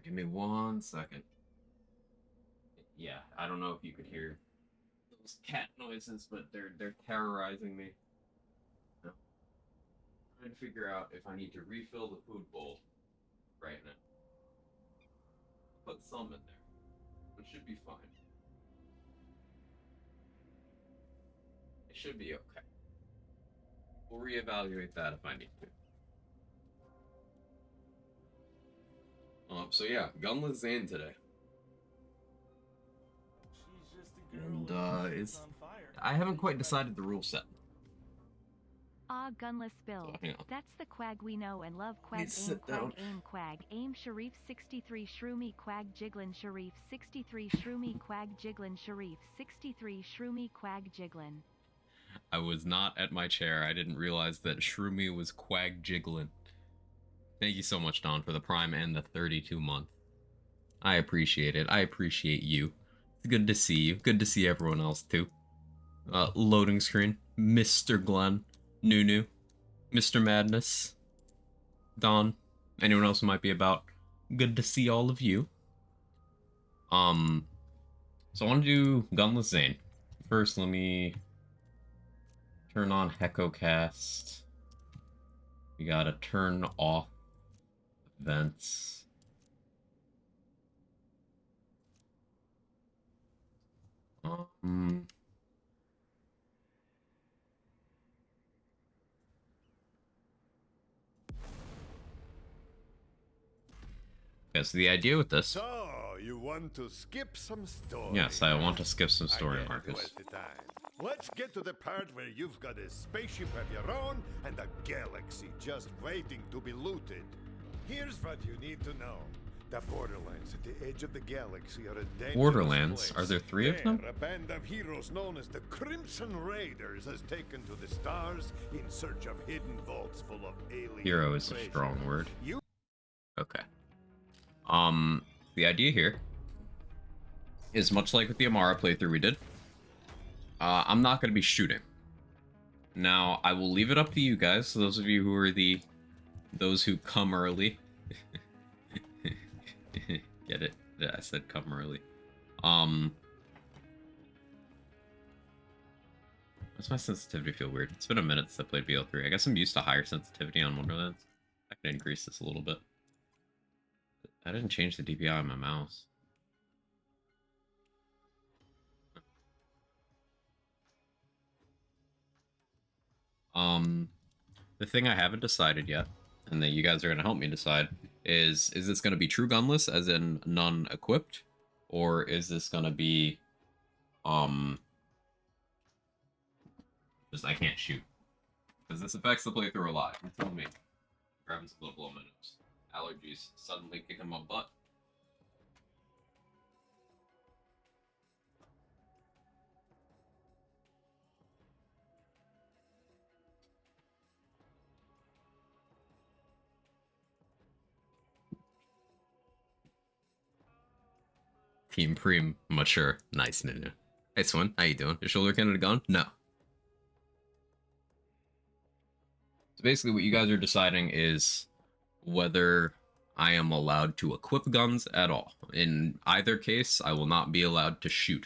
Give me 1 second. Yeah, I don't know if you could hear those cat noises, but they're terrorizing me. I'm trying to figure out if I need to refill the food bowl right now. Put some in there. It should be fine. It should be okay. We'll reevaluate that if I need to. So yeah, Gunless Zane today, She's just a girl and and she's it's on fire. I haven't quite decided the rule set. Ah, Gunless So build. hang on. That's the quag we know and love. Quag Please aim sit down. quag aim Sharif 63 Shroomy quag jiglin Sharif 63 Shroomy quag jiglin Sharif 63 Shroomy quag jiglin. I was not at my chair. I didn't realize that Shroomy was quag jiggling. Thank you so much, Don, for the Prime and the 32-month. I appreciate it. I appreciate you. It's good to see you. Good to see everyone else, too. Loading screen. Mr. Glenn. Nunu. Mr. Madness. Don, anyone else who might be about. Good to see all of you. Um, so I want to do Gunless Zane. First, let me turn on HecoCast. We gotta turn off events. Um, okay, so the idea with this. So, you want to skip some story? Yes, I want to skip some story, I never do Marcus. at the time. Let's get to the part where you've got a spaceship of your own and a galaxy just waiting to be looted. Here's what you need to know. The Borderlands at the edge of the galaxy are a dangerous Borderlands? place. Are there 3 of them? There, a band of heroes known as the Crimson Raiders has taken to the stars in search of hidden vaults full of alien Hero is a treasure. strong word. You Okay. The idea here is much like with the Amara playthrough we did. I'm not going to be shooting. Now, I will leave it up to you guys, so those of you who are those who come early. Get it? Yeah, I said come early. What's my sensitivity feel weird? It's been a minute since I played BL3. I guess I'm used to higher sensitivity on Wonderlands. I can increase this a little bit. I didn't change the DPI on my mouse. The thing I haven't decided yet, and that you guys are going to help me decide, is this going to be true gunless, as in none equipped, or is this going to be, just I can't shoot? Because this affects the playthrough a lot. You tell me. Grabbing some little blow my nose. Allergies suddenly kicking my butt. Team Preem, mature. Nice, Nunu. Hey, Swin, how you doing? Your shoulder cannon gone? No. So basically what you guys are deciding is whether I am allowed to equip guns at all. In either case, I will not be allowed to shoot.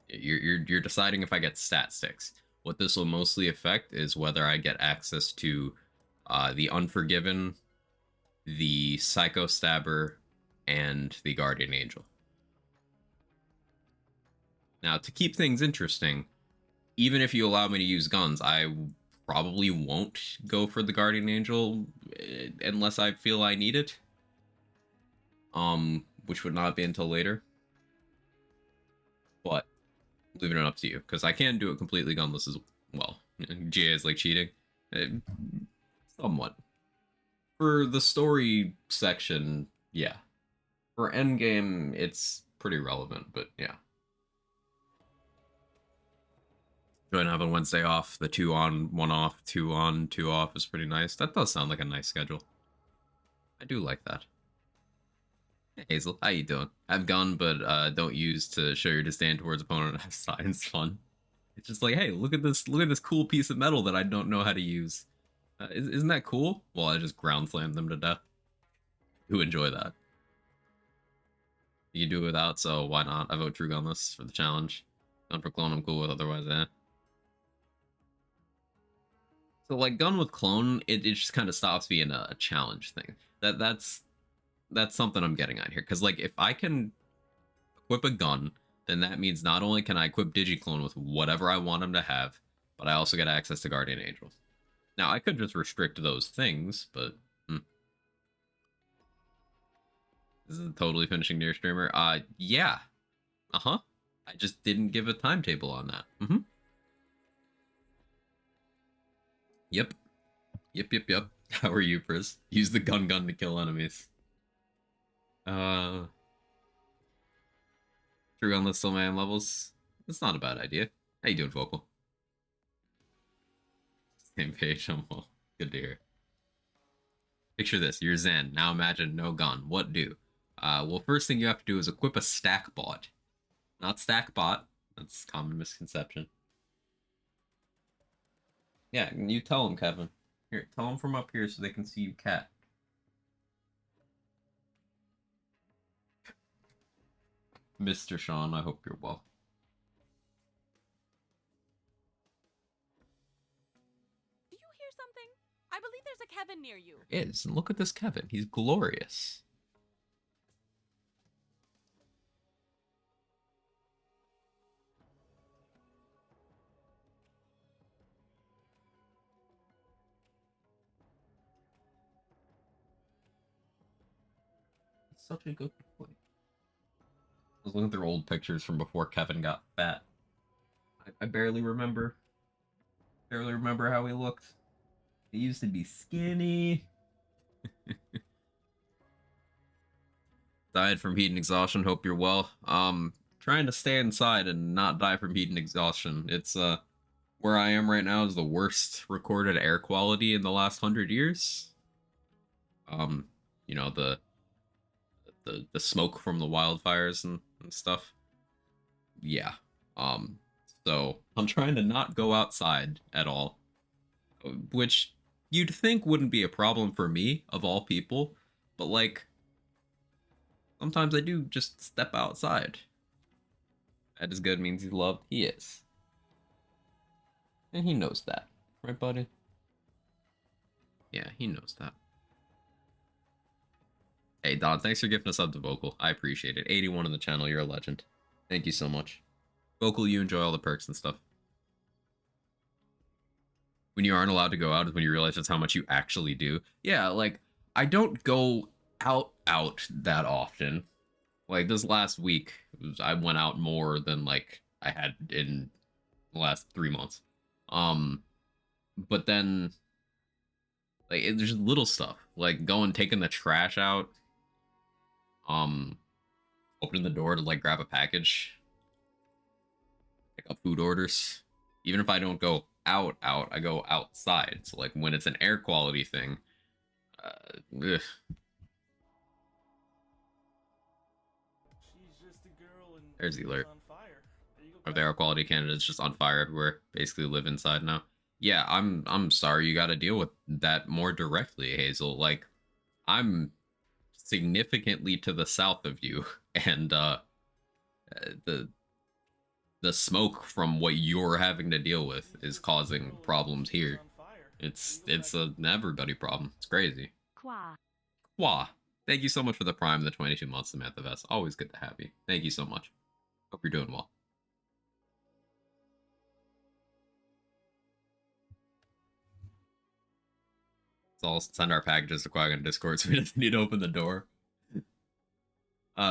You're deciding if I get stat sticks. What this will mostly affect is whether I get access to the Unforgiven, the Psycho Stabber, and the Guardian Angel. Now, to keep things interesting, even if you allow me to use guns, I probably won't go for the Guardian Angel unless I feel I need it. Which would not be until later. But leaving it up to you, because I can do it completely gunless as well. GA is like cheating. Somewhat. For the story section, yeah. For endgame, it's pretty relevant, but yeah. Join having Wednesday off, the 2 on, 1 off, 2 on, 2 off is pretty nice. That does sound like a nice schedule. I do like that. Hey, Hazel, how you doing? I've gun, but don't use to show your disdain towards opponent. Have signs fun. It's just like, hey, look at this cool piece of metal that I don't know how to use. Isn't that cool? Well, I just ground slammed them to death. Who enjoy that? You can do it without, so why not? I vote true gunless for the challenge. Gun for clone I'm cool with, otherwise, eh. So like gun with clone, it just kind of stops being a challenge thing. That's something I'm getting at here. Because like if I can equip a gun, then that means not only can I equip Digiclone with whatever I want him to have, but I also get access to Guardian Angels. Now I could just restrict those things, but this is totally finishing near streamer. Yeah. Uh-huh. I just didn't give a timetable on that. Yep. Yep. How are you, Pris? Use the gun to kill enemies. True gunless still man levels. That's not a bad idea. How you doing, Vocal? Same page, I'm all good to hear. Picture this, you're Zen. Now imagine no gun. What do? Well, first thing you have to do is equip a stack bot. Not stack bot. That's a common misconception. Yeah, you tell him, Kevin. Here, tell them from up here so they can see you, cat. Mr. Sean, I hope you're well. Do you hear something? I believe there's a Kevin near you. There is, and look at this Kevin. He's glorious. He's such a good boy. I was looking through old pictures from before Kevin got fat. I barely remember. Barely remember how he looked. He used to be skinny. Died from heat and exhaustion. Hope you're well. Trying to stay inside and not die from heat and exhaustion. It's where I am right now is the worst recorded air quality in the last 100 years. You know, the smoke from the wildfires and stuff. Yeah. So I'm trying to not go outside at all, which you'd think wouldn't be a problem for me, of all people, but like, sometimes I do just step outside. That is good means he's loved. He is. And he knows that. Right, buddy? Yeah, he knows that. Hey, Don, thanks for gifting us up to Vocal. I appreciate it. 81 on the channel. You're a legend. Thank you so much. Vocal, you enjoy all the perks and stuff. When you aren't allowed to go out is when you realize just how much you actually do. Yeah, like, I don't go out that often. Like, this last week, I went out more than, like, I had in the last 3 months. But then, like, there's just little stuff. Like, taking the trash out. Opening the door to, like, grab a package. Pick up food orders. Even if I don't go out, I go outside. So, like, when it's an air quality thing, ugh. She's just a girl and There's the alert. on fire. There you go, Are the air quality candidates just on fire everywhere? Basically live inside now. Yeah, I'm sorry you gotta deal with that more directly, Hazel. Like, I'm significantly to the south of you, and the smoke from what you're having to deal with is causing problems here. It's an everybody problem. It's crazy. Qua. Wah. Thank you so much for the prime and the 22 months, Samantha Vess. Always good to have you. Thank you so much. Hope you're doing well. So I'll send our packages to Quag on Discord so we don't need to open the door.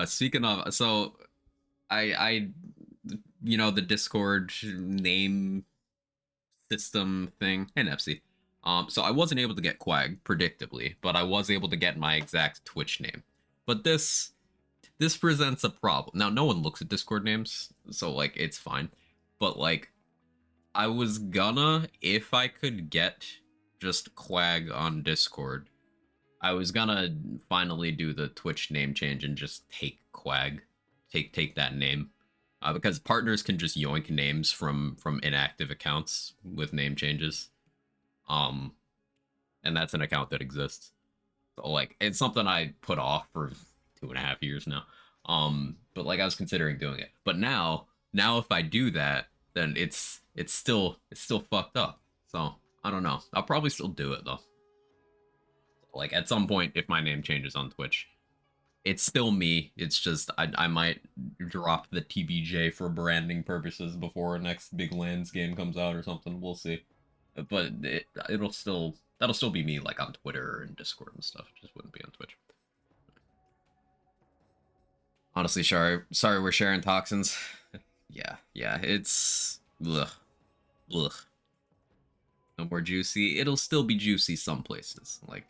Speaking of, so I you know, the Discord name system thing, and Epsy. So I wasn't able to get Quag, predictably, but I was able to get my exact Twitch name. But this presents a problem. Now, no one looks at Discord names, so, like, it's fine. But, like, I was gonna, if I could get just Quag on Discord, I was gonna finally do the Twitch name change and just take Quag. Take that name. Because partners can just yoink names from inactive accounts with name changes. And that's an account that exists. So, like, it's something I put off for 2.5 years now. But, like, I was considering doing it. But now if I do that, then it's still fucked up. So, I don't know. I'll probably still do it, though. Like, at some point, if my name changes on Twitch, it's still me. It's just I might drop the TBJ for branding purposes before next big lands game comes out or something. We'll see. But that'll still be me, like, on Twitter and Discord and stuff. It just wouldn't be on Twitch. Honestly, sorry we're sharing toxins. Yeah, it's ugh. No more juicy. It'll still be juicy some places. Like,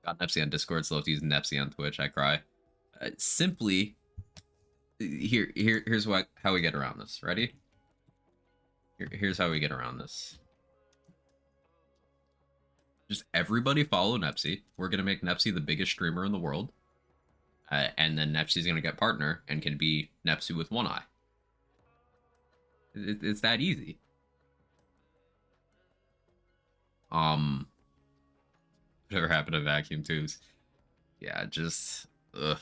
got Nepsy on Discord, so if using Nepsy on Twitch, I cry. Simply, here's how we get around this. Ready? Here's how we get around this. Just everybody follow Nepsy. We're gonna make Nepsy the biggest streamer in the world, and then Nepsy's gonna get partner and can be Nepsy with one eye. It's that easy. Whatever happened to vacuum tubes? Yeah, just ugh.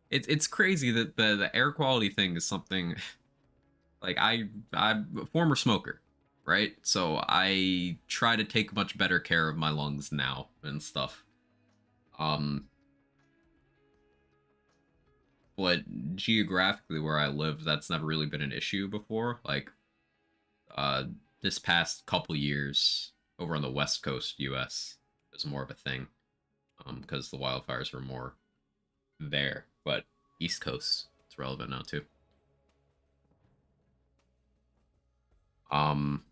It's crazy that the air quality thing is something like I'm a former smoker, right? So I try to take much better care of my lungs now and stuff. Um, but geographically where I live, that's never really been an issue before. Like uh this past couple years over on the West Coast US is more of a thing. Because the wildfires were more there. But East Coast, it's relevant now too. Um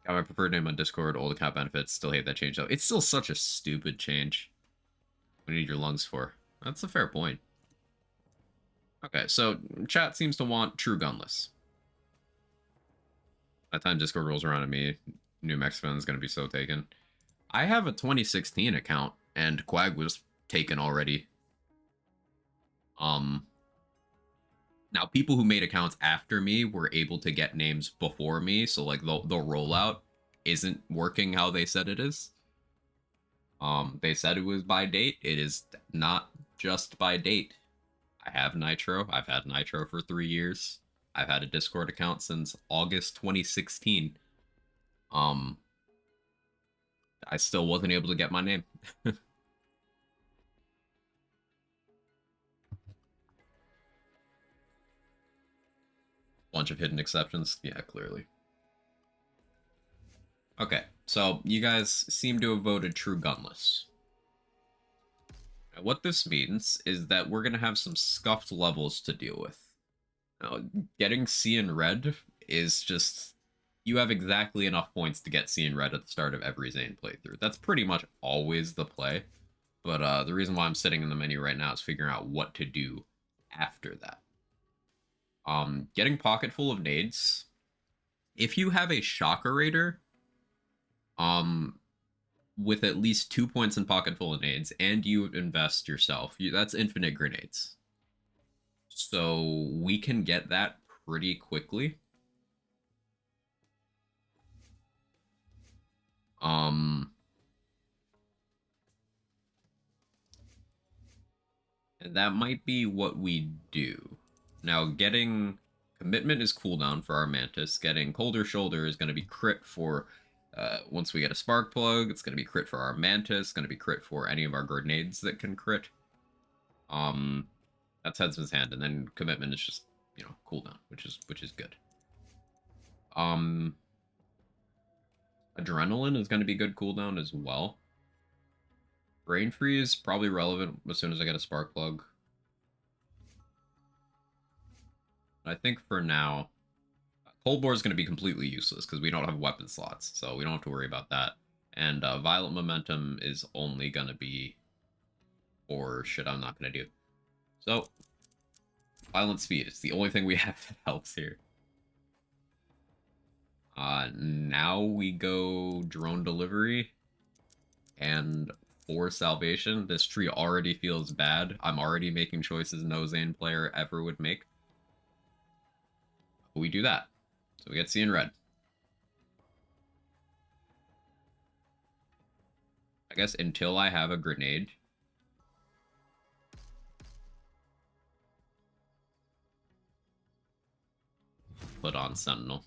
Got my preferred name on Discord, old account benefits, still hate that change though. It's still such a stupid change. What do you need your lungs for? That's a fair point. Okay, so chat seems to want true gunless. By the time Discord rolls around at me, New Mexican is going to be so taken. I have a 2016 account, and Quag was taken already. Now people who made accounts after me were able to get names before me, so like the rollout isn't working how they said it is. They said it was by date. It is not just by date. I have Nitro. I've had Nitro for 3 years. I've had a Discord account since August 2016. I still wasn't able to get my name. Bunch of hidden exceptions. Yeah, clearly. Okay, so you guys seem to have voted true gunless. Now, what this means is that we're going to have some scuffed levels to deal with. Now, getting C in red is just... You have exactly enough points to get C in red at the start of every Zane playthrough. That's pretty much always the play. But the reason why I'm sitting in the menu right now is figuring out what to do after that. Getting pocket full of nades. If you have a shockerator, with at least 2 points in pocket full of nades, and you invest yourself, that's infinite grenades. So we can get that pretty quickly. And that might be what we do. Now, getting commitment is cooldown for our Mantis. Getting colder shoulder is going to be crit for once we get a spark plug. It's going to be crit for our Mantis. It's going to be crit for any of our grenades that can crit. That's Headsman's Hand, and then commitment is just, you know, cooldown, which is good. Adrenaline is going to be good cooldown as well. Brain freeze probably relevant as soon as I get a spark plug. I think for now, cold bore is going to be completely useless because we don't have weapon slots, so we don't have to worry about that. And violent momentum is only going to be for shit I'm not going to do. So, violent speed is the only thing we have that helps here. Now we go drone delivery and for salvation. This tree already feels bad. I'm already making choices no Zane player ever would make. But we do that. So we get C in red. I guess until I have a grenade. Put on Sentinel.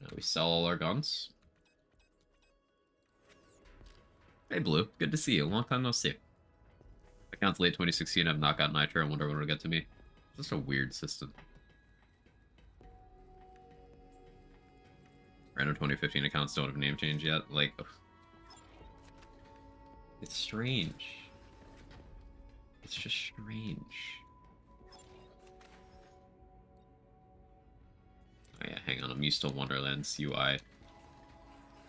Now we sell all our guns. Hey Blue, good to see you. Long time no see. Account's late 2016, I've not got Nitro, I wonder when it'll get to me. It's just a weird system. Random 2015 accounts don't have a name change yet. Like, ugh. It's strange. It's just strange. Oh yeah, hang on, I'm used to Wonderland's UI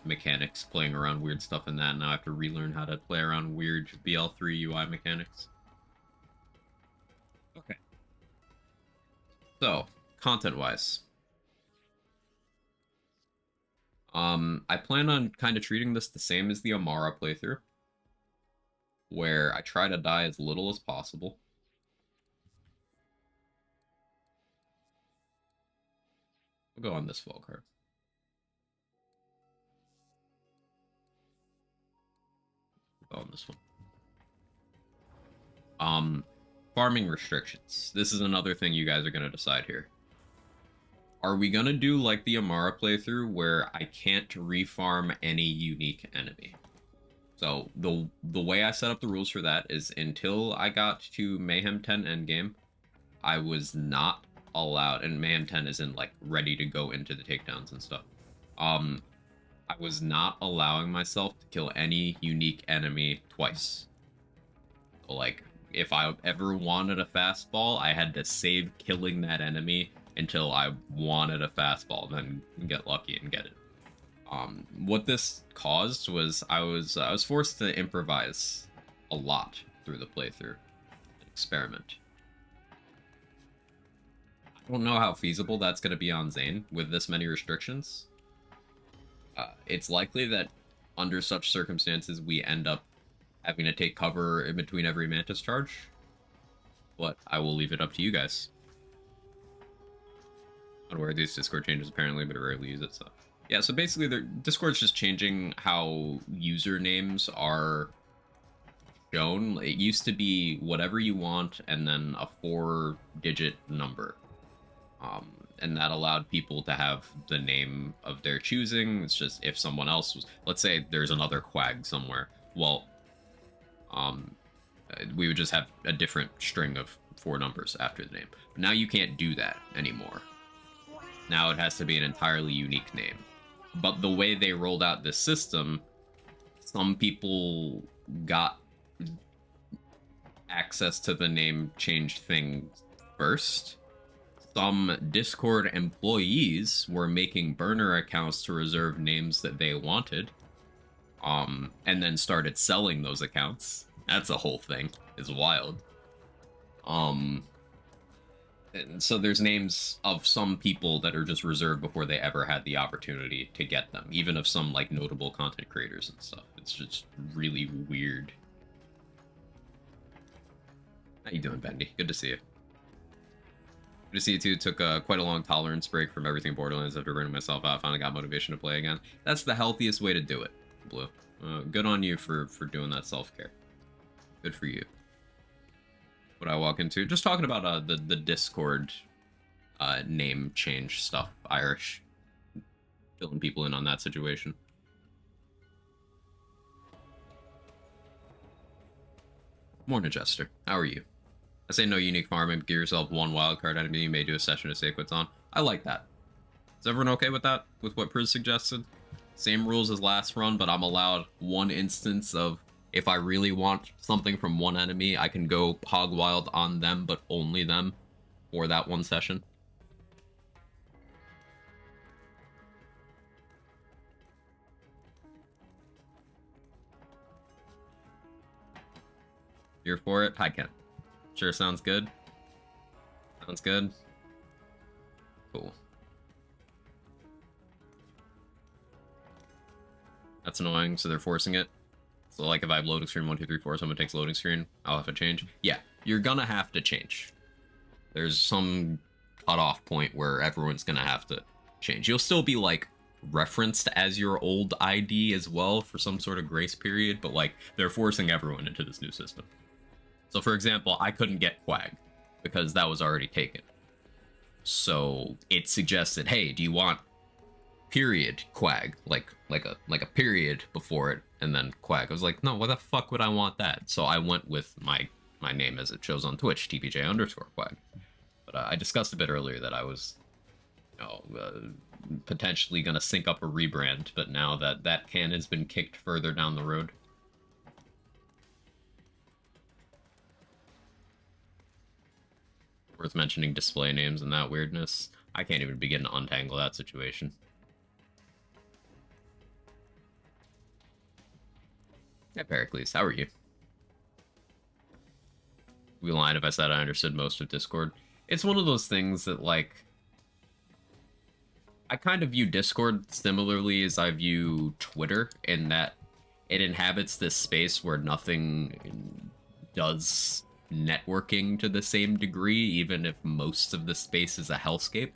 mechanics, playing around weird stuff in that. Now I have to relearn how to play around weird BL3 UI mechanics. Okay. So, content-wise. I plan on kind of treating this the same as the Amara playthrough, where I try to die as little as possible. We'll go on this fall card. on this one. Farming restrictions. This is another thing you guys are gonna decide here. Are we gonna do like the Amara playthrough where I can't refarm any unique enemy? So the way I set up the rules for that is until I got to Mayhem 10 endgame, I was not allowed, and Mayhem 10 is in like ready to go into the takedowns and stuff. I was not allowing myself to kill any unique enemy twice. So, like, if I ever wanted a fastball, I had to save killing that enemy until I wanted a fastball, then get lucky and get it. What this caused was I was forced to improvise a lot through the playthrough, experiment. I don't know how feasible that's going to be on Zane with this many restrictions. It's likely that under such circumstances we end up having to take cover in between every Mantis charge, but I will leave it up to you guys. I'm aware of these Discord changes apparently, but I rarely use it, so. Yeah, so basically, Discord's just changing how usernames are shown. It used to be whatever you want and then a 4-digit number. And that allowed people to have the name of their choosing. It's just if someone else was... Let's say there's another Quag somewhere. Well, we would just have a different string of 4 numbers after the name. But now you can't do that anymore. Now it has to be an entirely unique name. But the way they rolled out this system, some people got access to the name change thing first. Some Discord employees were making burner accounts to reserve names that they wanted, and then started selling those accounts. That's a whole thing. It's wild. And so there's names of some people that are just reserved before they ever had the opportunity to get them, even of some like notable content creators and stuff. It's just really weird. How you doing, Bendy? Good to see you. Good to see you too. Took quite a long tolerance break from everything Borderlands after burning myself out. Finally got motivation to play again. That's the healthiest way to do it, Blue. Good on you for doing that self-care. Good for you. What I walk into, just talking about the Discord name change stuff, Irish, filling people in on that situation. Morning, Jester. How are you? I say no unique farming, give yourself one wildcard enemy you may do a session to say quits on. I like that. Is everyone okay with that? With what Priz suggested? Same rules as last run, but I'm allowed one instance of if I really want something from one enemy, I can go hog wild on them, but only them for that one session. Here for it? Hi, Ken. Sure, sounds good. Sounds good. Cool. That's annoying, so they're forcing it. So, like, if I have loading screen 1, 2, 3, 4, someone takes loading screen, I'll have to change. Yeah, you're gonna have to change. There's some cutoff point where everyone's gonna have to change. You'll still be, like, referenced as your old ID as well for some sort of grace period, but, like, they're forcing everyone into this new system. So, for example, I couldn't get Quag because that was already taken. So, it suggested, hey, do you want period Quag, like a period before it, and then Quag. I was like, no, why the fuck would I want that? So I went with my name as it shows on Twitch, TPJ_Quag. But I discussed a bit earlier that I was, potentially gonna sync up a rebrand, but now that can has been kicked further down the road. Worth mentioning display names and that weirdness. I can't even begin to untangle that situation. Yeah, Pericles, how are you? We lied if I said I understood most of Discord. It's one of those things that, like, I kind of view Discord similarly as I view Twitter, in that it inhabits this space where nothing does networking to the same degree, even if most of the space is a hellscape.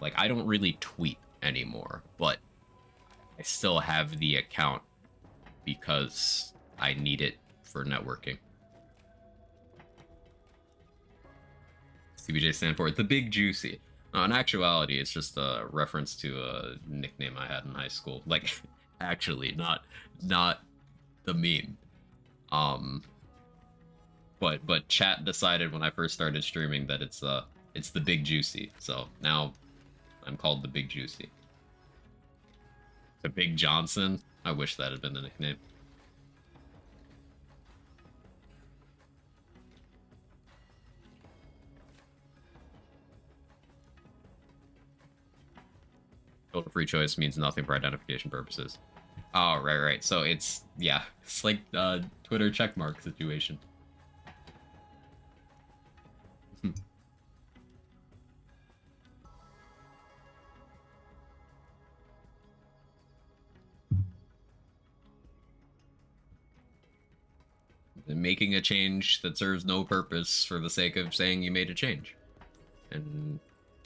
Like, I don't really tweet anymore, but I still have the account because I need it for networking. CBJ stand for the Big Juicy. In actuality, it's just a reference to a nickname I had in high school. Like, actually, not the meme. But chat decided when I first started streaming that it's the Big Juicy. So now I'm called the Big Juicy. The Big Johnson. I wish that had been the nickname. Total free choice means nothing for identification purposes. Oh, right. So it's, yeah, it's like Twitter checkmark situation. Making a change that serves no purpose for the sake of saying you made a change. And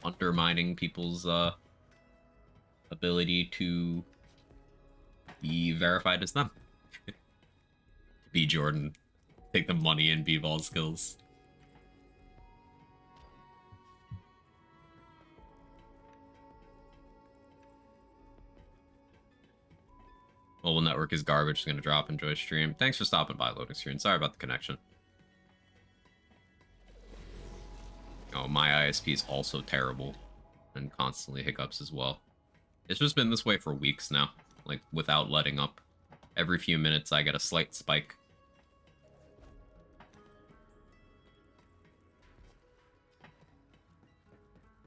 undermining people's ability to be verified as them. Be Jordan. Take the money and b-ball skills. Mobile network is garbage. It's gonna drop. Enjoy stream. Thanks for stopping by, Loading Screen. Sorry about the connection. Oh, my ISP is also terrible. And constantly hiccups as well. It's just been this way for weeks now. Like, without letting up. Every few minutes I get a slight spike.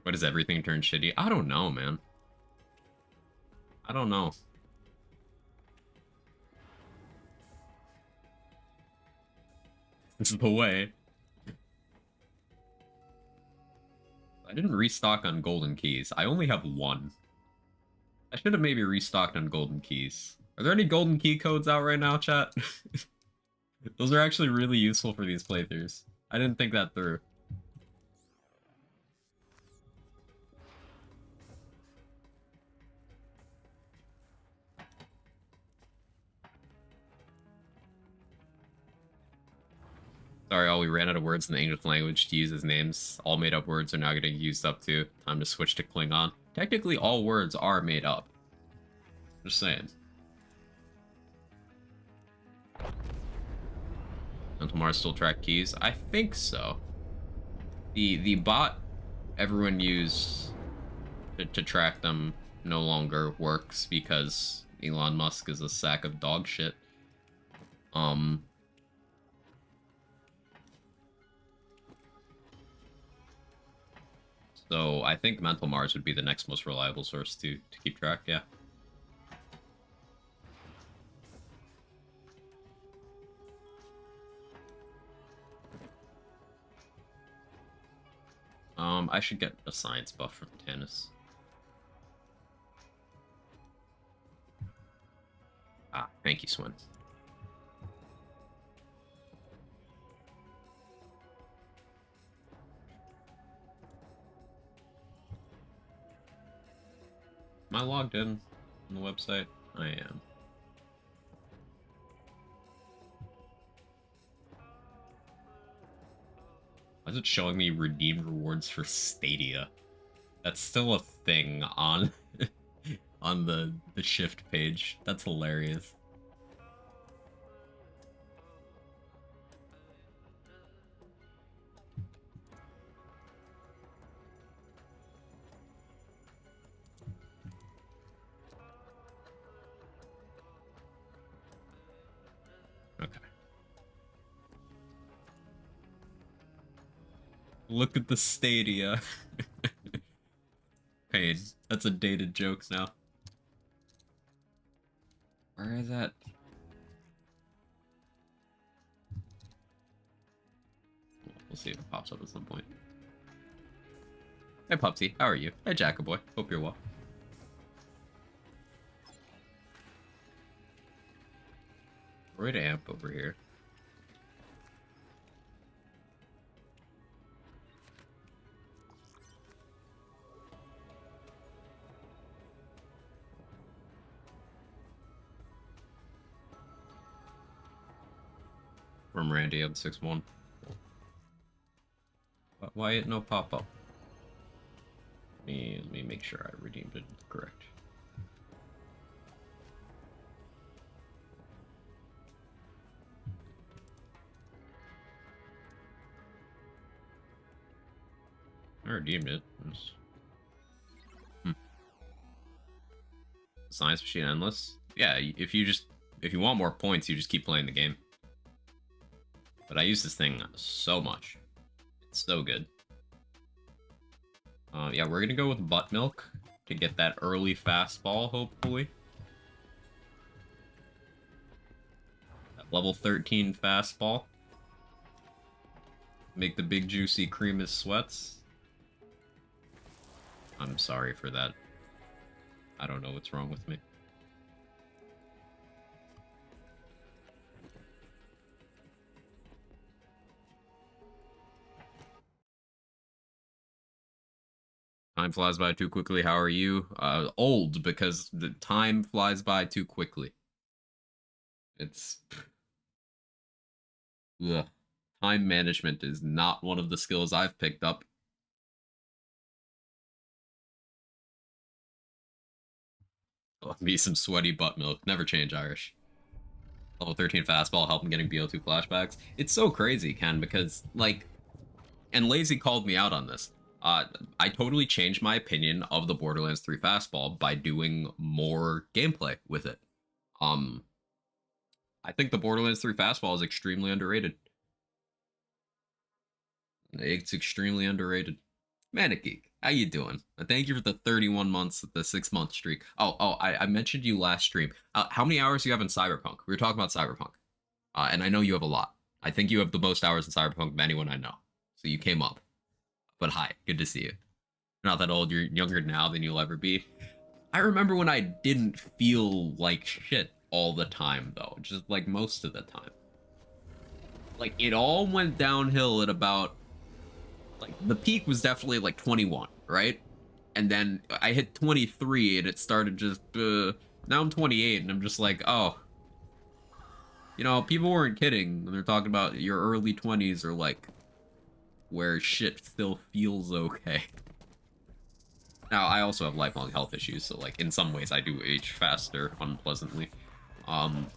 What does everything turn shitty? I don't know, man. I don't know. This is the way. I didn't restock on golden keys. I only have one. I should have maybe restocked on golden keys. Are there any golden key codes out right now, chat? Those are actually really useful for these playthroughs. I didn't think that through. Sorry, all we ran out of words in the English language to use as names. All made up words are now getting used up too. Time to switch to Klingon. Technically, all words are made up. Just saying. Mental Mars still track keys? I think so. The bot everyone used to track them no longer works because Elon Musk is a sack of dog shit. So I think Mental Mars would be the next most reliable source to keep track, yeah. I should get a science buff from Tannis. Ah, thank you, Swin. Am I logged in on the website? I am. Why is it showing me redeemed rewards for Stadia? That's still a thing on on the shift page. That's hilarious. Okay. Look at the Stadia. Pain. That's a dated joke now. Where is that? We'll see if it pops up at some point. Hey Pupsy, how are you? Hey Jackaboy, hope you're well. Right amp over here. from Randy on 6-1. Why no pop-up? Let me make sure I redeemed it correct. I redeemed it. Science Machine Endless? Yeah, if you want more points, you just keep playing the game. But I use this thing so much. It's so good. Yeah, we're gonna go with Buttermilk to get that early fastball, hopefully. That level 13 fastball. Make the big juicy cream sweats. I'm sorry for that. I don't know what's wrong with me. Time flies by too quickly. How are you? Old, because the time flies by too quickly. It's... Ugh. Time management is not one of the skills I've picked up. Love me some sweaty buttermilk. Never change, Irish. Level 13 fastball, help him getting BO2 flashbacks. It's so crazy, Ken, because, like... And Lazy called me out on this. I totally changed my opinion of the Borderlands 3 fastball by doing more gameplay with it. I think the Borderlands 3 fastball is extremely underrated. It's extremely underrated. Manic Geek, how you doing? Thank you for the 31 months, the 6-month streak. I mentioned you last stream. How many hours do you have in Cyberpunk? We were talking about Cyberpunk. And I know you have a lot. I think you have the most hours in Cyberpunk of anyone I know. So you came up. But hi, good to see you. You're not that old, you're younger now than you'll ever be. I remember when I didn't feel like shit all the time, though. Just, like, most of the time. Like, it all went downhill at about... Like, the peak was definitely, like, 21, right? And then I hit 23, and it started just... now I'm 28, and I'm just like, oh... You know, people weren't kidding when they're talking about your early 20s are, like... where shit still feels okay. Now, I also have lifelong health issues, so, like, in some ways I do age faster, unpleasantly. And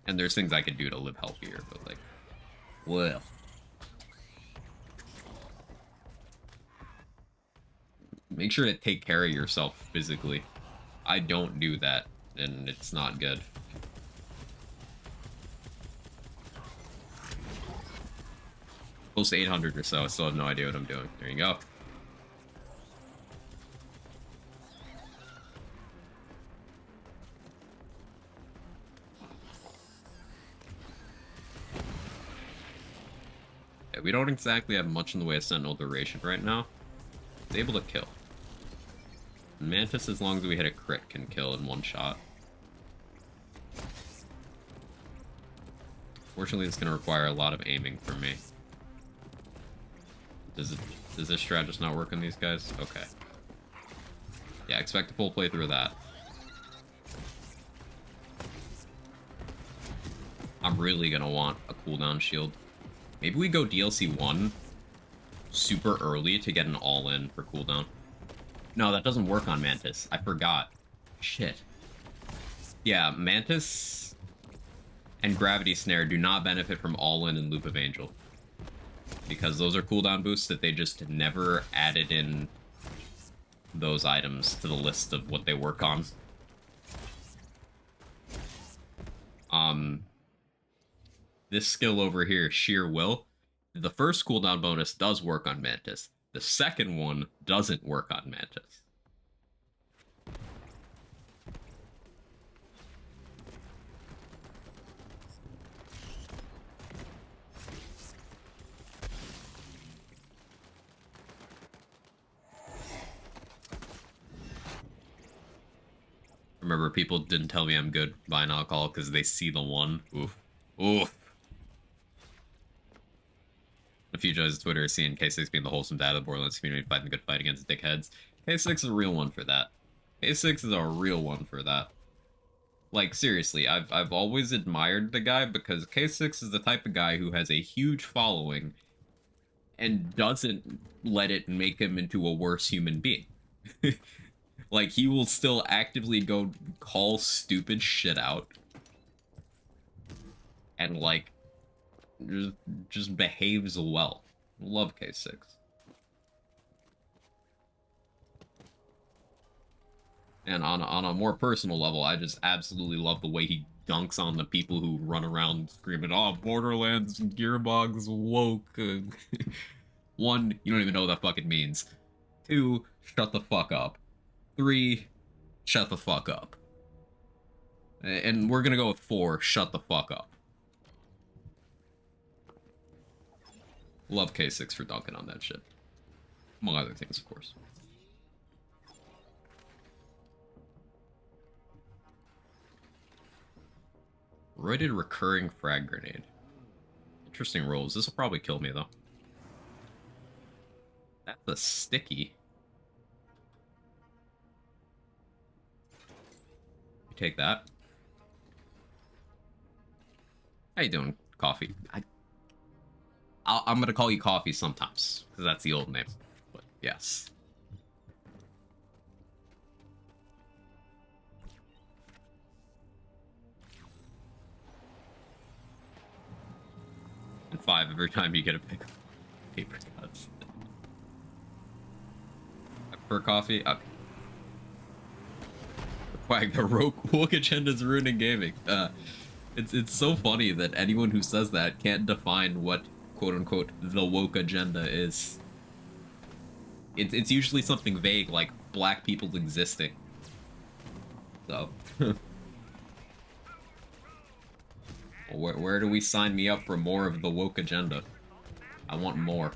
there's things I could do to live healthier, but, like, well. Make sure to take care of yourself physically. I don't do that, and it's not good. Close to 800 or so. I still have no idea what I'm doing. There you go. Yeah, we don't exactly have much in the way of Sentinel duration right now. It's able to kill. Mantis, as long as we hit a crit, can kill in one shot. Fortunately, it's going to require a lot of aiming from me. Does this strat just not work on these guys? Okay. Yeah, expect a full playthrough of that. I'm really gonna want a cooldown shield. Maybe we go DLC 1 super early to get an all-in for cooldown. No, that doesn't work on Mantis. I forgot. Shit. Yeah, Mantis and Gravity Snare do not benefit from all-in and Loop of Angel. Because those are cooldown boosts that they just never added in those items to the list of what they work on. This skill over here, Sheer Will, the first cooldown bonus does work on Mantis. The second one doesn't work on Mantis. Remember, people didn't tell me I'm good buying alcohol because they see the one. Oof. Oof. A few judges Twitter are seeing K6 being the wholesome dad of the Borderlands community fighting the good fight against dickheads. K6 is a real one for that. K6 is a real one for that. Like, seriously, I've always admired the guy because K6 is the type of guy who has a huge following and doesn't let it make him into a worse human being. Like, he will still actively go call stupid shit out and, like, just behaves well. Love K6. And on a more personal level, I just absolutely love the way he dunks on the people who run around screaming, "Oh, Borderlands Gearbox woke." One, you don't even know what that fucking means. Two, shut the fuck up. Three, shut the fuck up. And we're gonna go with four, shut the fuck up. Love K6 for dunking on that shit. Among other things, of course. Roided recurring frag grenade. Interesting rolls. This will probably kill me, though. That's a sticky. Take that. How you doing, Coffee? I'm gonna call you Coffee sometimes, because that's the old name. But yes. And 5 every time you get a pick paper cuts. I prefer coffee? Okay. Quag, the woke agenda's ruining gaming. It's so funny that anyone who says that can't define what quote-unquote the woke agenda is. It's usually something vague like black people existing. So where do we sign me up for more of the woke agenda? I want more.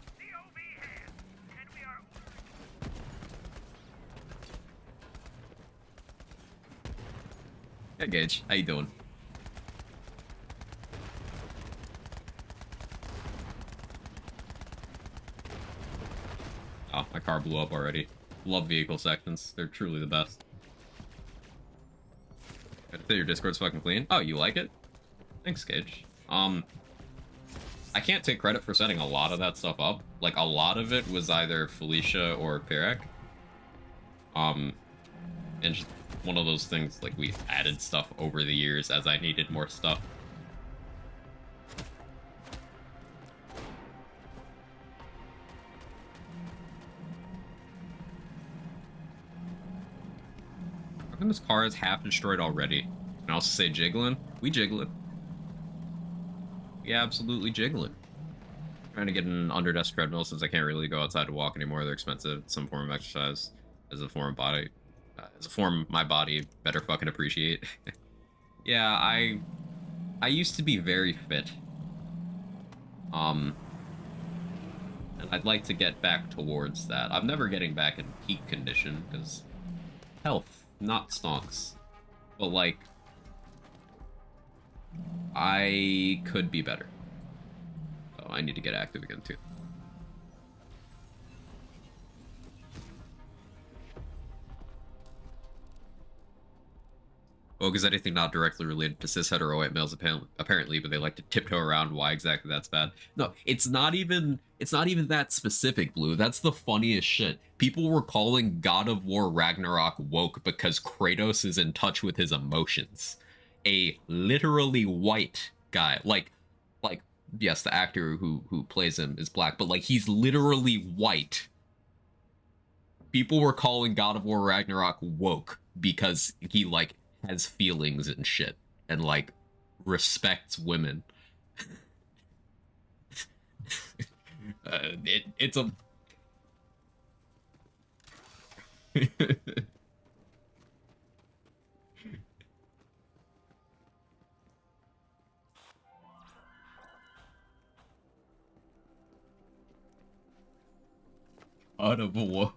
Hey Gage, how you doing? Oh, my car blew up already. Love vehicle sections. They're truly the best. Gotta say your Discord's fucking clean. Oh, you like it? Thanks, Gage. I can't take credit for setting a lot of that stuff up. Like, a lot of it was either Felicia or Pirek. And just one of those things, like, we added stuff over the years as I needed more stuff. How come this car is half destroyed already? And I also say jiggling? We jiggling. We absolutely jiggling. Trying to get an underdesk treadmill since I can't really go outside to walk anymore. They're expensive. Some form of exercise as a form of body. As a form my body better fucking appreciate. Yeah, I used to be very fit. And I'd like to get back towards that. I'm never getting back in peak condition, because health, not stonks. But, like, I could be better. So I need to get active again, too. Well, because anything not directly related to cis hetero white males apparently, but they like to tiptoe around why exactly that's bad. No, it's not even that specific, Blue. That's the funniest shit. People were calling God of War Ragnarok woke because Kratos is in touch with his emotions. A literally white guy, like yes, the actor who plays him is black, but like he's literally white. People were calling God of War Ragnarok woke because he like has feelings and shit and like respects women. It's a out of woke.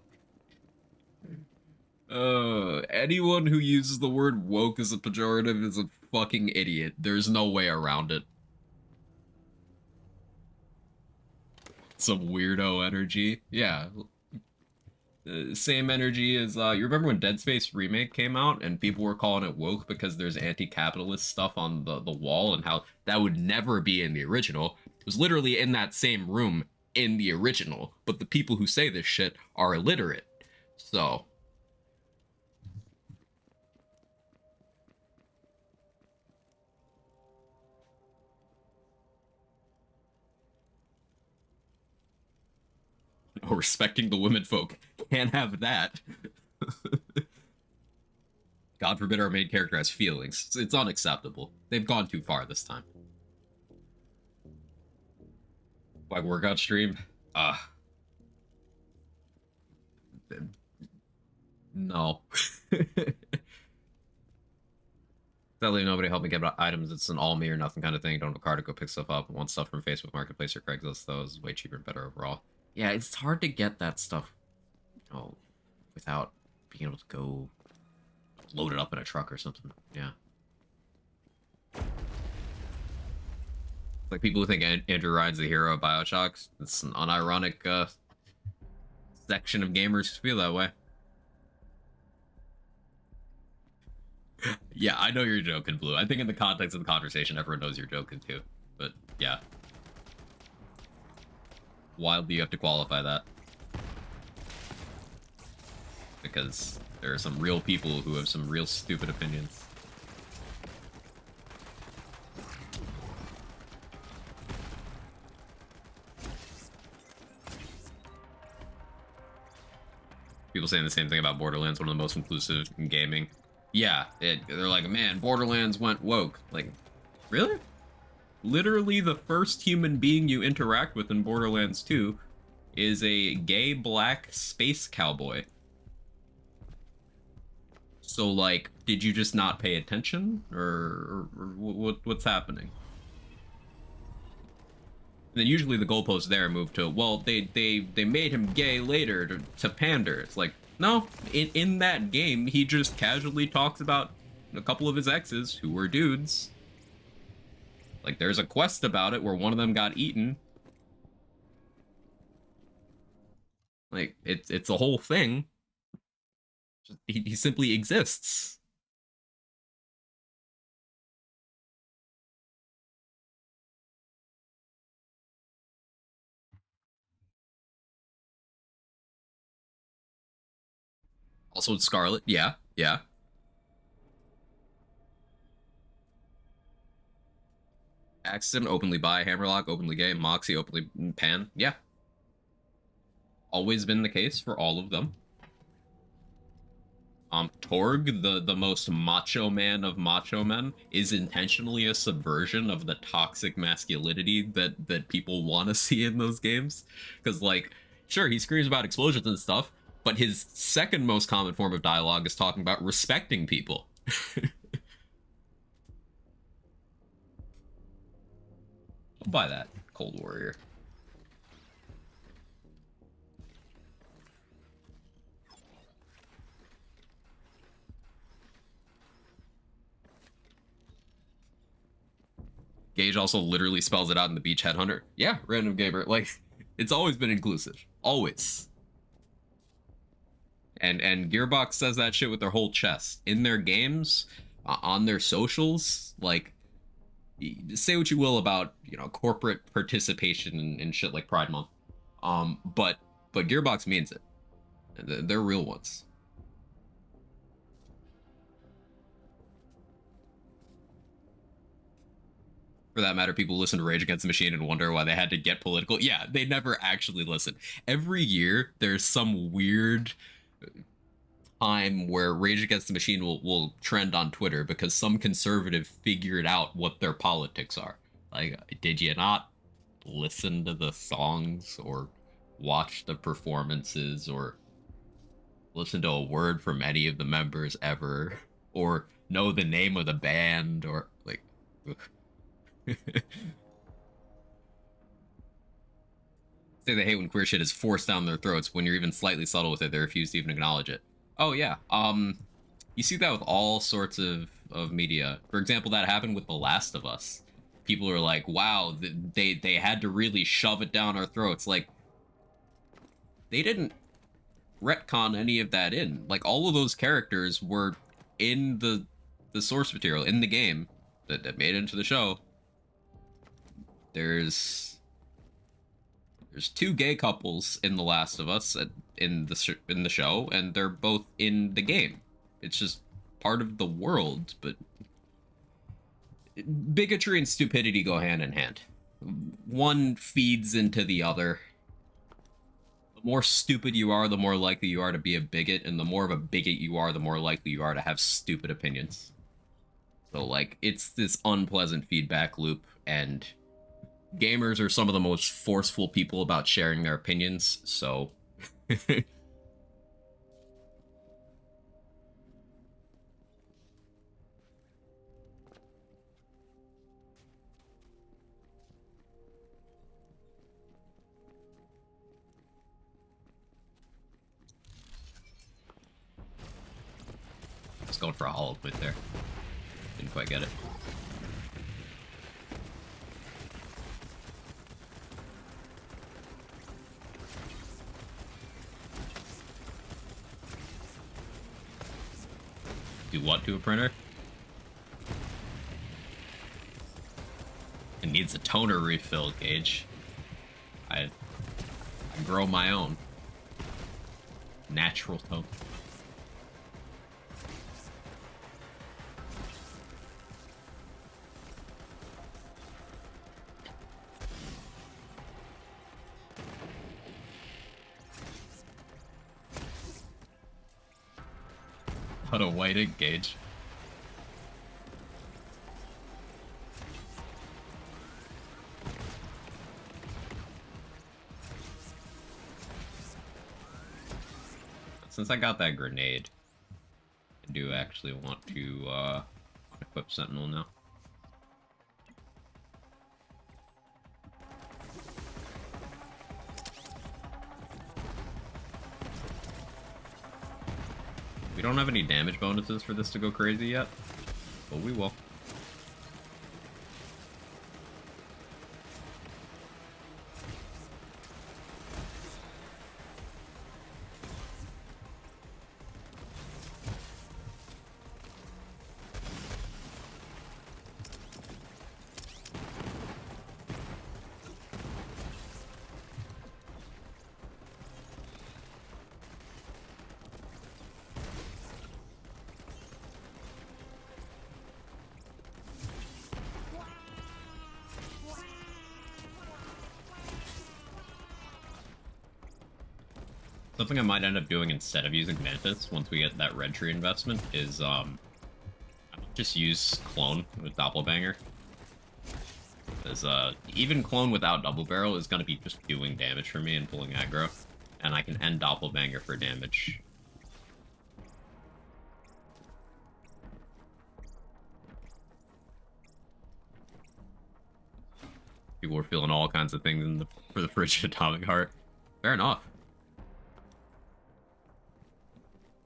Anyone who uses the word woke as a pejorative is a fucking idiot. There's no way around it. Some weirdo energy. Yeah. Same energy as you remember when Dead Space remake came out and people were calling it woke because there's anti-capitalist stuff on the wall and how that would never be in the original. It was literally in that same room in the original, but the people who say this shit are illiterate. So respecting the women folk can't have that. God forbid our main character has feelings. It's unacceptable. They've gone too far this time. Like workout stream? No. Sadly, nobody helped me get items. It's an all me or nothing kind of thing. Don't have a car to go pick stuff up. Want stuff from Facebook Marketplace or Craigslist, though, is way cheaper and better overall. Yeah, it's hard to get that stuff, you know, without being able to go load it up in a truck or something. Yeah. Like people who think Andrew Ryan's the hero of Bioshock. It's an unironic section of gamers who feel that way. Yeah, I know you're joking, Blue. I think in the context of the conversation, everyone knows you're joking too. But yeah. Wildly, you have to qualify that. Because there are some real people who have some real stupid opinions. People saying the same thing about Borderlands, one of the most inclusive in gaming. Yeah, they're like, man, Borderlands went woke. Like, really? Literally the first human being you interact with in Borderlands 2 is a gay black space cowboy. So, like, did you just not pay attention? Or what's happening? And then usually the goalposts there move to, well, they made him gay later to pander. It's like, no, in that game, he just casually talks about a couple of his exes who were dudes. Like, there's a quest about it where one of them got eaten. Like, it's a whole thing. He simply exists. Also, it's Scarlet. Yeah, yeah. Axton, openly bi, Hammerlock, openly gay, Moxie, openly pan. Yeah. Always been the case for all of them. Torg, the most macho man of macho men, is intentionally a subversion of the toxic masculinity that people want to see in those games. Because, like, sure, he screams about explosions and stuff, but his second most common form of dialogue is talking about respecting people. I'll buy that, Cold Warrior. Gage also literally spells it out in the Beach Headhunter. Yeah, random gamer. Like, it's always been inclusive. Always. And Gearbox says that shit with their whole chest. In their games, on their socials, like, say what you will about, you know, corporate participation in shit like Pride Month. But Gearbox means it. They're real ones. For that matter, people listen to Rage Against the Machine and wonder why they had to get political. Yeah, they never actually listen. Every year, there's some weird time where Rage Against the Machine will trend on Twitter because some conservative figured out what their politics are. Like, did you not listen to the songs or watch the performances or listen to a word from any of the members ever or know the name of the band or, like... Say they hate when queer shit is forced down their throats. When you're even slightly subtle with it, they refuse to even acknowledge it. Oh yeah, you see that with all sorts of media. For example, that happened with The Last of Us. People are like, wow, they had to really shove it down our throats. Like, they didn't retcon any of that in. Like, all of those characters were in the source material, in the game, that made it into the show. There's two gay couples in The Last of Us in the show, and they're both in the game. It's just part of the world, but bigotry and stupidity go hand in hand. One feeds into the other. The more stupid you are, the more likely you are to be a bigot, and the more of a bigot you are, the more likely you are to have stupid opinions. So, like, it's this unpleasant feedback loop, and gamers are some of the most forceful people about sharing their opinions, so... Just going for a hollow point there. Didn't quite get it. Do what to a printer? It needs a toner refill, Gage. I grow my own. Natural tone. What a white ink, Gage. Since I got that grenade, I do actually want to equip Sentinel now. We don't have any damage bonuses for this to go crazy yet, but we will. Something I might end up doing instead of using Mantis, once we get that red tree investment, is I might just use Clone with Doppelbanger. Because even Clone without Double Barrel is going to be just doing damage for me and pulling aggro. And I can end Doppelbanger for damage. People are feeling all kinds of things for the Frigid Atomic Heart. Fair enough.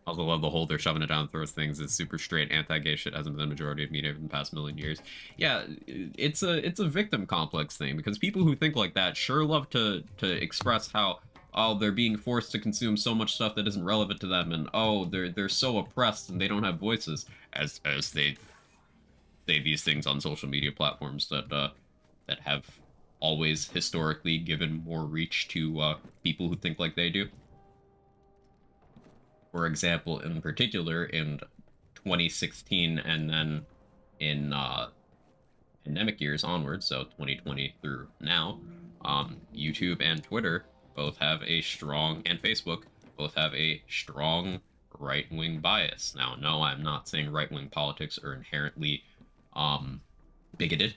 Also love the whole they're shoving it down throws things. It's super straight anti-gay shit, hasn't been the majority of media in the past million years. Yeah, it's a victim complex thing, because people who think like that sure love to express how, oh, they're being forced to consume so much stuff that isn't relevant to them, and oh, they're so oppressed and they don't have voices, as they say these things on social media platforms that that have always historically given more reach to people who think like they do. For example, in particular, in 2016 and then in pandemic years onwards, so 2020 through now, YouTube and Twitter both have a strong, and Facebook both have a strong right-wing bias. Now, no, I'm not saying right-wing politics are inherently bigoted,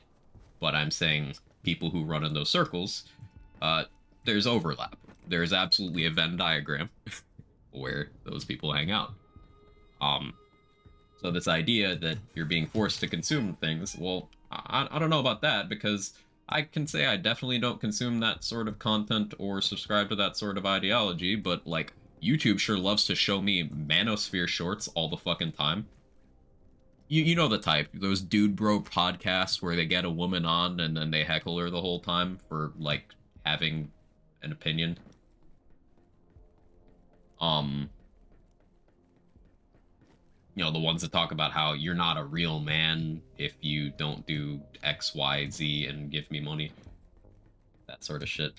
but I'm saying people who run in those circles, there's overlap. There's absolutely a Venn diagram where those people hang out. So this idea that you're being forced to consume things, well, I don't know about that, because I can say I definitely don't consume that sort of content or subscribe to that sort of ideology, but, like, YouTube sure loves to show me Manosphere shorts all the fucking time. You know the type, those dude bro podcasts where they get a woman on and then they heckle her the whole time for, like, having an opinion You know, the ones that talk about how you're not a real man if you don't do X, Y, Z and give me money. That sort of shit.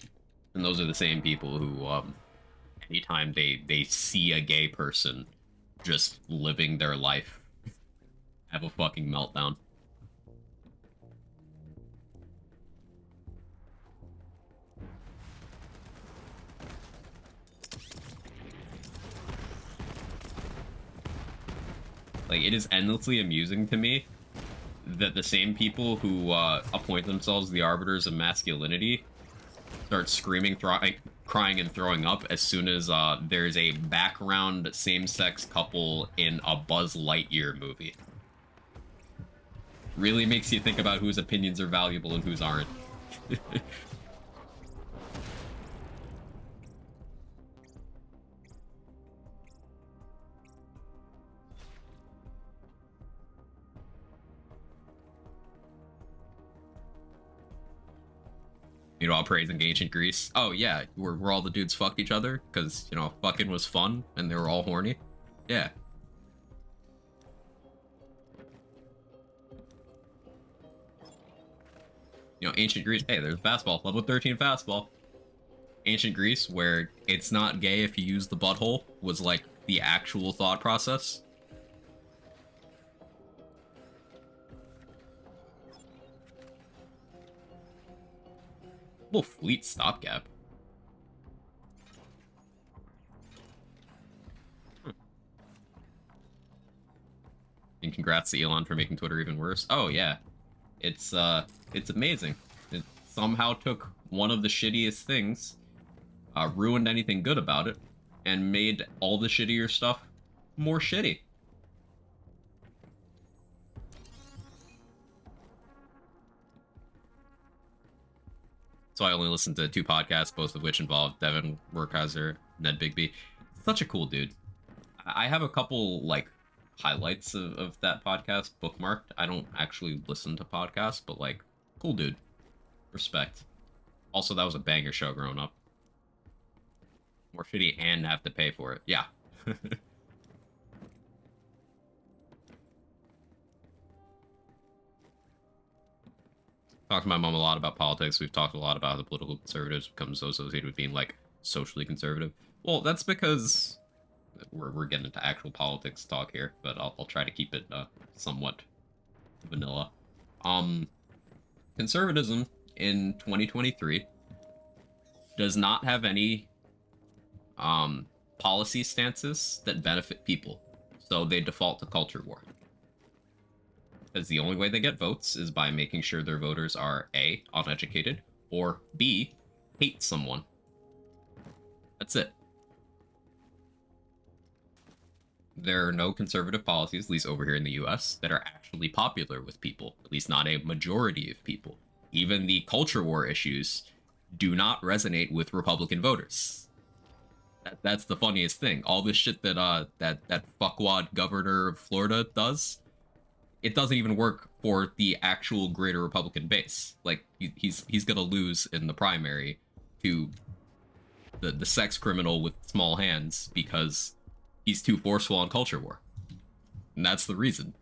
And those are the same people who, anytime they see a gay person just living their life, have a fucking meltdown. Like, it is endlessly amusing to me that the same people who appoint themselves the arbiters of masculinity start screaming, crying, and throwing up as soon as there's a background same-sex couple in a Buzz Lightyear movie. Really makes you think about whose opinions are valuable and whose aren't. You know, praising ancient Greece. Oh yeah, where all the dudes fucked each other because, you know, fucking was fun and they were all horny. Yeah. You know, ancient Greece. Hey, there's fastball. Level 13 fastball. Ancient Greece, where it's not gay if you use the butthole, was like the actual thought process. Little fleet stopgap. And congrats to Elon for making Twitter even worse. Oh yeah, it's amazing. It somehow took one of the shittiest things, ruined anything good about it, and made all the shittier stuff more shitty. So I only listened to 2 podcasts, both of which involved Devin Werkheiser, Ned Bigby. Such a cool dude. I have a couple, like, highlights of that podcast bookmarked. I don't actually listen to podcasts, but, like, cool dude. Respect. Also, that was a banger show growing up. More shitty and have to pay for it. Yeah. Talked to my mom a lot about politics. We've talked a lot about how the political conservatives become so associated with being, like, socially conservative. Well, that's because we're getting into actual politics talk here, but I'll try to keep it somewhat vanilla. Conservatism in 2023 does not have any policy stances that benefit people, so they default to culture war. Because the only way they get votes is by making sure their voters are A, uneducated, or B, hate someone. That's it. There are no conservative policies, at least over here in the US, that are actually popular with people, at least not a majority of people. Even the culture war issues do not resonate with Republican voters. That's the funniest thing. All this shit that that fuckwad governor of Florida does, it doesn't even work for the actual greater Republican base. Like, he's gonna lose in the primary to the sex criminal with small hands because he's too forceful on culture war. And that's the reason.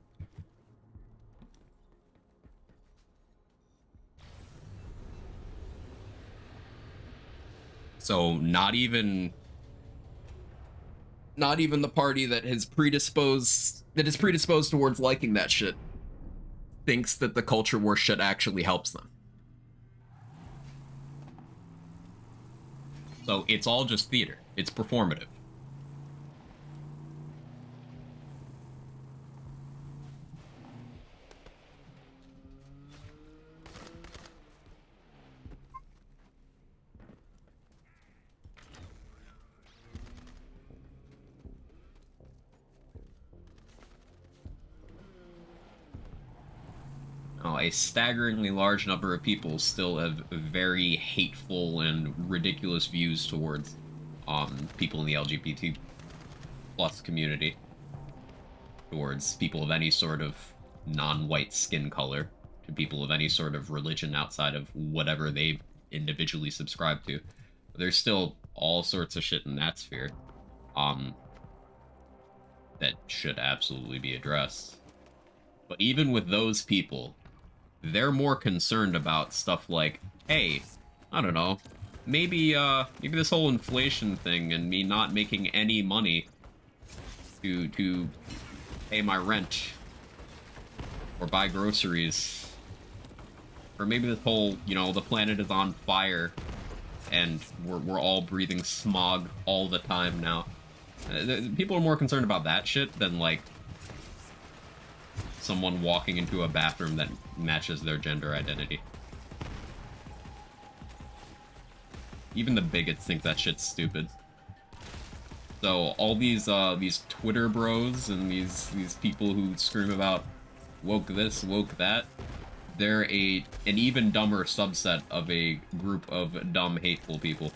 So not even the party that is predisposed towards liking that shit thinks that the culture war shit actually helps them. So it's all just theater. It's performative. A staggeringly large number of people still have very hateful and ridiculous views towards people in the LGBT plus community, towards people of any sort of non-white skin color, to people of any sort of religion outside of whatever they individually subscribe to. There's still all sorts of shit in that sphere. um, that should absolutely be addressed. But even with those people, they're more concerned about stuff like, hey, I don't know, maybe this whole inflation thing and me not making any money to pay my rent or buy groceries, or maybe this whole, you know, the planet is on fire and we're all breathing smog all the time now. People are more concerned about that shit than, like, someone walking into a bathroom that matches their gender identity. Even the bigots think that shit's stupid. So all these Twitter bros and these people who scream about woke this, woke that, they're an even dumber subset of a group of dumb, hateful people.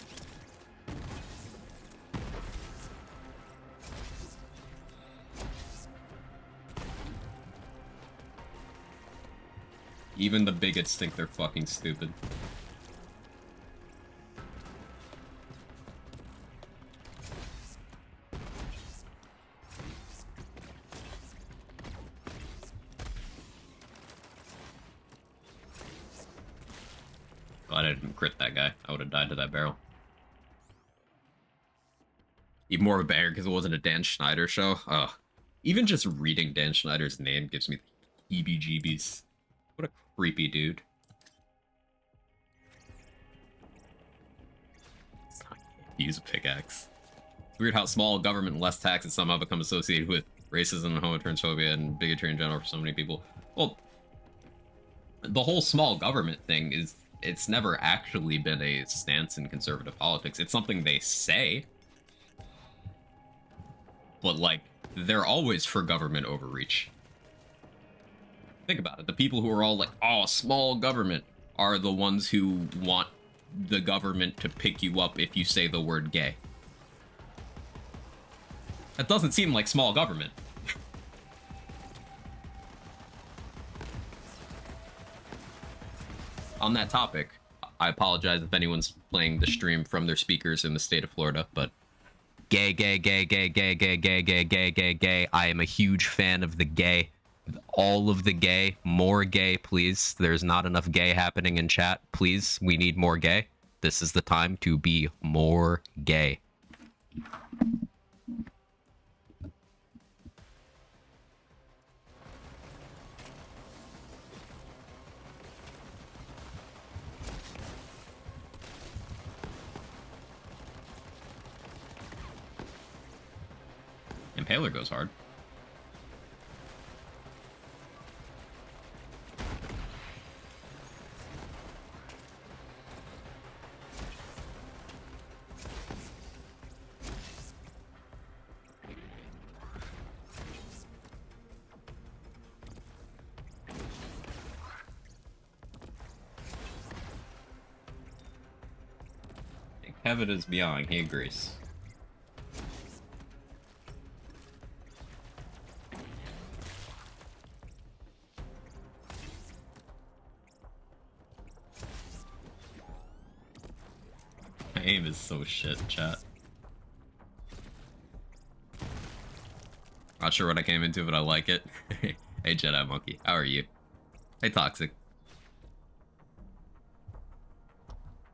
Even the bigots think they're fucking stupid. Glad I didn't crit that guy. I would have died to that barrel. Even more of a banger because it wasn't a Dan Schneider show. Ugh. Even just reading Dan Schneider's name gives me the heebie-jeebies. What a creepy dude. Use a pickaxe. It's weird how small government and less taxes somehow become associated with racism and homotransphobia and bigotry in general for so many people. Well, the whole small government thing is, it's never actually been a stance in conservative politics. It's something they say. But, like, they're always for government overreach. Think about it. The people who are all like, oh, small government, are the ones who want the government to pick you up if you say the word gay. That doesn't seem like small government. On that topic, I apologize if anyone's playing the stream from their speakers in the state of Florida, but gay, gay, gay, gay, gay, gay, gay, gay, gay, gay, gay. I am a huge fan of the gay. All of the gay. More gay, please. There's not enough gay happening in chat. Please, we need more gay. This is the time to be more gay. Impaler goes hard. Kevin is beyond, he agrees. My aim is so shit, chat. Not sure what I came into, but I like it. Hey, Jedi Monkey, how are you? Hey, Toxic.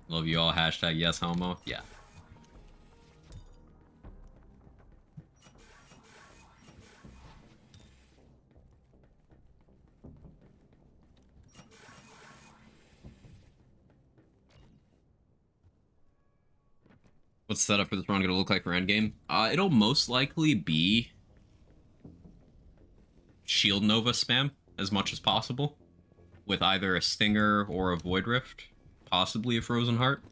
Love you all. Hashtag yes homo. Yeah. What's the setup for this run gonna look like for endgame? It'll most likely be Shield Nova spam as much as possible, with either a Stinger or a Void Rift, possibly a Frozen Heart.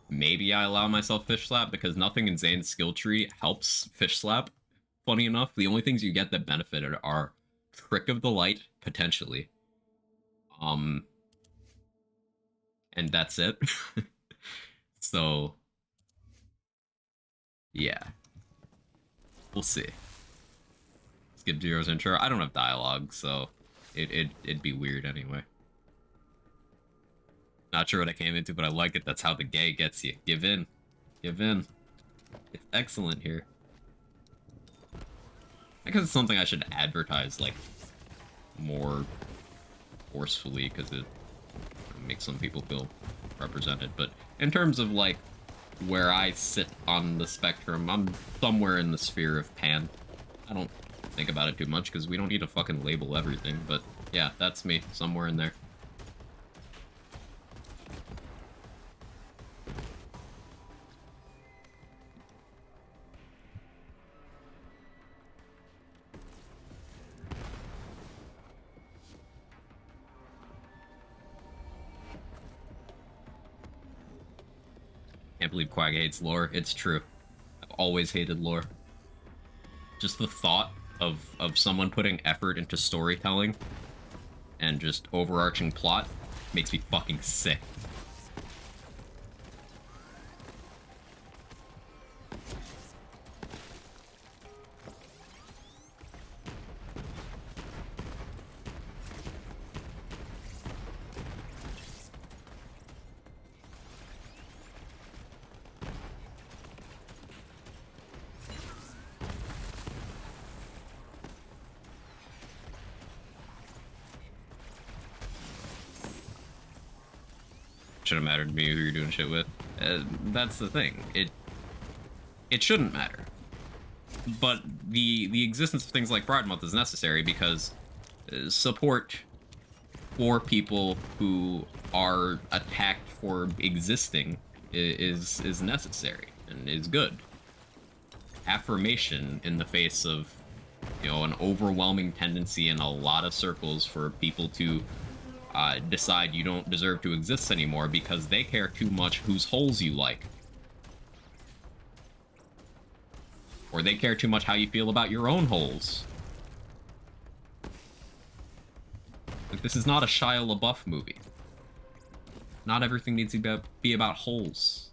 Maybe I allow myself Fish Slap, because nothing in Zane's skill tree helps Fish Slap. Funny enough, the only things you get that benefit it are Trick of the Light, potentially. And that's it. So, yeah. We'll see. Skip Zero's intro. I don't have dialogue, so it'd be weird anyway. Not sure what I came into, but I like it. That's how the gay gets you. Give in. Give in. It's excellent here. I guess it's something I should advertise, like, more forcefully, because it makes some people feel represented. But in terms of, like, where I sit on the spectrum, I'm somewhere in the sphere of pan. I don't think about it too much, because we don't need to fucking label everything, but yeah, that's me, somewhere in there. Can't believe Quag hates lore. It's true. I've always hated lore. Just the thought of someone putting effort into storytelling and just overarching plot makes me fucking sick. Shouldn't matter to me who you're doing shit with. That's the thing. It shouldn't matter. But the existence of things like Pride Month is necessary because support for people who are attacked for existing is necessary and is good. Affirmation in the face of, you know, an overwhelming tendency in a lot of circles for people to decide you don't deserve to exist anymore because they care too much whose holes you like. Or they care too much how you feel about your own holes. Like, this is not a Shia LaBeouf movie. Not everything needs to be about holes.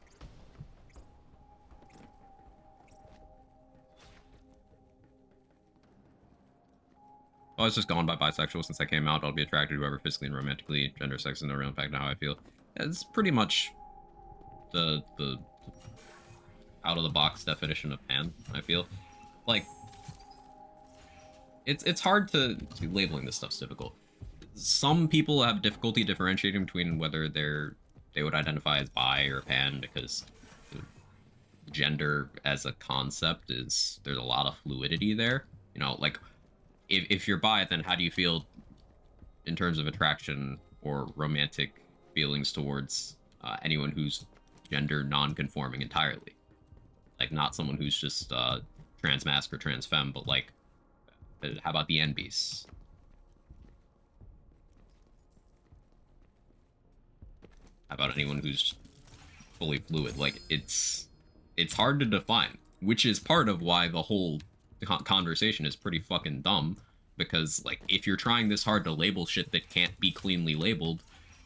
I was just gone by bisexual since I came out. I'll be attracted to whoever physically and romantically. Gender, sex, and no real impact on how I feel. It's pretty much the out-of-the-box definition of pan, I feel. Like, it's hard to labeling this stuff's difficult. Some people have difficulty differentiating between whether they would identify as bi or pan because gender as a concept there's a lot of fluidity there. You know, like, if you're bi, then how do you feel in terms of attraction or romantic feelings towards anyone who's gender non-conforming entirely? Like, not someone who's just trans-masc or trans-femme, but, like, how about the NBs? How about anyone who's fully fluid? Like, it's hard to define, which is part of why the whole conversation is pretty fucking dumb, because, like, if you're trying this hard to label shit that can't be cleanly labeled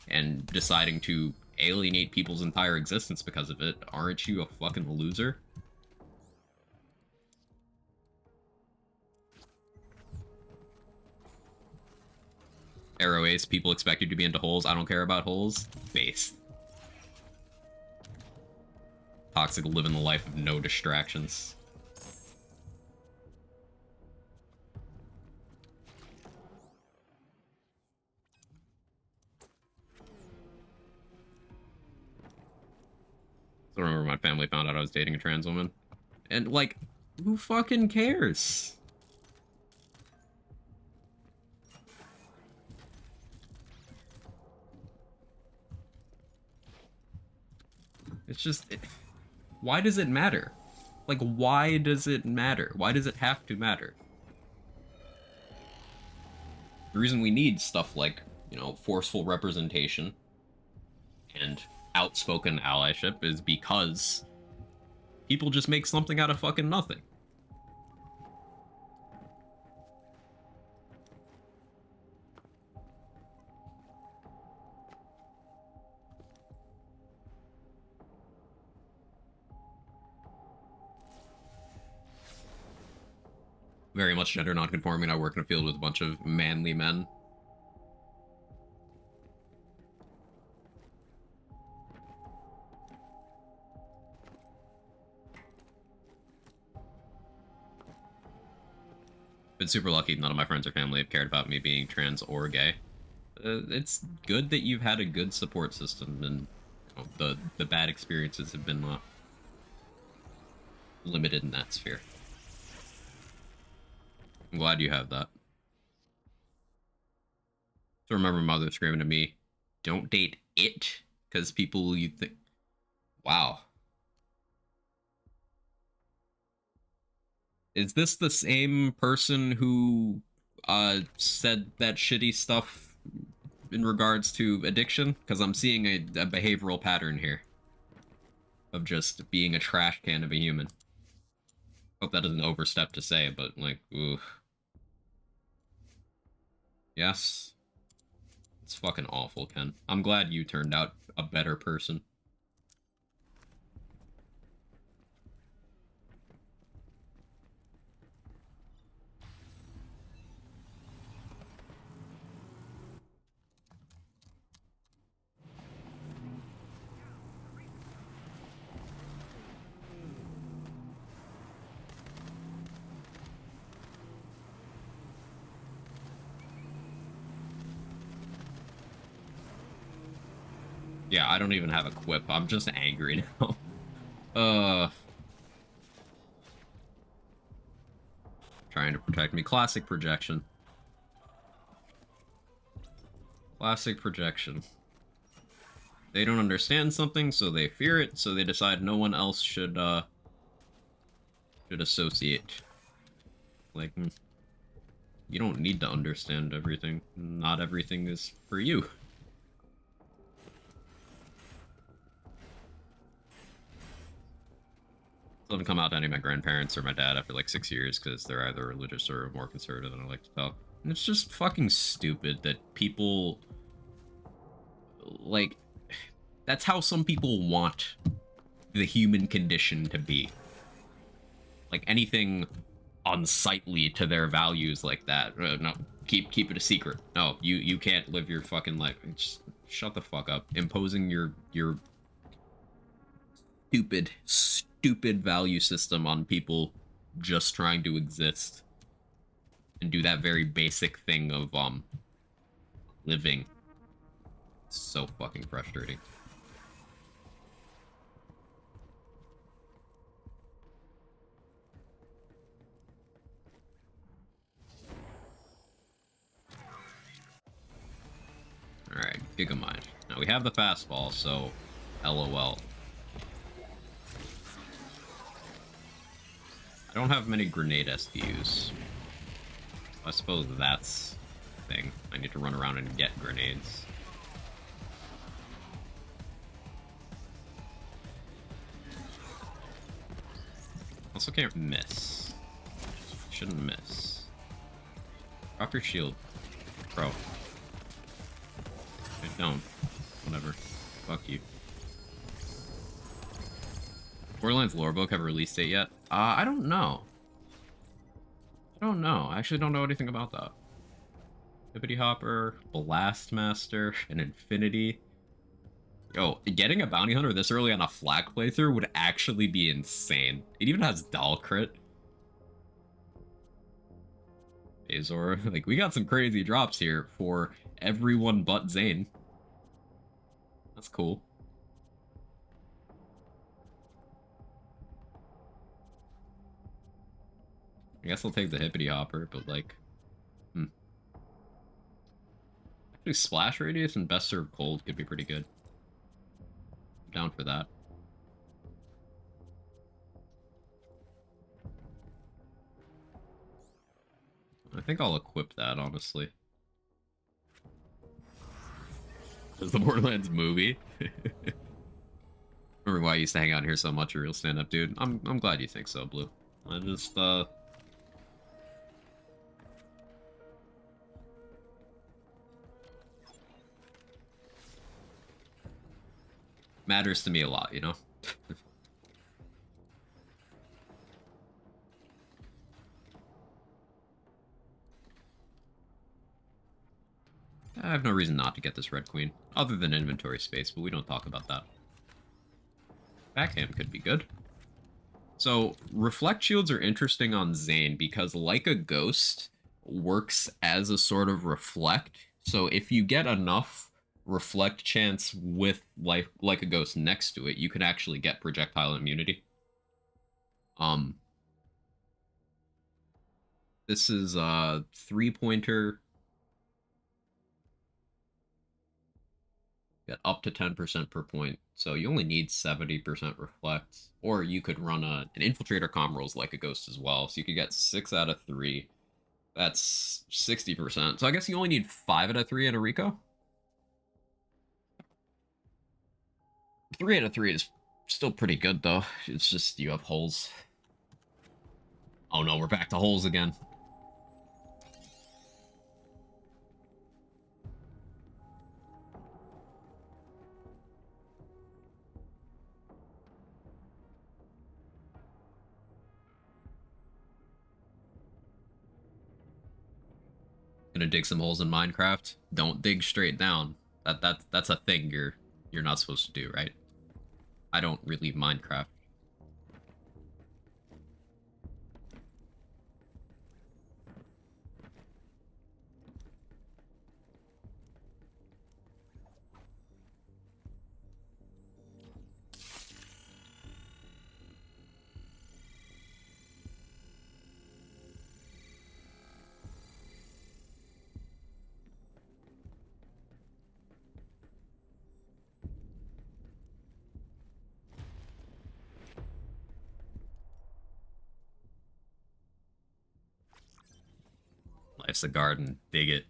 and deciding to alienate people's entire existence because of it, aren't you a fucking loser? Arrow Ace, people expect you to be into holes. I don't care about holes. Base. Toxic, living the life of no distractions. I remember my family found out I was dating a trans woman. And, like, who fucking cares? It's just... why does it matter? Like, why does it matter? Why does it have to matter? The reason we need stuff like, you know, forceful representation and outspoken allyship is because people just make something out of fucking nothing. Very much gender non-conforming. I work in a field with a bunch of manly men. Been super lucky. None of my friends or family have cared about me being trans or gay. It's good that you've had a good support system, and you know, the bad experiences have been limited in that sphere. I'm glad you have that. So remember mother screaming at me, "Don't date it," because people you think, wow. Is this the same person who said that shitty stuff in regards to addiction? Because I'm seeing a behavioral pattern here of just being a trash can of a human. Hope that doesn't overstep to say, but like, ooh. Yes. It's fucking awful, Ken. I'm glad you turned out a better person. Yeah, I don't even have a quip. I'm just angry now. Trying to protect me. Classic projection. Classic projection. They don't understand something, so they fear it, so they decide no one else should associate. Like, you don't need to understand everything. Not everything is for you. Still haven't come out to any of my grandparents or my dad after like 6 years because they're either religious or more conservative than I like to talk. And it's just fucking stupid that people, like, that's how some people want the human condition to be. Like anything unsightly to their values like that. No, keep it a secret. No, you can't live your fucking life. Just shut the fuck up. Imposing your stupid value system on people just trying to exist and do that very basic thing of living. It's so fucking frustrating. Alright, Gigamind. Now we have the fastball, so LOL. I don't have many grenade SDUs. I suppose that's the thing. I need to run around and get grenades. Also can't miss. Shouldn't miss. Drop your shield. Bro. I don't. Whatever. Fuck you. Borderlands lore book have a release date yet? I don't know. I don't know. I actually don't know anything about that. Hippity Hopper, Blastmaster, and Infinity. Yo, getting a bounty hunter this early on a flak playthrough would actually be insane. It even has doll crit. Azor, like, we got some crazy drops here for everyone but Zane. That's cool. I guess I'll take the Hippity Hopper, but like, Actually, Splash Radius and Best Served Cold could be pretty good. I'm down for that. I think I'll equip that, honestly. Is the Borderlands movie? Remember why I used to hang out here so much, a real stand-up dude? I'm glad you think so, Blue. I just, matters to me a lot, you know? I have no reason not to get this Red Queen, other than inventory space, but we don't talk about that. Backhand could be good. So reflect shields are interesting on Zane because like a ghost works as a sort of reflect. So if you get enough reflect chance with like a ghost next to it, you can actually get projectile immunity. This is a 3-pointer. Get up to 10% per point. So you only need 70% reflect. Or you could run an infiltrator comm rolls like a ghost as well. So you could get 6 out of 3. That's 60%. So I guess you only need 5 out of 3 in a Rico. 3 out of 3 is still pretty good though. It's just you have holes. Oh no, we're back to holes again. Gonna dig some holes in Minecraft. Don't dig straight down. That's a thing you're not supposed to do, right? I don't really Minecraft. Life's a garden. Dig it.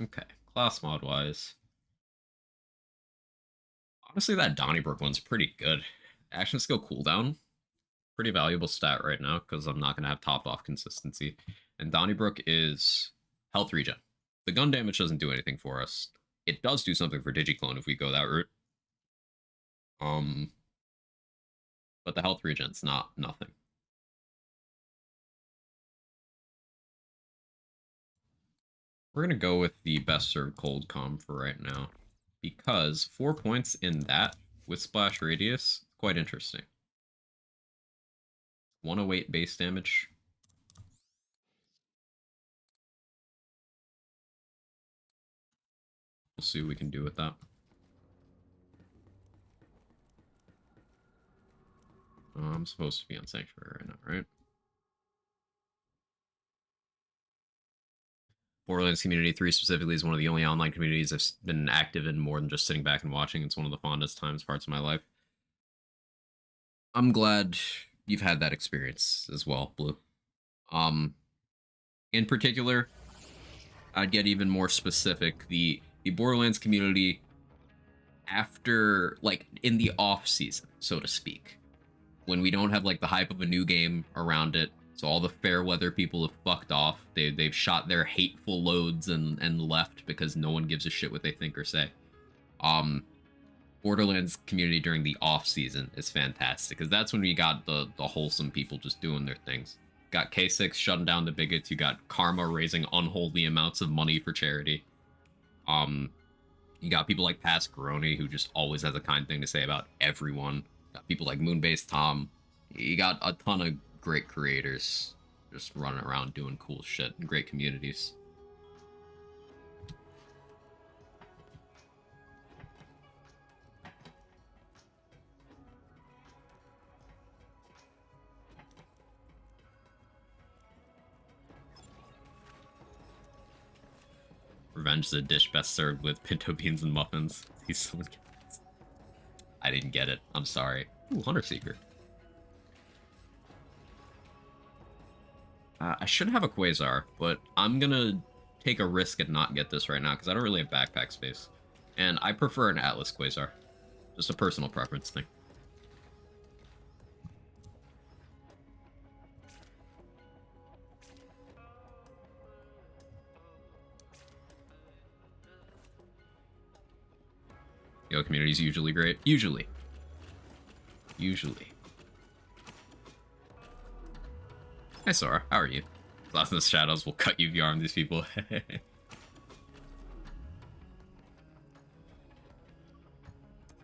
Okay. Class mod wise. Honestly, that Donnybrook one's pretty good. Action skill cooldown. Pretty valuable stat right now because I'm not going to have topped off consistency. And Donnybrook is health regen. The gun damage doesn't do anything for us. It does do something for Digiclone if we go that route. But the health regen's nothing. We're going to go with the best served cold comm for right now. Because 4 points in that with splash radius, quite interesting. 108 base damage. We'll see what we can do with that. I'm supposed to be on Sanctuary right now, right? Borderlands Community 3 specifically is one of the only online communities I've been active in more than just sitting back and watching. It's one of the fondest parts of my life. I'm glad you've had that experience as well, Blue. In particular, I'd get even more specific. The Borderlands community after, like, in the off season, so to speak, when we don't have like the hype of a new game around it. So all the fair weather people have fucked off. They've shot their hateful loads and left because no one gives a shit what they think or say. Borderlands community during the off season is fantastic because that's when we got the wholesome people just doing their things. Got K6 shutting down the bigots. You got Karma raising unholy amounts of money for charity. You got people like Past Garoni who just always has a kind thing to say about everyone. Got people like Moonbase Tom. You got a ton of great creators just running around doing cool shit in great communities. Revenge is a dish best served with pinto beans and muffins. He's someone. I didn't get it. I'm sorry. Ooh, Hunter Seeker. I should have a Quasar, but I'm gonna take a risk and not get this right now because I don't really have backpack space. And I prefer an Atlas Quasar. Just a personal preference thing. Yo, community's usually great. Usually. Hi, Sora. How are you? Lost in the shadows will cut you if you arm these people.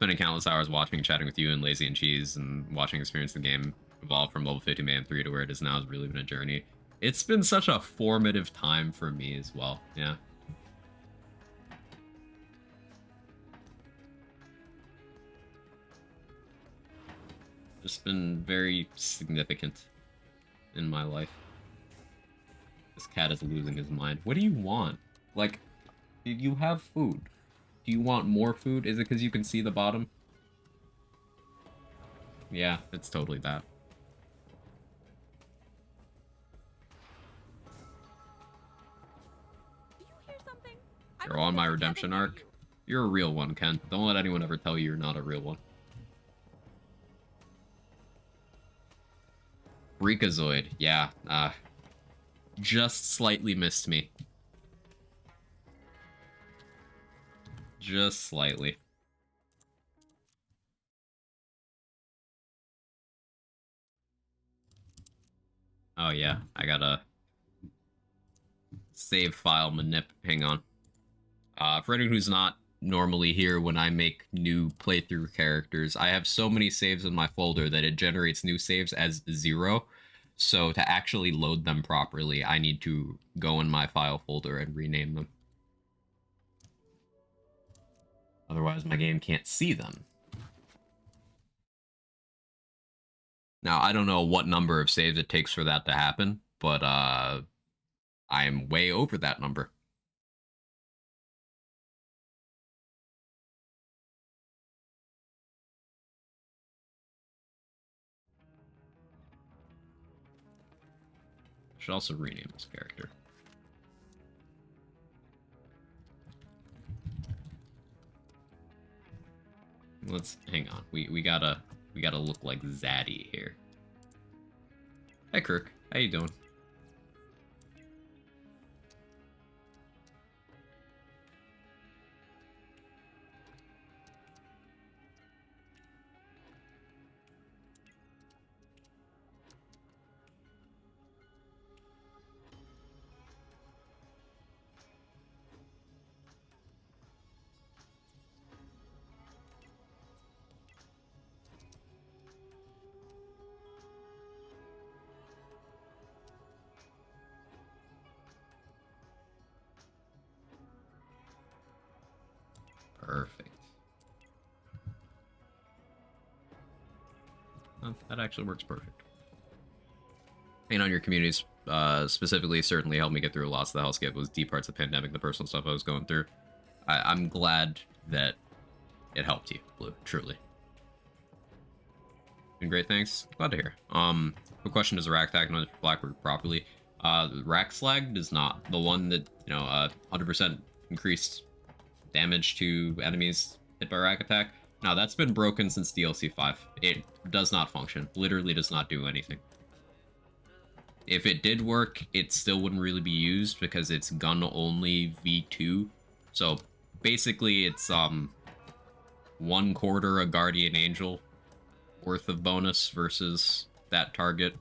spending countless hours watching and chatting with you and Lazy and Cheese and watching experience the game evolve from level 50 Man 3 to where it is now has really been a journey. It's been such a formative time for me as well, yeah. Just been very significant in my life. This cat is losing his mind. What do you want? Like, you have food. Do you want more food? Is it because you can see the bottom? Yeah, it's totally that. Do you hear something? You're on my redemption arc. You're a real one, Ken. Don't let anyone ever tell you you're not a real one. Freakazoid, yeah. Just slightly missed me. Just slightly. Oh yeah, I gotta save file manip. Hang on. For anyone who's not normally here when I make new playthrough characters, I have so many saves in my folder that it generates new saves as 0. So to actually load them properly, I need to go in my file folder and rename them. Otherwise, my game can't see them. Now, I don't know what number of saves it takes for that to happen, but I'm way over that number. Should also rename this character. Let's hang on. We gotta look like Zaddy here. Hey Kirk, how you doing? Perfect. Oh, that actually works perfect. And on your communities, specifically, certainly helped me get through lots of the hellscape. Was deep parts of the pandemic, the personal stuff I was going through. I'm glad that it helped you, Blue. Truly. And great, thanks. Glad to hear. The question: does the rack attack not black work properly? Rack slag does not. The one that 100% increased damage to enemies hit by rack attack. No, that's been broken since DLC 5. It does not function. Literally does not do anything. If it did work, it still wouldn't really be used because it's gun only V2. So basically it's 1/4 a Guardian Angel worth of bonus versus that target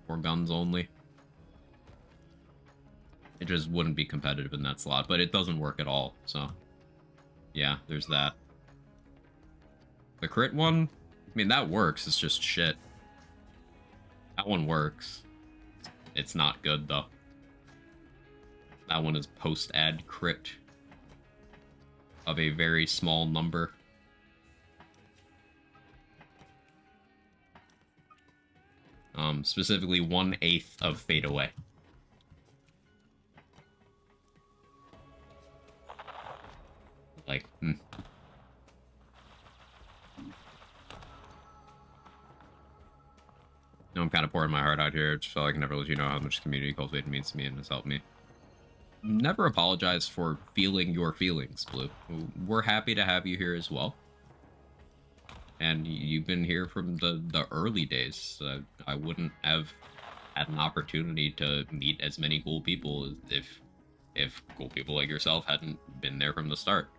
for guns only. It just wouldn't be competitive in that slot, but it doesn't work at all, so yeah, there's that. The crit one, I mean, that works, it's just shit. That one works. It's not good, though. That one is post-add crit of a very small number. Specifically 1/8 of Fade Away. Like, No, I'm kind of pouring my heart out here. Just felt like I never let you know how much community cultivating means to me and has helped me. Never apologize for feeling your feelings, Blue. We're happy to have you here as well. And you've been here from the early days. I wouldn't have had an opportunity to meet as many cool people if cool people like yourself hadn't been there from the start.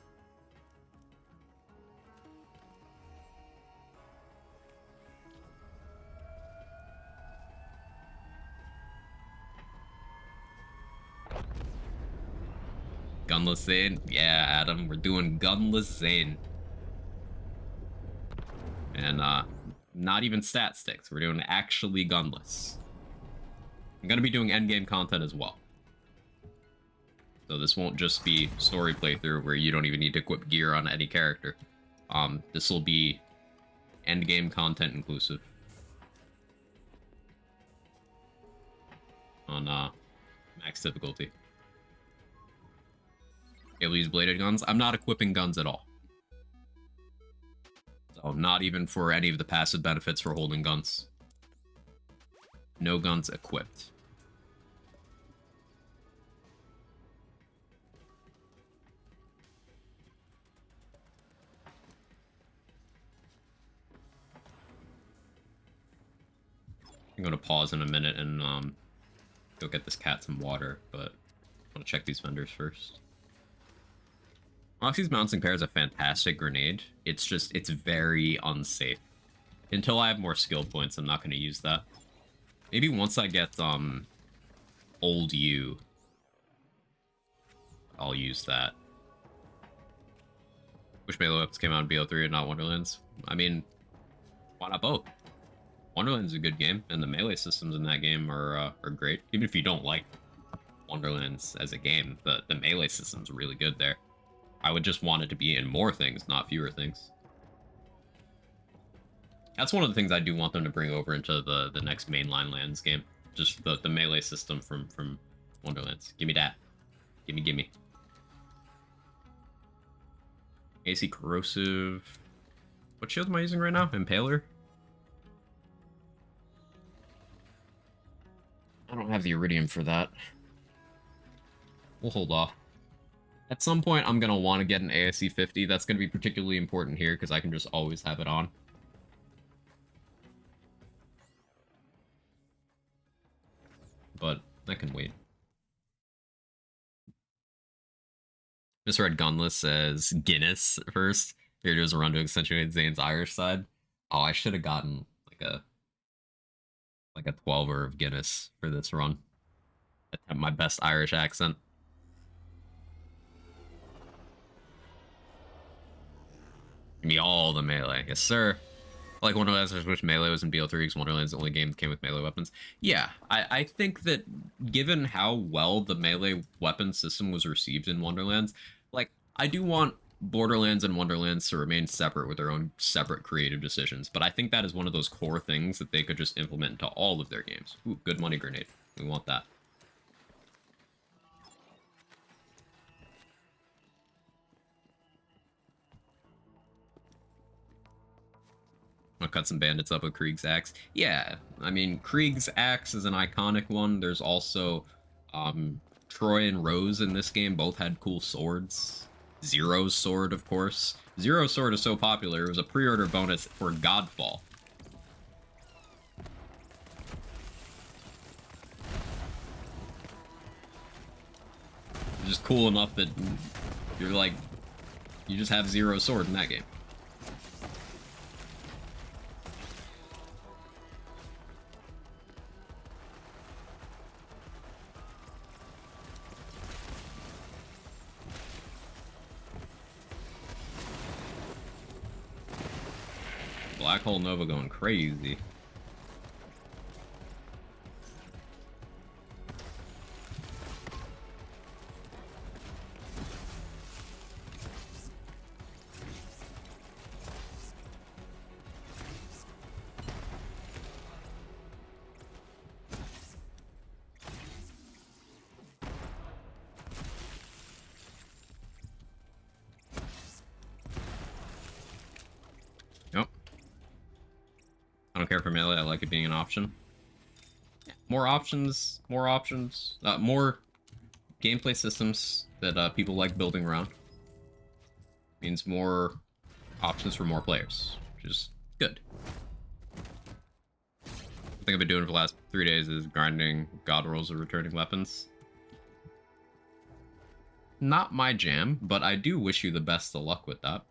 Gunless Zane? Yeah, Adam, we're doing Gunless Zane. And not even stat sticks. We're doing actually gunless. I'm going to be doing endgame content as well. So this won't just be story playthrough where you don't even need to equip gear on any character. This will be endgame content inclusive. On max difficulty. Able to use bladed guns. I'm not equipping guns at all. So not even for any of the passive benefits for holding guns. No guns equipped. I'm going to pause in a minute and go get this cat some water, but I want to check these vendors first. Moxie's Bouncing Pear is a fantastic grenade. It's very unsafe. Until I have more skill points, I'm not going to use that. Maybe once I get Old U, I'll use that. Wish melee weapons came out in BO3 and not Wonderlands. I mean, why not both? Wonderlands is a good game, and the melee systems in that game are great. Even if you don't like Wonderlands as a game, the melee system's really good there. I would just want it to be in more things, not fewer things. That's one of the things I do want them to bring over into the next mainline lands game. Just the melee system from Wonderlands. Give me that. Gimme. AC Corrosive. What shield am I using right now? Impaler? I don't have the Iridium for that. We'll hold off. At some point, I'm going to want to get an ASC 50. That's going to be particularly important here, because I can just always have it on. But that can wait. Misread Gunless says Guinness first. Here to do a run to accentuate Zane's Irish side. Oh, I should have gotten like a 12er of Guinness for this run. Attempt my best Irish accent. Give me all the melee. Yes, sir. Like Wonderlands, I wish melee was in BO3 because Wonderlands the only game that came with melee weapons. Yeah, I think that given how well the melee weapon system was received in Wonderlands, like, I do want Borderlands and Wonderlands to remain separate with their own separate creative decisions, but I think that is one of those core things that they could just implement into all of their games. Ooh, good money grenade. We want that. I'll cut some bandits up with Krieg's axe. Yeah, I mean, Krieg's axe is an iconic one. There's also Troy and Rose in this game both had cool swords. Zero's sword, of course. Zero's sword is so popular, it was a pre-order bonus for Godfall. It's just cool enough that you're like, you just have Zero's sword in that game. Black Hole Nova going crazy. Yep. I don't care for melee, I like it being an option. More options, more gameplay systems that people like building around. Means more options for more players, which is good. The thing I've been doing for the last 3 days is grinding God rolls of returning weapons. Not my jam, but I do wish you the best of luck with that.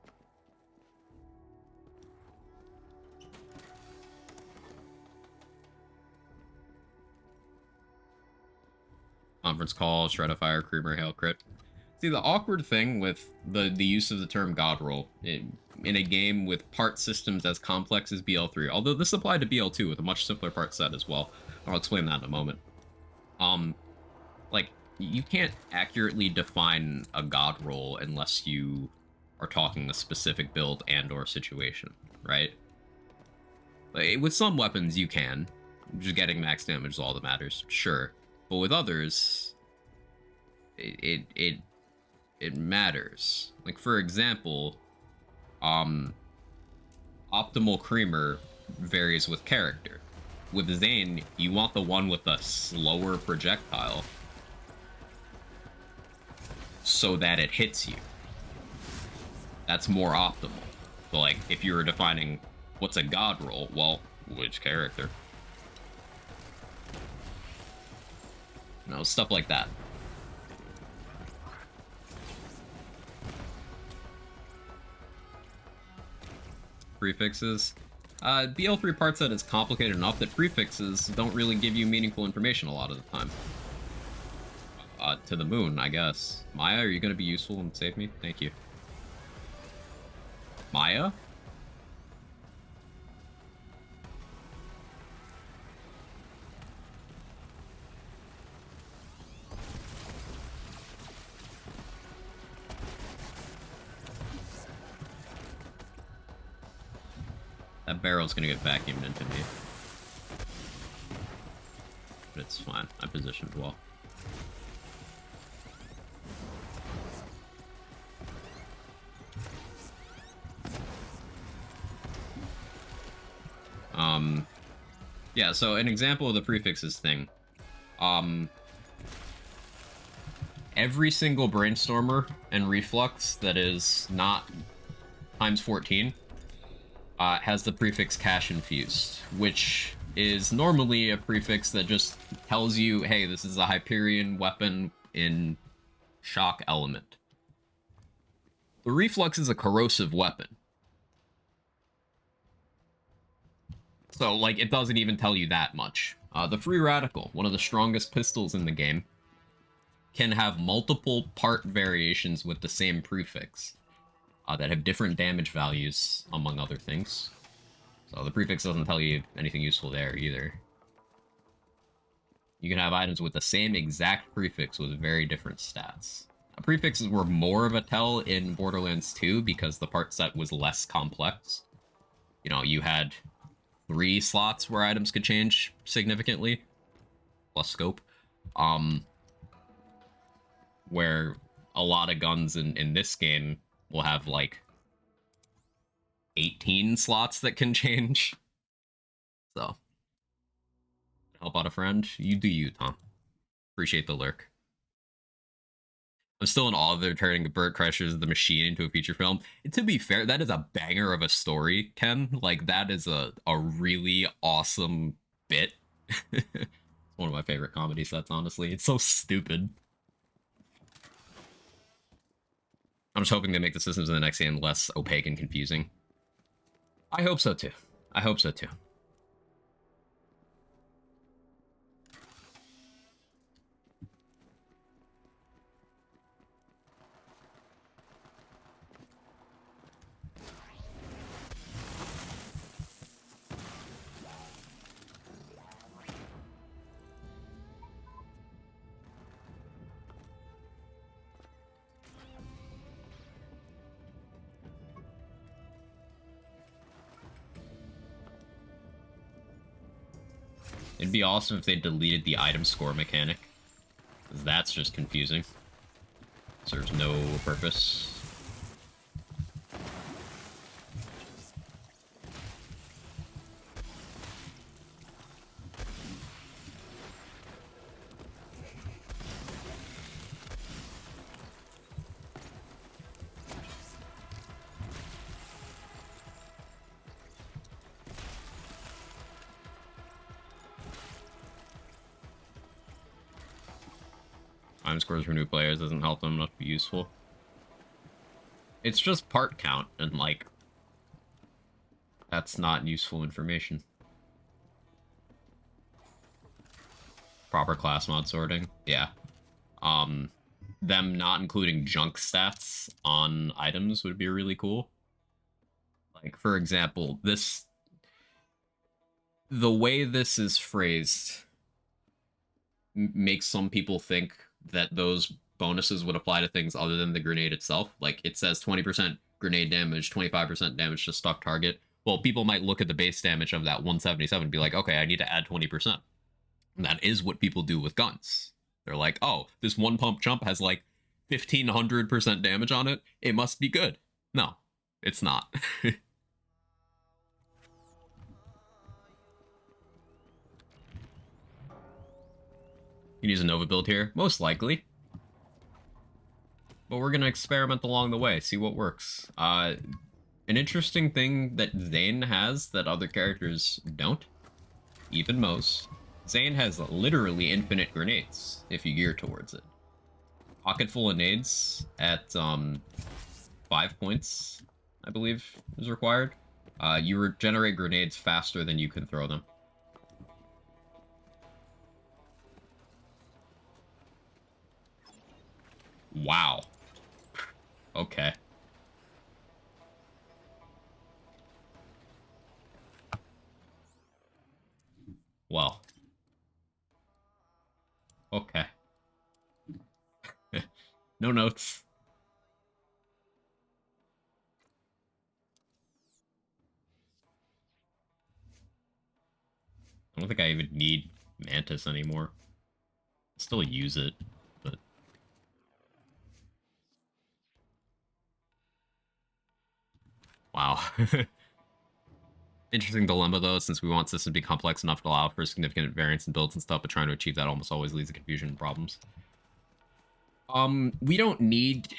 Conference call, Shred of Fire, Creamer, Hail Crit. See, the awkward thing with the use of the term god roll in a game with part systems as complex as BL3, although this applied to BL2 with a much simpler part set as well. I'll explain that in a moment. Like, you can't accurately define a god roll unless you are talking a specific build and or situation, right? Like, with some weapons, you can. Just getting max damage is all that matters, sure. But with others, it matters. Like, for example, optimal creamer varies with character. With Zane, you want the one with a slower projectile so that it hits you. That's more optimal. So, like, if you were defining what's a god roll, well, which character? You know, stuff like that. Prefixes. BL3 part set is complicated enough that prefixes don't really give you meaningful information a lot of the time. To the moon, I guess. Maya, are you going to be useful and save me? Thank you. Maya? That barrel's gonna get vacuumed into me. But it's fine. I positioned well. Yeah, so an example of the prefixes thing. Every single brainstormer and reflux that is not times 14 has the prefix cash infused, which is normally a prefix that just tells you, hey, this is a Hyperion weapon in shock element. The reflux is a corrosive weapon. So, like, it doesn't even tell you that much. The free radical, one of the strongest pistols in the game, can have multiple part variations with the same prefix that have different damage values, among other things. So the prefix doesn't tell you anything useful there either. You can have items with the same exact prefix with very different stats. Prefixes were more of a tell in Borderlands 2 because the part set was less complex. You know, you had 3 slots where items could change significantly, plus scope. Where a lot of guns in this game will have, like, 18 slots that can change. So, help out a friend. You do you, Tom. Appreciate the lurk. I'm still in awe they're turning Burt Kreischer's The Machine into a feature film. And to be fair, that is a banger of a story, Ken. Like, that is a really awesome bit. It's one of my favorite comedy sets, honestly. It's so stupid. I'm just hoping they make the systems in the next game less opaque and confusing. I hope so too. I hope so too. It'd be awesome if they deleted the item score mechanic. That's just confusing. Serves no purpose. Time scores for new players doesn't help them enough to be useful. It's just part count, and, like, that's not useful information. Proper class mod sorting, yeah. them not including junk stats on items would be really cool. Like, for example, the way this is phrased makes some people think that those bonuses would apply to things other than the grenade itself. Like, it says 20% grenade damage, 25% damage to stuck target. Well, people might look at the base damage of that 177 and be like, okay, I need to add 20%. And that is what people do with guns. They're like, oh, this one pump jump has like 1500% damage on it. It must be good. No, it's not. You can use a Nova build here, most likely. But we're gonna experiment along the way, see what works. An interesting thing that Zane has that other characters don't, even most. Zane has literally infinite grenades if you gear towards it. Pocket full of nades at 5 points, I believe, is required. You regenerate grenades faster than you can throw them. Wow. Okay. Well. Okay. No notes. I don't think I even need Mantis anymore. I still use it, but... Wow. Interesting dilemma, though, since we want systems to be complex enough to allow for significant variance in builds and stuff, but trying to achieve that almost always leads to confusion and problems. We don't need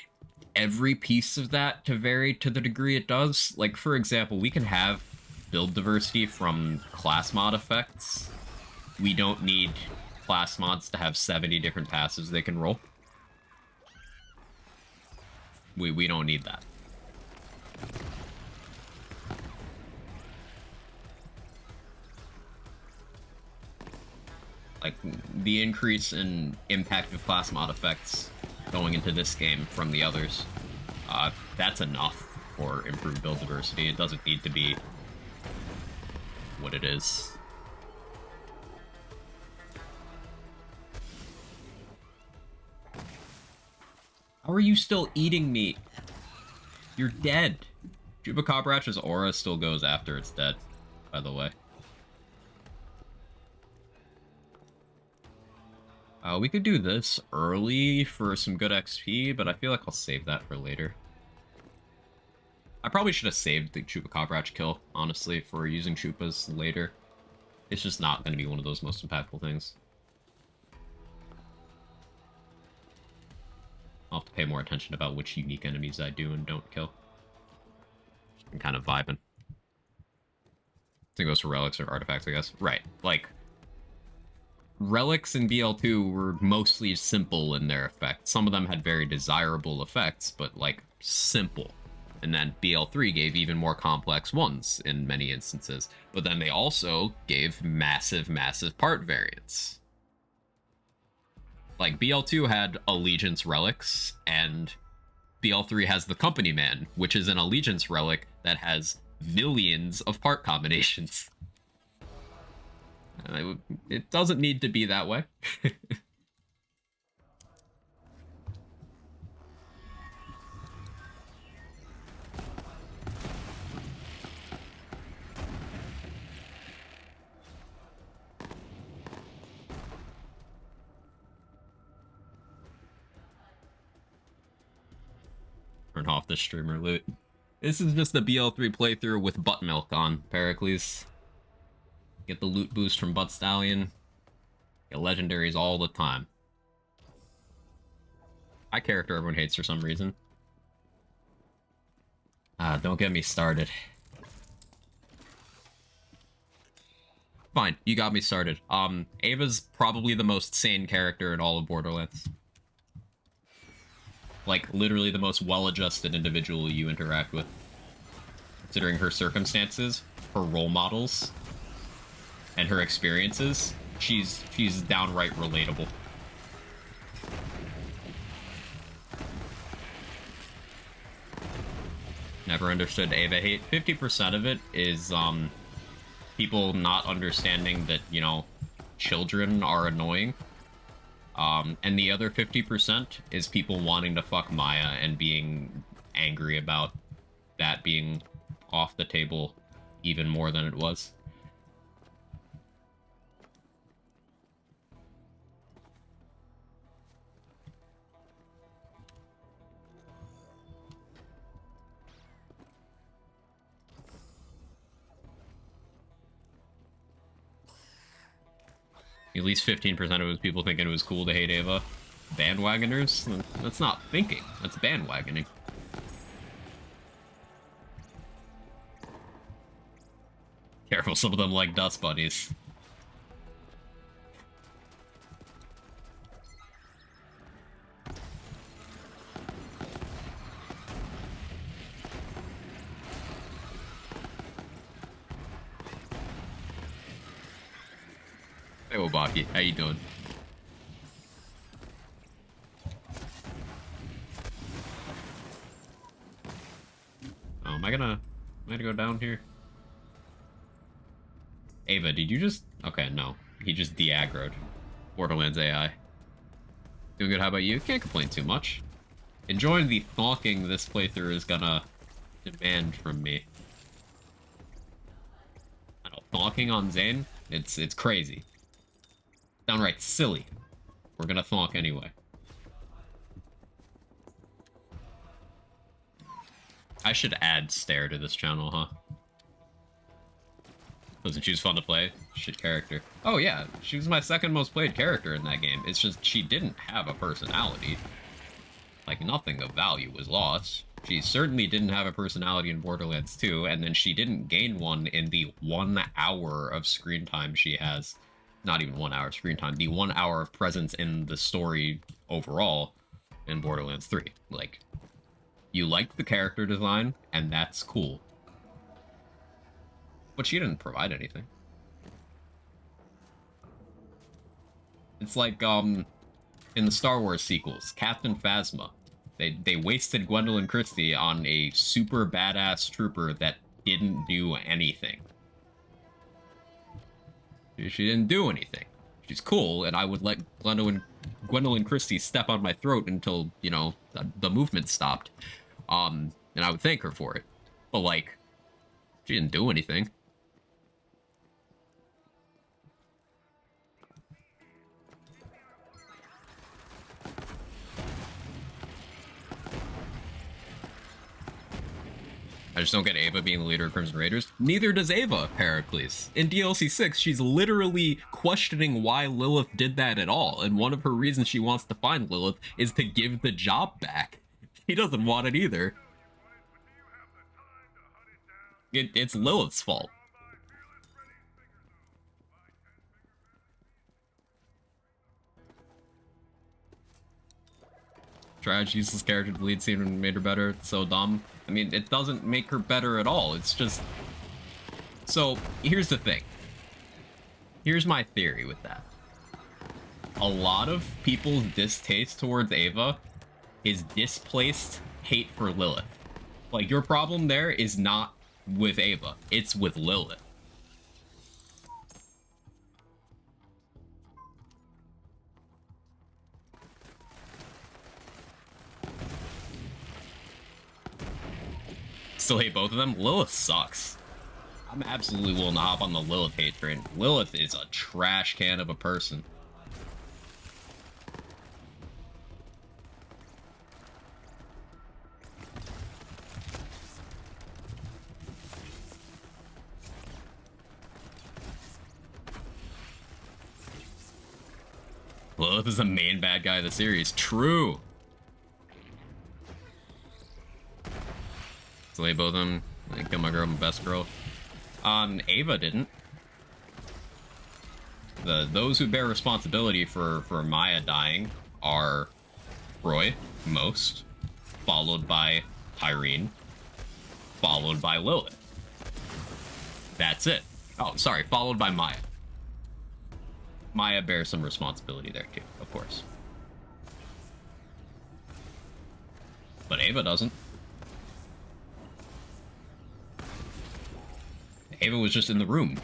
every piece of that to vary to the degree it does. Like, for example, we can have build diversity from class mod effects. We don't need class mods to have 70 different passives they can roll. We don't need that. Like, the increase in impact of class mod effects going into this game from the others, that's enough for improved build diversity. It doesn't need to be what it is. How are you still eating me? You're dead. Chupacabrach's aura still goes after it's dead, by the way. We could do this early for some good XP, but I feel like I'll save that for later. I probably should have saved the Chupacabrach kill, honestly, for using Chupas later. It's just not going to be one of those most impactful things. I'll have to pay more attention about which unique enemies I do and don't kill. I'm kind of vibing. I think it goes for relics or artifacts, I guess. Right, like... Relics in BL2 were mostly simple in their effects. Some of them had very desirable effects, but, like, simple. And then BL3 gave even more complex ones in many instances. But then they also gave massive, massive part variants. Like, BL2 had Allegiance relics, and BL3 has the Company Man, which is an Allegiance relic that has millions of part combinations. It doesn't need to be that way. Turn off the streamer loot. This is just a BL3 playthrough with buttermilk on, Pericles. Get the loot boost from Butt Stallion. Get legendaries all the time. My character everyone hates for some reason. Don't get me started. Fine, you got me started. Ava's probably the most sane character in all of Borderlands. Like, literally the most well-adjusted individual you interact with. Considering her circumstances, her role models, and her experiences, she's downright relatable. Never understood Ava hate. 50% of it is people not understanding that, you know, children are annoying. And the other 50% is people wanting to fuck Maya and being angry about that being off the table even more than it was. At least 15% of it was people thinking it was cool to hate Ava. Bandwagoners? That's not thinking. That's bandwagoning. Careful, some of them like dust bunnies. Hey, Obaki, how you doing? Oh, am I gonna go down here? Ava, did you just... Okay, no. He just de-aggroed. Borderlands AI. Doing good, how about you? Can't complain too much. Enjoying the thonking this playthrough is gonna demand from me. I know, thonking on Zane? It's crazy. Downright silly. We're gonna thonk anyway. I should add Stare to this channel, huh? Wasn't she fun to play? Shit character. Oh yeah, she was my second most played character in that game. It's just she didn't have a personality. Like, nothing of value was lost. She certainly didn't have a personality in Borderlands 2, and then she didn't gain one in the 1 hour of screen time she has. Not even 1 hour screen time, the 1 hour of presence in the story overall in Borderlands 3. Like, you liked the character design, and that's cool. But she didn't provide anything. It's like, in the Star Wars sequels, Captain Phasma. They wasted Gwendolyn Christie on a super badass trooper that didn't do anything. She didn't do anything. She's cool, and I would let Gwendolyn Christie step on my throat until, you know, the movement stopped. And I would thank her for it. But, like, she didn't do anything. I just don't get Ava being the leader of Crimson Raiders. Neither does Ava, Pericles. In DLC 6, she's literally questioning why Lilith did that at all, and one of her reasons she wants to find Lilith is to give the job back. He doesn't want it either. It's Lilith's fault. Trash useless character to lead scene and made her better. It's so dumb. I mean, it doesn't make her better at all. It's just... So, here's the thing. Here's my theory with that. A lot of people's distaste towards Ava is displaced hate for Lilith. Like, your problem there is not with Ava. It's with Lilith. Still hate both of them? Lilith sucks. I'm absolutely willing to hop on the Lilith hate train. Lilith is a trash can of a person. Lilith is the main bad guy of the series. True. Slay both of them. I kill my girl, my best girl. Ava didn't. Those who bear responsibility for Maya dying are Roy, most, followed by Tyreen, followed by Lilith. That's it. Oh, sorry, followed by Maya. Maya bears some responsibility there too, of course. But Ava doesn't. Ava was just in the room.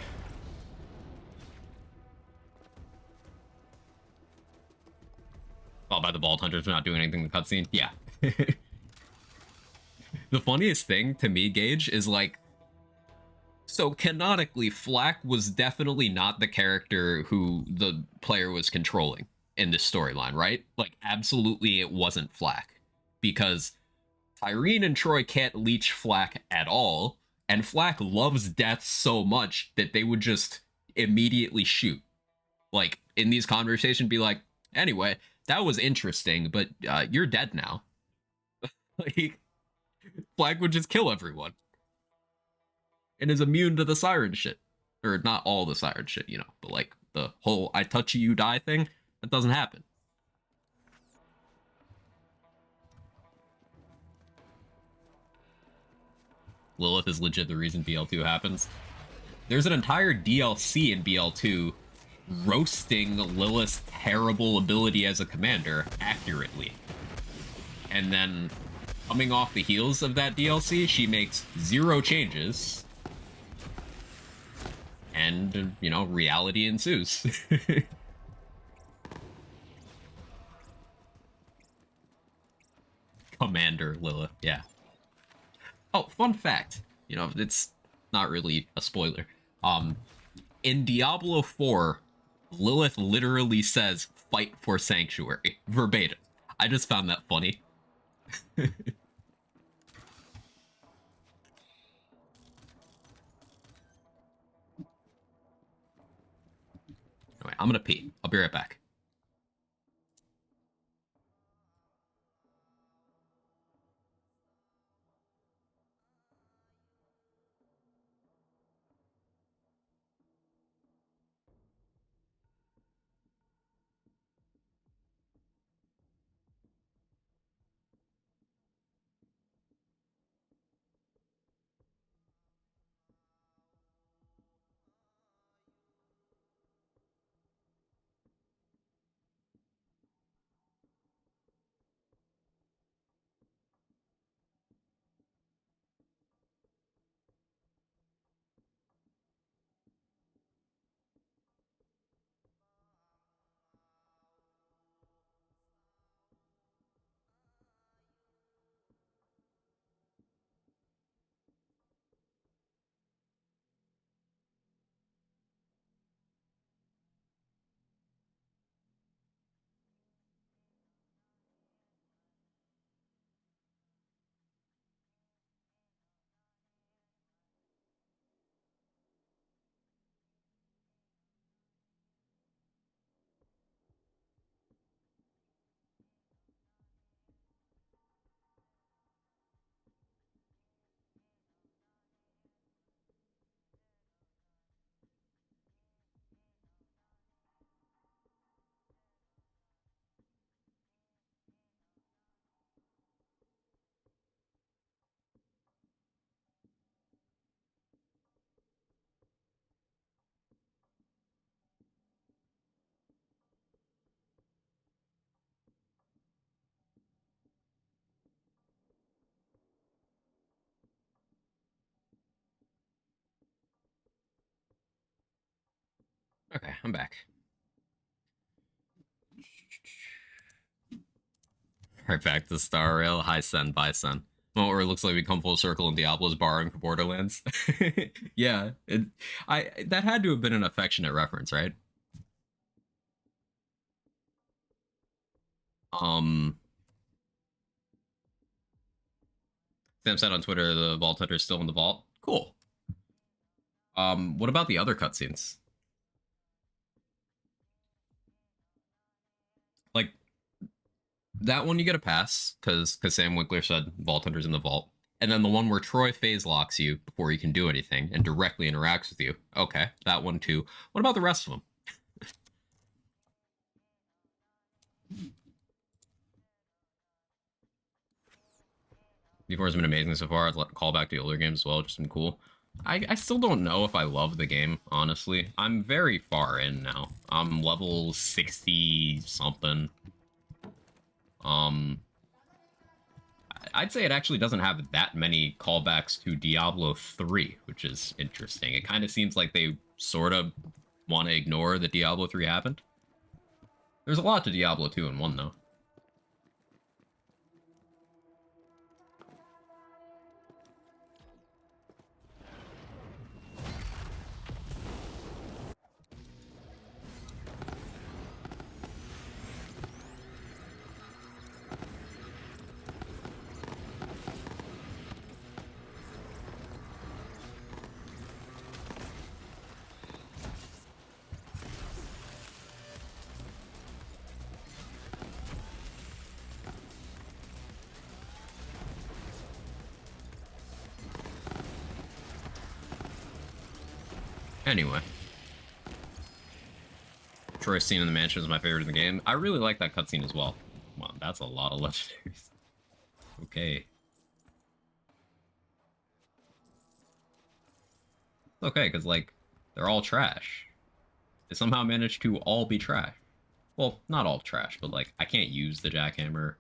Followed by the Vault Hunters for not doing anything in the cutscene. Yeah. The funniest thing to me, Gage, is like, so canonically, Flack was definitely not the character who the player was controlling in this storyline, right? Like, absolutely it wasn't Flack. Because Tyreen and Troy can't leech Flack at all, and Flack loves death so much that they would just immediately shoot. Like, in these conversations, be like, anyway, that was interesting, but you're dead now. Like, Flack would just kill everyone. And is immune to the siren shit. Or not all the siren shit, you know, but like the whole I touch you, you die thing, that doesn't happen. Lilith is legit the reason BL2 happens. There's an entire DLC in BL2 roasting Lilith's terrible ability as a commander accurately. And then, coming off the heels of that DLC, she makes 0 changes. And, you know, reality ensues. Commander Lilith, yeah. Oh, fun fact. You know, it's not really a spoiler. In Diablo 4, Lilith literally says, "Fight for Sanctuary," verbatim. I just found that funny. Anyway, I'm gonna pee. I'll be right back. Okay, I'm back. Right back to Star Rail. Hi, Sen. Bye, Sen. Moment where it looks like we come full circle and Diablo's borrowing for Borderlands. Yeah, that had to have been an affectionate reference, right? Sam said on Twitter the Vault Hunter is still in the vault. Cool. What about the other cutscenes? Like, that one you get a pass, because Sam Winkler said Vault Hunter's in the vault. And then the one where Troy phase locks you before you can do anything and directly interacts with you. Okay, that one too. What about the rest of them? V4's been amazing so far. I'd call back to the older games as well, just been cool. I still don't know if I love the game, honestly. I'm very far in now. I'm level 60 something. I'd say it actually doesn't have that many callbacks to Diablo 3, which is interesting. It kind of seems like they sort of want to ignore that Diablo 3 happened. There's a lot to Diablo 2 and 1, though. Anyway. Troy's scene in the mansion is my favorite in the game. I really like that cutscene as well. Wow, that's a lot of legendaries. Okay. Okay, because, like, they're all trash. They somehow managed to all be trash. Well, not all trash, but, like, I can't use the jackhammer.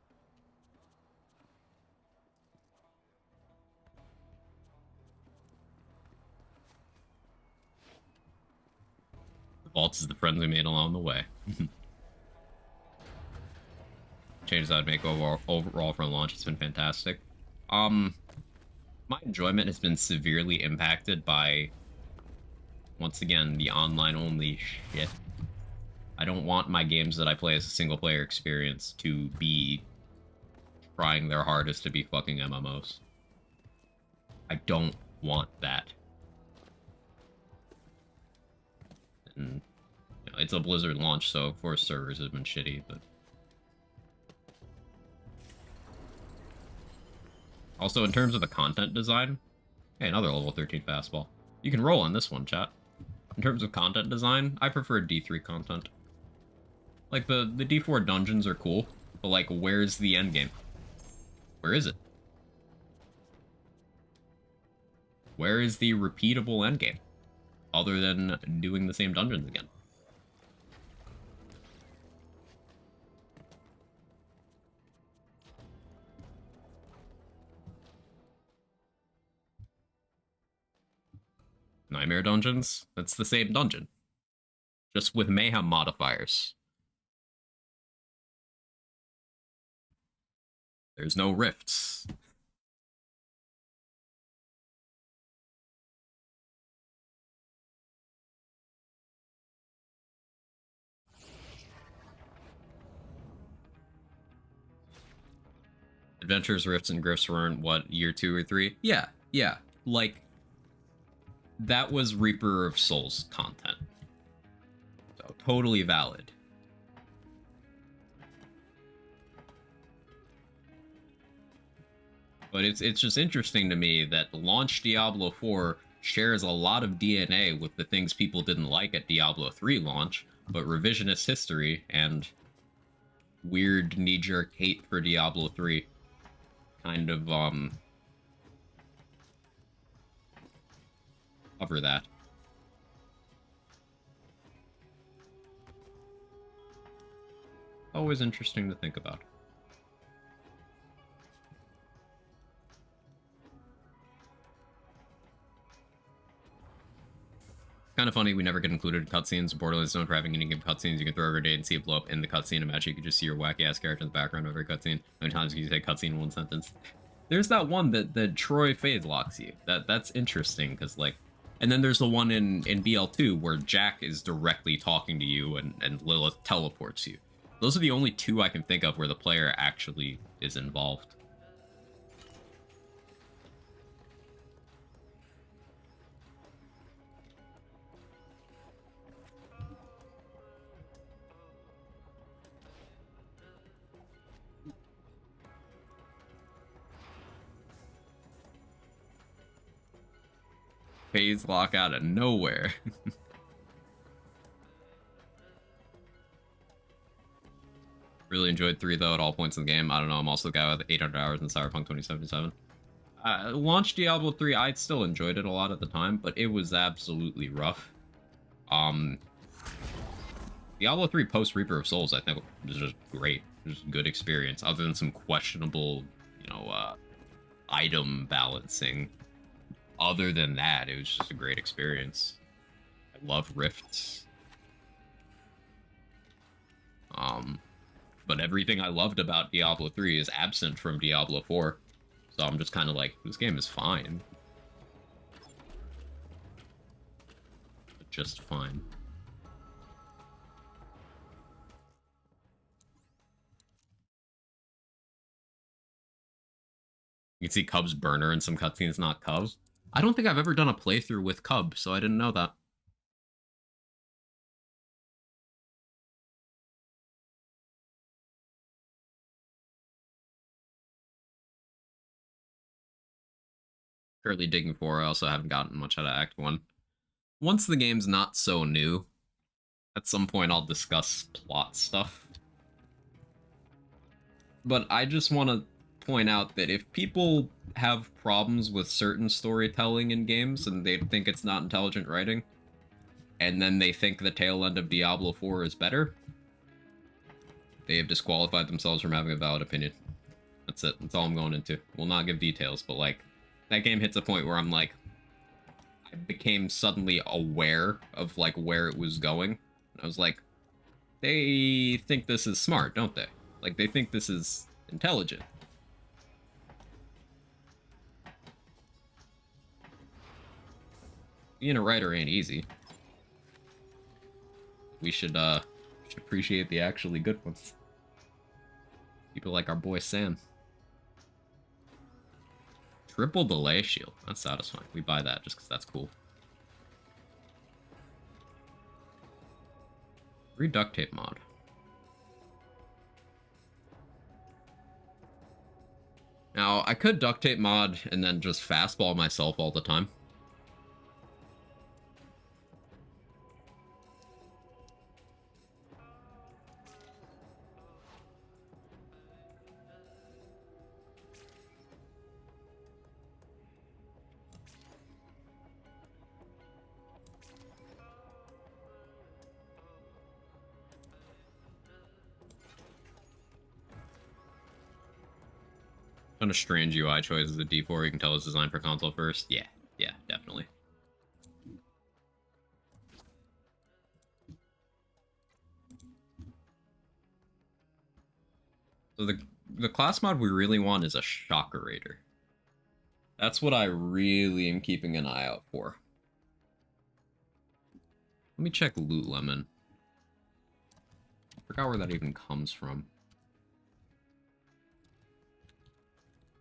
The vaults is the friends we made along the way. Changes I would make overall for launch. It's been fantastic. My enjoyment has been severely impacted by, once again, the online-only shit. I don't want my games that I play as a single-player experience to be trying their hardest to be fucking MMOs. I don't want that. And, you know, it's a Blizzard launch, so of course servers have been shitty, but... Also, in terms of the content design... Hey, another level 13 fastball. You can roll on this one, chat. In terms of content design, I prefer D3 content. Like, the D4 dungeons are cool, but, like, where's the endgame? Where is it? Where is the repeatable endgame? Other than doing the same dungeons again. Nightmare dungeons? That's the same dungeon. Just with mayhem modifiers. There's no rifts. Adventures, Rifts, and Grifts were in, what, year 2 or 3? Yeah. Like, that was Reaper of Souls content. So, totally valid. But it's just interesting to me that launch Diablo 4 shares a lot of DNA with the things people didn't like at Diablo 3 launch, but revisionist history and weird knee-jerk hate for Diablo 3 kind of, cover that. Always interesting to think about. Kind of funny, we never get included in cutscenes. Borderlands known for having any game cutscenes. You can throw a grenade and see it blow up in the cutscene. Imagine you could just see your wacky ass character in the background of every cutscene. How many times can you say cutscene in one sentence? There's that one that Troy phase locks you. That's interesting, because, like... And then there's the one in BL2 where Jack is directly talking to you and Lilith teleports you. Those are the only two I can think of where the player actually is involved. Phase lock out of nowhere. Really enjoyed 3 though at all points in the game. I don't know, I'm also the guy with 800 hours in Cyberpunk 2077. Launch Diablo 3, I still enjoyed it a lot at the time, but it was absolutely rough. Diablo 3 post Reaper of Souls, I think, was just great. It was a good experience, other than some questionable item balancing. Other than that, it was just a great experience. I love rifts. But everything I loved about Diablo 3 is absent from Diablo 4. So I'm just kind of like, this game is fine. Just fine. You can see Cub's burner in some cutscenes, not Cub. I don't think I've ever done a playthrough with Cub, so I didn't know that. Currently digging 4, I also haven't gotten much out of Act 1. Once the game's not so new, at some point I'll discuss plot stuff. But I just want to point out that if people have problems with certain storytelling in games and they think it's not intelligent writing, and then they think the tail end of Diablo 4 is better, they have disqualified themselves from having a valid opinion. That's it. That's all I'm going into. We'll not give details, but like, that game hits a point where I'm like, I became suddenly aware of like where it was going. I was like, they think this is smart, don't they? Like, they think this is intelligent. Being a writer ain't easy. We should appreciate the actually good ones. People like our boy Sam. Triple delay shield. That's satisfying. We buy that just because that's cool. Duct tape mod. Now, I could duct tape mod and then just fastball myself all the time. Kind of strange UI choices at D4. You can tell it's designed for console first. Yeah, definitely. So the class mod we really want is a Shockerator. That's what I really am keeping an eye out for. Let me check Loot Lemon. I forgot where that even comes from.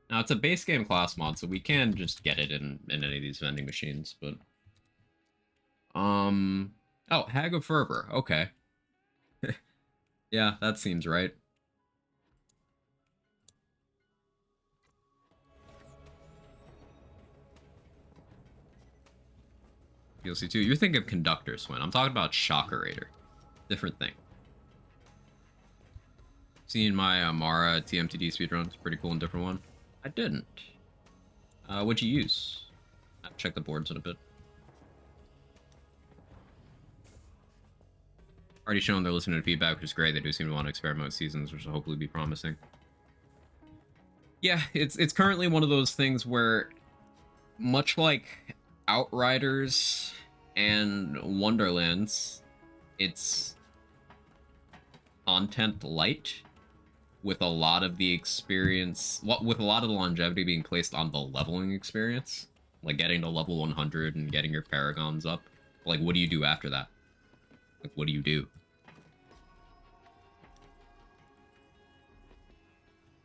Now, it's a base game class mod, so we can just get it in any of these vending machines, but... Oh, Hag of Fervor. Okay. Yeah, that seems right. DLC 2. You're thinking of Conductor, Swin. I'm talking about Shockerator. Different thing. Seeing my Mara TMTD speedrun. It's a pretty cool and different one. I didn't. What'd you use? I'll check the boards in a bit. Already shown they're listening to feedback, which is great. They do seem to want to experiment with seasons, which will hopefully be promising. Yeah, it's currently one of those things where, much like Outriders and Wonderlands, it's content light, with a lot of the experience, with a lot of the longevity being placed on the leveling experience, like getting to level 100 and getting your paragons up. Like, what do you do after that? Like, what do you do?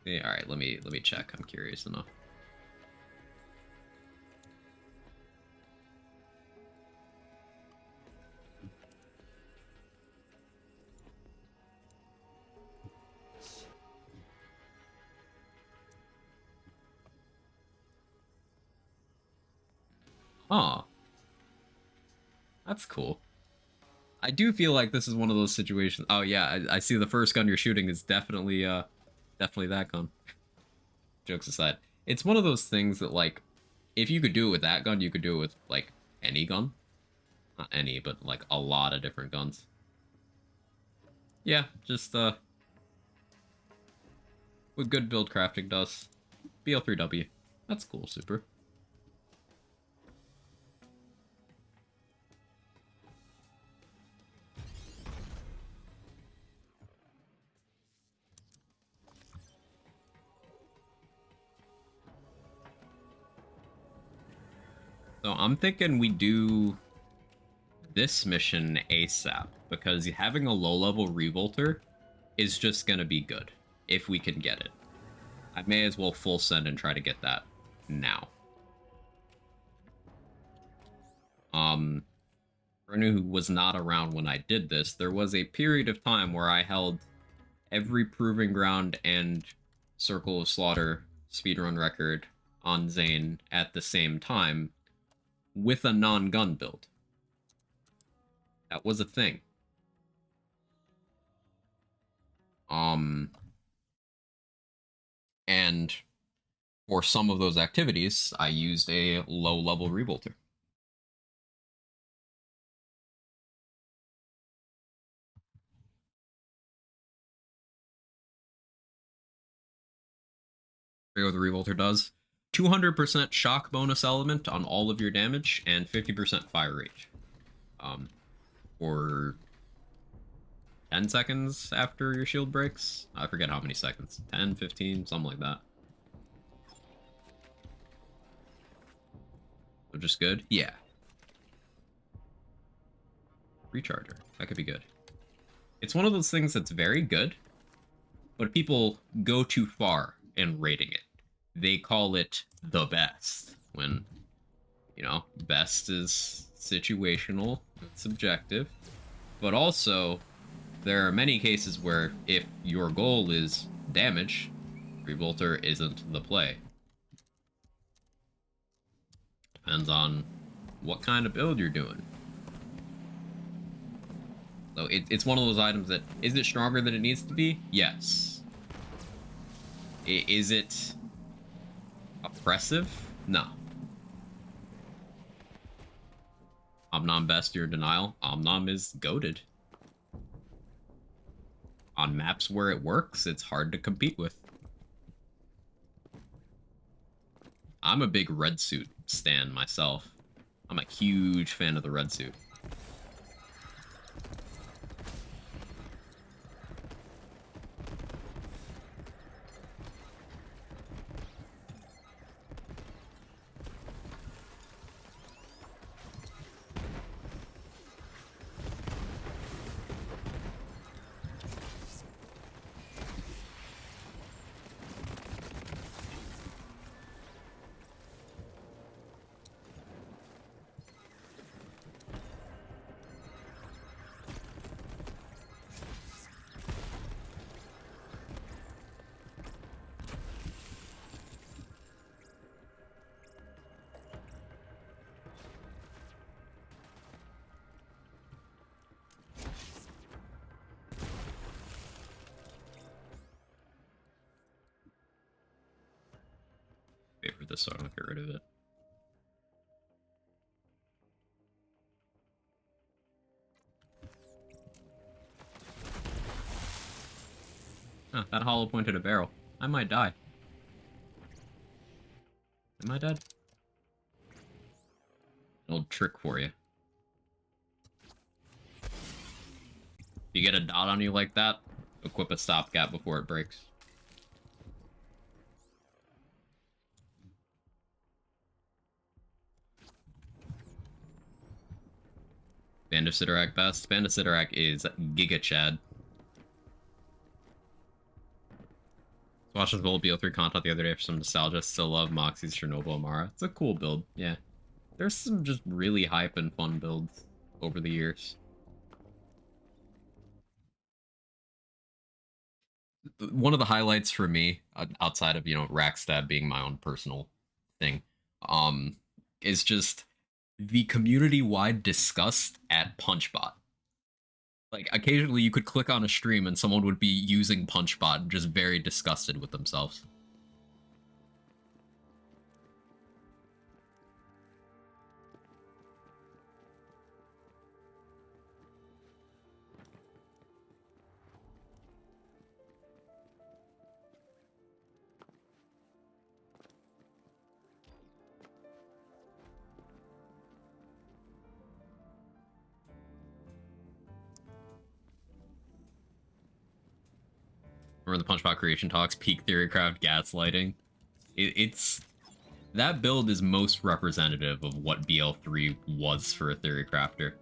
Yeah, all right, let me check. I'm curious enough. Huh. That's cool. I do feel like this is one of those situations. Oh yeah, I see the first gun you're shooting is definitely that gun. Jokes aside. It's one of those things that, like, if you could do it with that gun, you could do it with, like, any gun. Not any, but, like, a lot of different guns. Yeah, just, what good build crafting does. BL3W. That's cool, super. So I'm thinking we do this mission ASAP, because having a low-level Revolter is just gonna be good, if we can get it. I may as well full send and try to get that now. For anyone who was not around when I did this, there was a period of time where I held every Proving Ground and Circle of Slaughter speedrun record on Zane at the same time with a non-gun build. That was a thing. And for some of those activities, I used a low-level Revolter. What the Revolter does: 200% shock bonus element on all of your damage and 50% fire rate. For 10 seconds after your shield breaks. I forget how many seconds. 10, 15, something like that. So just good? Yeah. Recharger. That could be good. It's one of those things that's very good, but people go too far in rating it. They call it the best, when, you know, best is situational, it's subjective. But also, there are many cases where if your goal is damage, Revolter isn't the play. Depends on what kind of build you're doing. So it's one of those items that, is it stronger than it needs to be? Yes. Is it oppressive? No. Omnom best, your denial. Omnom is goated. On maps where it works, it's hard to compete with. I'm a big red suit stan myself. I'm a huge fan of the red suit. Wait for this so I don't get rid of it. Huh, that hollow pointed a barrel. I might die. Am I dead? An old trick for you. If you get a dot on you like that, equip a stopgap before it breaks. Band of Sidorak best. Band of Sidorak is Giga Chad. I watched this old BO3 content the other day for some nostalgia. Still love Moxie's Chernobyl Amara. It's a cool build, yeah. There's some just really hype and fun builds over the years. One of the highlights for me, outside of, you know, Rackstab being my own personal thing, is just the community-wide disgust at Punchbot. Like, occasionally you could click on a stream and someone would be using Punchbot, just very disgusted with themselves. Remember the Punchbot creation talks, peak theorycraft, gaslighting. It's that build is most representative of what BL3 was for a theory crafter.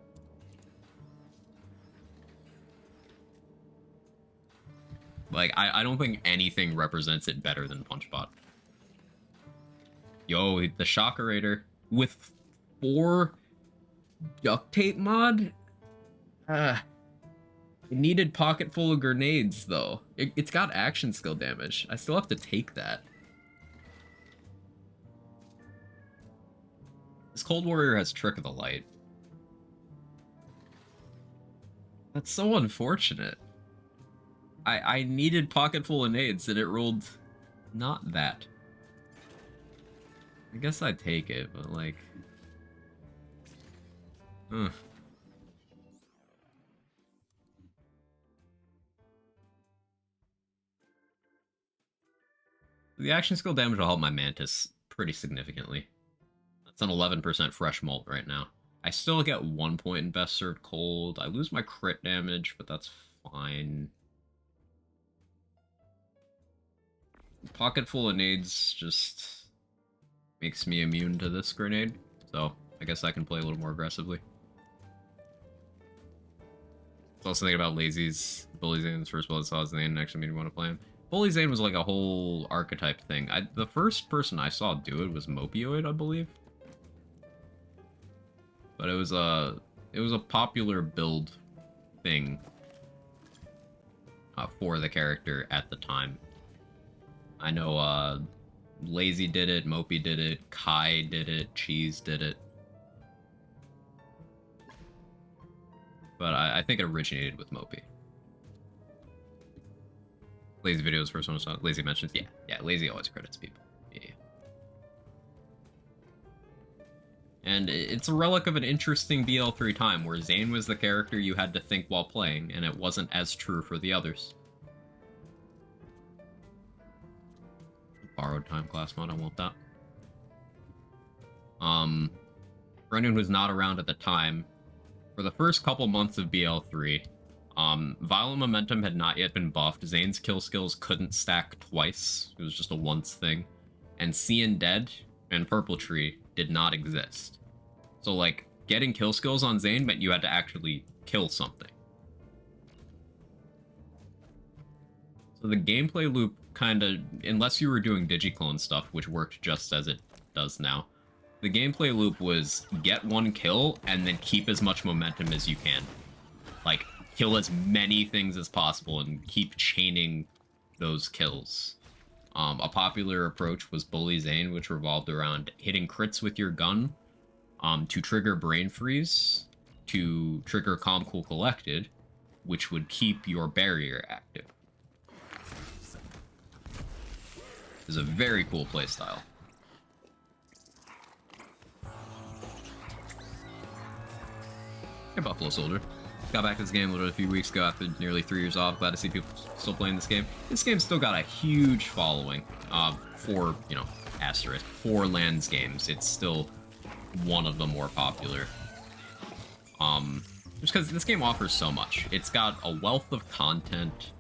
Like, I don't think anything represents it better than Punchbot. Yo, the Shockerator with 4 duct tape mod? It needed pocket full of grenades, though. It's got action skill damage. I still have to take that. This Cold Warrior has Trick of the Light. That's so unfortunate. I needed pocket full of nades and it rolled not that. I guess I'd take it, but like... Ugh. The action skill damage will help my Mantis pretty significantly. That's an 11% fresh molt right now. I still get 1 point in Best Served Cold. I lose my crit damage, but that's fine. Pocket full of nades just makes me immune to this grenade, so I guess I can play a little more aggressively. I was also thinking about Lazy's Bully Zane's first blood saw Zane actually made me want to play him. Bully Zane was like a whole archetype thing. The first person I saw do it was Mopioid, I believe. But it was a popular build thing for the character at the time. I know Lazy did it, Mopey did it, Kai did it, Cheese did it. But I think it originated with Mopey. Lazy video was the first one I saw. Lazy mentions, yeah, Lazy always credits people. Yeah. And it's a relic of an interesting BL3 time where Zane was the character you had to think while playing, and it wasn't as true for the others. Borrowed time class mod, I want that. For anyone who's not around at the time, for the first couple months of BL3, Violent Momentum had not yet been buffed. Zane's kill skills couldn't stack twice. It was just a once thing. And Seeing Dead and Purple Tree did not exist. So, like, getting kill skills on Zane meant you had to actually kill something. So the gameplay loop kind of, unless you were doing digiclone stuff, which worked just as it does now, the gameplay loop was get one kill and then keep as much momentum as you can. Like, kill as many things as possible and keep chaining those kills. A popular approach was Bully Zane, which revolved around hitting crits with your gun to trigger Brain Freeze, to trigger Calm Cool Collected, which would keep your barrier active. Is a very cool playstyle. Hey, Buffalo Soldier. Got back to this game literally a few weeks ago after nearly 3 years off. Glad to see people still playing this game. This game's still got a huge following for, you know, asterisk, for LANs games. It's still one of the more popular. Just because this game offers so much. It's got a wealth of content.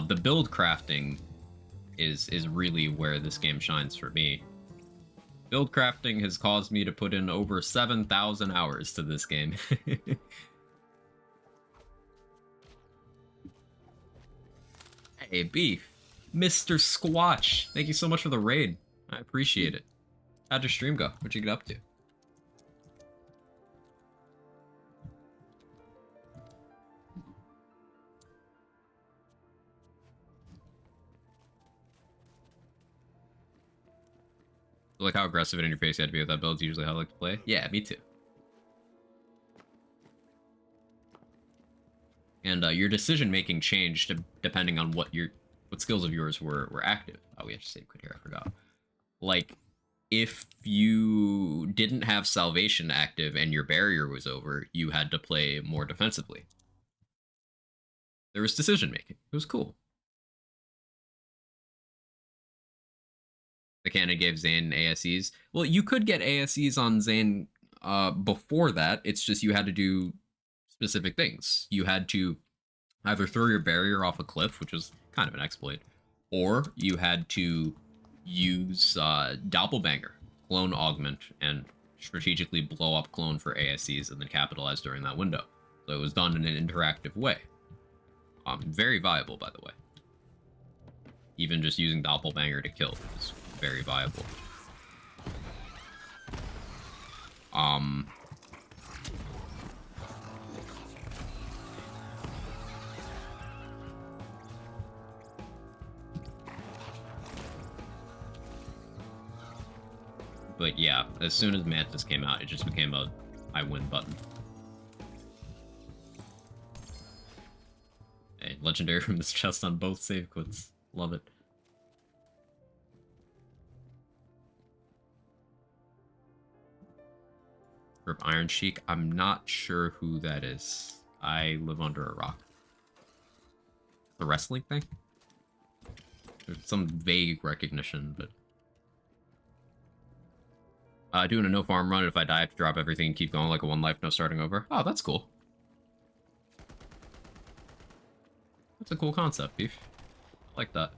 The build crafting is really where this game shines for me. Build crafting has caused me to put in over 7,000 hours to this game. Hey, Beef. Mr. Squatch. Thank you so much for the raid. I appreciate it. How'd your stream go? What'd you get up to? Like how aggressive and in your face you had to be with that build is usually how I like to play. Yeah, me too. And your decision-making changed depending on what skills of yours were active. Oh, we have to save quit here, I forgot. Like, if you didn't have Salvation active and your barrier was over, you had to play more defensively. There was decision-making. It was cool. The cannon gave Zane ASEs. Well, you could get ASEs on Zane before that. It's just you had to do specific things. You had to either throw your barrier off a cliff, which was kind of an exploit. Or you had to use Doppelbanger, Clone Augment, and strategically blow up Clone for ASCs and then capitalize during that window. So it was done in an interactive way. Very viable, by the way. Even just using Doppelbanger to kill is very viable. But yeah, as soon as Mantis came out, it just became a I win button. Hey, legendary from this chest on both save quits. Love it. Rip Iron Sheik. I'm not sure who that is. I live under a rock. The wrestling thing? There's some vague recognition, but... doing a no farm run, if I die, I have to drop everything and keep going like a one life, no starting over. Oh, that's cool. That's a cool concept, Beef. I like that.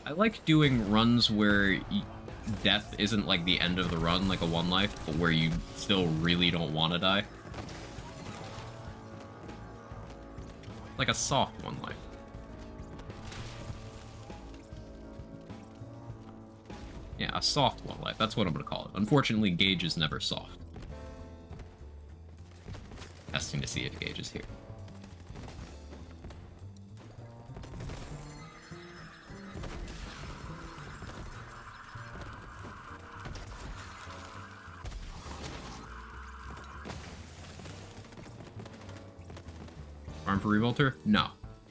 I like doing runs where death isn't like the end of the run, like a one life, but where you still really don't want to die. Like a soft one life. Yeah, a soft one life. That's what I'm gonna call it. Unfortunately, Gage is never soft. Testing to see if Gage is here. Farm for Revolter? No.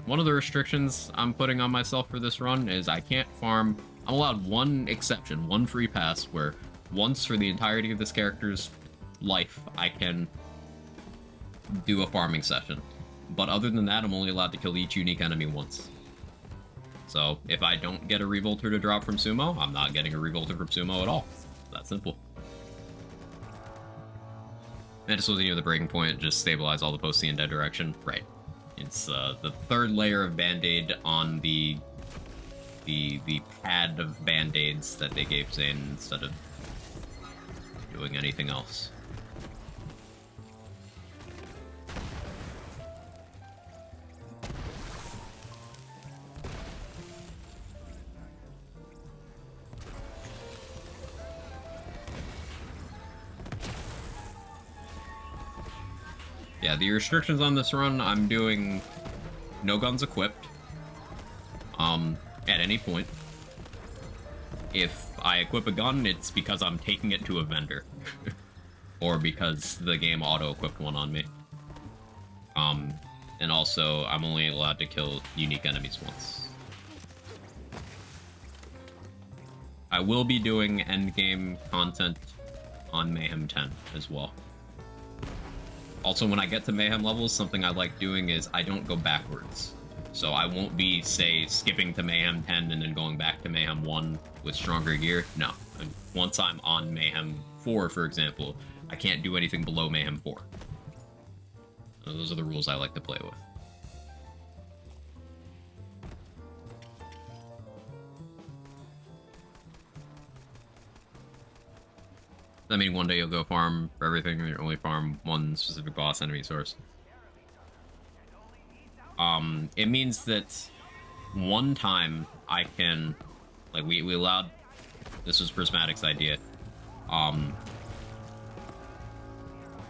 One of the restrictions I'm putting on myself for this run is I can't farm... I'm allowed one exception, one free pass, where once for the entirety of this character's life, I can do a farming session. But other than that, I'm only allowed to kill each unique enemy once. So, if I don't get a Revolter to drop from Sumo, I'm not getting a Revolter from Sumo at all. That simple. And just wasn't even the breaking point, just stabilize all the posts in dead direction. Right. It's the third layer of Band-Aid on the pad of Band-Aids that they gave Zane instead of doing anything else. Yeah, the restrictions on this run, I'm doing no guns equipped. At any point. If I equip a gun, it's because I'm taking it to a vendor. Or because the game auto-equipped one on me. And also, I'm only allowed to kill unique enemies once. I will be doing endgame content on Mayhem 10 as well. Also, when I get to Mayhem levels, something I like doing is I don't go backwards. So I won't be, say, skipping to Mayhem 10 and then going back to Mayhem 1 with stronger gear. No. Once I'm on Mayhem 4, for example, I can't do anything below Mayhem 4. So those are the rules I like to play with. I mean, one day you'll go farm for everything, or you only farm one specific boss enemy source. It means that one time I can, like, we allowed, this was Prismatic's idea,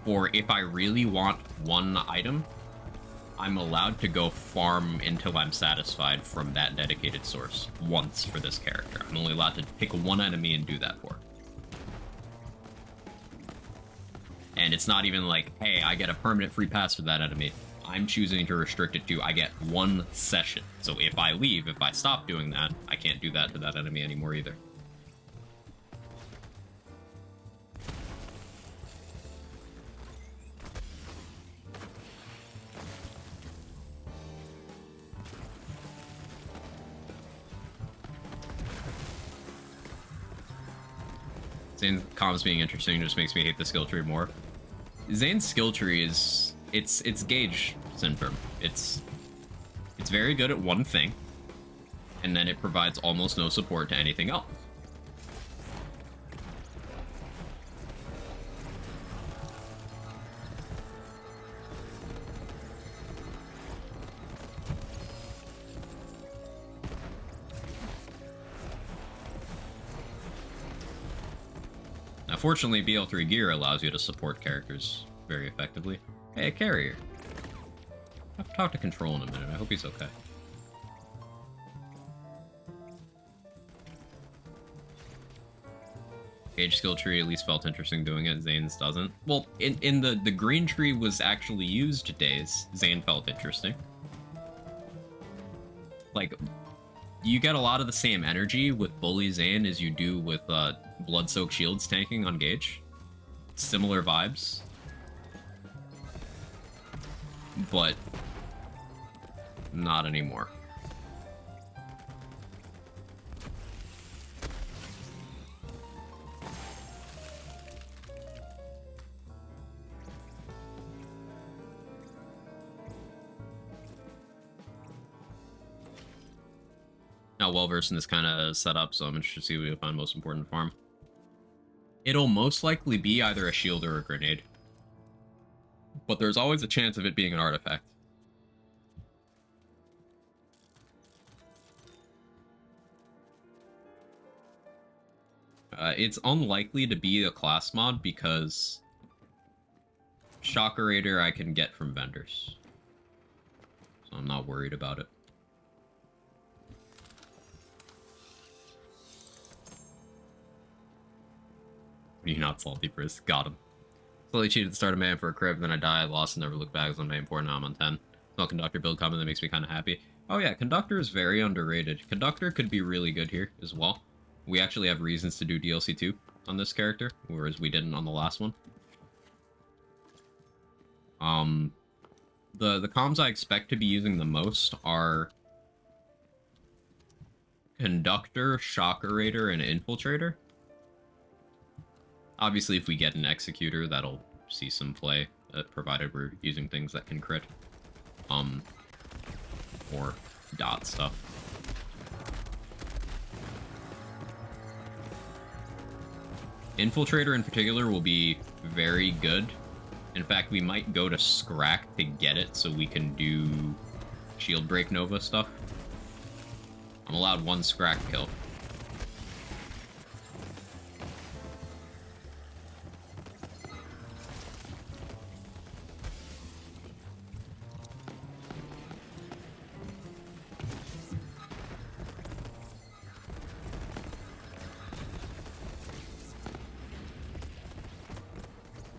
or if I really want one item, I'm allowed to go farm until I'm satisfied from that dedicated source once for this character. I'm only allowed to pick one enemy and do that for. And it's not even like, hey, I get a permanent free pass for that enemy. I'm choosing to restrict it to, I get one session. So if I leave, if I stop doing that, I can't do that to that enemy anymore either. Zane's comms being interesting just makes me hate the skill tree more. Zane's skill tree is... It's Gauge syndrome. It's It's very good at one thing, and then it provides almost no support to anything else. Now, fortunately, BL3 gear allows you to support characters very effectively. Hey, carrier. I have to talk to Control in a minute. I hope he's okay. Gauge skill tree at least felt interesting doing it. Zane's doesn't. Well, in the green tree was actually used days. Zane felt interesting. Like, you get a lot of the same energy with Bully Zane as you do with Blood-Soaked Shields tanking on Gauge. Similar vibes. But not anymore. Not well versed in this kind of setup, so I'm interested to see what you'll find most important to farm. It'll most likely be either a shield or a grenade, but there's always a chance of it being an artifact. It's unlikely to be a class mod because Shockerator I can get from vendors, so I'm not worried about it. You're not salty, Briz. Got him. Slowly cheated at the start of man for a crib, then I died, lost, and never looked back. It was on main 4, now I'm on 10. Small Conductor build comment that makes me kind of happy. Oh yeah, Conductor is very underrated. Conductor could be really good here as well. We actually have reasons to do DLC 2 on this character, whereas we didn't on the last one. The comms I expect to be using the most are Conductor, Shockerator, and Infiltrator. Obviously, if we get an Executor, that'll see some play, provided we're using things that can crit. Or dot stuff. Infiltrator in particular will be very good. In fact, we might go to Scrack to get it so we can do Shield Break Nova stuff. I'm allowed 1 Scrack kill.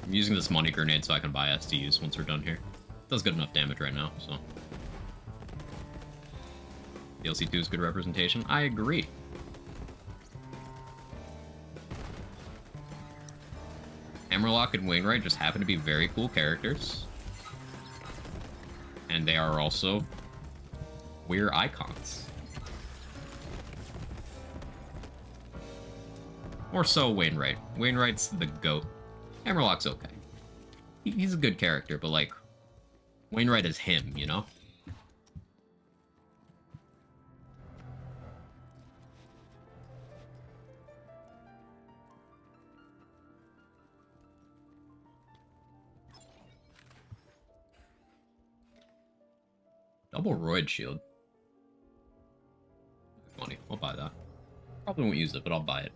I'm using this money grenade so I can buy SDUs once we're done here. Does good enough damage right now, so. DLC 2 is good representation. I agree. Hammerlock and Wainwright just happen to be very cool characters. And they are also weird icons. More so Wainwright. Wainwright's the GOAT. Hammerlock's okay. He's a good character, but like, Wainwright is him, you know? Double Roid Shield. Money. I'll buy that. Probably won't use it, but I'll buy it.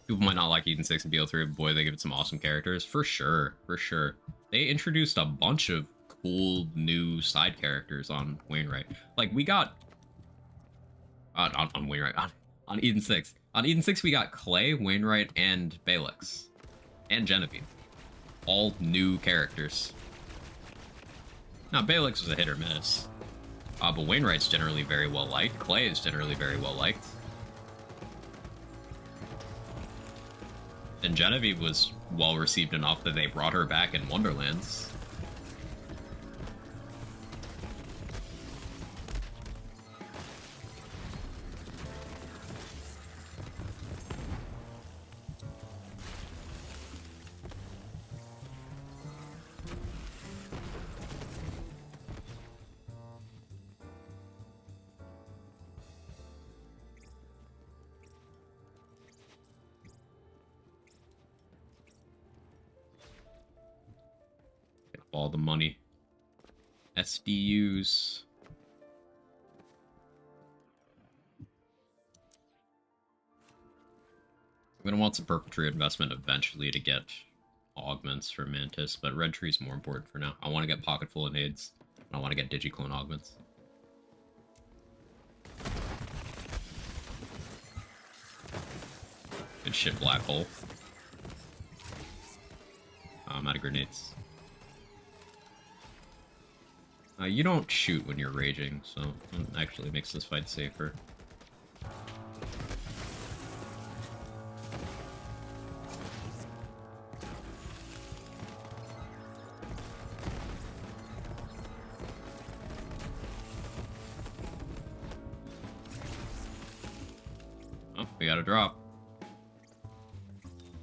People might not like Eden 6 and BL3, but boy, they give it some awesome characters. For sure, for sure. They introduced a bunch of cool new side characters on Wainwright. Like, we got... on Wainwright. On Eden 6. On Eden 6, we got Clay, Wainwright, and Balix. And Genevieve. All new characters. Now, Balix was a hit or miss. But Wainwright's generally very well liked. Clay is generally very well liked. And Genevieve was well received enough that they brought her back in Wonderlands. all the money. SDUs. I'm gonna want some purple tree investment eventually to get augments for Mantis, but red tree is more important for now. I want to get pocket full of nades. And I want to get digiclone augments. Good shit, black hole. I'm out of grenades. You don't shoot when you're raging, so it actually makes this fight safer. Oh, we got a drop.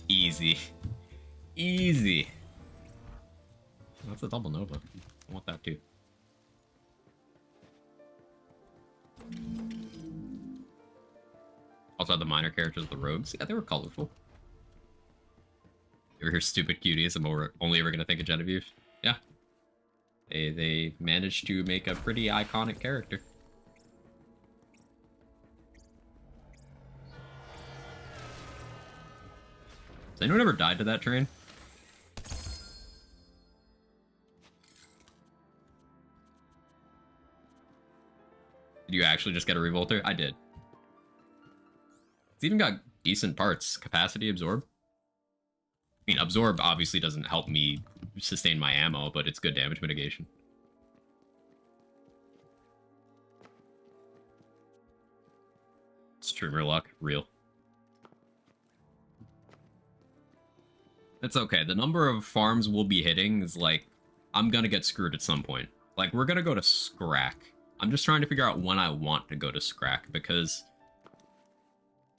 Easy. Easy. That's a double Nova. I want that too. Also had the minor characters, the rogues. Yeah, they were colorful. You ever hear stupid cuties? I'm only ever gonna think of Genevieve. Yeah. They managed to make a pretty iconic character. Has anyone ever died to that train? Did you actually just get a revolter? I did. It's even got decent parts. Capacity absorb. I mean, absorb obviously doesn't help me sustain my ammo, but it's good damage mitigation. Streamer luck, real. It's okay. The number of farms we'll be hitting is like, I'm gonna get screwed at some point. Like, we're gonna go to Scrack. I'm just trying to figure out when I want to go to Scrack, because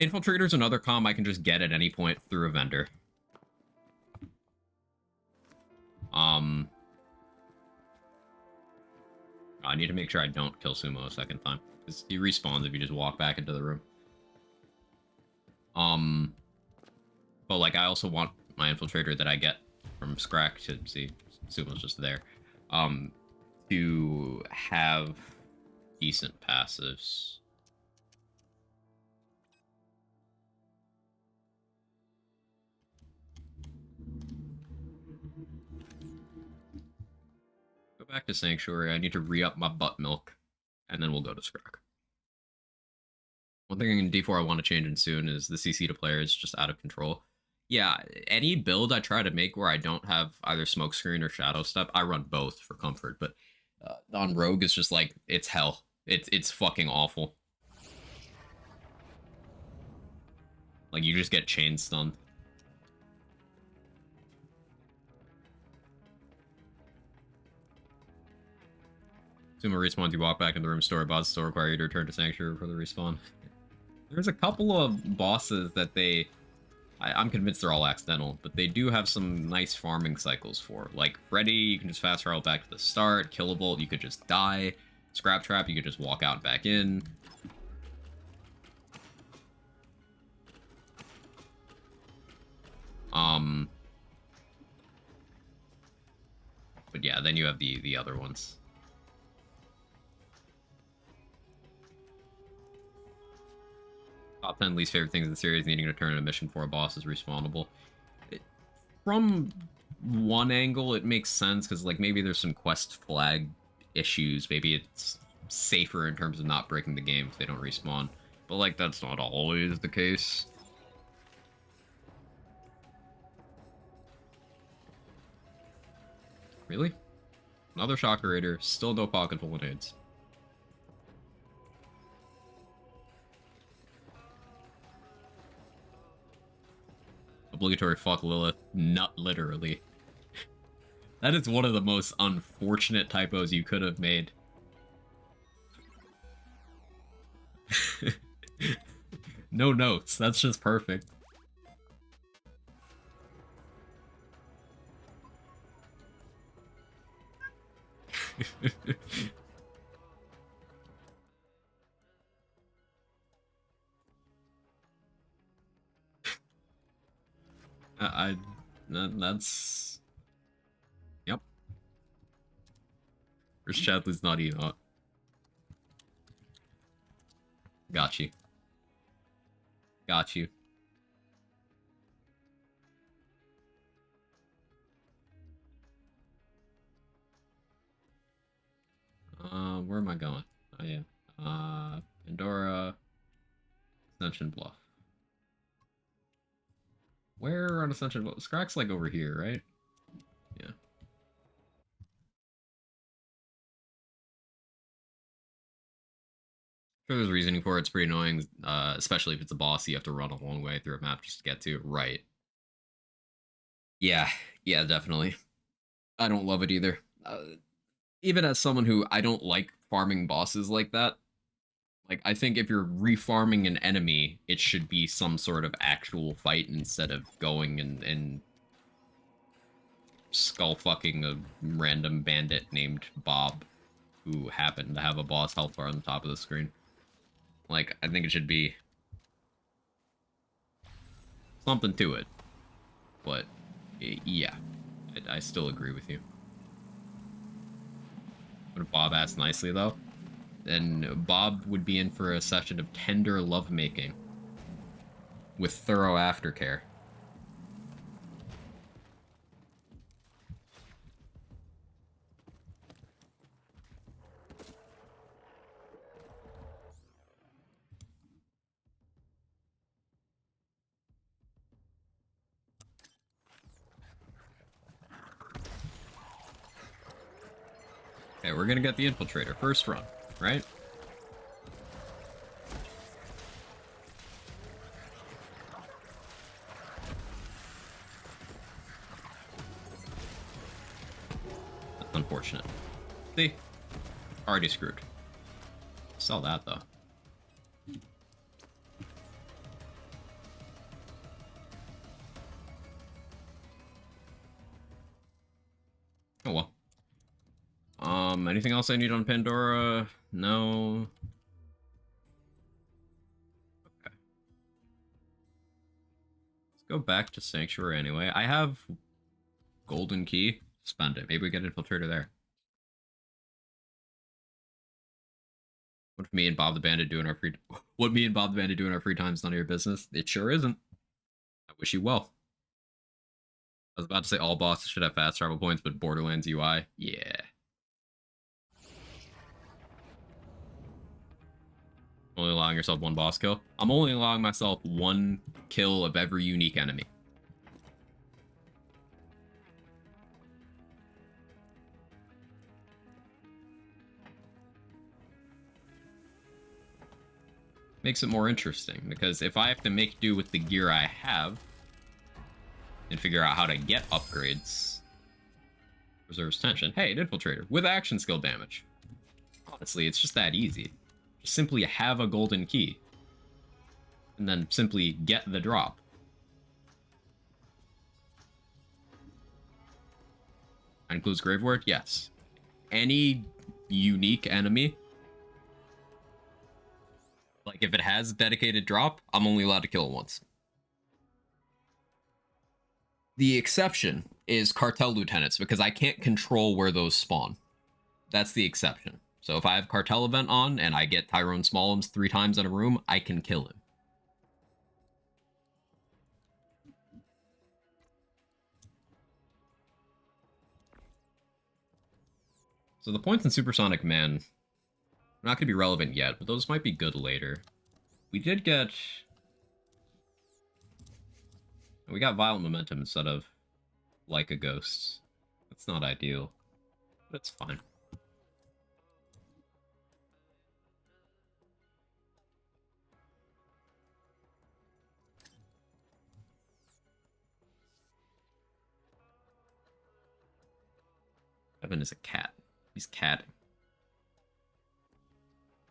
Infiltrator's another comm I can just get at any point through a vendor. I need to make sure I don't kill Sumo a second time, because he respawns if you just walk back into the room. But like, I also want my Infiltrator that I get from Scrack to see Sumo's just there, to have decent passives. Go back to Sanctuary. I need to re-up my butt milk, and then we'll go to Scrack. One thing in D4 I want to change in soon is the CC to player is just out of control. Yeah, any build I try to make where I don't have either smokescreen or shadow step, I run both for comfort, but on Rogue it's just like, it's hell. It's fucking awful. Like, you just get chain stunned. Sumo respawns, you walk back in the room, store bots still require you to return to Sanctuary for the respawn. There's a couple of bosses that I'm convinced they're all accidental, but they do have some nice farming cycles for. Like Freddy, you can just fast travel back to the start. Killabolt, you could just die. Scrap Trap, you could just walk out and back in. But yeah, then you have the other ones. Top 10 least favorite things in the series: needing to turn in a mission for a boss is respawnable. From one angle, it makes sense, because like maybe there's some quest flag issues. Maybe it's safer in terms of not breaking the game if they don't respawn. But like, that's not always the case. Really? Another Shocker Raider, still no pocket full of nades. Obligatory fuck Lilith, not literally. That is one of the most unfortunate typos you could have made. No notes, that's just perfect. That's... Yep. Where's Chadley's not even. Got you. Got you. Where am I going? Oh yeah. Pandora, Ascension Bluff. Where on Ascension Bluff? Scrack's like over here, right? Yeah. Sure, there's reasoning for it. It's pretty annoying, especially if it's a boss you have to run a long way through a map just to get to. Right. Yeah, yeah, definitely. I don't love it either. Even as someone who I don't like farming bosses like that, like I think if you're refarming an enemy, it should be some sort of actual fight instead of going and skull fucking a random bandit named Bob who happened to have a boss health bar on the top of the screen. Like, I think it should be something to it. But, yeah, I still agree with you. But if Bob asked nicely, though, then Bob would be in for a session of tender lovemaking with thorough aftercare. Okay, we're gonna get the Infiltrator. First run, right? That's unfortunate. See? Already screwed. Sell that, though. Oh well. Anything else I need on Pandora? No. Okay. Let's go back to Sanctuary anyway. I have Golden Key. Spend it. Maybe we get Infiltrator there. What if me and Bob the Bandit doing our free... What me and Bob the Bandit doing our free time is none of your business? It sure isn't. I wish you well. I was about to say all bosses should have fast travel points, but Borderlands UI? Yeah. Only allowing yourself one boss kill? I'm only allowing myself one kill of every unique enemy. Makes it more interesting, because if I have to make do with the gear I have and figure out how to get upgrades, reserves tension. Hey, an Infiltrator with action skill damage. Honestly, it's just that easy. Just simply have a golden key and then simply get the drop. That includes Grave Ward? Yes. Any unique enemy, like if it has dedicated drop, I'm only allowed to kill it once. The exception is cartel lieutenants, because I can't control where those spawn. That's the exception. So if I have cartel event on and I get Tyrone Smallums 3 times in a room, I can kill him. So the points in Supersonic Man are not going to be relevant yet, but those might be good later. We did get... We got Violent Momentum instead of Like a Ghost. That's not ideal, but it's fine. Evan is a cat. He's catting.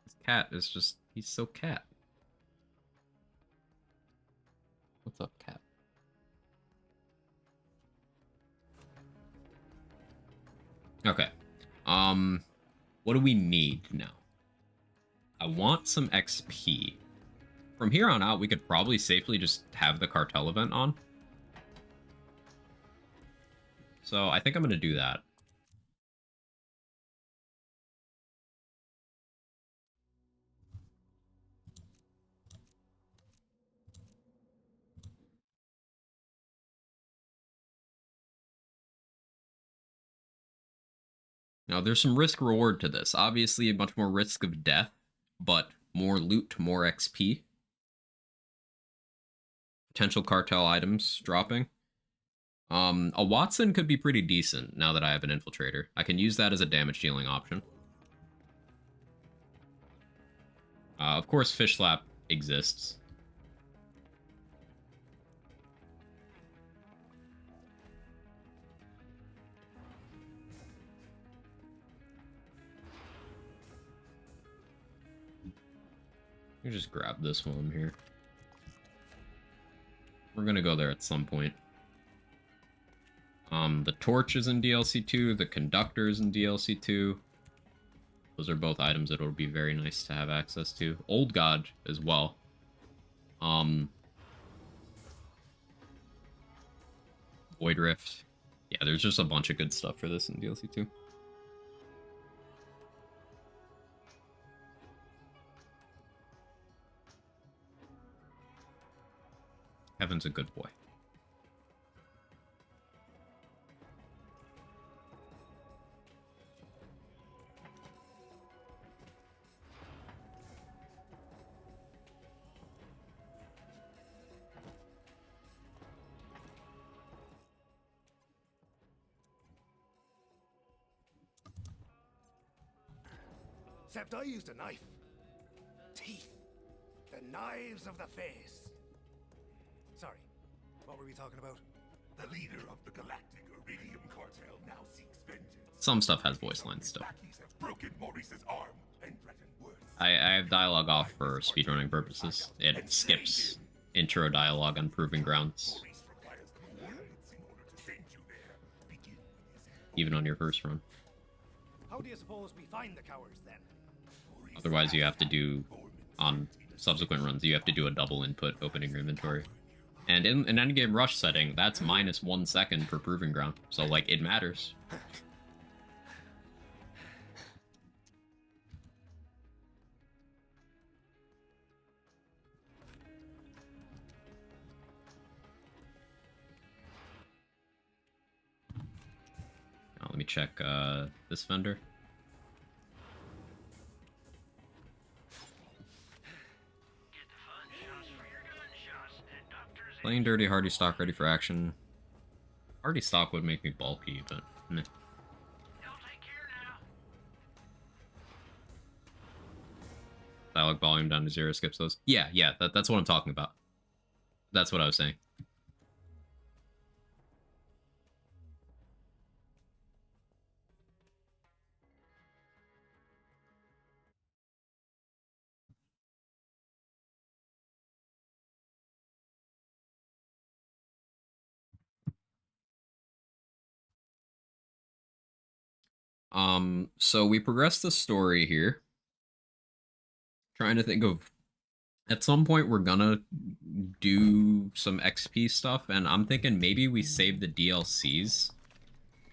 This cat is just... He's so cat. What's up, cat? Okay. What do we need now? I want some XP. From here on out, we could probably safely just have the cartel event on. So I think I'm going to do that. Now, there's some risk reward to this. Obviously, much more risk of death, but more loot, more XP. Potential cartel items dropping. A Watson could be pretty decent now that I have an infiltrator. I can use that as a damage dealing option. Of course, Fish Slap exists. Let me just grab this one here. We're gonna go there at some point. The torch is in DLC 2, the conductor is in DLC 2. Those are both items that will be very nice to have access to. Old God as well. Void Rift. Yeah, there's just a bunch of good stuff for this in DLC 2. Kevin's a good boy. Except I used a knife. Teeth. The knives of the face. Sorry, what were we talking about? The leader of the Galactic Iridium Cartel now seeks vengeance. Some stuff has voice lines still. Lackeys have broken Maurice's arm and threatened worse. I have dialogue off for speedrunning purposes. It skips intro dialogue on Proving Grounds. Maurice requires the coordinates in order to send you there. Begin with his hand. Even on your first run. How do you suppose we find the cowards then? Maurice Otherwise, you have to do, on subsequent runs, you have to do a double input opening your inventory. And in an endgame rush setting, that's minus 1 second for Proving Ground. So, like, it matters. Now, let me check this vendor. Plain dirty hardy stock ready for action. Hardy stock would make me bulky, but meh. Dialogue volume down to 0 skips those. Yeah, that's what I'm talking about. That's what I was saying. So we progress the story here. Trying to think of, at some point we're gonna do some XP stuff, and I'm thinking maybe we save the DLCs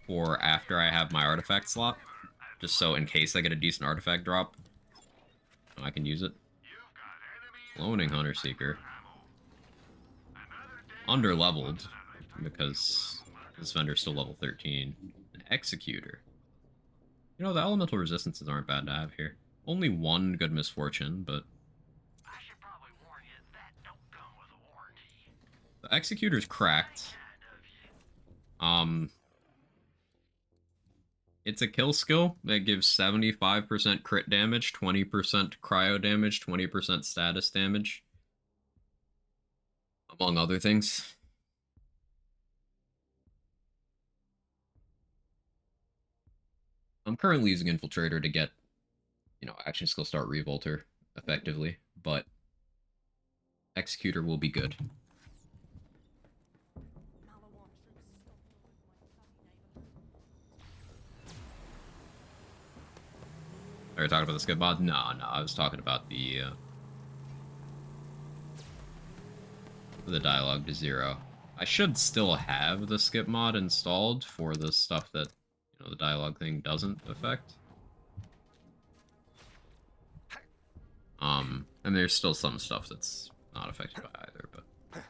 for after I have my artifact slot, just so in case I get a decent artifact drop, I can use it. Cloning Hunter Seeker. Under-leveled, because this vendor's still level 13. An Executor. You know, the elemental resistances aren't bad to have here. Only one good misfortune, but... I should probably warn you, that don't come with a warranty. The Executor's cracked. It's a kill skill that gives 75% crit damage, 20% cryo damage, 20% status damage. Among other things. I'm currently using Infiltrator to get, you know, action skill start Revolter effectively, but Executor will be good. Are you talking about the skip mod? No, I was talking about the dialogue to 0. I should still have the skip mod installed for the stuff that, you know, the dialogue thing doesn't affect. And there's still some stuff that's not affected by either, but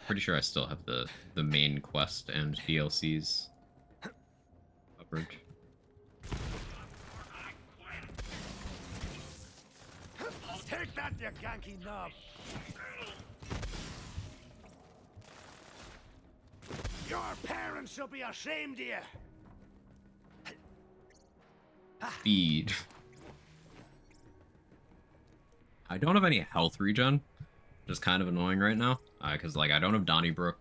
pretty sure I still have the main quest and DLCs covered. Take that, you ganky knob! Your parents should be ashamed of you! Speed. I don't have any health regen, which is kind of annoying right now, because like I don't have Donnybrook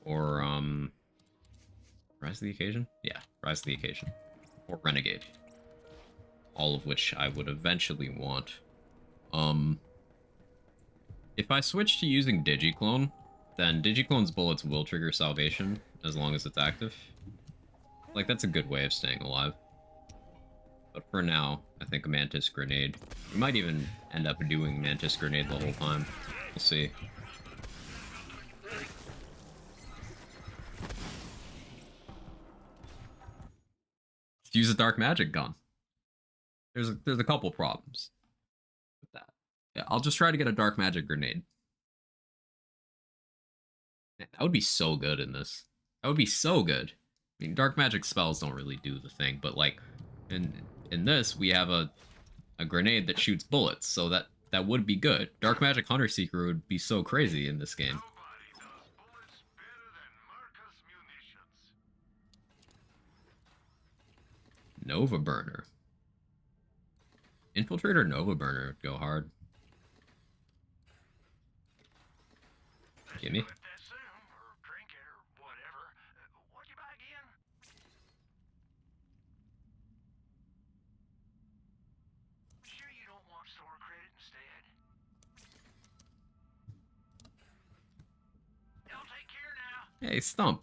or Rise to the Occasion. Yeah, Rise to the Occasion or Renegade, all of which I would eventually want. If I switch to using Digiclone, then Digiclone's bullets will trigger Salvation as long as it's active. Like that's a good way of staying alive. But for now, I think a Mantis Grenade. We might even end up doing Mantis Grenade the whole time. We'll see. Let's use a Dark Magic gun. There's a couple problems with that. Yeah, I'll just try to get a Dark Magic Grenade. Man, that would be so good in this. That would be so good. I mean, Dark Magic spells don't really do the thing, but like, in this, we have a grenade that shoots bullets, so that would be good. Dark Magic Hunter Seeker would be so crazy in this game. Nobody does bullets better than Marcus Munitions. Nova Burner. Infiltrator Nova Burner would go hard. Gimme. That soon, or drink it, or whatever. What'd you buy again? Sure you don't want store credit instead? Y'all take care now. Hey, Stump.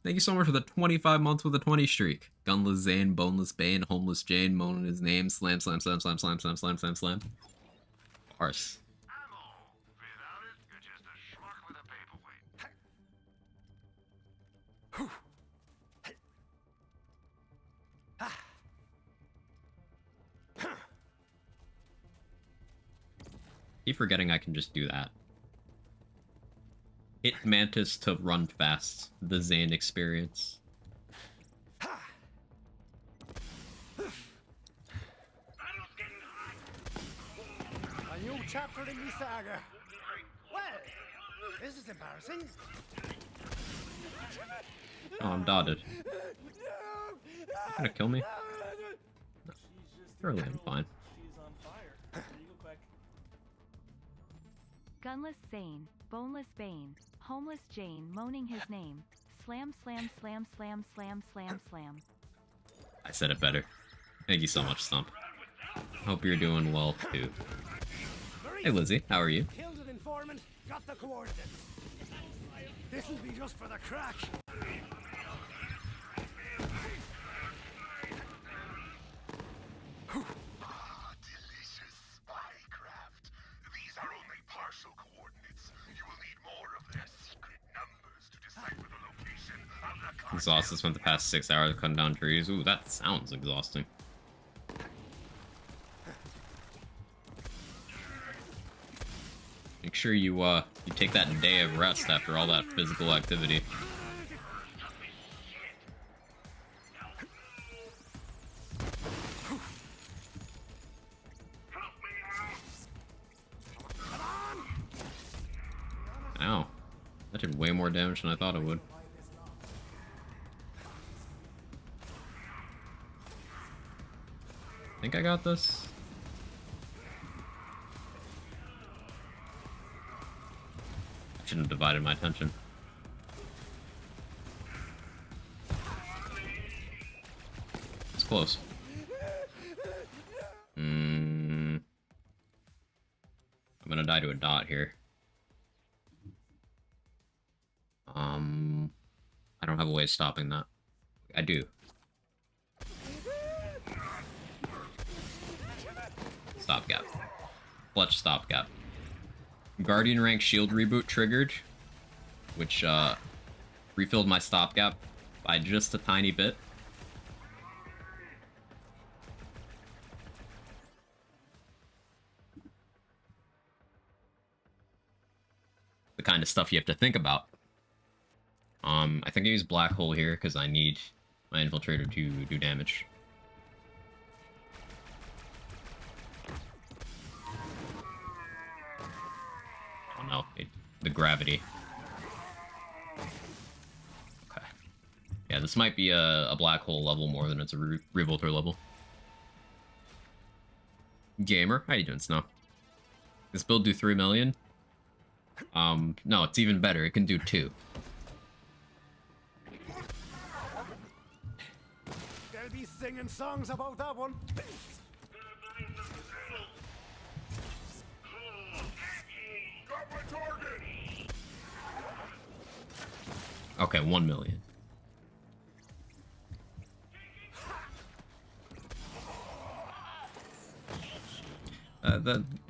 Thank you so much for the 25 months with a 20 streak. Gunless Zane, Boneless Bane, Homeless Jane, moaning his name, slam, slam, slam, slam, slam, slam, slam, slam, slam. Farce. Ammo. Without it, you're just a schmuck with a paperweight. Keep forgetting I can just do that. Hit Mantis to run fast. The Zane experience. A new chapter in the saga. Well, this is embarrassing. Oh, I'm dotted. You gonna kill me? She's just Surely I'm fine. She's on fire. There you go, Quack. Gunless Zane, Boneless Bane, Homeless Jane moaning his name. Slam, slam, slam, slam, slam, slam, slam. I said it better. Thank you so much, Stump. Hope you're doing well, too. Hey, Lizzie. How are you? Killed an informant, got the coordinates. This'll be just for the crack. Delicious spycraft. These are only partial coordinates. You will need more of their secret numbers to decipher the location of the cartel. Exhausted, spent the past 6 hours cutting down trees. Ooh, that sounds exhausting. Make sure you take that day of rest after all that physical activity. Ow. That did way more damage than I thought it would. Think I got this? I shouldn't have divided my attention. It's close. I'm gonna die to a dot here. I don't have a way of stopping that. I do. Stopgap. Clutch stopgap. Guardian rank shield reboot triggered, which refilled my stopgap by just a tiny bit. The kind of stuff you have to think about. I think I use Black Hole here because I need my infiltrator to do damage. good gravity. Okay. Yeah, this might be a black hole level more than it's a Revolter level. Gamer, how you doing, Snow? This build do 3 million? No, it's even better. It can do 2. They'll be singing songs about that one. Got my target! Okay, 1 million.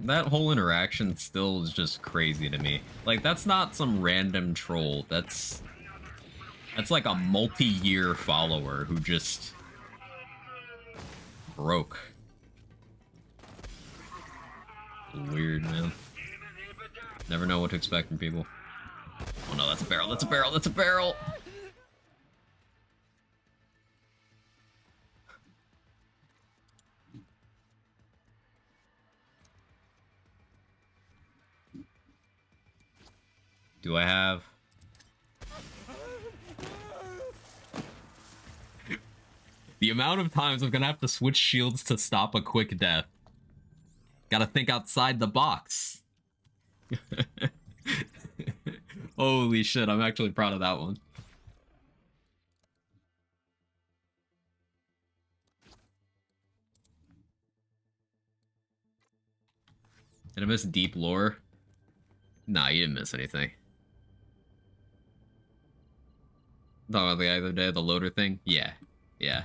That whole interaction still is just crazy to me. Like, that's not some random troll. That's like a multi-year follower who just broke. Weird, man. Never know what to expect from people. Oh no, that's a barrel, that's a barrel, that's a barrel! Do I have... The amount of times I'm gonna have to switch shields to stop a quick death. Gotta think outside the box. Holy shit, I'm actually proud of that one. Did I miss deep lore? Nah, you didn't miss anything. Talking about the other day, the loader thing? Yeah. Yeah.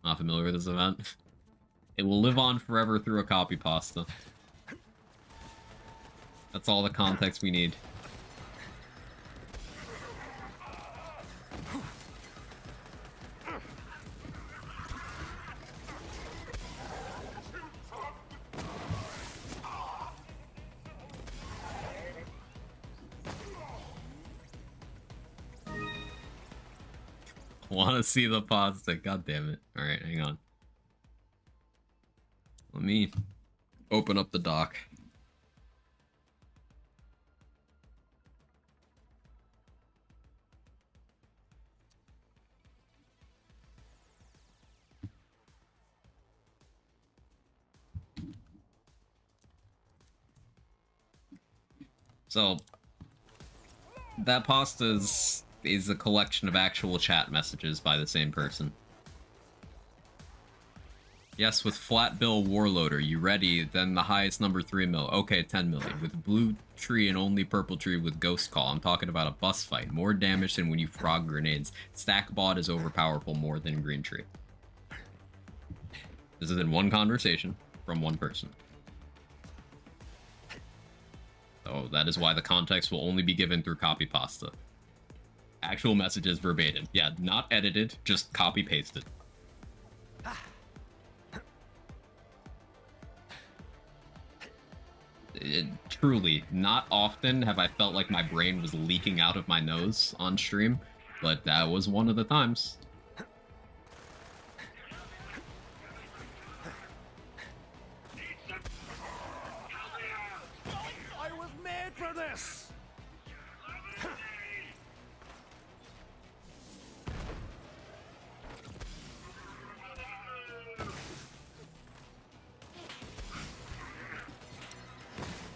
Not familiar with this event. It will live on forever through a copy pasta. That's all the context we need. Want to see the pasta? God damn it. Alright, hang on. Let me open up the dock. So, that pasta is a collection of actual chat messages by the same person. Yes, with flat bill warloader, you ready? Then the highest number 3 mil. Okay, 10 million. With blue tree and only purple tree with ghost call. I'm talking about a bus fight. More damage than when you frog grenades. Stack bot is overpowerful more than green tree. This is in one conversation from one person. So that is why the context will only be given through copy pasta. Actual messages verbatim. Yeah, not edited, just copy pasted. Truly, not often have I felt like my brain was leaking out of my nose on stream, but that was one of the times. I was made for this!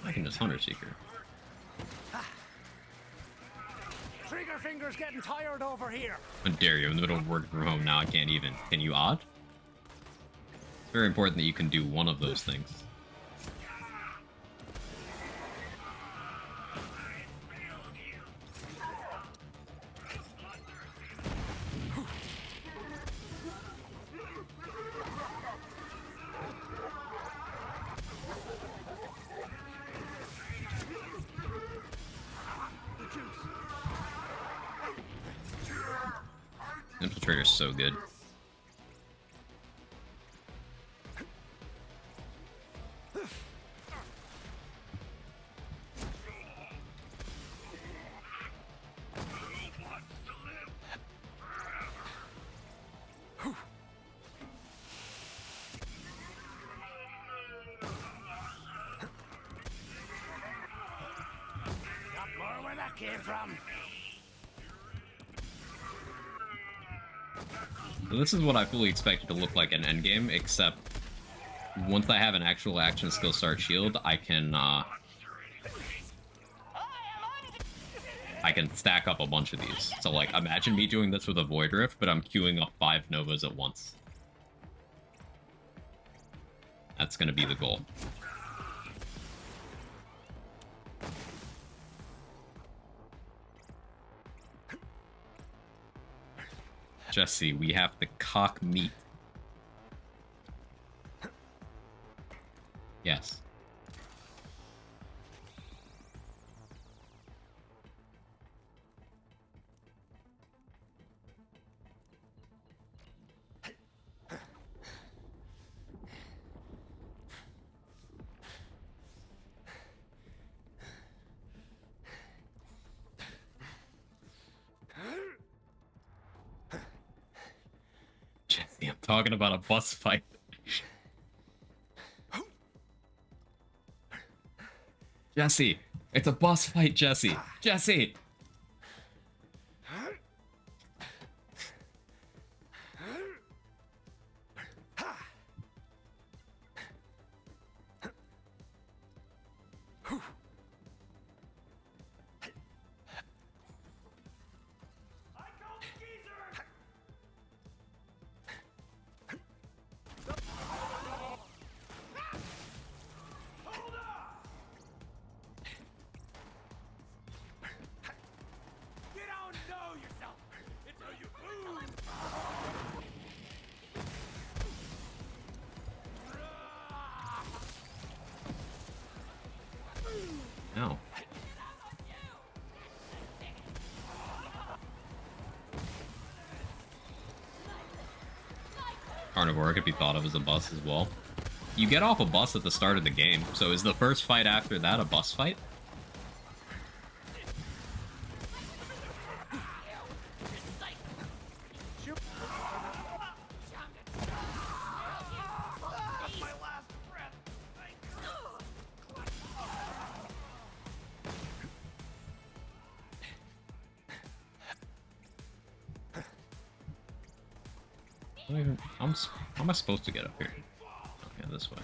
I can just Hunter Seeker. Trigger finger's getting tired over here. How dare you, in the middle of working from home, now I can't even. Can you odd? It's very important that you can do one of those things. Infiltrator's so good. came from. So this is what I fully expected to look like an endgame, except once I have an actual action skill start shield, I can stack up a bunch of these. So like, imagine me doing this with a Void Rift, but I'm queuing up 5 Novas at once. That's gonna be the goal. Jesse, we have to cock meat. Yes. Jesse, I'm talking about a bus fight. Jesse, it's a boss fight, Jesse. Jesse! No. Carnivore could be thought of as a bus as well. You get off a bus at the start of the game, so is the first fight after that a bus fight? How am I supposed to get up here? Okay, this way.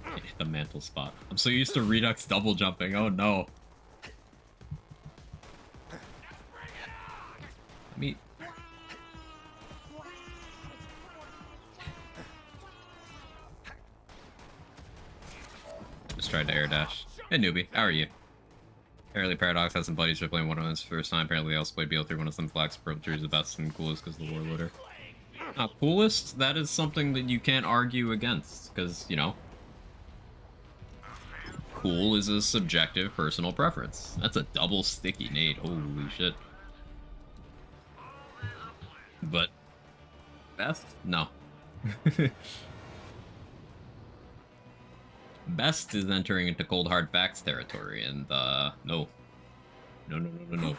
Okay, the mantle spot. I'm so used to Redux double jumping. Oh no. Let me... Just tried to air dash. Hey newbie, how are you? Apparently Paradox has some buddies for playing one of his first time. Apparently they also played BO3, one of them flags. Purple is the best and coolest because of the Warlooter. Coolest? That is something that you can't argue against, because, you know, cool is a subjective personal preference. That's a double sticky nade. Holy shit. But best? No. Best is entering into cold hard facts territory, and no. No.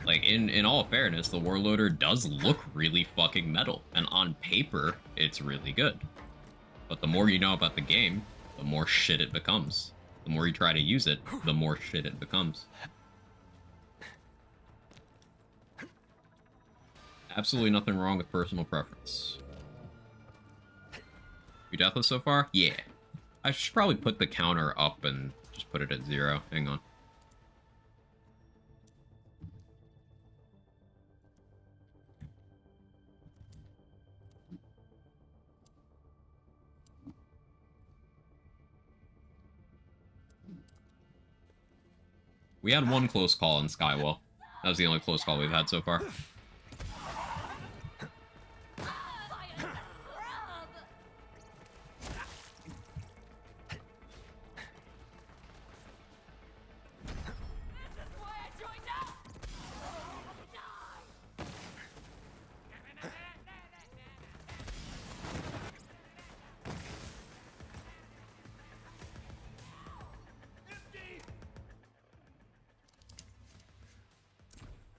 Like, in all fairness, the Warlooter does look really fucking metal, and on paper, it's really good. But the more you know about the game, the more shit it becomes. The more you try to use it, the more shit it becomes. Absolutely nothing wrong with personal preference. You deathless so far? Yeah. I should probably put the counter up and just put it at 0. Hang on. We had one close call in Skywell. That was the only close call we've had so far.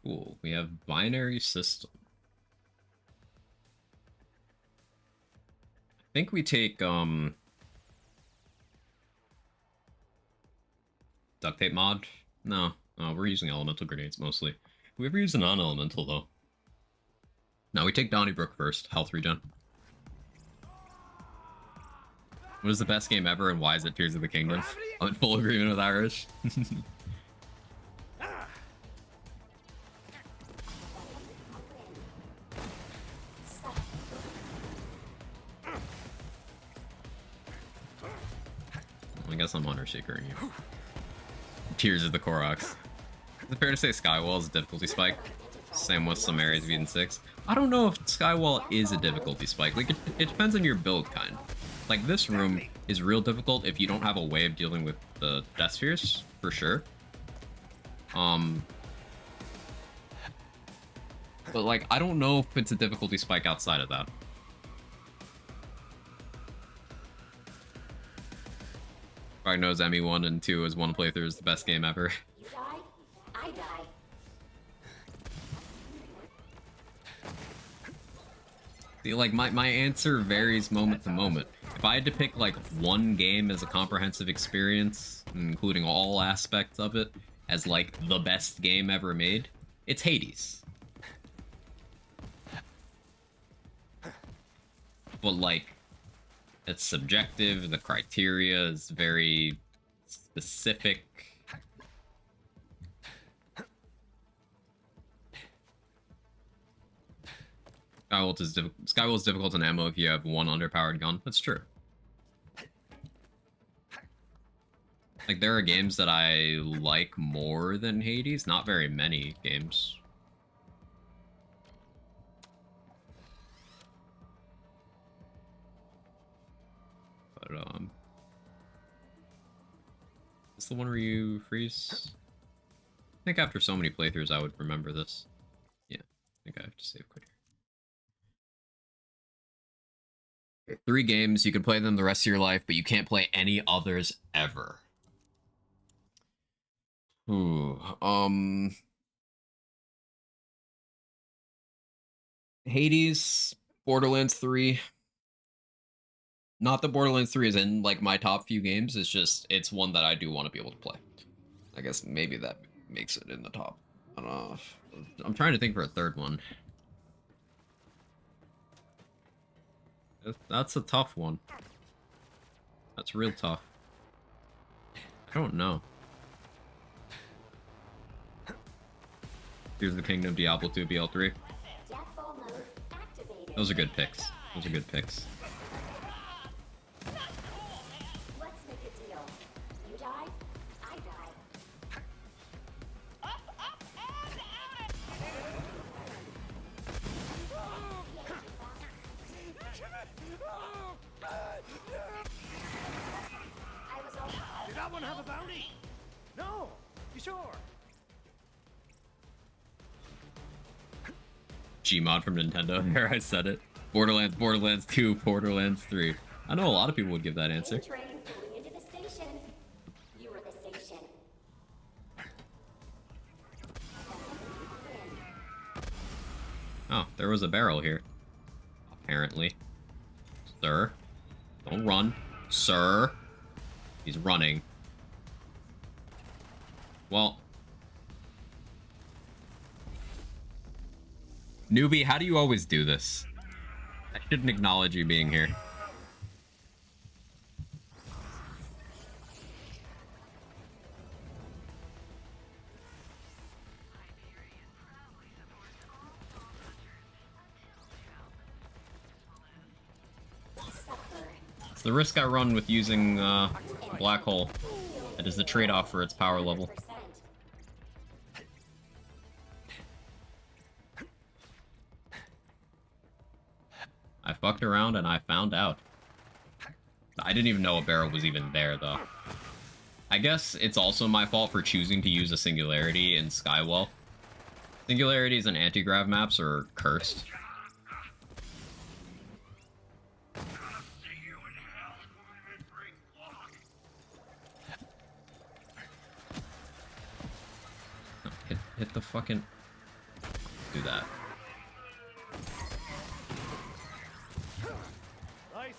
Cool, we have binary system. think we take duct tape mod. No, we're using elemental grenades mostly. We ever use a non-elemental though? No, we take Donnybrook first. Health regen. What is the best game ever, and why is it Tears of the Kingdom? I'm in full agreement with Irish. I guess I'm Hunter Seeker and you. Tears of the Koroks. Is it fair to say Skywall is a difficulty spike? Same with some areas of Eden 6. I don't know if Skywall is a difficulty spike. Like, it depends on your build, kind. Like, this room is real difficult if you don't have a way of dealing with the Death Spheres, for sure. But, like, I don't know if it's a difficulty spike outside of that. Probably knows ME1 and 2 as one playthrough is the best game ever. You die, I die. See, like, my answer varies moment to moment. If I had to pick, like, one game as a comprehensive experience, including all aspects of it, as, like, the best game ever made, it's Hades. But, like, it's subjective, the criteria is very specific. Skywall is difficult in ammo if you have one underpowered gun. That's true. Like, there are games that I like more than Hades. Not very many games. But, is this the one where you freeze? I think after so many playthroughs I would remember this. Yeah, I think I have to save quick here. 3 games, you can play them the rest of your life, but you can't play any others ever. Ooh, Hades, Borderlands 3. Not that Borderlands 3 is in, like, my top few games, it's just, it's one that I do want to be able to play. I guess maybe that makes it in the top. I don't know. I'm trying to think for a third one. That's a tough one. That's real tough. I don't know. Here's the Kingdom, Diablo 2, BL3. Those are good picks. Those are good picks. Let's make a deal. You die, I die. Did that one have a bounty? No! You sure? Gmod from Nintendo. There, I said it. Borderlands, Borderlands 2, Borderlands 3. I know a lot of people would give that answer. Train pulling into the station. You were the station. Oh, there was a barrel here. Apparently. Sir. Don't run. Sir. He's running. Well. Newbie, how do you always do this? I shouldn't acknowledge you being here. It's the risk I run with using Black Hole. That is the trade-off for its power level. I fucked around and I found out. I didn't even know a barrel was even there, though. I guess it's also my fault for choosing to use a Singularity in Skywall. Singularities and anti-grav maps are cursed. Hit the fucking... Do that. Nice.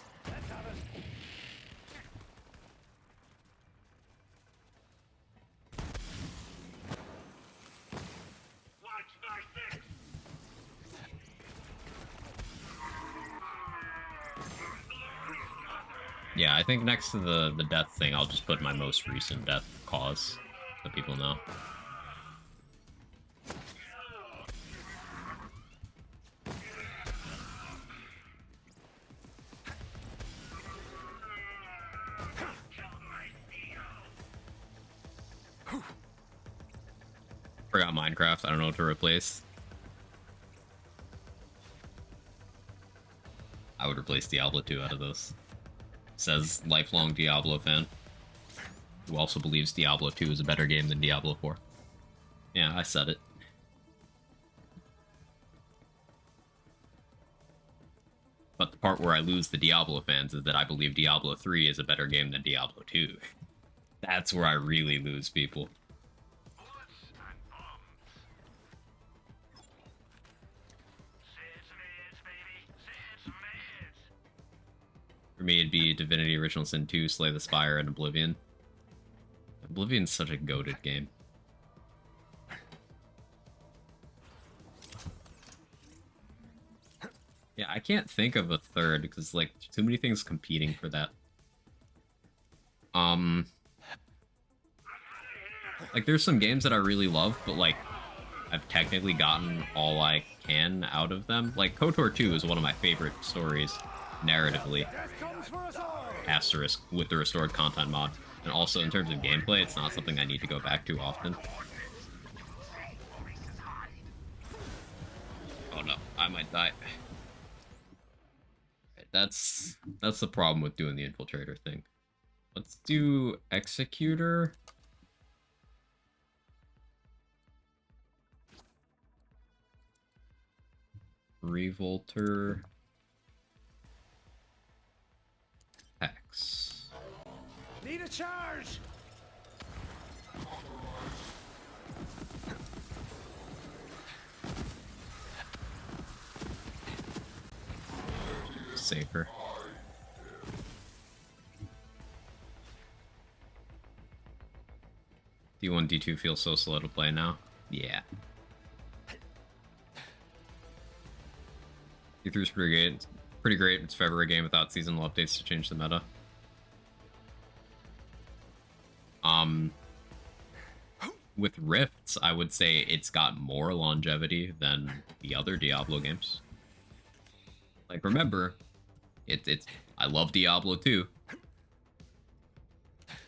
Yeah, I think next to the death thing, I'll just put my most recent death cause, so people know. Forgot Minecraft. I don't know what to replace. I would replace Diablo 2 out of those. Says lifelong Diablo fan, who also believes Diablo 2 is a better game than Diablo 4. Yeah, I said it. But the part where I lose the Diablo fans is that I believe Diablo 3 is a better game than Diablo 2. That's where I really lose people. For me, it'd be Divinity Original Sin 2, Slay the Spire, and Oblivion. Oblivion's such a goated game. Yeah, I can't think of a third, because, like, too many things competing for that. Like, there's some games that I really love, but, like, I've technically gotten all I can out of them. Like, KOTOR 2 is one of my favorite stories, narratively. Asterisk, with the restored content mod. And also, in terms of gameplay, it's not something I need to go back to often. Oh no, I might die. That's the problem with doing the Infiltrator thing. Let's do Executor. Revolter. Hex. Need a charge! Safer. D1, D2 feels so slow to play now. Yeah. D3 is pretty great. It's pretty great. It's forever a game without seasonal updates to change the meta. With Rifts, I would say it's got more longevity than the other Diablo games. Like, remember, I love Diablo 2.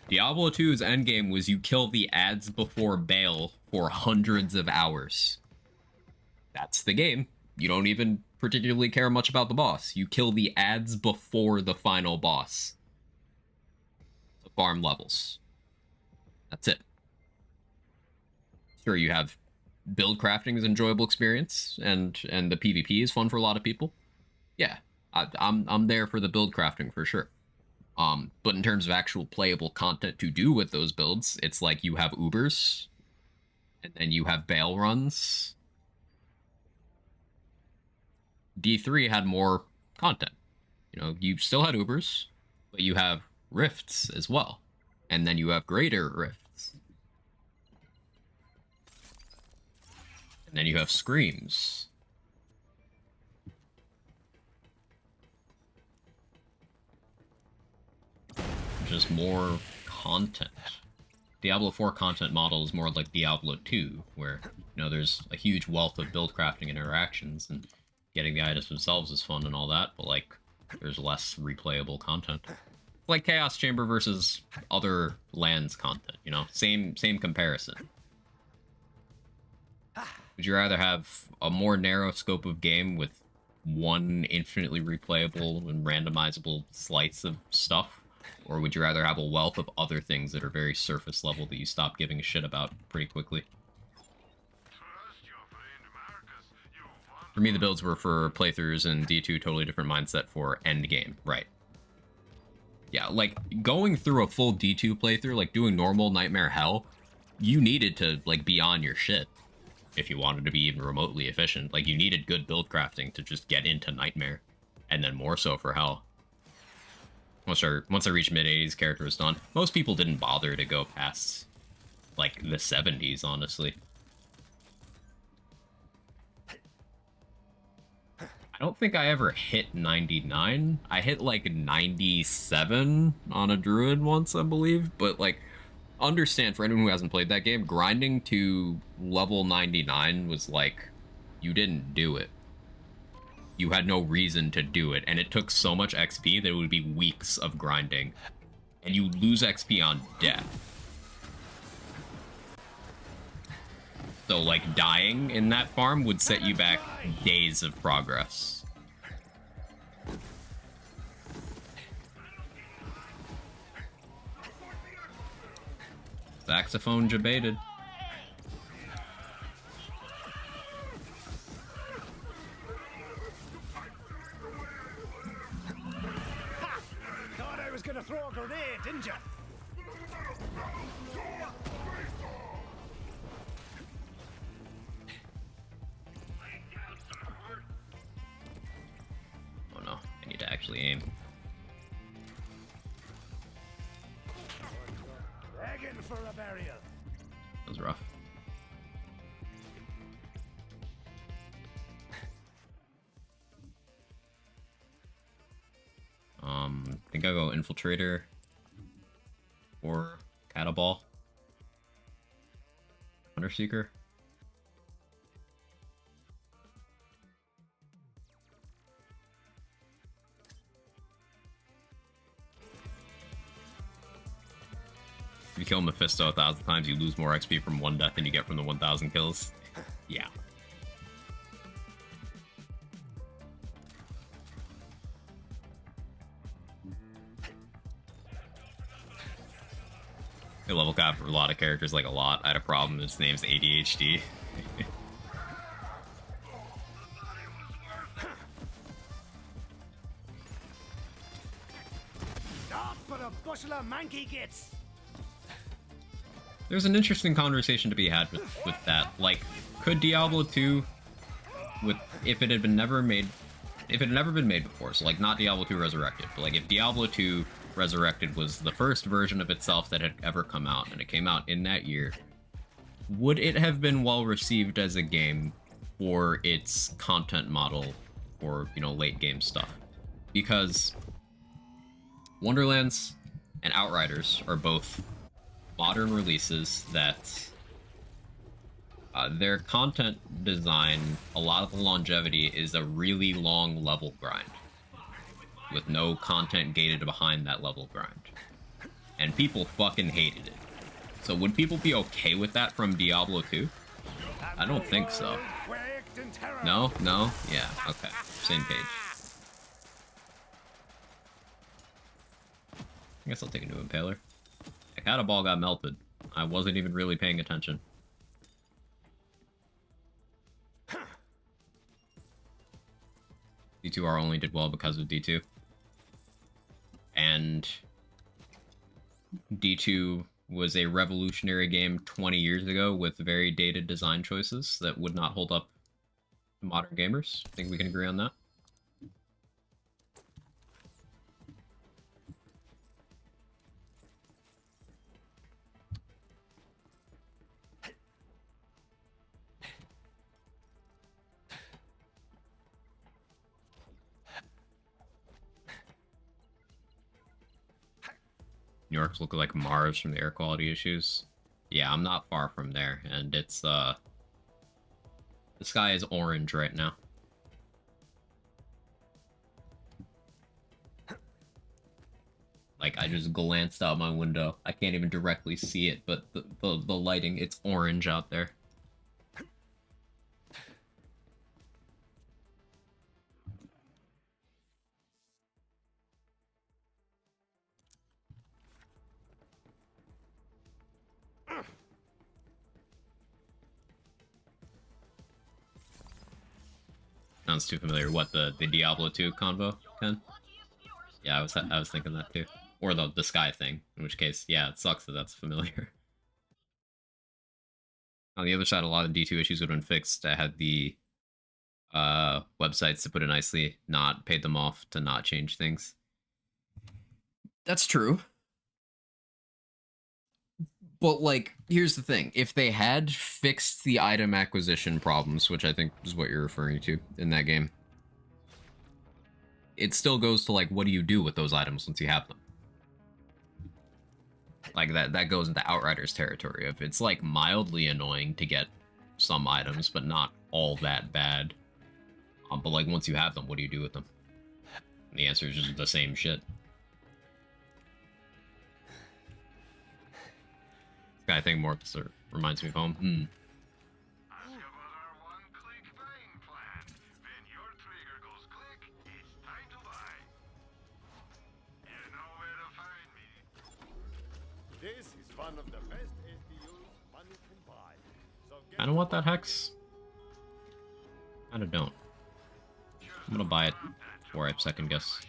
Diablo 2's endgame was you kill the ads before Baal for hundreds of hours. That's the game. You don't even particularly care much about the boss. You kill the ads before the final boss. To farm levels. That's it. Sure, you have build crafting is an enjoyable experience, and the PvP is fun for a lot of people. Yeah, I'm there for the build crafting for sure. But in terms of actual playable content to do with those builds, it's like you have Ubers, and then you have Baal runs. D3 had more content. You know, you still had Ubers, but you have Rifts as well. And then you have greater Rifts. And then you have Screams. Just more content. Diablo 4 content model is more like Diablo 2, where, you know, there's a huge wealth of build crafting and interactions, and getting the items themselves is fun and all that, but, like, there's less replayable content. Like Chaos Chamber versus other lands content, you know? Same comparison. Would you rather have a more narrow scope of game with one infinitely replayable and randomizable slice of stuff? Or would you rather have a wealth of other things that are very surface level that you stop giving a shit about pretty quickly? For me, the builds were for playthroughs, and D2 totally different mindset for endgame, right? Yeah, like, going through a full D2 playthrough, like doing normal Nightmare Hell, you needed to, like, be on your shit if you wanted to be even remotely efficient. Like, you needed good build crafting to just get into Nightmare, and then more so for Hell. once I reached mid-80s, character was done. Most people didn't bother to go past, like, the 70s, honestly. I don't think I ever hit 99. I hit, like, 97 on a druid once, I believe. But, like, understand, for anyone who hasn't played that game, grinding to level 99 was, like, you didn't do it. You had no reason to do it, and it took so much XP that it would be weeks of grinding. And you lose XP on death. So, like, dying in that farm would set you back days of progress. Saxophone debated. Thought I was gonna throw a grenade, didn't you? Oh no, I need to actually aim. Begging for a burial. That was rough. I think I'll go Infiltrator or Cataball. Hunter Seeker. If you kill Mephisto 1,000 times, you lose more XP from one death than you get from the 1,000 kills. Yeah. The level cap for a lot of characters, like a lot. I had a problem. His name's ADHD. Stop for a bushel of manky gits. There's an interesting conversation to be had with that. Like, could Diablo 2, if it had been never made before, so like not Diablo 2 Resurrected, but like if Diablo 2 Resurrected was the first version of itself that had ever come out, and it came out in that year, would it have been well received as a game for its content model for, you know, late game stuff? Because Wonderlands and Outriders are both modern releases that their content design, a lot of the longevity is a really long level grind with no content gated behind that level grind. And people fucking hated it. So would people be okay with that from Diablo 2? I don't think so. No? No? Yeah, okay. Same page. I guess I'll take a new Impaler. A Cataball got melted. I wasn't even really paying attention. D2R only did well because of D2. And D2 was a revolutionary game 20 years ago with very dated design choices that would not hold up to modern gamers. I think we can agree on that. New York's looking like Mars from the air quality issues. Yeah, I'm not far from there, and it's, the sky is orange right now. Like, I just glanced out my window. I can't even directly see it, but the lighting, it's orange out there. Sounds too familiar. What, the Diablo 2 convo, Ken? Yeah, I was thinking that too. Or the sky thing, in which case, yeah, it sucks that that's familiar. On the other side, a lot of D2 issues would have been fixed. I had the websites, to put it nicely, not paid them off to not change things. That's true. But, like, here's the thing. If they had fixed the item acquisition problems, which I think is what you're referring to in that game, it still goes to, like, what do you do with those items once you have them? Like, that goes into Outriders territory of it's, like, mildly annoying to get some items, but not all that bad. But, like, once you have them, what do you do with them? And the answer is just the same shit. This guy thing more sort of reminds me of home. Ask about our one-click buying plan. When your trigger goes click, it's time to buy. You know where to find me. This is one of the best SDUs money can buy. So get I don't want that hex. I don't. I'm gonna buy it before I second guess.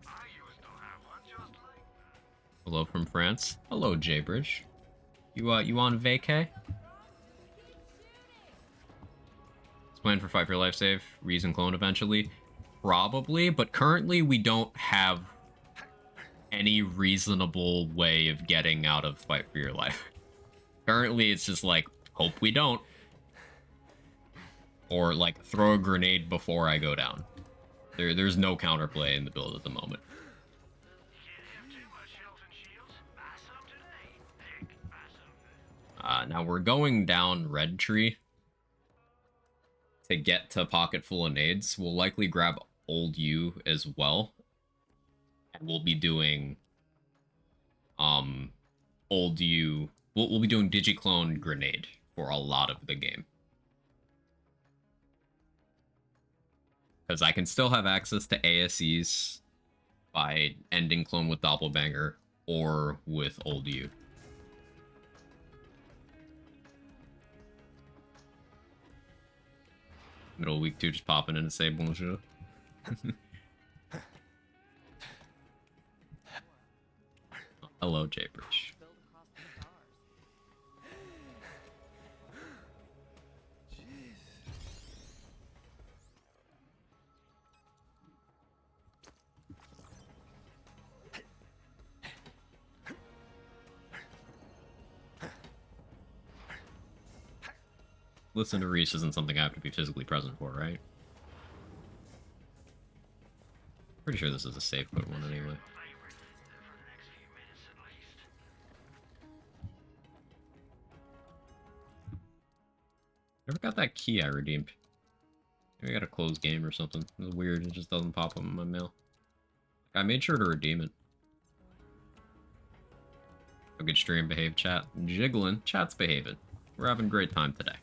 I used to have one just like Hello from France. Hello, J-Bridge. You on vacay? Let's plan for fight for your life save. Reason clone eventually. Probably, but currently we don't have any reasonable way of getting out of fight for your life. Currently, it's just like, hope we don't. Or, like, throw a grenade before I go down. There's no counterplay in the build at the moment. Now we're going down Red Tree to get to Pocket Full of Nades. We'll likely grab Old U as well. And we'll be doing Old U. We'll be doing Digiclone Grenade for a lot of the game. Because I can still have access to ASEs by ending clone with Doppelbanger or with Old U. Middle of week 2 just popping in and say bonjour. Hello, J-Bridge. Listen to Reese isn't something I have to be physically present for, right? Pretty sure this is a safe put one anyway. Never got that key I redeemed. Maybe I got a closed game or something. It's weird, it just doesn't pop up in my mail. I made sure to redeem it. A good stream, behave, chat. Jiggling, chat's behaving. We're having a great time today.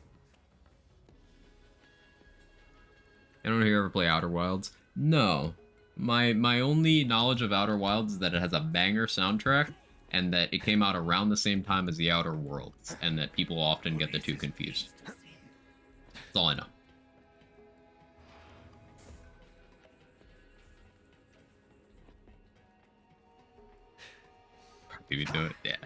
Anyone here ever play Outer Wilds? No. My only knowledge of Outer Wilds is that it has a banger soundtrack, and that it came out around the same time as The Outer Worlds, and that people often get the two confused. That's all I know. Do we do it? Yeah.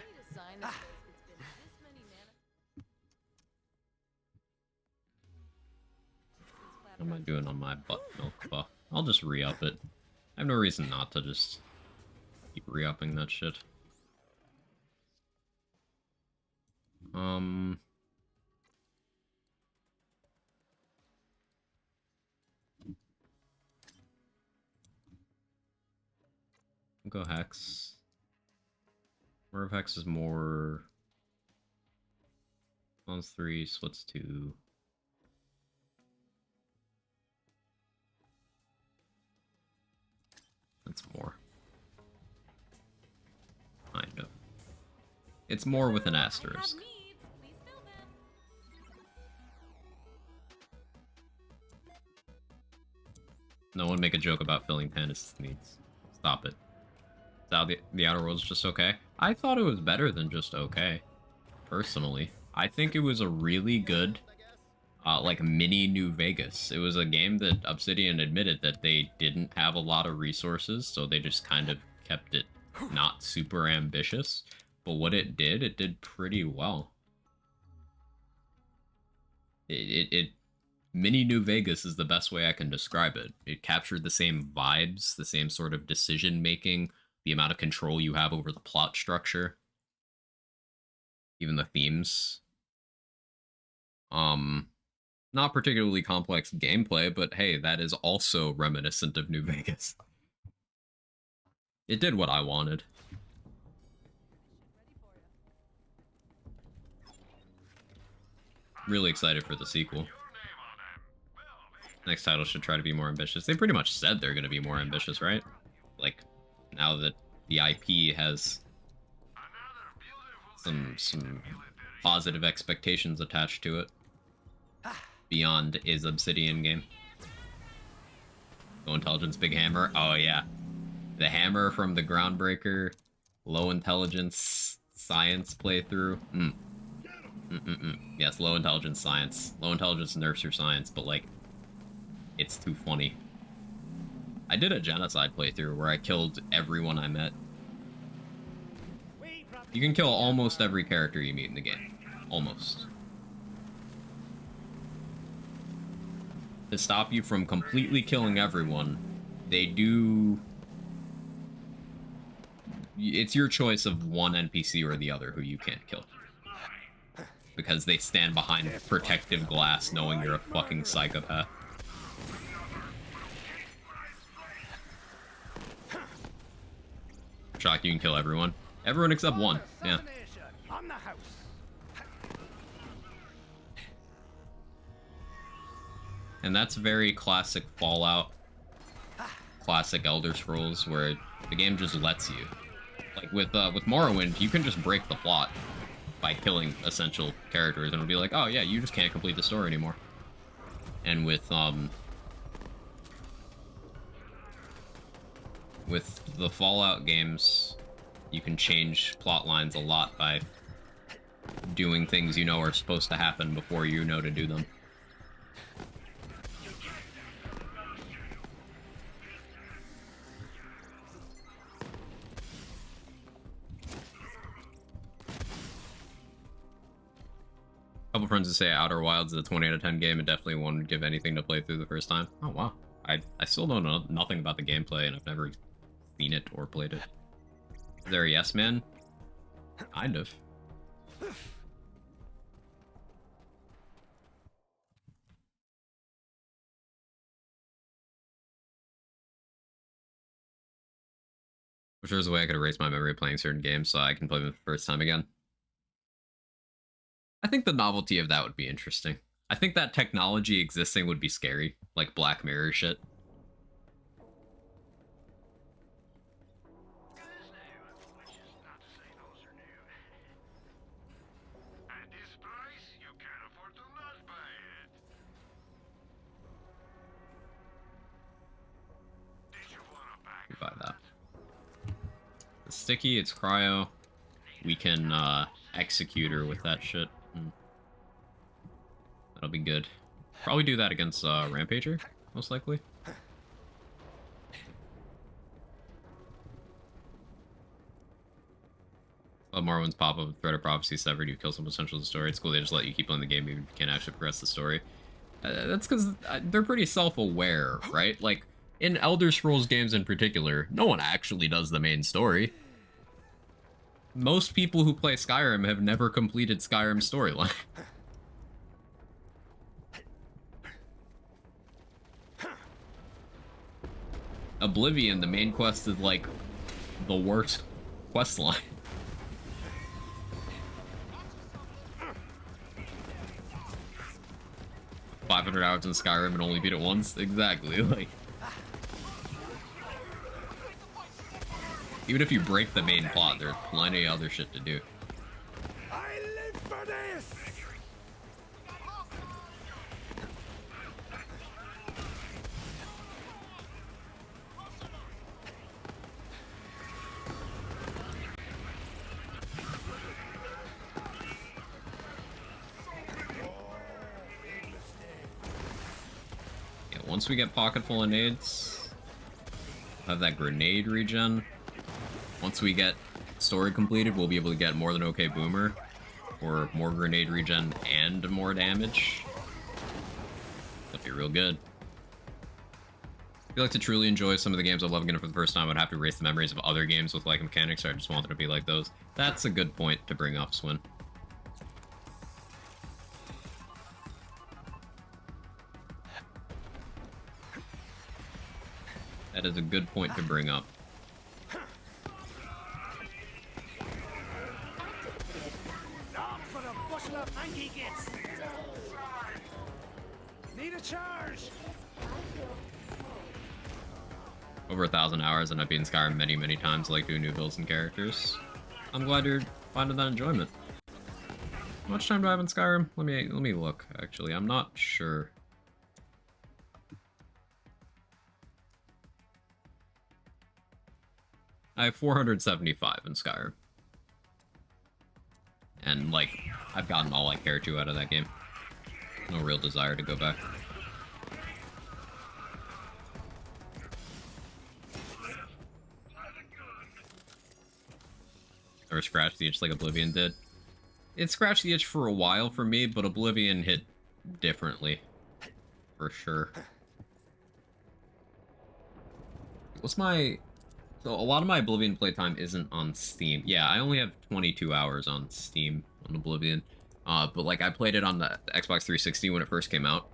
What am I doing on my butt milk buff? I'll just re-up it. I have no reason not to just keep re-upping that shit. Go Hex. Where of Hex is more... Spawns 3, splits 2. That's more. Kind of. It's more with an asterisk. No one make a joke about filling Tannis' needs. Stop it. Now the Outer Worlds just okay? I thought it was better than just okay. Personally. I think it was a really good, like, mini New Vegas. It was a game that Obsidian admitted that they didn't have a lot of resources, so they just kind of kept it not super ambitious. But what it did pretty well. It mini New Vegas is the best way I can describe it. It captured the same vibes, the same sort of decision making, the amount of control you have over the plot structure, even the themes. Not particularly complex gameplay, but hey, that is also reminiscent of New Vegas. It did what I wanted. Really excited for the sequel. Next title should try to be more ambitious. They pretty much said they're going to be more ambitious, right? Like, now that the IP has some positive expectations attached to it. Beyond is Obsidian game. Low Intelligence Big Hammer. Oh yeah. The hammer from the Groundbreaker Low Intelligence Science playthrough. Yes, Low Intelligence Science. Low Intelligence nerfs your science, but like, it's too funny. I did a genocide playthrough where I killed everyone I met. You can kill almost every character you meet in the game. Almost. To stop you from completely killing everyone, they do... It's your choice of one NPC or the other who you can't kill. Because they stand behind protective glass knowing you're a fucking psychopath. Shock, you can kill everyone. Everyone except one, yeah. And that's very classic Fallout, classic Elder Scrolls, where the game just lets you. Like with Morrowind, you can just break the plot by killing essential characters, and it'll be like, oh yeah, you just can't complete the story anymore. And with the Fallout games, you can change plot lines a lot by doing things you know are supposed to happen before you know to do them. Couple friends that say Outer Wilds is a 20 out of 10 game and definitely won't give anything to play through the first time. Oh wow. I still don't know nothing about the gameplay and I've never seen it or played it. Is there a yes man? Kind of. I'm sure there's a way I could erase my memory of playing certain games so I can play them the first time again. I think the novelty of that would be interesting. I think that technology existing would be scary, like Black Mirror shit. Buy that. It's sticky, it's cryo. We can execute her with that shit. That'll be good. Probably do that against Rampager, most likely. Morrowind's pop-up threat of prophecy severed. You kill some potential of the story. It's cool they just let you keep playing the game even if you can't actually progress the story. That's because they're pretty self-aware, right? Like, in Elder Scrolls games in particular, no one actually does the main story. Most people who play Skyrim have never completed Skyrim's storyline. Oblivion, the main quest is like the worst quest line. $500 hours in Skyrim and only beat it once? Exactly, like... Even if you break the main plot, there's plenty of other shit to do. I live for this! Yeah, once we get pocket full of nades, have that grenade regen. Once we get story completed, we'll be able to get more than okay boomer, or more grenade regen and more damage. That'd be real good. If you like to truly enjoy some of the games I love again for the first time, I'd have to erase the memories of other games with like mechanics, so I just wanted to be like those. That's a good point to bring up, Swin. That is a good point to bring up. For a bushel of pancakes. Need a charge. Over 1,000 hours, and I've beaten Skyrim many, many times, like doing new builds and characters. I'm glad you're finding that enjoyment. How much time do I have in Skyrim? Let me look, actually. I'm not sure. I have 475 in Skyrim. And, like, I've gotten all I care to out of that game. No real desire to go back. Or scratch the itch like Oblivion did. It scratched the itch for a while for me, but Oblivion hit differently. For sure. What's my... So, a lot of my Oblivion playtime isn't on Steam. Yeah, I only have 22 hours on Steam on Oblivion. But, like, I played it on the Xbox 360 when it first came out.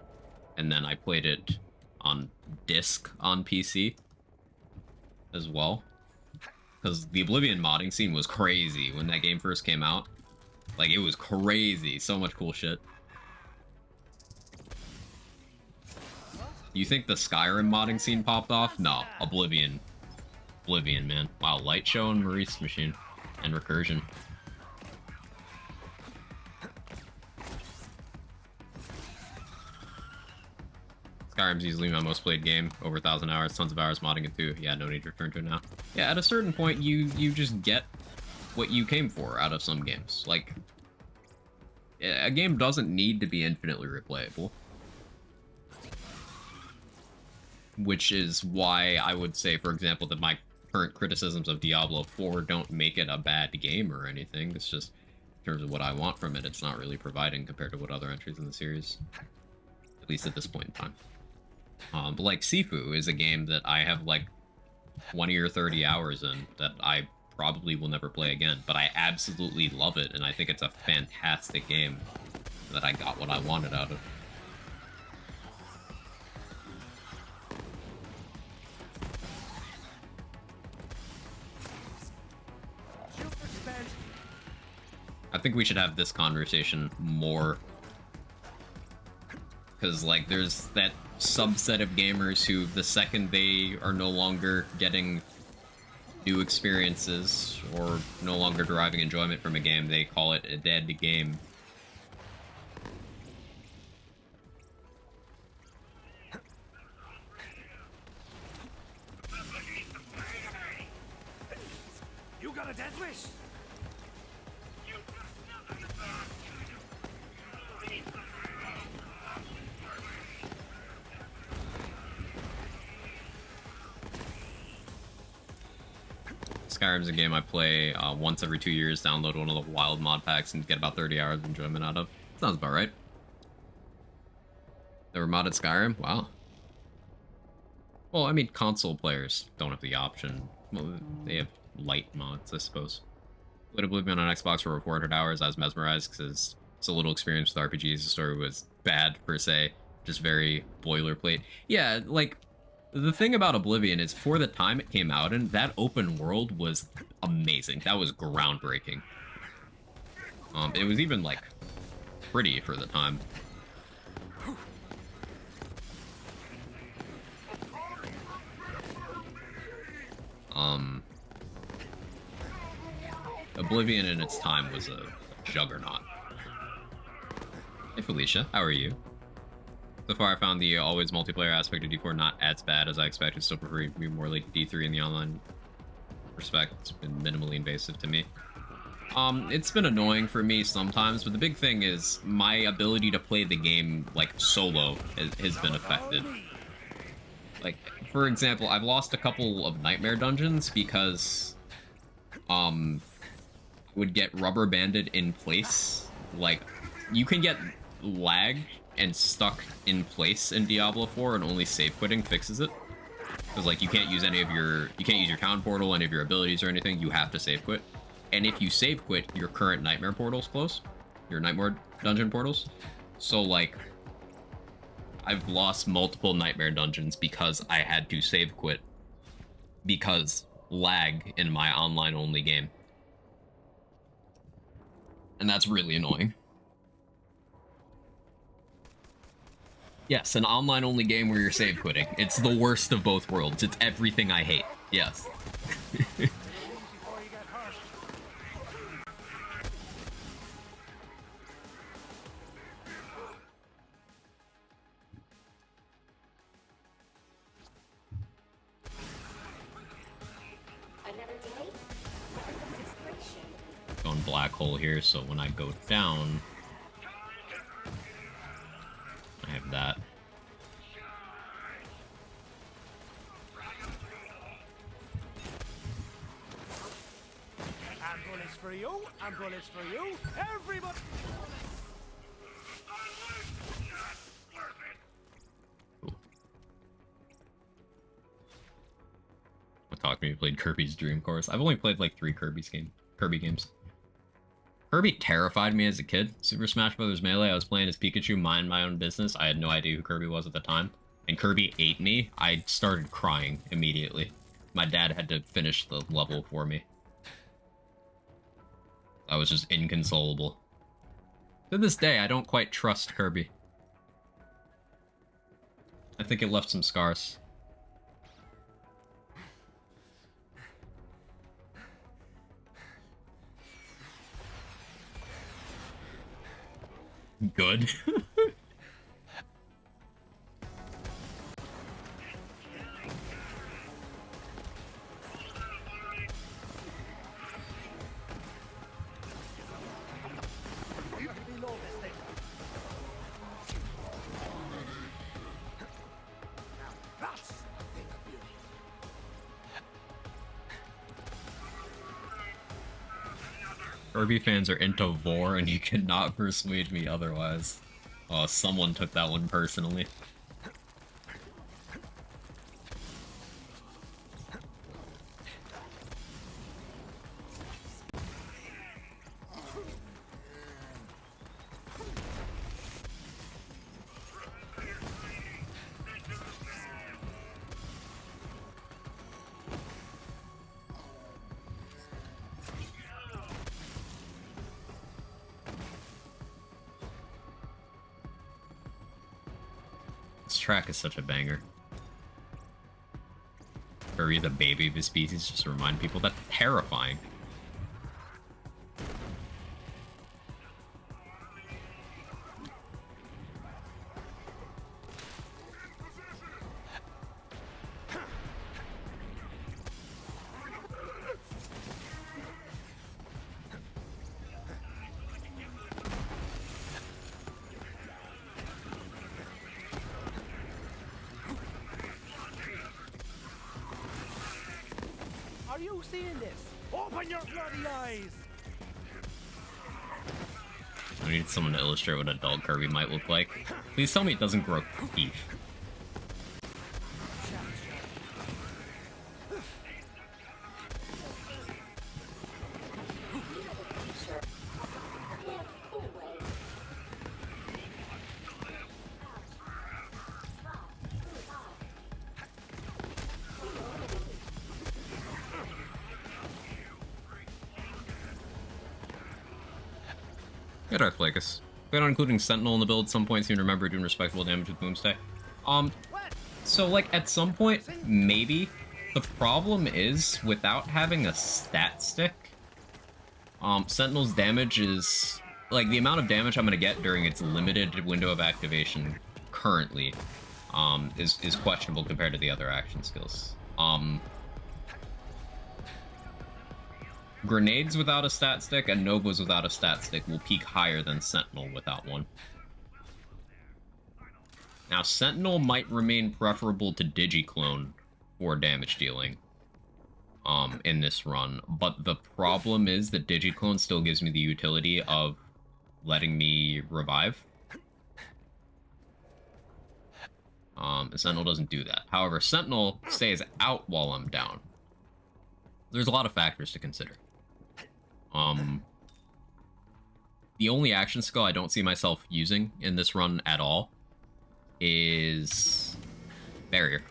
And then I played it on disc on PC as well. Because the Oblivion modding scene was crazy when that game first came out. Like, it was crazy. So much cool shit. You think the Skyrim modding scene popped off? No, Oblivion. Oblivion, man. Wow, Light Show and Maurice Machine. And Recursion. Skyrim's easily my most played game. Over 1,000 hours, tons of hours modding it too. Yeah, no need to return to it now. Yeah, at a certain point, you just get what you came for out of some games. Like, a game doesn't need to be infinitely replayable. Which is why I would say, for example, that my current criticisms of Diablo 4 don't make it a bad game or anything. It's just, in terms of what I want from it, it's not really providing compared to what other entries in the series. At least at this point in time. But like Sifu is a game that I have like 20 or 30 hours in that I probably will never play again, but I absolutely love it, and I think it's a fantastic game that I got what I wanted out of. I think we should have this conversation more, because like there's that subset of gamers who the second they are no longer getting new experiences or no longer deriving enjoyment from a game, they call it a dead game. You got a death wish? Skyrim's a game I play once every 2 years, download one of the wild mod packs, and get about 30 hours of enjoyment out of. Sounds about right. Never modded Skyrim? Wow. Well, I mean, console players don't have the option. Well, they have light mods, I suppose. Played Oblivion on Xbox for over 400 hours. I was mesmerized because it's a little experience with RPGs. The story was bad, per se. Just very boilerplate. Yeah, like, the thing about Oblivion is, for the time it came out in, that open world was amazing. That was groundbreaking. It was even, like, pretty for the time. Oblivion in its time was a juggernaut. Hey Felicia, how are you? So far I found the always multiplayer aspect of D4 not as bad as I expected, still prefer it to be more like D3 in the online respect. It's been minimally invasive to me. It's been annoying for me sometimes, but the big thing is my ability to play the game, like, solo has been affected. Like, for example, I've lost a couple of nightmare dungeons because, would get rubber banded in place. Like, you can get lag and stuck in place in Diablo 4, and only save quitting fixes it. Because like you can't use your town portal, any of your abilities or anything. You have to save quit. And if you save quit, your current nightmare portals close. Your nightmare dungeon portals. So like, I've lost multiple nightmare dungeons because I had to save quit. Because lag in my online only game. And that's really annoying. Yes, an online only game where you're save quitting. It's the worst of both worlds. It's everything I hate. Yes. Another day? Inspiration. Going black hole here, so when I go down, I have that. And bullets for you, and bullets for you, everybody! Talk to me, played Kirby's Dream Course. I've only played like 3 Kirby games. Kirby terrified me as a kid. Super Smash Bros. Melee, I was playing as Pikachu, mind my own business. I had no idea who Kirby was at the time. And Kirby ate me. I started crying immediately. My dad had to finish the level for me. I was just inconsolable. To this day, I don't quite trust Kirby. I think it left some scars. Good. Kirby fans are into vor, and you cannot persuade me otherwise. Oh, someone took that one personally. This track is such a banger. Kirby, the baby of his species, just to remind people that's terrifying. Are you seeing this? Open your bloody eyes! I need someone to illustrate what adult Kirby might look like. Please tell me it doesn't grow teeth. Yeah, Darth Plagueis. Plan on including Sentinel in the build at some point, so you can remember doing respectable damage with Boomstay. So like at some point, maybe. The problem is, without having a stat stick, Sentinel's damage is, like, the amount of damage I'm gonna get during its limited window of activation currently, is questionable compared to the other action skills. Grenades without a stat stick and Novas without a stat stick will peak higher than Sentinel without one. Now, Sentinel might remain preferable to Digiclone for damage dealing in this run, but the problem is that Digiclone still gives me the utility of letting me revive. Sentinel doesn't do that. However, Sentinel stays out while I'm down. There's a lot of factors to consider. The only action skill I don't see myself using in this run at all is Barrier.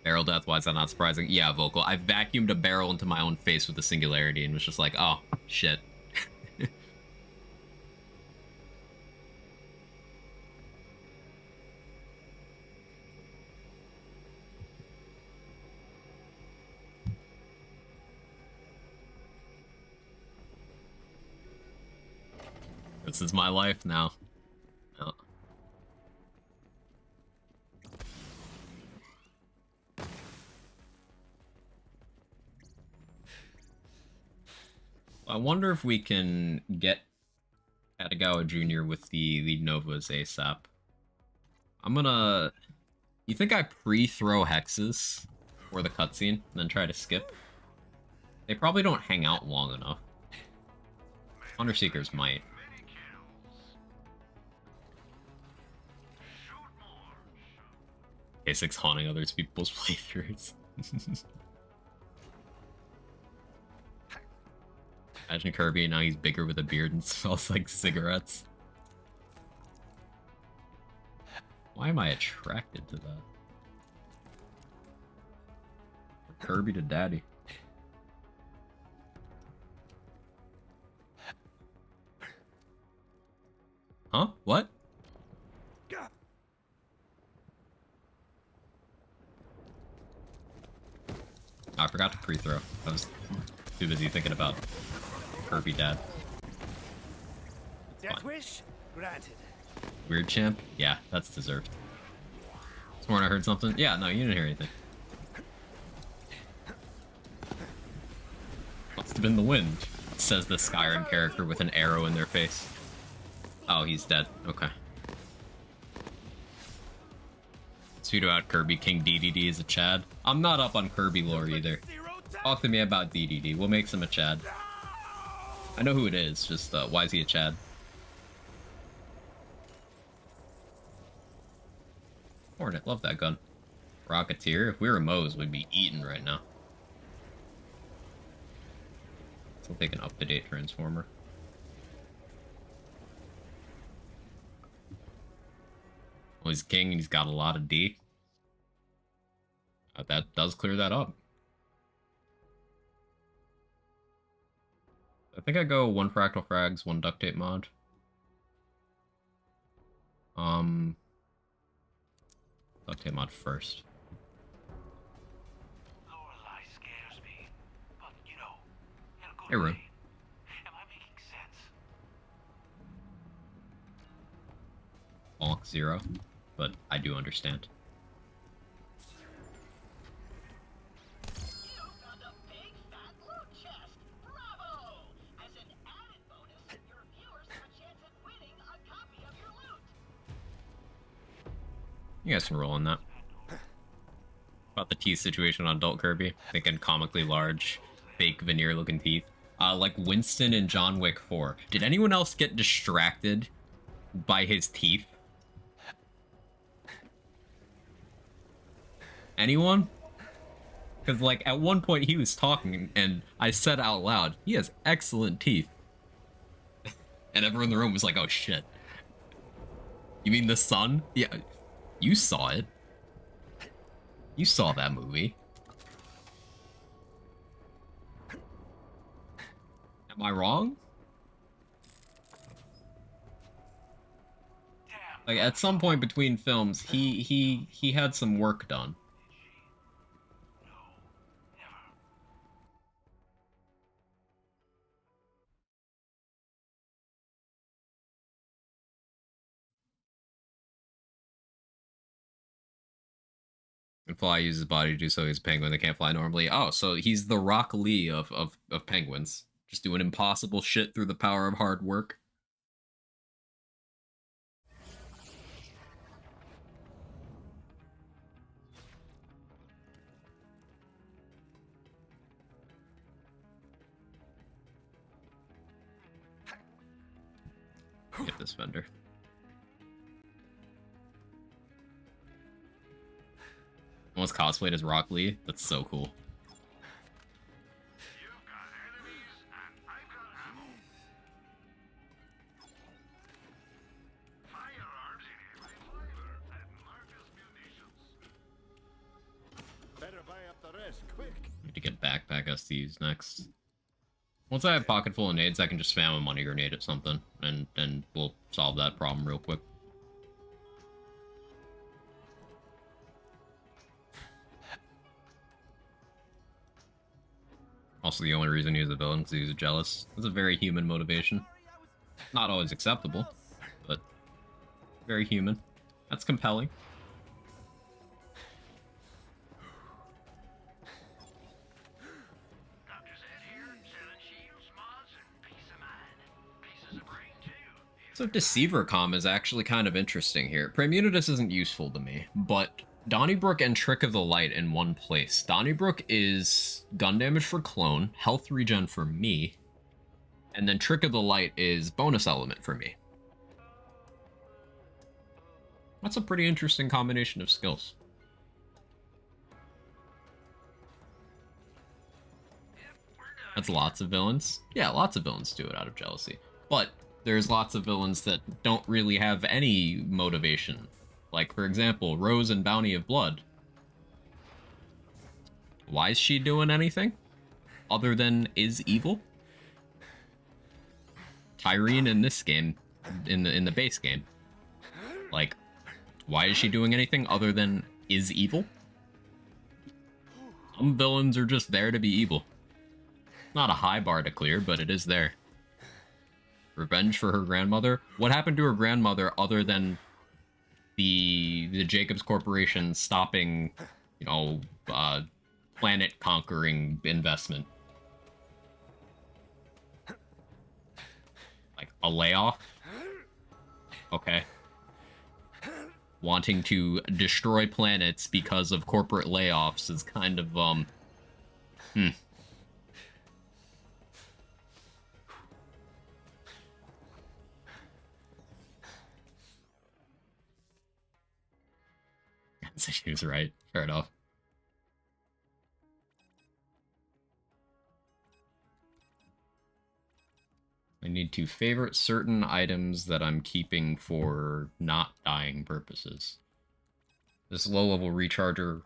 Barrel death, why is that not surprising? Yeah, Vocal. I vacuumed a barrel into my own face with the Singularity and was just like, oh, shit. This is my life now. Oh. I wonder if we can get Katagawa Jr. with the Novas ASAP. I'm gonna... You think I pre-throw hexes for the cutscene and then try to skip? They probably don't hang out long enough. Hunter Seekers might. K6 haunting other people's playthroughs. Imagine Kirby, now he's bigger with a beard and smells like cigarettes. Why am I attracted to that? Kirby to daddy. Huh? What? Oh, I forgot to pre-throw. I was too busy thinking about Kirby dad. Death wish granted. Weird champ? Yeah, that's deserved. Sworn I heard something? Yeah, no, you didn't hear anything. Must have been the wind, says the Skyrim character with an arrow in their face. Oh, he's dead. Okay. Tweet about Kirby King DDD is a Chad. I'm not up on Kirby lore either. Talk to me about DDD. What makes him a Chad? I know who it is, just why is he a Chad? Hornet, love that gun. Rocketeer, if we were Moe's, we'd be eaten right now. Let's take an up-to-date Transformer. Well, he's king and he's got a lot of D. That does clear that up. I think I go 1 Fractal Frags, 1 Duct Tape mod. Duct Tape mod first. Lorelei scares me, but you know, in a good Hey, Rune. way. Am I making sense? Bonk 0, but I do understand. You found a big fat loot chest. Bravo! As an added bonus, your viewers have a chance at winning a copy of your loot. You guys can roll on that. About the teeth situation on Adult Kirby. Thinking comically large, fake veneer-looking teeth. Like Winston in John Wick 4. Did anyone else get distracted by his teeth? Anyone? Because, like, at one point he was talking, and I said out loud, he has excellent teeth. And everyone in the room was like, oh shit. You mean the sun? Yeah, you saw it. You saw that movie. Am I wrong? Like, at some point between films, he had some work done. And Fly uses his body to do so. He's a penguin that can't fly normally. Oh, so he's the Rock Lee of penguins. Just doing impossible shit through the power of hard work. Get this vendor. Someone's cosplayed as Rock Lee. That's so cool. You've got enemies, and I've got ammo. Firearms in every flavor, and Marcus munitions. Better buy up the rest, quick. Need to get backpack STs next. Once I have pocket full of nades, I can just spam a money grenade at something, and we'll solve that problem real quick. Also, the only reason he's a villain is because he's jealous. It's a very human motivation. Not always acceptable, but very human. That's compelling. Dr. Zed here, selling shields, mods, and peace of mind. Pieces of brain, too. So Deceiver comm is actually kind of interesting here. Praemunitus isn't useful to me, but Donnybrook and Trick of the Light in one place. Donnybrook is gun damage for clone, health regen for me, and then Trick of the Light is bonus element for me. That's a pretty interesting combination of skills. That's lots of villains. Yeah, lots of villains do it out of jealousy. But there's lots of villains that don't really have any motivation. Like, for example, Rose in Bounty of Blood. Why is she doing anything other than is evil? Tyrene in this game, in the base game, like, why is she doing anything other than is evil? Some villains are just there to be evil. Not a high bar to clear, but it is there. Revenge for her grandmother? What happened to her grandmother other than the Jacobs Corporation stopping, you know, planet conquering investment? Like a layoff? Okay. Wanting to destroy planets because of corporate layoffs is kind of, So she was right. Fair enough. I need to favorite certain items that I'm keeping for not dying purposes. This low-level recharger,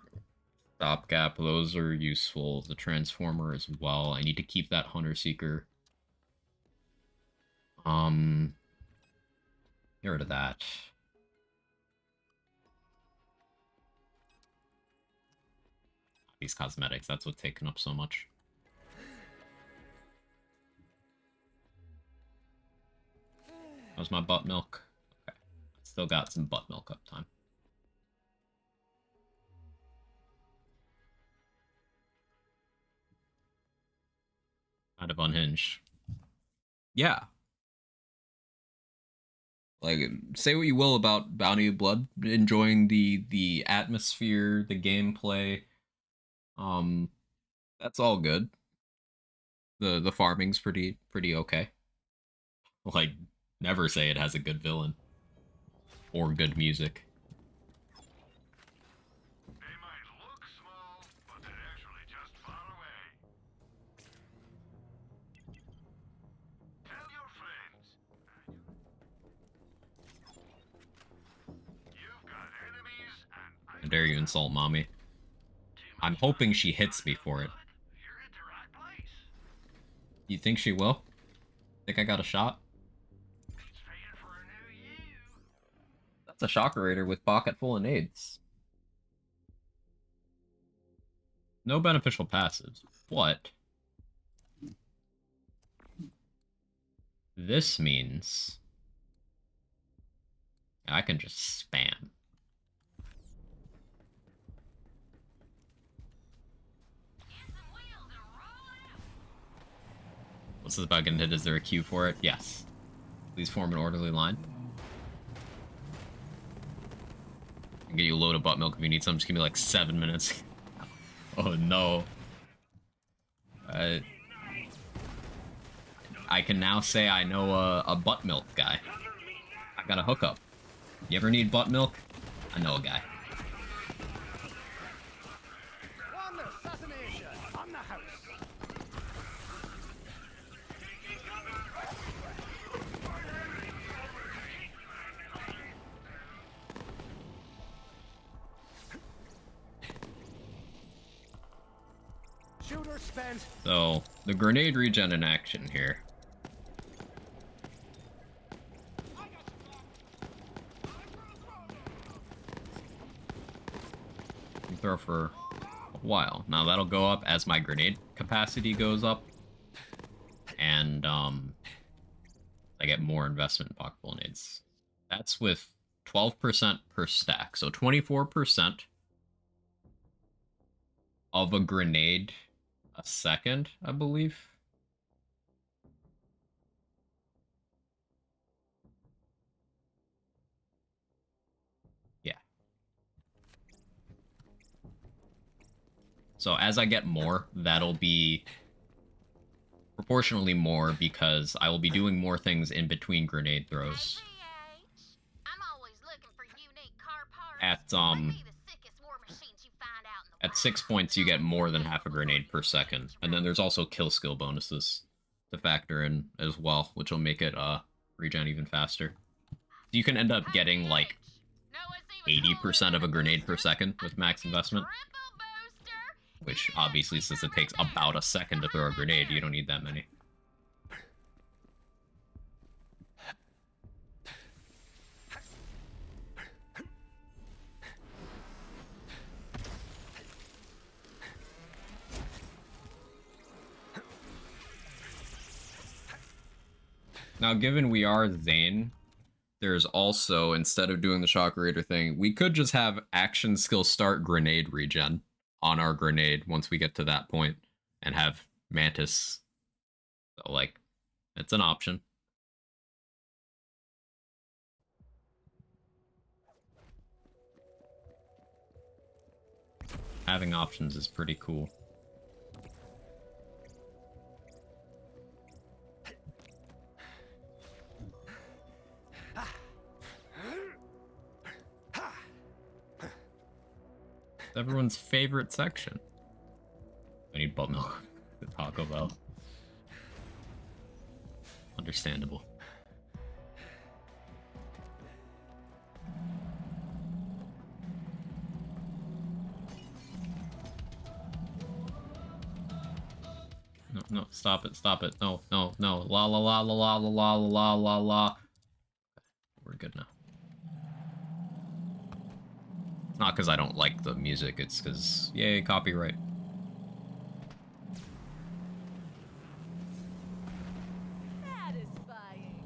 stopgap, those are useful. The transformer as well. I need to keep that hunter seeker. Get rid of that. These cosmetics, that's what's taking up so much. How's my butt milk? Okay. Still got some butt milk up time. Kind of unhinged. Yeah. Like, say what you will about Bounty of Blood, enjoying the atmosphere, the gameplay. That's all good. The farming's pretty okay. Like, never say it has a good villain or good music. They might look small, but they're actually just far away. Tell your friends. You've got enemies, and How dare you insult mommy? I'm hoping she hits me for it. you're at the right place. You think she will? Think I got a shot? It's paying for a new you. That's a shocker raider with pocket full of nades. No beneficial passives. What? This means I can just spam. What's this about getting hit? Is there a queue for it? Yes. Please form an orderly line. I can get you a load of butt milk if you need some. Just give me like 7 minutes. Oh no. I can now say I know a butt milk guy. I got a hookup. You ever need butt milk? I know a guy. the house. Shooter spent. So, the grenade regen in action here. You throw for a while. Now that'll go up as my grenade capacity goes up. And, I get more investment in pocketful nades. That's with 12% per stack. So 24% of a grenade a second, I believe. Yeah. So as I get more, that'll be proportionally more because I will be doing more things in between grenade throws. I'm always looking for unique car parts. At 6 points, you get more than half a grenade per second. And then there's also kill skill bonuses to factor in as well, which will make it regen even faster. You can end up getting like 80% of a grenade per second with max investment. Which obviously, since it takes about a second to throw a grenade, you don't need that many. Now, given we are Zane, there's also, instead of doing the shock raider thing, we could just have action skill start grenade regen on our grenade once we get to that point and have Mantis. So, like, it's an option. Having options is pretty cool. Everyone's favorite section. I need buttermilk to Taco Bell. Understandable. No, no, stop it, stop it. No, no, no. La la la la la la la la la la. We're good now. Not because I don't like the music, it's because, yay, copyright. Satisfying.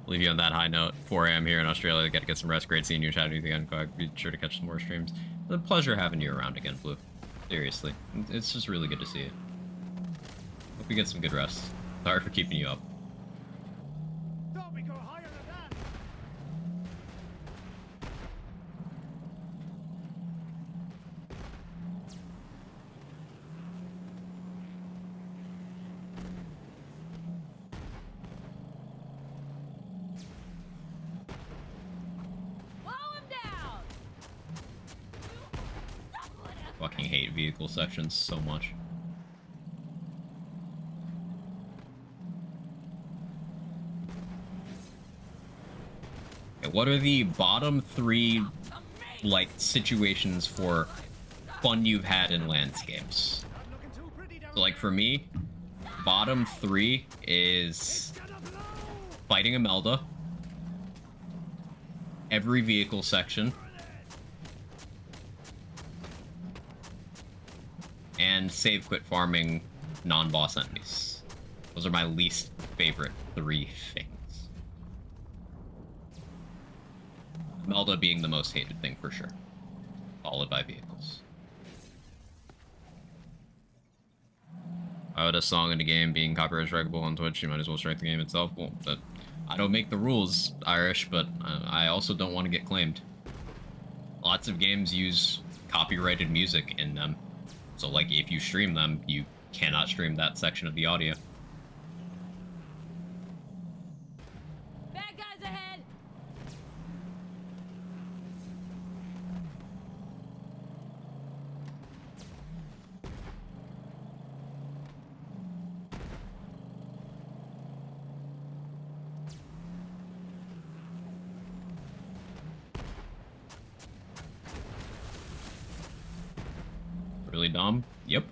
Leave you on that high note. 4 a.m. here in Australia. Gotta get some rest. Great seeing you. Chatting with you again. Be sure to catch some more streams. It's a pleasure having you around again, Blue. Seriously. It's just really good to see you. Hope you get some good rest. Sorry for keeping you up. Thought we go higher than that. Blow him down. Fucking hate vehicle sections so much. Okay, what are the bottom 3, like, situations for fun you've had in landscapes? So, like, for me, bottom 3 is fighting a Melda, every vehicle section, and save quit farming non-boss enemies. Those are my least favorite 3 things. Melda being the most hated thing for sure, followed by vehicles. Why would a song in a game being copyright strikeable on Twitch? You might as well strike the game itself. Well, but I don't make the rules, Irish, but I also don't want to get claimed. Lots of games use copyrighted music in them. So, like, if you stream them, you cannot stream that section of the audio. Bad guys ahead. really dumb? Yep.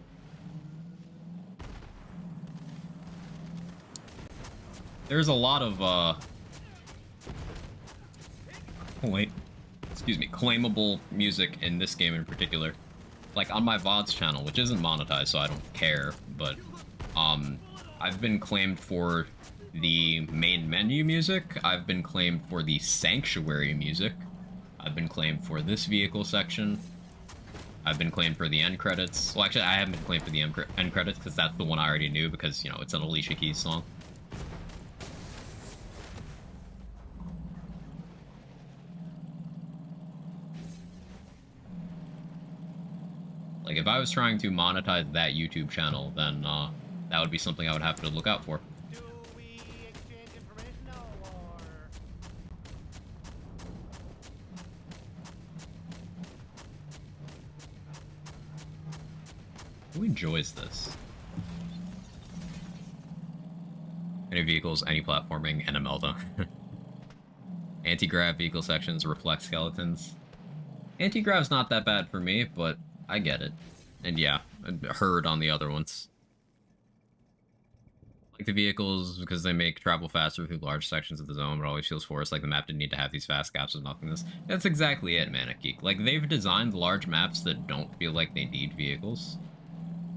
There's a lot of, wait. Excuse me, claimable music in this game in particular. Like, on my VODs channel, which isn't monetized, so I don't care, but, I've been claimed for the main menu music, I've been claimed for the sanctuary music, I've been claimed for this vehicle section, I've been claimed for the end credits. Well, actually, I haven't been claimed for the end credits, because that's the one I already knew, because, you know, it's an Alicia Keys song. Like, if I was trying to monetize that YouTube channel, then, that would be something I would have to look out for. Do we exchange information now, or... Who enjoys this? Any vehicles, any platforming, and Imelda. Anti-grav vehicle sections, reflect skeletons. Anti-grav's not that bad for me, but I get it. And yeah, herd on the other ones. Like the vehicles, because they make travel faster through large sections of the zone, but always feels forced, like the map didn't need to have these vast gaps of nothingness. That's exactly it, Manic Geek. Like, they've designed large maps that don't feel like they need vehicles.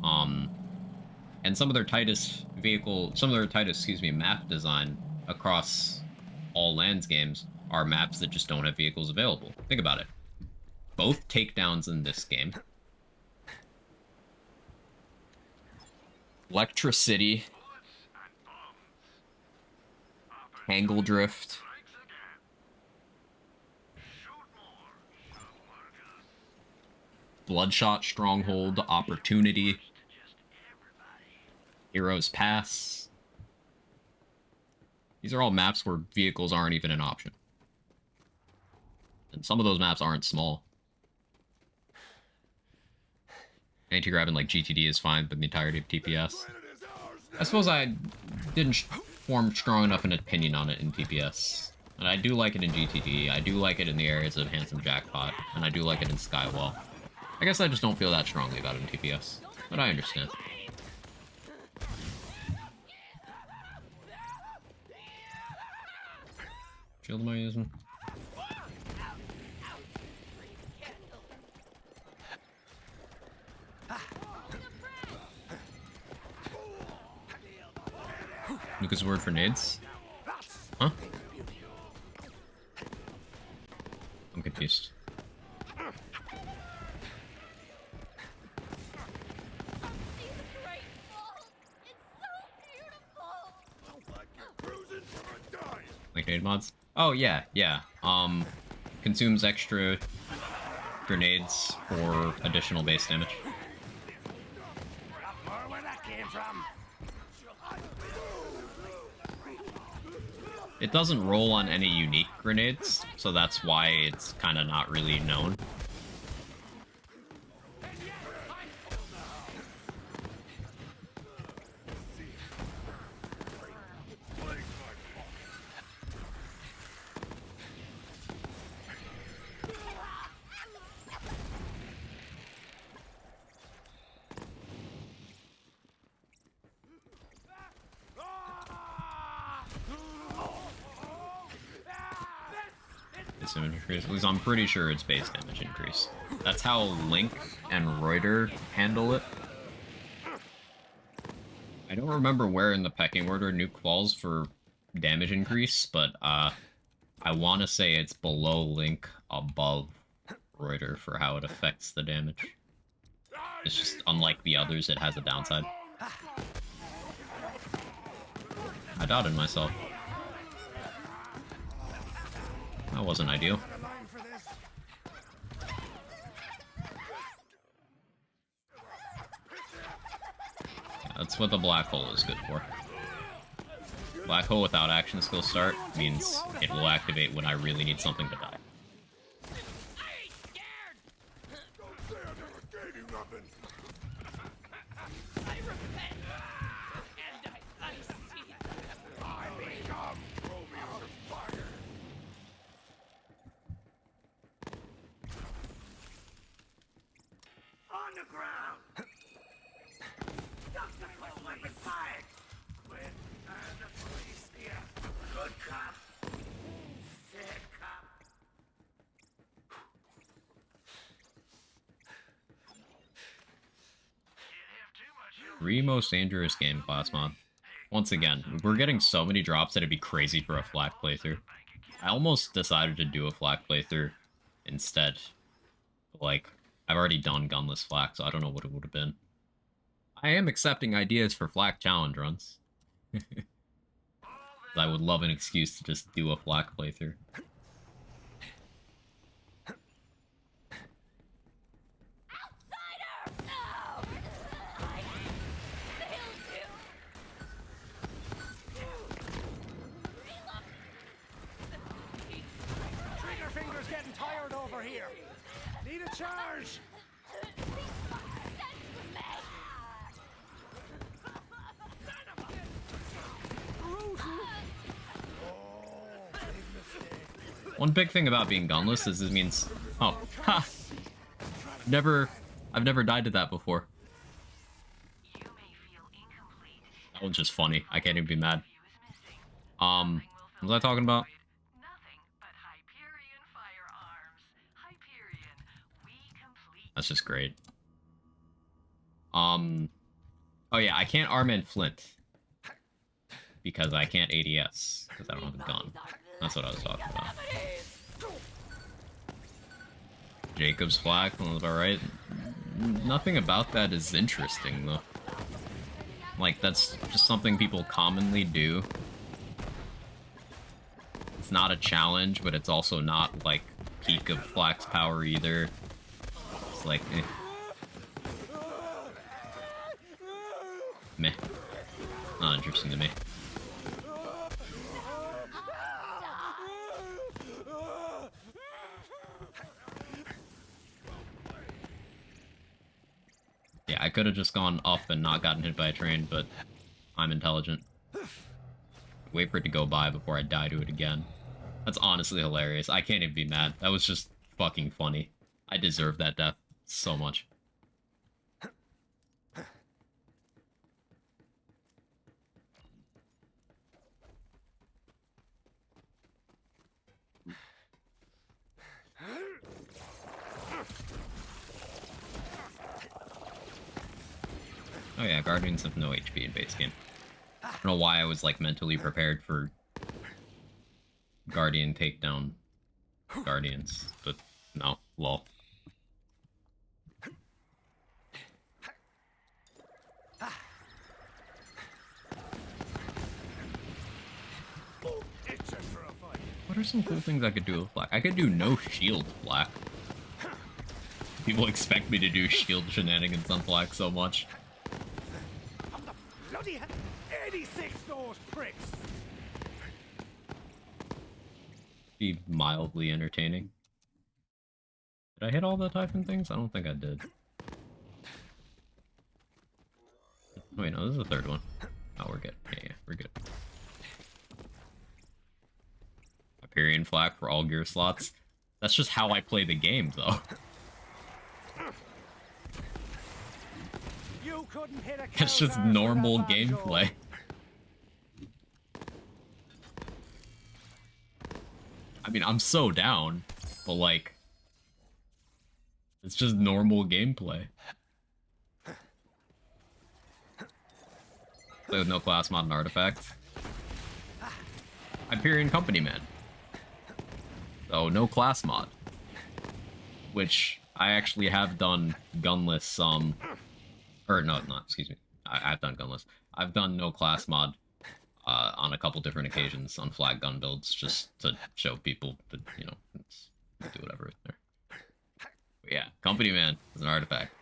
And some of their tightest map design across all lands games are maps that just don't have vehicles available. Think about it. Both takedowns in this game. Electricity. Angle drift. Bloodshot Stronghold, Opportunity. Heroes Pass. These are all maps where vehicles aren't even an option. And some of those maps aren't small. Anti-grav in like GTD is fine, but the entirety of TPS. I suppose I didn't form strong enough an opinion on it in TPS. And I do like it in GTD, I do like it in the areas of Handsome Jackpot, and I do like it in Skywall. I guess I just don't feel that strongly about it in TPS, but I understand. Shield am I using? Lucas' word for nades? Huh? I'm confused. Like nade mods? Oh yeah, yeah. Consumes extra grenades for additional base damage. Where that came from? It doesn't roll on any unique grenades, so that's why it's kind of not really known. Damage increase. At least I'm pretty sure it's base damage increase. That's how Link and Reuter handle it. I don't remember where in the pecking order Nuke falls for damage increase, but I want to say it's below Link, above Reuter for how it affects the damage. It's just unlike the others, it has a downside. I doubted myself. That wasn't ideal. Yeah, that's what the black hole is good for. Black hole without action skill start means it will activate when I really need something to die. the ground! Stop the cold weapon fire! When the police here? Good cop! Sad cop! Three most dangerous game class mod. Once again, we're getting so many drops that it'd be crazy for a flak playthrough. I almost decided to do a flak playthrough instead. Like, I've already done gunless flak, so I don't know what it would have been. I am accepting ideas for flak challenge runs. I would love an excuse to just do a flak playthrough. Trigger finger's getting tired over here. Need a charge. One big thing about being gunless is it means, oh, ha! I've never died to that before. That one's just funny. I can't even be mad. What was I talking about? That's just great. Oh yeah, I can't arm in Flint. Because I can't ADS. Because I don't have a gun. That's what I was talking about. Jacob's flag, that was about right. Nothing about that is interesting, though. Like, that's just something people commonly do. It's not a challenge, but it's also not, like, peak of Flak's power either. It's like, eh. Meh. Not interesting to me. Yeah, I could have just gone up and not gotten hit by a train, but I'm intelligent. Wait for it to go by before I die to it again. That's honestly hilarious. I can't even be mad. That was just fucking funny. I deserve that death so much. Oh yeah, Guardians have no HP in base game. I don't know why I was like mentally prepared for Guardian takedown Guardians, but no, lol. What are some cool things I could do with Black? I could do no shield Black. People expect me to do shield shenanigans on Black so much. Bloody 86 those pricks! Be mildly entertaining. Did I hit all the Typhon things? I don't think I did. Wait, no, this is the third one. Oh, we're good. Yeah, we're good. Hyperion Flak for all gear slots. That's just how I play the game, though. You couldn't hit a It's just normal gameplay. I mean, I'm so down, but like, it's just normal gameplay. Play with no class mod and artifact. Hyperion Company Man. So no class mod. Which I actually have done gunless, or no, not, excuse me. I've done gunless. I've done no class mod on a couple different occasions on flag gun builds, just to show people that, you know, do whatever there. But yeah, Company Man is an artifact.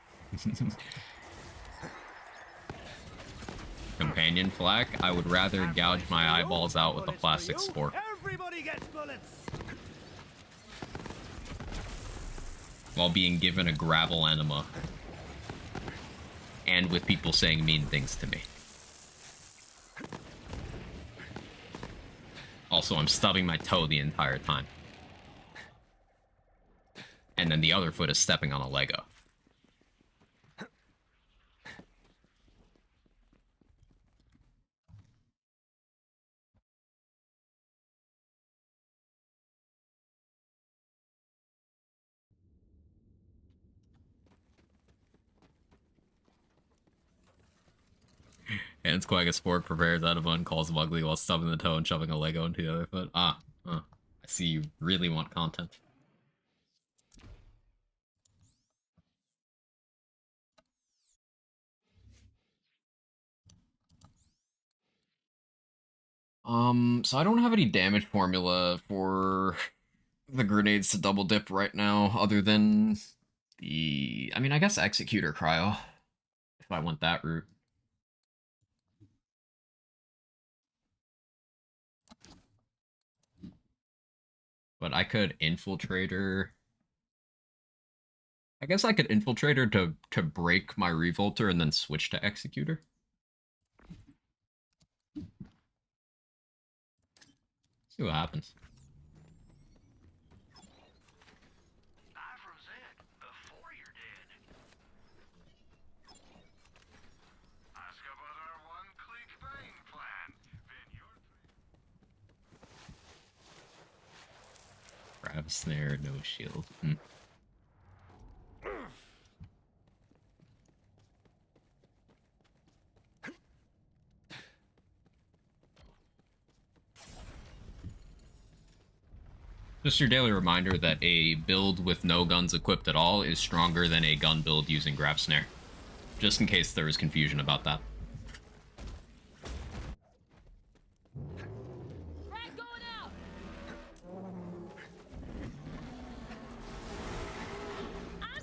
Companion flak, I would rather gouge my eyeballs out with a plastic spork. Everybody gets bullets. While being given a gravel enema. And with people saying mean things to me. Also, I'm stubbing my toe the entire time. And then the other foot is stepping on a Lego. Hands Quag a spork, prepares out of one, calls him ugly while stubbing the toe and shoving a Lego into the other foot. I see you really want content. So I don't have any damage formula for the grenades to double dip right now, other than the... I mean, I guess Executor Cryo, if I went that route. But I could Infiltrator... I guess I could Infiltrator to break my Revolter and then switch to Executor. See what happens. Grab snare, no shield. Just your daily reminder that a build with no guns equipped at all is stronger than a gun build using grab snare. Just in case there is confusion about that. Frag going out. I'm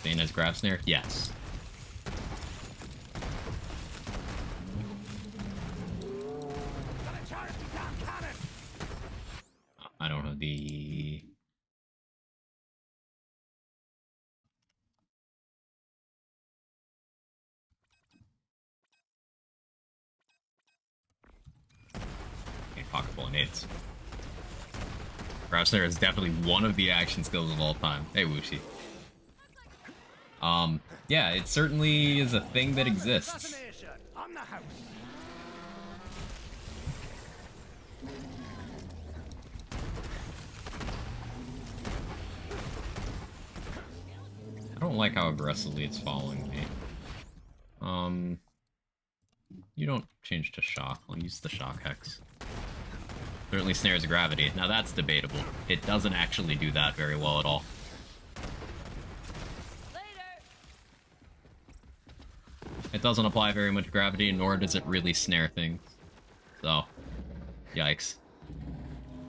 Zane has grab snare? Yes. I don't know the... Okay, pocket full of nades. Grab snare is definitely one of the action skills of all time. Hey, Wuxi. Yeah, it certainly is a thing that exists. I don't like how aggressively it's following me. You don't change to shock. I'll use the shock hex. Certainly snares gravity. Now that's debatable. It doesn't actually do that very well at all. It doesn't apply very much gravity, nor does it really snare things. So, yikes.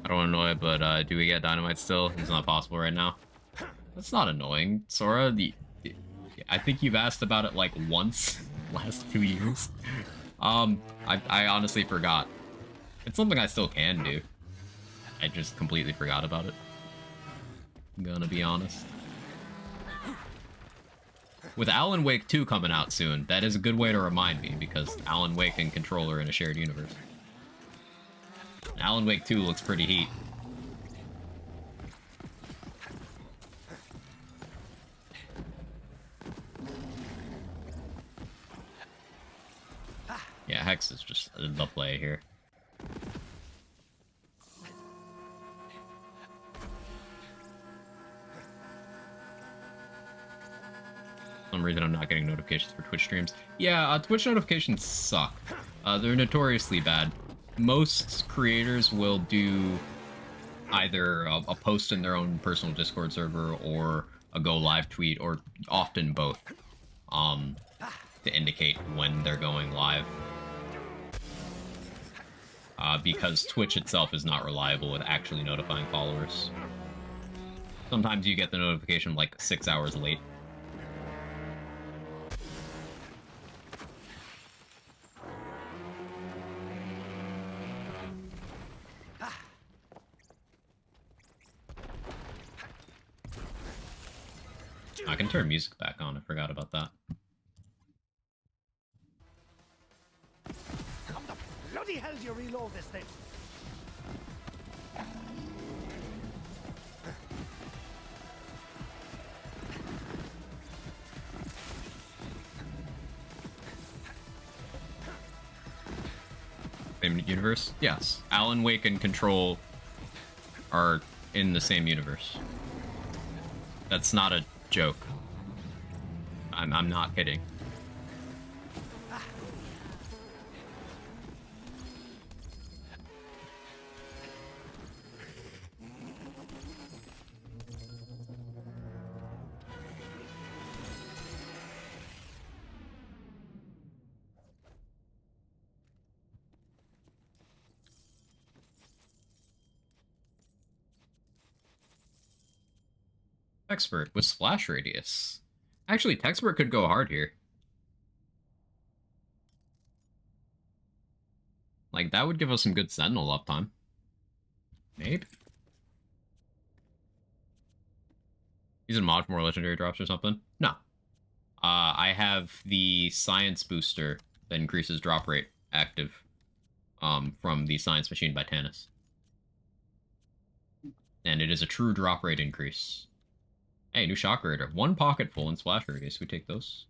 I don't want to annoy it, but do we get dynamite still? It's not possible right now. That's not annoying, Sora. I think you've asked about it like once last 2 years. I honestly forgot. It's something I still can do. I just completely forgot about it. I'm gonna be honest. With Alan Wake 2 coming out soon, that is a good way to remind me, because Alan Wake and Control are in a shared universe. Alan Wake 2 looks pretty heat. Yeah, Hex is just the play here. For some reason I'm not getting notifications for Twitch streams. Yeah, Twitch notifications suck. They're notoriously bad. Most creators will do either a post in their own personal Discord server or a go live tweet, or often both, to indicate when they're going live. Because Twitch itself is not reliable with actually notifying followers. Sometimes you get the notification like 6 hours late. I can turn music back on, I forgot about that. How the bloody hell do you reload this thing? Same universe? Yes. Alan Wake and Control are in the same universe. That's not a joke. I'm not kidding. Expert with splash radius. Actually, Texpert could go hard here. Like, that would give us some good Sentinel uptime. Maybe. Using mod for more legendary drops or something? No. I have the science booster that increases drop rate active from the science machine by Tannis. And it is a true drop rate increase. Hey, new shock raider. 1 pocket full and splash radius. We take those.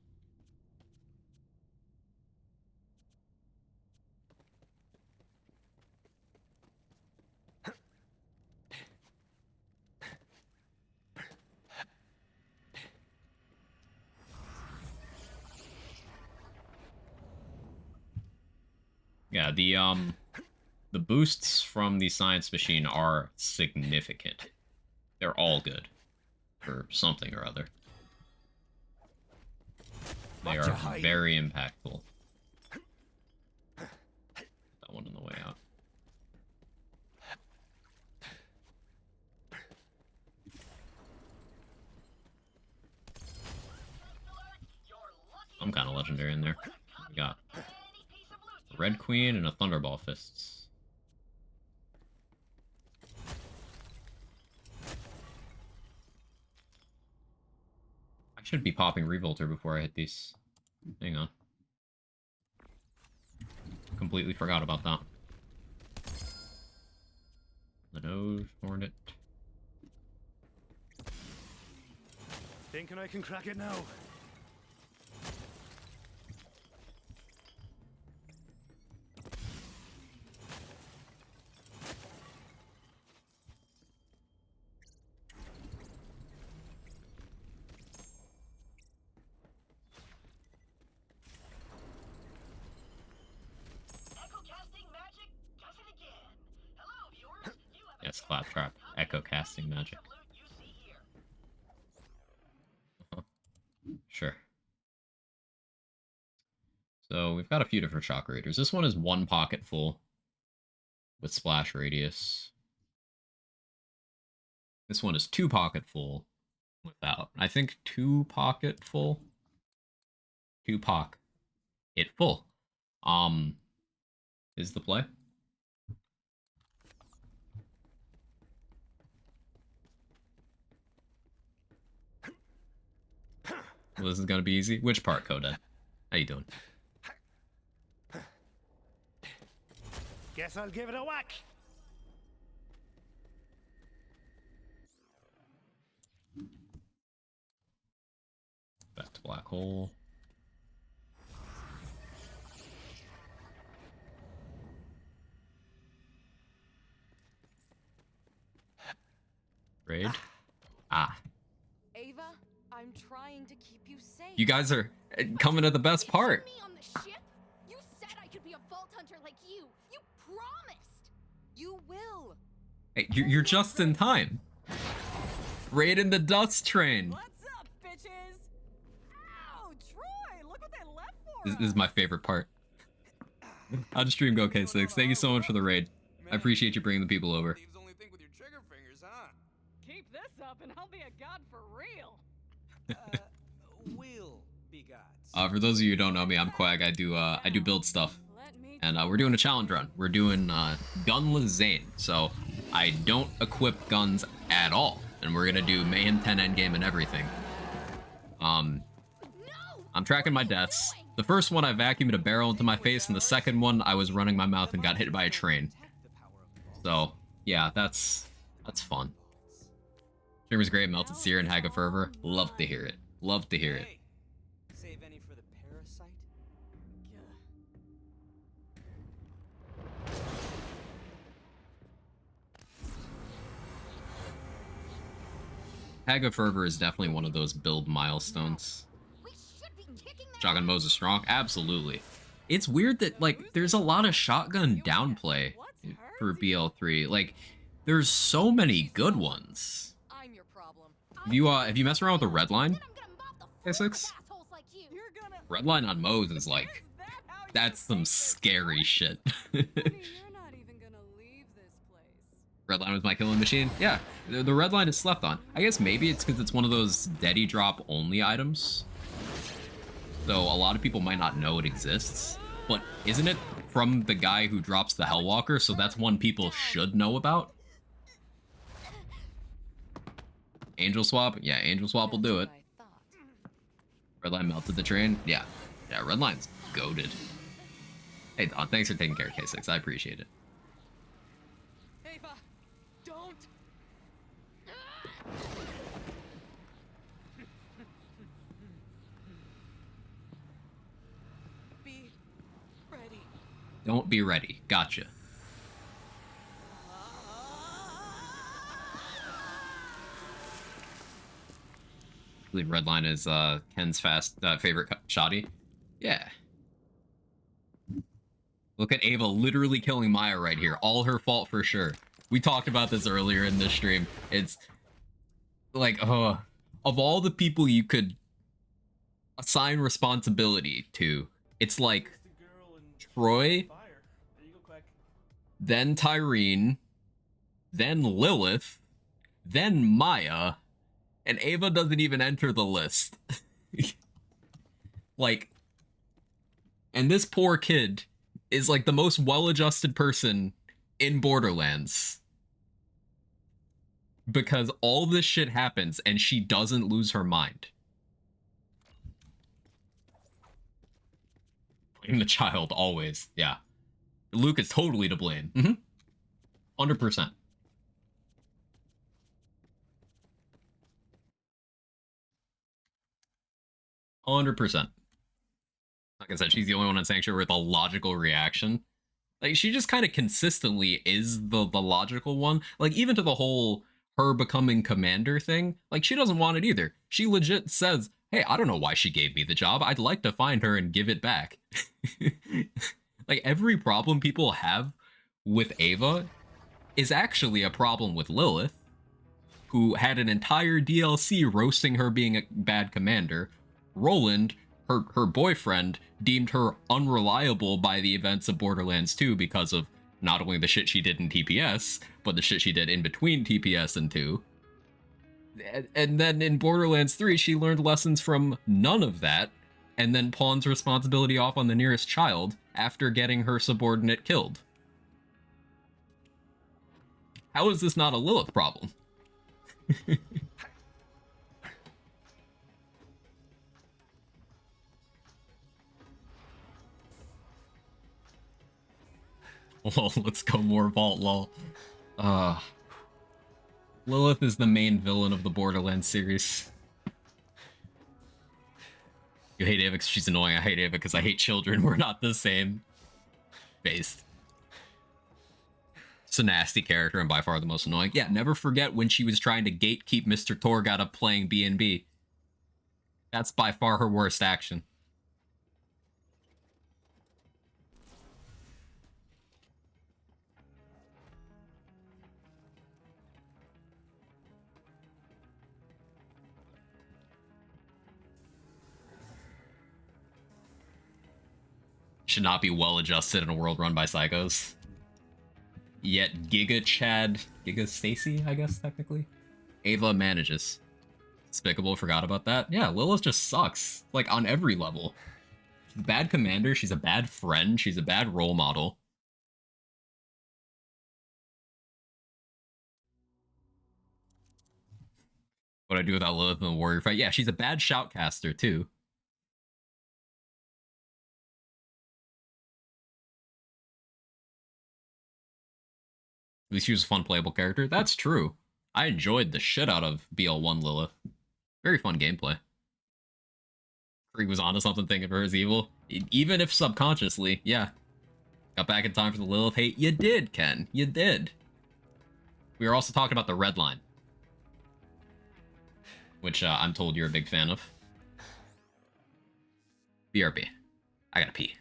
Yeah, the boosts from the science machine are significant. They're all good for something or other. They are very impactful. That one on the way out. I'm kind of legendary in there. We got a Red Queen and a Thunderball Fists. I should be popping Revolter before I hit these. Hang on. Completely forgot about that. The nose, Hornet. Thinking I can crack it now. Yes, Claptrap. Echo casting magic. Sure. So we've got a few different shock raiders. This one is 1 pocket full with splash radius. This one is 2 pocket full without. I think 2 pocket full. 2 pock. It full. Is the play? Well, this is gonna be easy. Which part, Coda? How you doing? Guess I'll give it a whack. Back to black hole. Raid. Ah. Ava, I'm trying to keep you safe. You guys are coming at the best part. Me on the ship? You said I could be a vault hunter like you. You promised. You will. Hey, you're just in time. Raid in the dust train. What's up, bitches? Ow, Troy, look what they left for This is my favorite part. How'd the stream go, K6? Thank you so much for the raid. I appreciate you bringing the people over. Keep this up and I'll be a god for real. Will be gods. For those of you who don't know me, I'm Quag. I do build stuff. And we're doing a challenge run. We're doing Gunless Zane. So I don't equip guns at all. And we're gonna do Mayhem 10 endgame and everything. I'm tracking my deaths. The first one I vacuumed a barrel into my face, and the second one I was running my mouth and got hit by a train. So yeah, that's fun. Streamer's great, Melted Seer and Hag of Fervor. Love to hear it. Love to hear it. Save any for the parasite? Hag of Fervor is definitely one of those build milestones. Shotgun Moses strong? Absolutely. It's weird that, like, there's a lot of shotgun downplay for BL3. Like, there's so many good ones. Have you messed around with the red line? K6? Red line on Mose is like, that's some scary shit. Red line was my killing machine? Yeah, the red line is slept on. I guess maybe it's because it's one of those deady drop only items. So a lot of people might not know it exists. But isn't it from the guy who drops the Hellwalker? So that's one people should know about? Angel Swap? Yeah, Angel Swap will do it. Red line melted the train? Yeah. Yeah, red line's goated. Hey Don, thanks for taking care of K6. I appreciate it. Ava, don't. Be ready. Don't be ready. Gotcha. I believe Redline is Ken's favorite shoddy. Yeah. Look at Ava literally killing Maya right here. All her fault for sure. We talked about this earlier in this stream. It's like, of all the people you could assign responsibility to, it's like Troy, then Tyrene, then Lilith, then Maya, and Ava doesn't even enter the list. Like, and this poor kid is like the most well-adjusted person in Borderlands. Because all this shit happens and she doesn't lose her mind. Blame the child, always. Yeah. Luke is totally to blame. 100%. 100%. Like I said, she's the only one in Sanctuary with a logical reaction. Like, she just kind of consistently is the logical one. Like, even to the whole her becoming commander thing, like, she doesn't want it either. She legit says, hey, I don't know why she gave me the job. I'd like to find her and give it back. Like, every problem people have with Ava is actually a problem with Lilith, who had an entire DLC roasting her being a bad commander. Roland, her boyfriend, deemed her unreliable by the events of Borderlands 2 because of not only the shit she did in TPS, but the shit she did in between TPS and 2. And then in Borderlands 3, she learned lessons from none of that, and then pawns responsibility off on the nearest child after getting her subordinate killed. How is this not a Lilith problem? Lol, let's go more Vault, lol. Lilith is the main villain of the Borderlands series. You hate Ava because she's annoying. I hate Ava because I hate children. We're not the same. Based. It's a nasty character and by far the most annoying. Yeah, never forget when she was trying to gatekeep Mr. Torg out of playing B&B. That's by far her worst action. Should not be well adjusted in a world run by psychos. Yet Giga Stacy, I guess, technically. Ava manages. Despicable, forgot about that. Yeah, Lilith just sucks. Like, on every level. She's a bad commander, she's a bad friend, she's a bad role model. What I do without Lilith in the warrior fight? Yeah, she's a bad shoutcaster, too. At least she was a fun playable character. That's true. I enjoyed the shit out of BL1 Lilith. Very fun gameplay. Krieg was onto something thinking of her as evil. Even if subconsciously, yeah. Got back in time for the Lilith hate. You did, Ken. You did. We were also talking about the red line. which I'm told you're a big fan of. BRB. I gotta pee.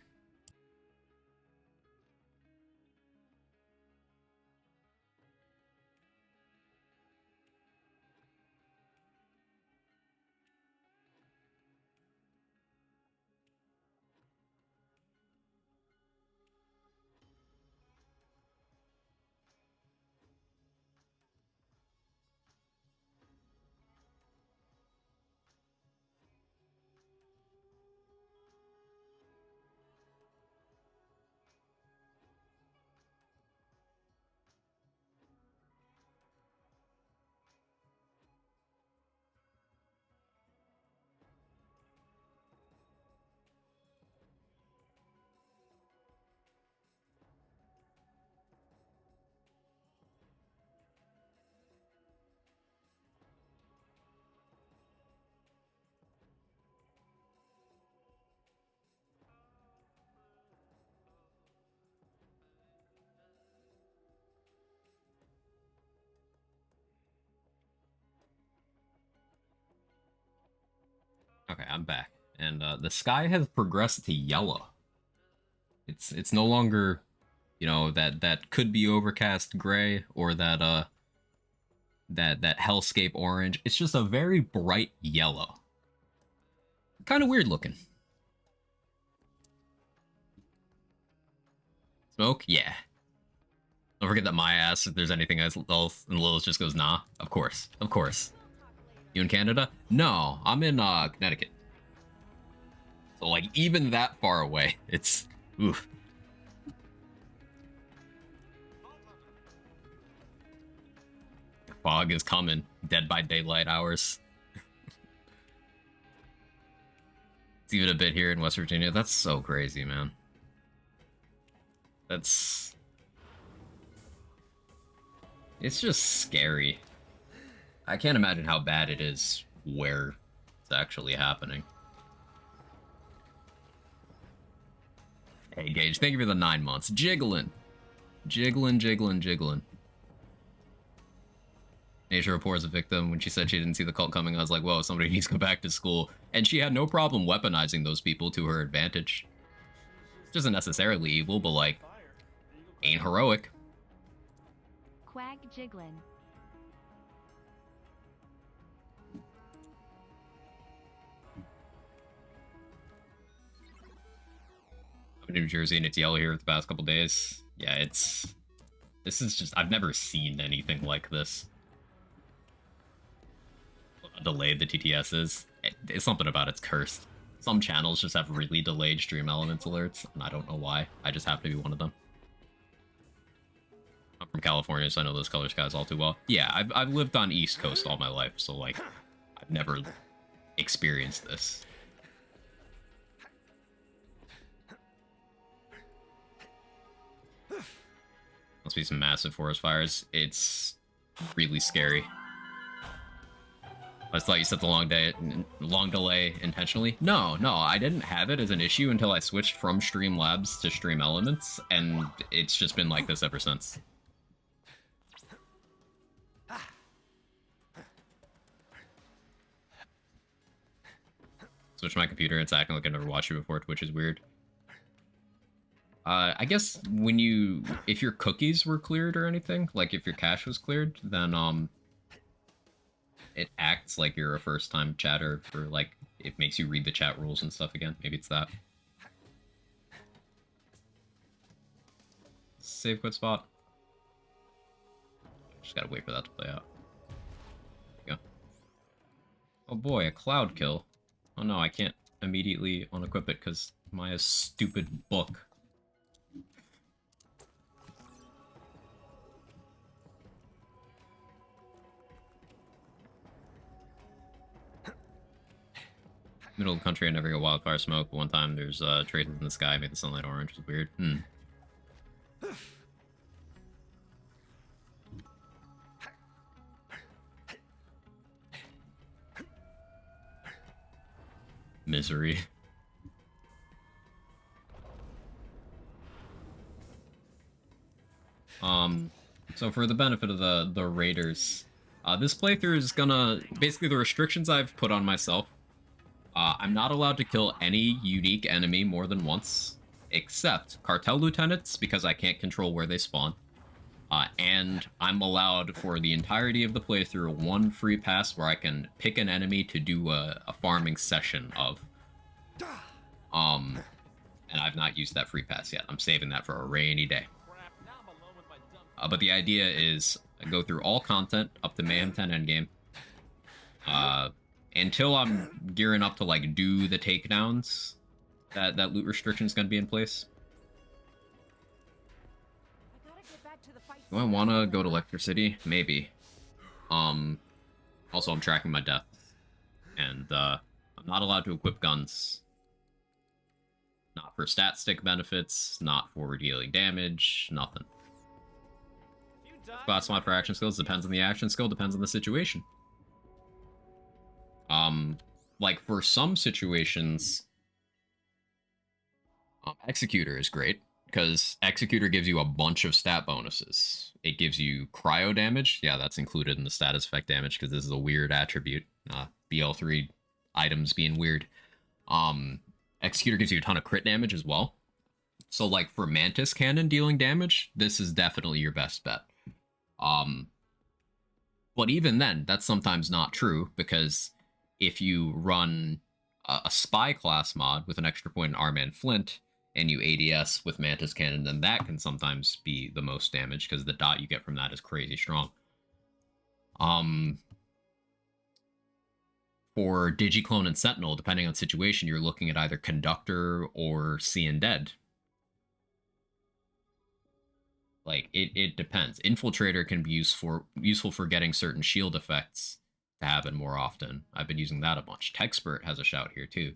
Okay, I'm back, and the sky has progressed to yellow. It's no longer, you know, that could be overcast gray or that hellscape orange. It's just a very bright yellow. Kind of weird looking. Smoke? Yeah. Don't forget that my ass, if there's anything else, and Lilith just goes, nah. Of course. Of course. You in Canada? No, I'm in Connecticut. So like even that far away, it's oof. Fog is coming. Dead by daylight hours. It's even a bit here in West Virginia. That's so crazy, man. It's just scary. I can't imagine how bad it is where it's actually happening. Hey, Gage, thank you for the 9 months. Jiggling. Jiggling, jiggling, jiggling. Nature reports a victim. When she said she didn't see the cult coming, I was like, whoa, somebody needs to go back to school. And she had no problem weaponizing those people to her advantage. Which isn't necessarily evil, but like, ain't heroic. Quag Jiglin. I'm in New Jersey and it's yellow here the past couple days. Yeah, this is just, I've never seen anything like this. Delayed the TTS is. It's something about it's cursed. Some channels just have really delayed stream elements alerts, and I don't know why. I just happen to be one of them. I'm from California, so I know those color skies all too well. Yeah, I've lived on East Coast all my life, so like, I've never experienced this. Must be some massive forest fires. It's really scary. I just thought you set the long delay intentionally. No, I didn't have it as an issue until I switched from Streamlabs to Stream Elements, and it's just been like this ever since. Switch my computer, it's acting like I never watched it before, which is weird. I guess if your cookies were cleared or anything, like if your cache was cleared, then it acts like you're a first-time chatter for like, it makes you read the chat rules and stuff again. Maybe it's that. Save quit spot. Just gotta wait for that to play out. There we go. Oh boy, a cloud kill. Oh no, I can't immediately unequip it because Maya's stupid book. Middle of the country, I never get wildfire smoke, but one time there's traces in the sky, made the sunlight orange. It's weird. Misery. So for the benefit of the raiders, This playthrough is gonna... Basically, the restrictions I've put on myself. I'm not allowed to kill any unique enemy more than once, except cartel lieutenants, because I can't control where they spawn. And I'm allowed, for the entirety of the playthrough, one free pass where I can pick an enemy to do a farming session of. And I've not used that free pass yet. I'm saving that for a rainy day. But the idea is go through all content up to Mayhem 10 endgame. Until I'm gearing up to like do the takedowns, that loot restriction is going to be in place. Do I want to go to Lecter City? Maybe. Also, I'm tracking my death. And I'm not allowed to equip guns. Not for stat stick benefits, not for dealing damage, nothing. Class mod for action skills depends on the action skill, depends on the situation. Like for some situations, Executor is great, because Executor gives you a bunch of stat bonuses. It gives you cryo damage. Yeah, that's included in the status effect damage, because this is a weird attribute. BL3 items being weird. Executor gives you a ton of crit damage as well. So, like, for Mantis Cannon dealing damage, this is definitely your best bet. But even then, that's sometimes not true, because if you run a Spy class mod with an extra point in Arm and Flint, and you ADS with Mantis Cannon, then that can sometimes be the most damage, because the dot you get from that is crazy strong. For Digiclone and Sentinel, depending on situation, you're looking at either Conductor or Seeing Dead. Like, it depends. Infiltrator can be useful for getting certain shield effects to happen more often. I've been using that a bunch. Techspert has a shout here, too.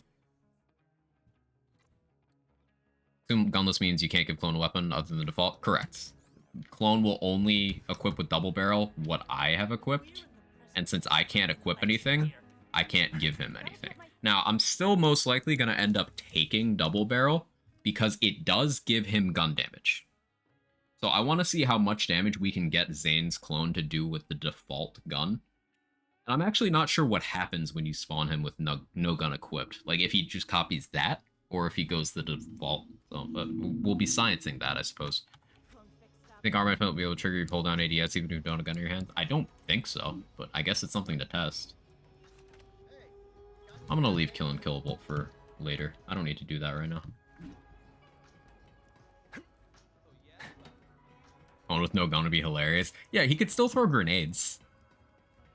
Assume Gunless means you can't give Clone a weapon other than the default? Correct. Clone will only equip with double barrel what I have equipped. And since I can't equip anything, I can't give him anything. Now, I'm still most likely going to end up taking double barrel because it does give him gun damage. So I want to see how much damage we can get Zane's clone to do with the default gun. And I'm actually not sure what happens when you spawn him with no gun equipped. Like, if he just copies that, or if he goes the default. So, we'll be sciencing that, I suppose. I think Armor will be able to trigger your pull down ADS even if you don't have a gun in your hand? I don't think so, but I guess it's something to test. I'm gonna leave Kill and Kill for later. I don't need to do that right now. Clone with no gun would be hilarious. Yeah, he could still throw grenades.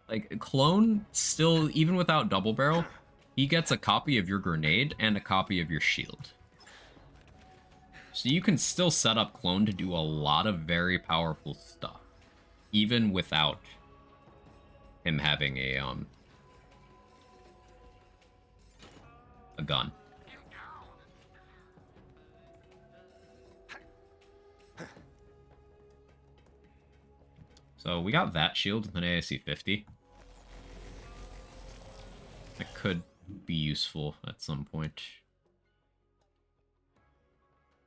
Like, Clone still, even without double barrel, he gets a copy of your grenade and a copy of your shield. So you can still set up Clone to do a lot of very powerful stuff, even without him having a gun. So we got that shield with an ASC 50. That could be useful at some point.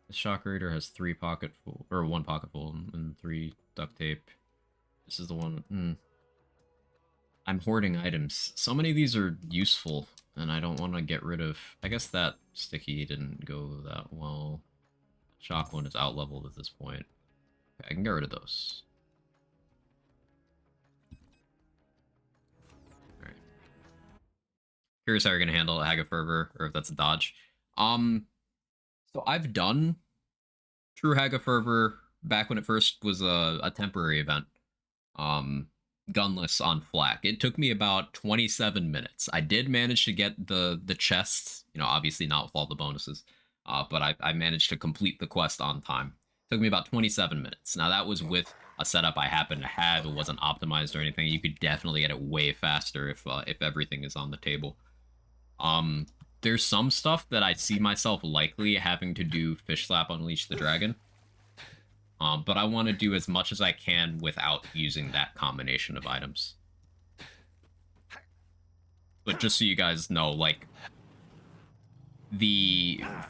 The Shock Raider has 1 pocketful and 3 duct tape. This is the one. I'm hoarding items. So many of these are useful, and I don't want to get rid of. I guess that sticky didn't go that well. Shock one is out leveled at this point. Okay, I can get rid of those. Alright. Curious how you're gonna handle Hag of Fervor, or if that's a dodge. So I've done True Hag of Fervor back when it first was a temporary event. Gunless on Flak. It took me about 27 minutes. I did manage to get the chest, you know, obviously not with all the bonuses, but I managed to complete the quest on time. It took me about 27 minutes. Now that was with a setup I happened to have. It wasn't optimized or anything. You could definitely get it way faster if everything is on the table. There's some stuff that I see myself likely having to do Fish Slap Unleash the Dragon. But I want to do as much as I can without using that combination of items. But just so you guys know, like,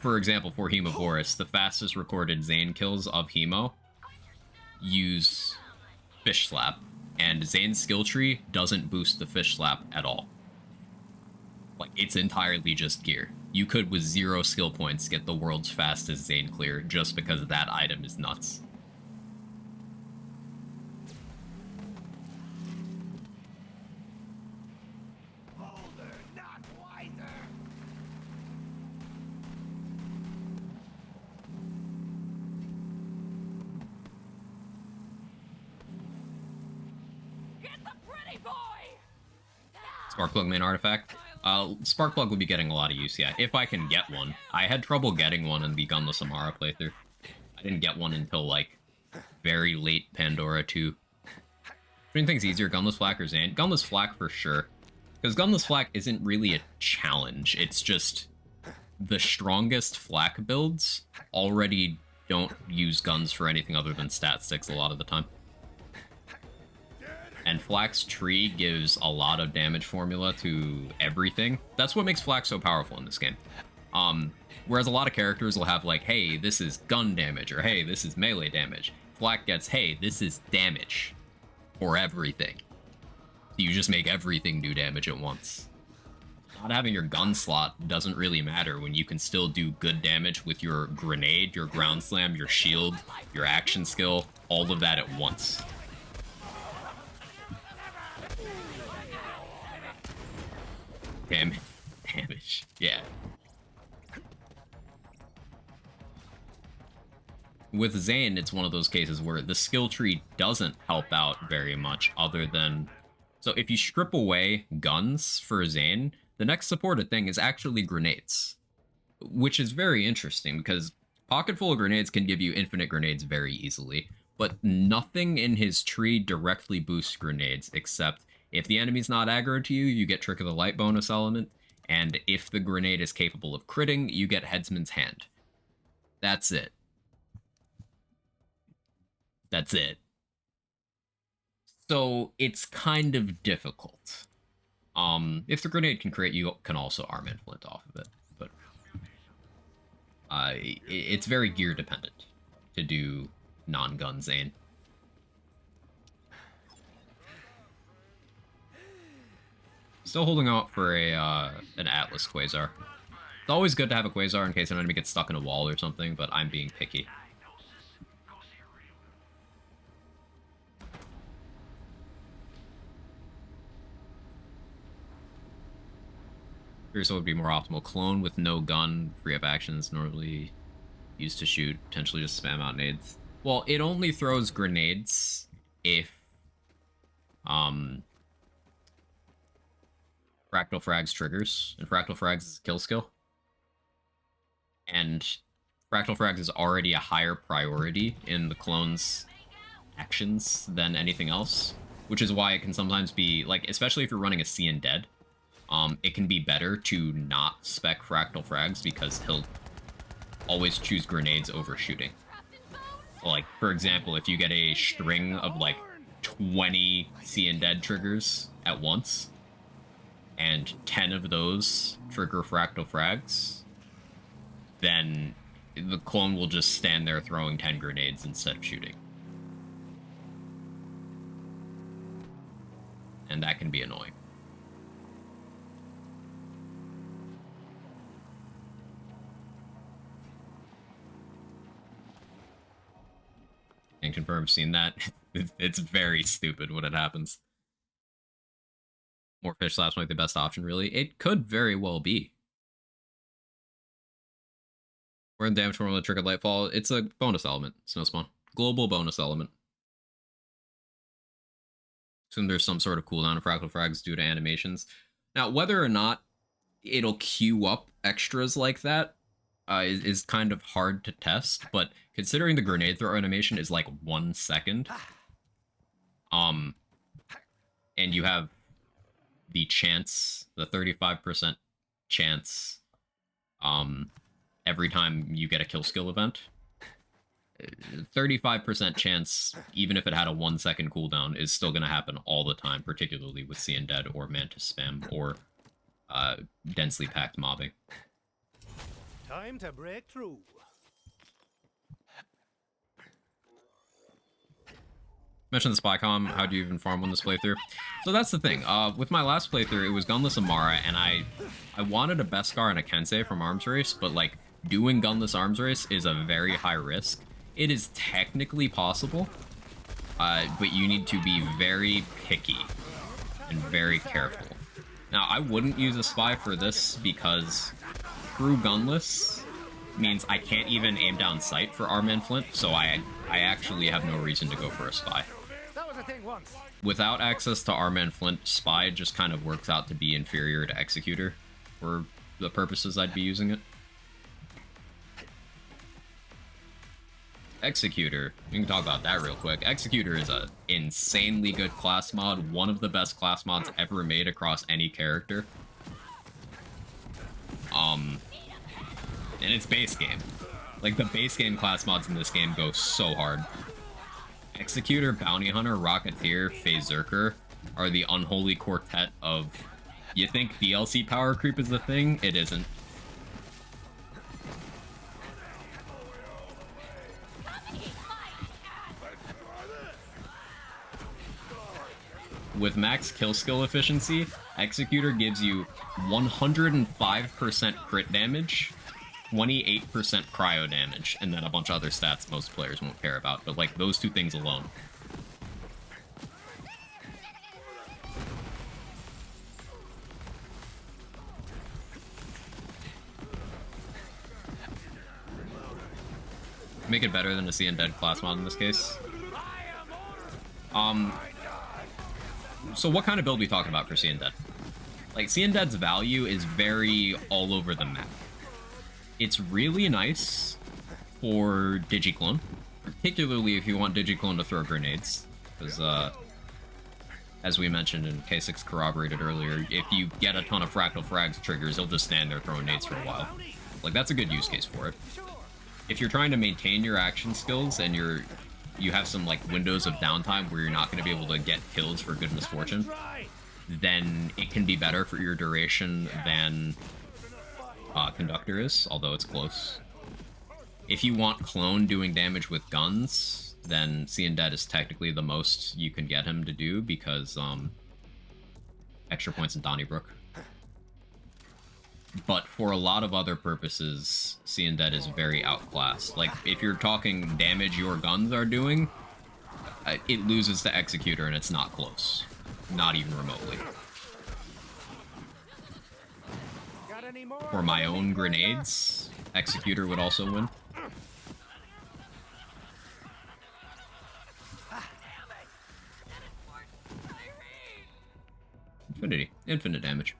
for example, for Hemovorus, the fastest recorded Zane kills of Hemo use Fish Slap. and Zane's skill tree doesn't boost the fish slap at all. Like, it's entirely just gear. You could, with 0 skill points, get the world's fastest Zane clear just because that item is nuts. Older, not wiser. Get the pretty boy! Sparkplug main artifact. Sparkplug would be getting a lot of use, yeah, if I can get one. I had trouble getting one in the Gunless Amara playthrough. I didn't get one until, like, very late Pandora 2. Which thing's easier, Gunless Flak or Zane? Gunless Flak for sure. Because Gunless Flak isn't really a challenge, it's just the strongest Flak builds already don't use guns for anything other than stat sticks a lot of the time. And Flak's tree gives a lot of damage formula to everything. That's what makes Flak so powerful in this game. Whereas a lot of characters will have like, hey, this is gun damage, or hey, this is melee damage. Flak gets, hey, this is damage for everything. You just make everything do damage at once. Not having your gun slot doesn't really matter when you can still do good damage with your grenade, your ground slam, your shield, your action skill, all of that at once. Damage. Yeah. With Zane, it's one of those cases where the skill tree doesn't help out very much other than... So if you strip away guns for Zane, the next supported thing is actually grenades. Which is very interesting because pocket full of grenades can give you infinite grenades very easily, but nothing in his tree directly boosts grenades except if the enemy's not aggro to you, you get Trick of the Light bonus element, and if the grenade is capable of critting, you get Headsman's Hand. That's it. That's it. So it's kind of difficult. If the grenade can crit, you can also arm and flint off of it, but it's very gear dependent to do non-gun Zane. Still holding out for a an Atlas Quasar. It's always good to have a Quasar in case an enemy gets stuck in a wall or something, but I'm being picky. Here's what would be more optimal. Clone with no gun, free up actions, normally used to shoot, potentially just spam out nades. Well, it only throws grenades if Fractal Frags triggers, and Fractal Frags is a kill skill. And Fractal Frags is already a higher priority in the clone's actions than anything else, which is why it can sometimes be, like, especially if you're running a See and Dead, it can be better to not spec Fractal Frags because he'll always choose grenades over shooting. Like, for example, if you get a string of, like, 20 See and Dead triggers at once, and 10 of those trigger Fractal Frags, then the clone will just stand there throwing 10 grenades instead of shooting. And that can be annoying. And confirm, seen that. It's very stupid when it happens. More fish slaps might be the best option, really. It could very well be. We're in damage formula, triggered Lightfall. It's a bonus element. Snow Spawn. Global bonus element. Assume there's some sort of cooldown of Fractal Frags due to animations. Now, whether or not it'll queue up extras like that is kind of hard to test, but considering the grenade throw animation is like 1 second, and you have the chance, the 35% chance, every time you get a kill skill event, 35% chance, even if it had a 1 second cooldown, is still going to happen all the time, particularly with See and Dead or Mantis Spam or densely packed mobbing. Time to break through. Mentioned the Spycom. How do you even farm on this playthrough? So that's the thing. With my last playthrough, it was Gunless Amara, and I wanted a Beskar and a Kensei from Arms Race, but like doing Gunless Arms Race is a very high risk. It is technically possible, but you need to be very picky and very careful. Now, I wouldn't use a spy for this because true Gunless means I can't even aim down sight for Armand Flint, so I actually have no reason to go for a spy. Without access to Armand Flint, spy just kind of works out to be inferior to Executor for the purposes I'd be using it. Executor, we can talk about that real quick. Executor is a insanely good class mod, one of the best class mods ever made across any character. And it's base game. Like, the base game class mods in this game go so hard. Executor, Bounty Hunter, Rocketeer, Phaserker are the unholy quartet of... You think DLC power creep is the thing? It isn't. With max kill skill efficiency, Executor gives you 105% crit damage, 28% cryo damage, and then a bunch of other stats most players won't care about, but like those two things alone. Make it better than a See Undead class mod in this case. So what kind of build are we talking about for See Undead? Like, See Undead's value is very all over the map. It's really nice for Digiclone, particularly if you want Digiclone to throw grenades, because, as we mentioned and K6 corroborated earlier, if you get a ton of Fractal Frags triggers, he'll just stand there throwing nades for a while. Like, that's a good use case for it. If you're trying to maintain your action skills and you have some like windows of downtime where you're not going to be able to get kills for good misfortune, then it can be better for your duration than Conductor is, although it's close. If you want Clone doing damage with guns, then See Undead is technically the most you can get him to do because extra points in Donnybrook. But for a lot of other purposes, See Undead is very outclassed. Like, if you're talking damage your guns are doing, it loses to Executor and it's not close. Not even remotely. For my own grenades, Executor would also win. Infinity. Infinite damage.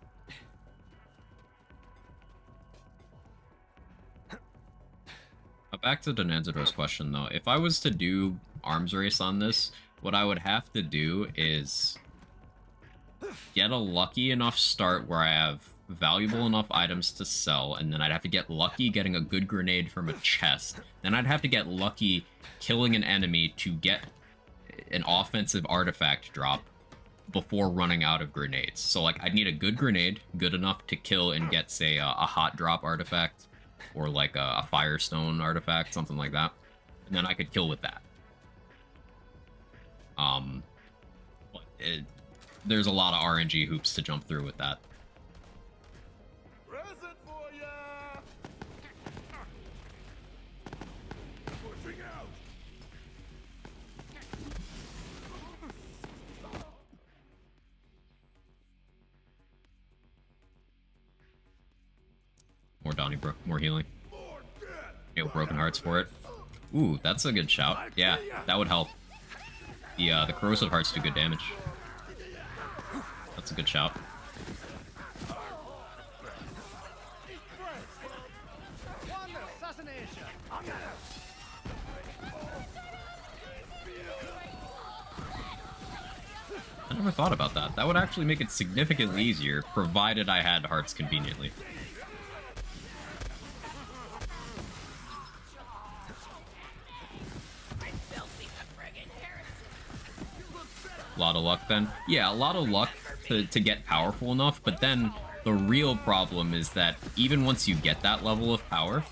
Back to Donanzado's question, though. If I was to do Arms Race on this, what I would have to do is get a lucky enough start where I have valuable enough items to sell, and then I'd have to get lucky getting a good grenade from a chest. Then I'd have to get lucky killing an enemy to get an offensive artifact drop before running out of grenades. So, like, I'd need a good grenade, good enough to kill and get, say, a hot drop artifact, or like a Firestone artifact, something like that. And then I could kill with that. There's a lot of RNG hoops to jump through with that. More Donnybrook, more healing. Get Broken Hearts for it. Ooh, that's a good shout. Yeah, that would help. The Corrosive Hearts do good damage. That's a good shout. I never thought about that. That would actually make it significantly easier, provided I had hearts conveniently. A lot of luck then? Yeah, a lot of luck to get powerful enough, but then the real problem is that even once you get that level of power,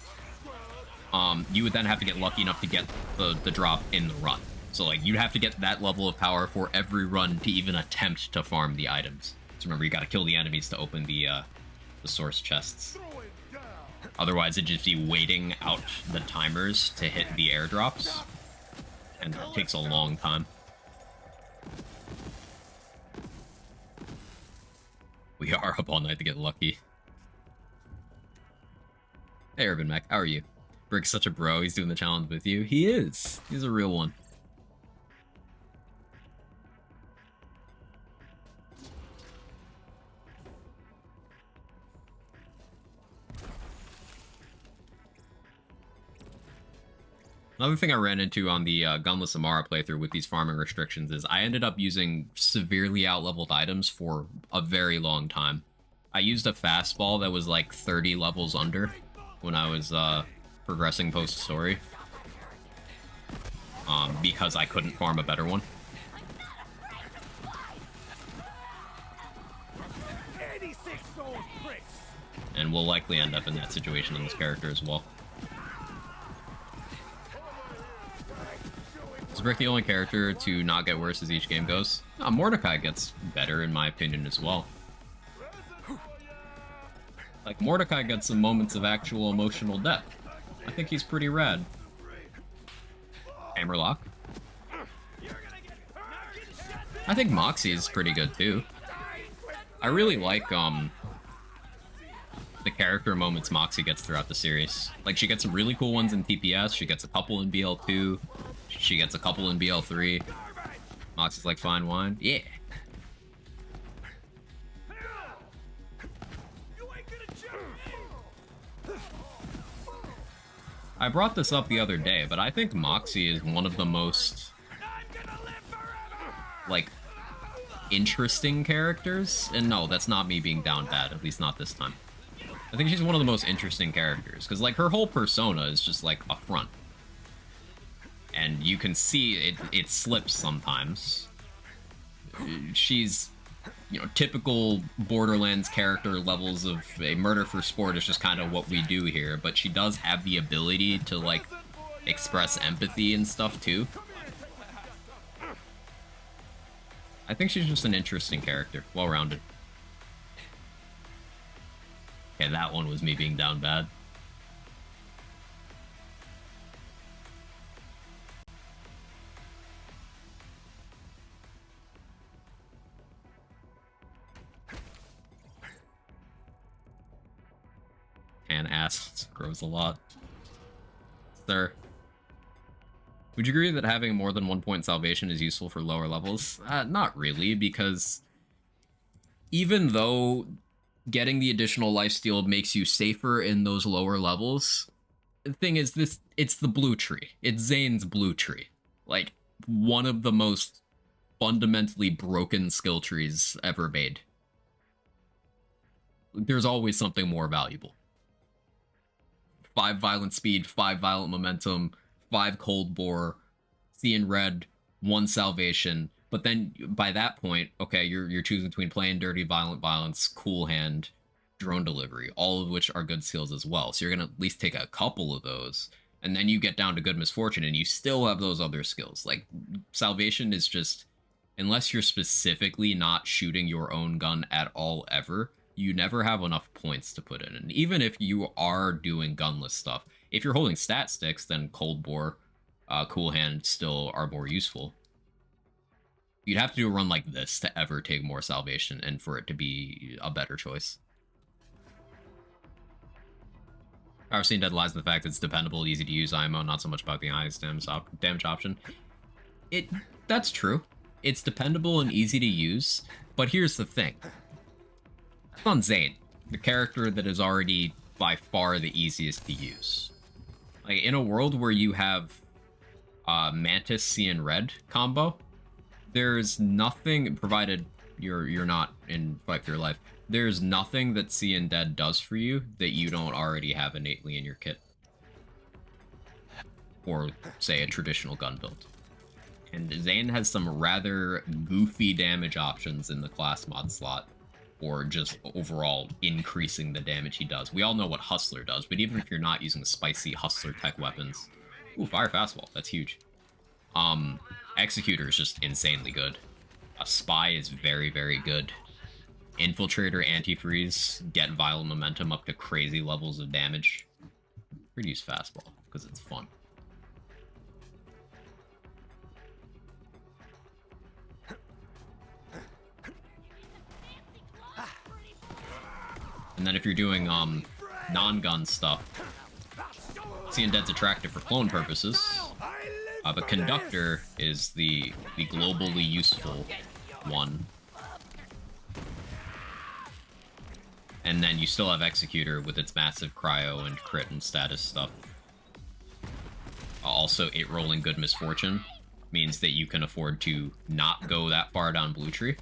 you would then have to get lucky enough to get the drop in the run. So, like, you'd have to get that level of power for every run to even attempt to farm the items. So remember, you gotta kill the enemies to open the source chests. Otherwise, it'd just be waiting out the timers to hit the airdrops. And that takes a long time. We are up all night to get lucky. Hey, Urban Mech, how are you? Brick's such a bro, he's doing the challenge with you. He is! He's a real one. Another thing I ran into on the Gunless Amara playthrough with these farming restrictions is I ended up using severely out-leveled items for a very long time. I used a fastball that was like 30 levels under when I was progressing post-story. Because I couldn't farm a better one. And we'll likely end up in that situation in this character as well. Is Brick the only character to not get worse as each game goes? Mordecai gets better in my opinion as well. Like, Mordecai gets some moments of actual emotional depth. I think he's pretty rad. Hammerlock. I think Moxie is pretty good too. I really like the character moments Moxie gets throughout the series. Like, she gets some really cool ones in TPS, she gets a couple in BL2, she gets a couple in BL3. Moxie's like fine wine. Yeah. I brought this up the other day, but I think Moxie is one of the most, like, interesting characters. And no, that's not me being down bad, at least not this time. I think she's one of the most interesting characters, because, like, her whole persona is just, like, a front. And you can see it slips sometimes. She's, you know, typical Borderlands character levels of a murder for sport is just kind of what we do here, but she does have the ability to, like, express empathy and stuff, too. I think she's just an interesting character. Well-rounded. Okay, that one was me being down bad. And ass grows a lot. Sir. Would you agree that having more than 1 point salvation is useful for lower levels? Not really, because even though getting the additional lifesteal makes you safer in those lower levels, the thing is, it's the blue tree. It's Zane's blue tree. Like, one of the most fundamentally broken skill trees ever made. There's always something more valuable. 5 violent speed, 5 violent momentum, 5 cold bore, seeing red, 1 salvation. But then by that point, okay, you're choosing between playing dirty, violent violence, cool hand, drone delivery, all of which are good skills as well. So you're gonna at least take a couple of those, and then you get down to good misfortune, and you still have those other skills. Like, salvation is just, unless you're specifically not shooting your own gun at all ever, you never have enough points to put in. And even if you are doing gunless stuff, if you're holding stat sticks, then cold bore, cool hand still are more useful. You'd have to do a run like this to ever take more salvation and for it to be a better choice. Power Scene Dead lies in the fact that it's dependable, easy to use IMO, not so much about the highest damage option. That's true. It's dependable and easy to use, but here's the thing. That's on Zane, the character that is already by far the easiest to use. Like, in a world where you have Mantis, C, and Red combo, there's nothing, provided you're not in Fight for Your Life, there's nothing that C and Dead does for you that you don't already have innately in your kit. Or, say, a traditional gun build. And Zane has some rather goofy damage options in the class mod slot, or just overall increasing the damage he does. We all know what Hustler does, but even if you're not using spicy Hustler tech weapons... Ooh, fire fastball, that's huge. Executor is just insanely good. A Spy is very, very good. Infiltrator, Antifreeze, get Vital Momentum up to crazy levels of damage. We're gonna use Fastball, because it's fun. And then if you're doing non-gun stuff, Seeing Dead's attractive for clone purposes. But Conductor is the globally useful one. And then you still have Executor with its massive cryo and crit and status stuff. Also, 8 rolling Good Misfortune means that you can afford to not go that far down Blue Tree.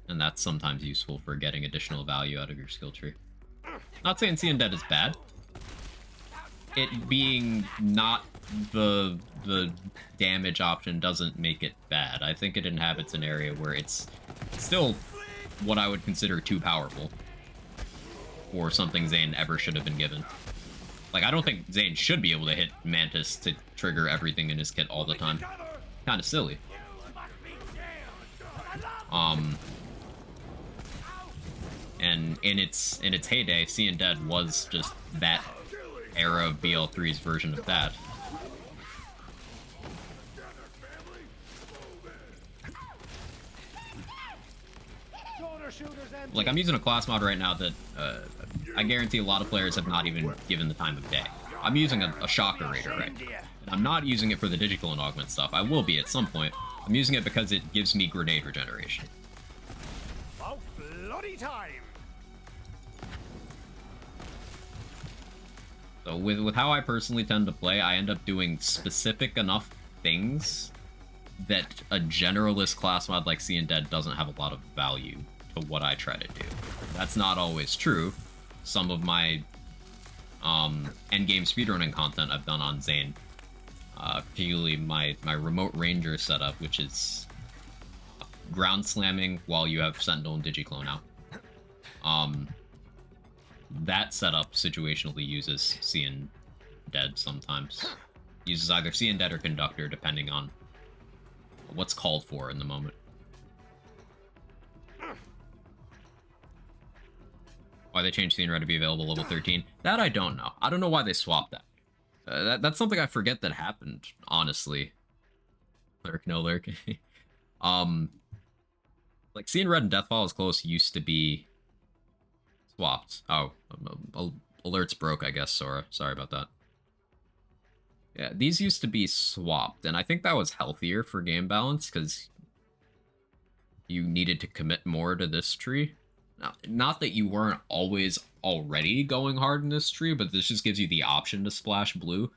And that's sometimes useful for getting additional value out of your skill tree. Not saying Seeing Dead is bad. It being not the damage option doesn't make it bad. I think it inhabits an area where it's still what I would consider too powerful for something Zane ever should have been given. Like, I don't think Zane should be able to hit Mantis to trigger everything in his kit all the time. Kind of silly. And in its heyday, Seeing Dead was just that era of BL3's version of that. Like, I'm using a class mod right now that I guarantee a lot of players have not even given the time of day. I'm using a Shocker Raider right now. And I'm not using it for the Digiclone Augment stuff. I will be at some point. I'm using it because it gives me grenade regeneration. About bloody time. So with how I personally tend to play, I end up doing specific enough things that a generalist class mod like Seeing Dead doesn't have a lot of value to what I try to do. That's not always true. Some of my endgame speedrunning content I've done on Zane, particularly my remote ranger setup, which is ground slamming while you have Sentinel and Digiclone out. That setup situationally uses Seeing Dead sometimes. Uses either Seeing Dead or Conductor, depending on what's called for in the moment. Why they changed Seeing Red to be available level 13? That I don't know. I don't know why they swapped that. That's something I forget that happened, honestly. Lurk, no lurk. Like, Seeing Red and Deathfall is Close used to be swapped. Oh, alerts broke, I guess, Sora. Sorry about that. Yeah, these used to be swapped, and I think that was healthier for game balance, because you needed to commit more to this tree. Now, not that you weren't always already going hard in this tree, but this just gives you the option to splash blue,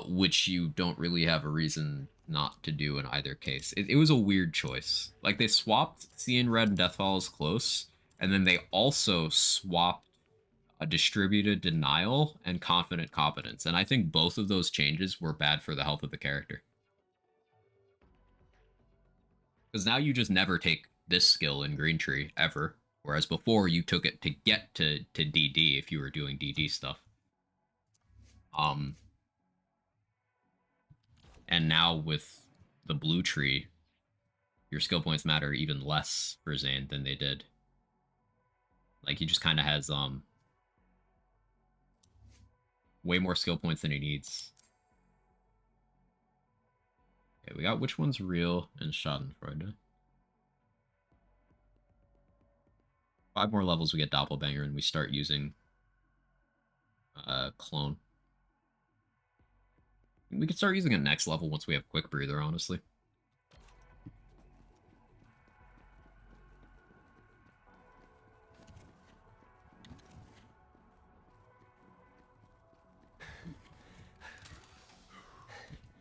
which you don't really have a reason not to do in either case. It was a weird choice. Like, they swapped Seeing Red and Deathfall as Close, and then they also swapped a Distributed Denial and Confident Competence. And I think both of those changes were bad for the health of the character. Because now you just never take this skill in Green Tree, ever. Whereas before, you took it to get to DD if you were doing DD stuff. And now with the Blue Tree, your skill points matter even less for Zane than they did. Like, he just kind of has way more skill points than he needs. Okay, we got which one's real and Schadenfreude. 5 more levels, we get Doppelbanger, and we start using Clone. We could start using it next level once we have Quick Breather, honestly.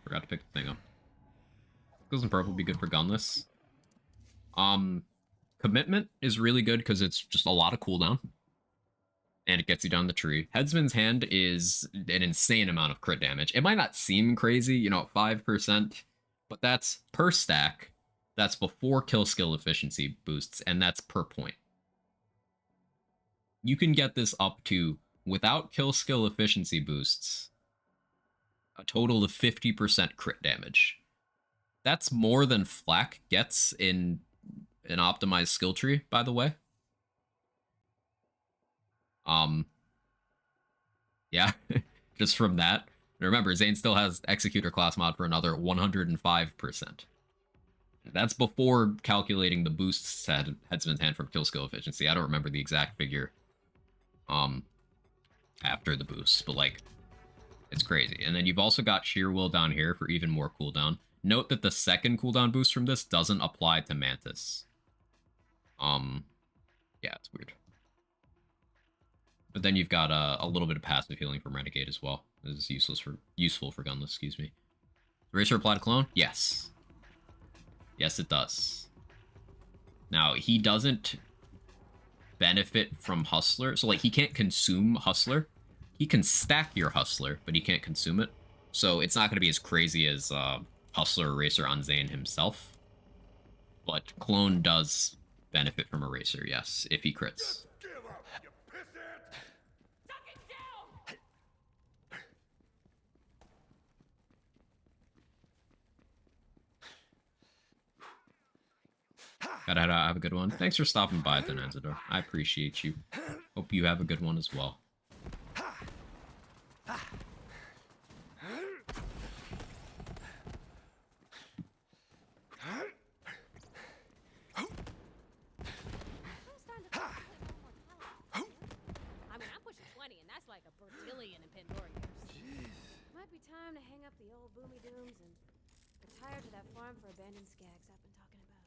Forgot to pick the thing up. Skills in purple would be good for Gunless. Commitment is really good because it's just a lot of cooldown. And it gets you down the tree. Headsman's Hand is an insane amount of crit damage. It might not seem crazy, you know, 5%, but that's per stack. That's before kill skill efficiency boosts, and that's per point. You can get this up to without kill skill efficiency boosts, a total of 50% crit damage. That's more than Flak gets in an optimized skill tree, by the way. Yeah, just from that. Remember, Zane still has Executor class mod for another 105%. That's before calculating the boosts at Headsman's Hand from kill skill efficiency. I don't remember the exact figure after the boosts, but like, it's crazy. And then you've also got Sheer Will down here for even more cooldown. Note that the second cooldown boost from this doesn't apply to Mantis. Yeah, it's weird. But then you've got a little bit of passive healing from Renegade as well. This is useful for Gunless, excuse me. Racer apply to clone? Yes. Yes, it does. Now, he doesn't benefit from Hustler. So, like, he can't consume Hustler. He can stack your Hustler, but he can't consume it. So, it's not going to be as crazy as Hustler Eraser on Zane himself. But Clone does benefit from Eraser, yes, if he crits. Gotta have a good one. Thanks for stopping by, Denanzador. I appreciate you. Hope you have a good one as well. I mean, I'm pushing 20, and that's like a Bertillion in Pandora years. Might be time to hang up the old boomy dooms and retire to that farm for abandoned skags I've been talking about.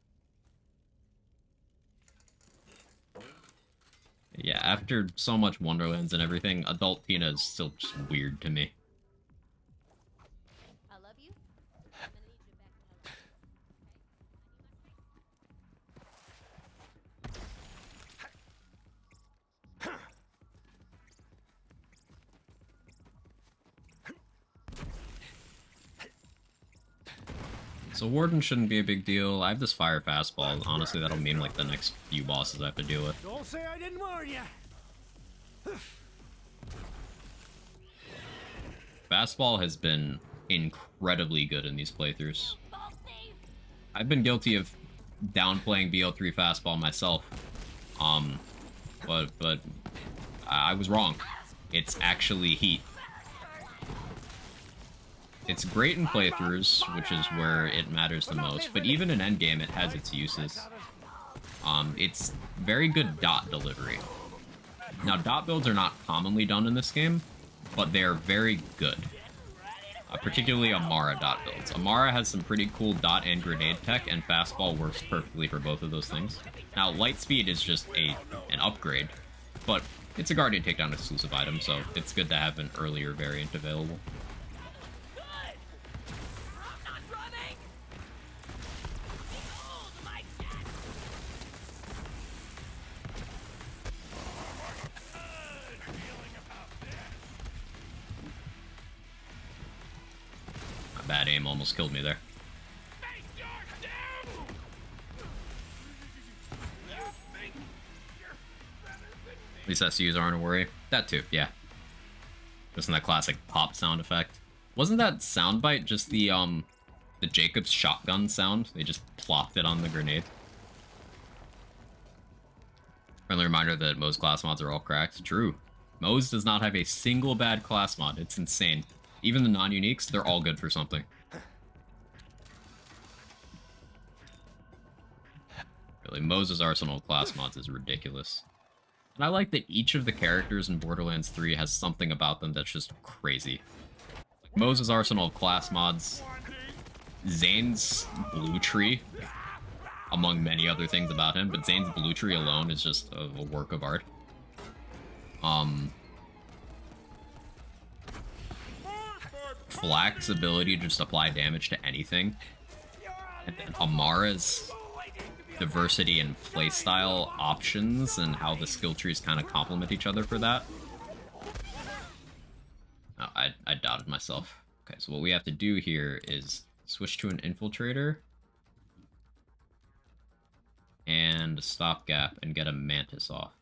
Yeah, after so much Wonderlands and everything, adult Tina is still just weird to me. I love you. I'm gonna need you back in my life. So Warden shouldn't be a big deal. I have this fire fastball. Honestly, that'll mean like the next few bosses I have to deal with. Don't say I didn't warn you. Fastball has been incredibly good in these playthroughs. I've been guilty of downplaying BO3 fastball myself. But I was wrong. It's actually heat. It's great in playthroughs, which is where it matters the most, but even in endgame it has its uses. It's very good dot delivery. Now, dot builds are not commonly done in this game, but they're very good. Particularly Amara dot builds. Amara has some pretty cool dot and grenade tech, and fastball works perfectly for both of those things. Now, light speed is just an upgrade, but it's a Guardian takedown exclusive item, so it's good to have an earlier variant available. Bad aim almost killed me there. At least SUs aren't a worry. That too, yeah. Just in that classic pop sound effect. Wasn't that soundbite just the Jacob's shotgun sound? They just plopped it on the grenade. Friendly reminder that Moe's class mods are all cracked. True. Moe's does not have a single bad class mod. It's insane. Even the non-uniques, they're all good for something. Really, Moses' arsenal of class mods is ridiculous. And I like that each of the characters in Borderlands 3 has something about them that's just crazy. Like Moses' arsenal of class mods, Zane's blue tree, among many other things about him, but Zane's blue tree alone is just a work of art. Flak's ability to just apply damage to anything, and then Amara's diversity in playstyle options and how the skill trees kind of complement each other for that. Oh, I doubted myself. Okay, so what we have to do here is switch to an infiltrator and a stopgap and get a mantis off.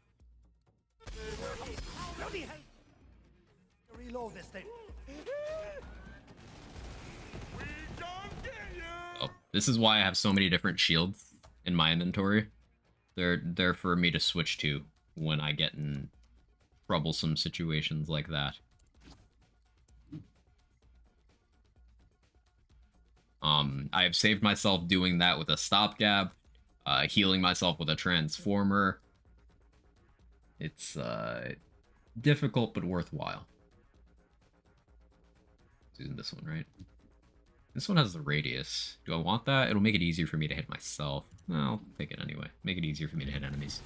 this thing. Oh, this is why I have so many different shields in my inventory. They're for me to switch to when I get in troublesome situations like that. I have saved myself doing that with a stopgap, healing myself with a transformer. It's difficult but worthwhile. Using this one, right? This one has the radius. Do I want that? It'll make it easier for me to hit myself. No, I'll take it anyway. Make it easier for me to hit enemies.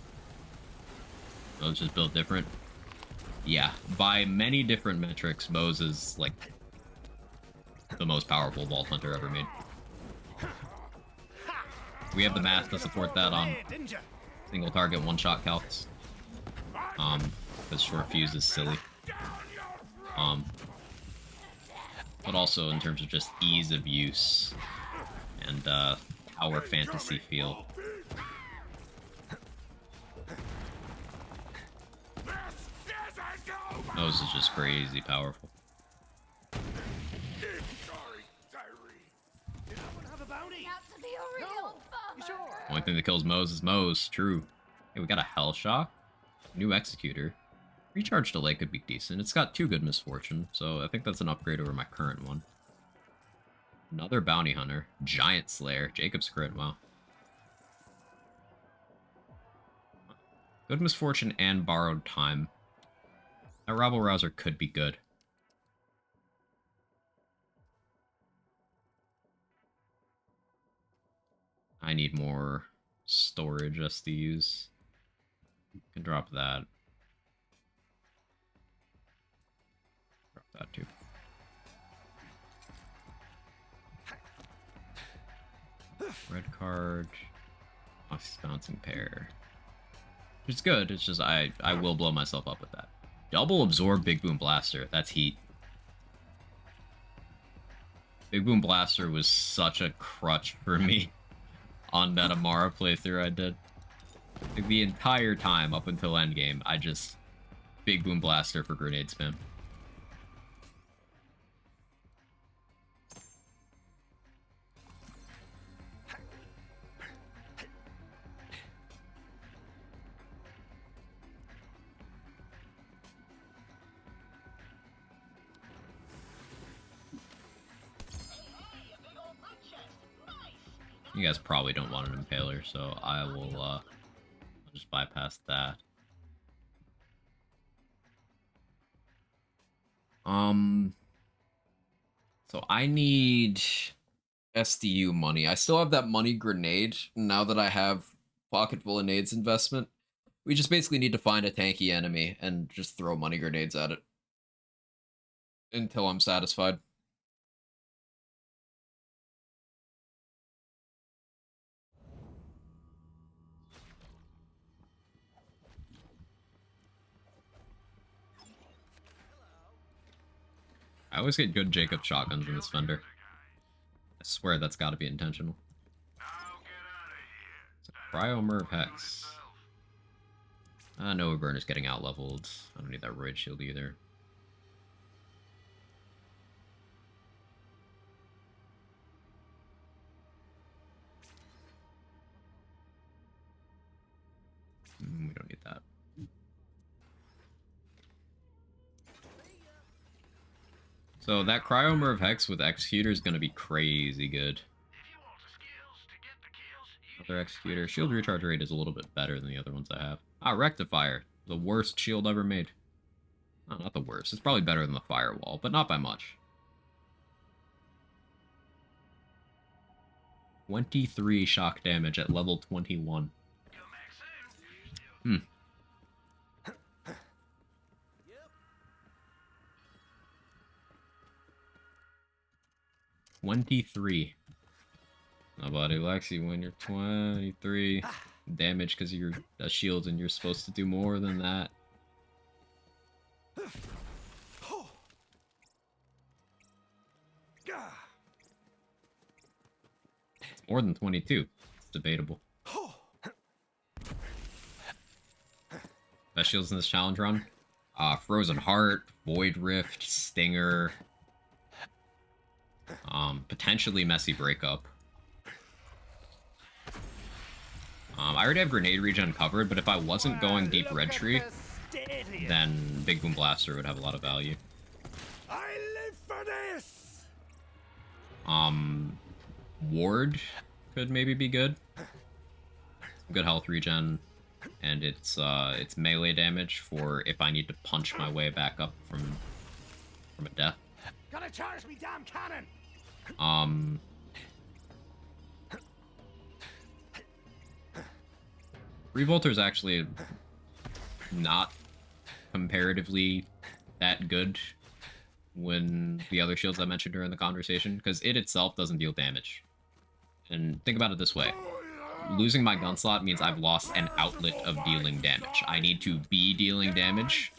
Mo's just built different. Yeah, by many different metrics, Mo's is like the most powerful Vault Hunter ever made. We have the math to support that on single target one-shot calcs. Because short fuse is silly. But also in terms of just ease of use and power fantasy feel. Those is just crazy powerful. Only thing that kills Mo's is Mo's. True. Hey, we got a Hell Shock. New Executor. Recharge delay could be decent. It's got 2 good misfortune, so I think that's an upgrade over my current one. Another Bounty Hunter. Giant Slayer. Jacob's crit, wow. Good misfortune and borrowed time. That Rabble Rouser could be good. I need more storage SDUs. Can drop that. Drop that too. Red card. Oxy's bouncing pair. It's good, it's just I will blow myself up with that. Double absorb Big Boom Blaster. That's heat. Big Boom Blaster was such a crutch for me on that Amara playthrough I did. Like, the entire time up until endgame, I just Big Boom Blaster for grenade spam. You guys probably don't want an Impaler, so I will I'll just bypass that. So I need SDU money. I still have that money grenade now that I have pocket full of nades investment. We just basically need to find a tanky enemy and just throw money grenades at it until I'm satisfied. I always get good Jacob shotguns in this Fender. I swear that's got to be intentional. It's a Cryo-Merv Hex. Nova Burner's getting out-leveled. I don't need that Roid Shield either. We don't need that. So that Cryo-Merv Hex with Executor is going to be crazy good. Other Executor. Shield recharge rate is a little bit better than the other ones I have. Ah, Rectifier. The worst shield ever made. Oh, not the worst. It's probably better than the Firewall, but not by much. 23 shock damage at level 21. 23. Nobody likes you when you're 23. Damage because you're a shield and you're supposed to do more than that. It's more than 22. It's debatable. Best shields in this challenge run? Frozen Heart, Void Rift, Stinger, potentially Messy Breakup. I already have Grenade Regen covered, but if I wasn't going Deep Red Tree, then Big Boom Blaster would have a lot of value. I live for this. Ward could maybe be good. Good health regen, and it's melee damage for if I need to punch my way back up from a death. Gotta charge me damn cannon. Revolter's actually not comparatively that good when the other shields I mentioned during the conversation, because it itself doesn't deal damage. And think about it this way. Losing my gun slot means I've lost an outlet of dealing damage. I need to be dealing damage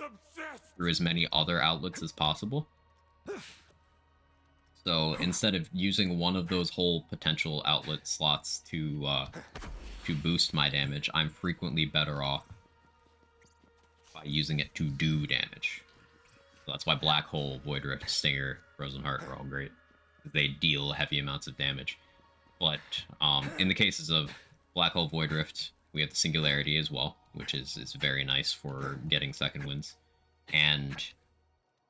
through as many other outlets as possible. So instead of using one of those whole potential outlet slots to boost my damage, I'm frequently better off by using it to do damage. So that's why Black Hole, Void Rift, Stinger, Frozen Heart are all great. They deal heavy amounts of damage. But in the cases of Black Hole, Void Rift, we have the Singularity as well, which is very nice for getting second wins. And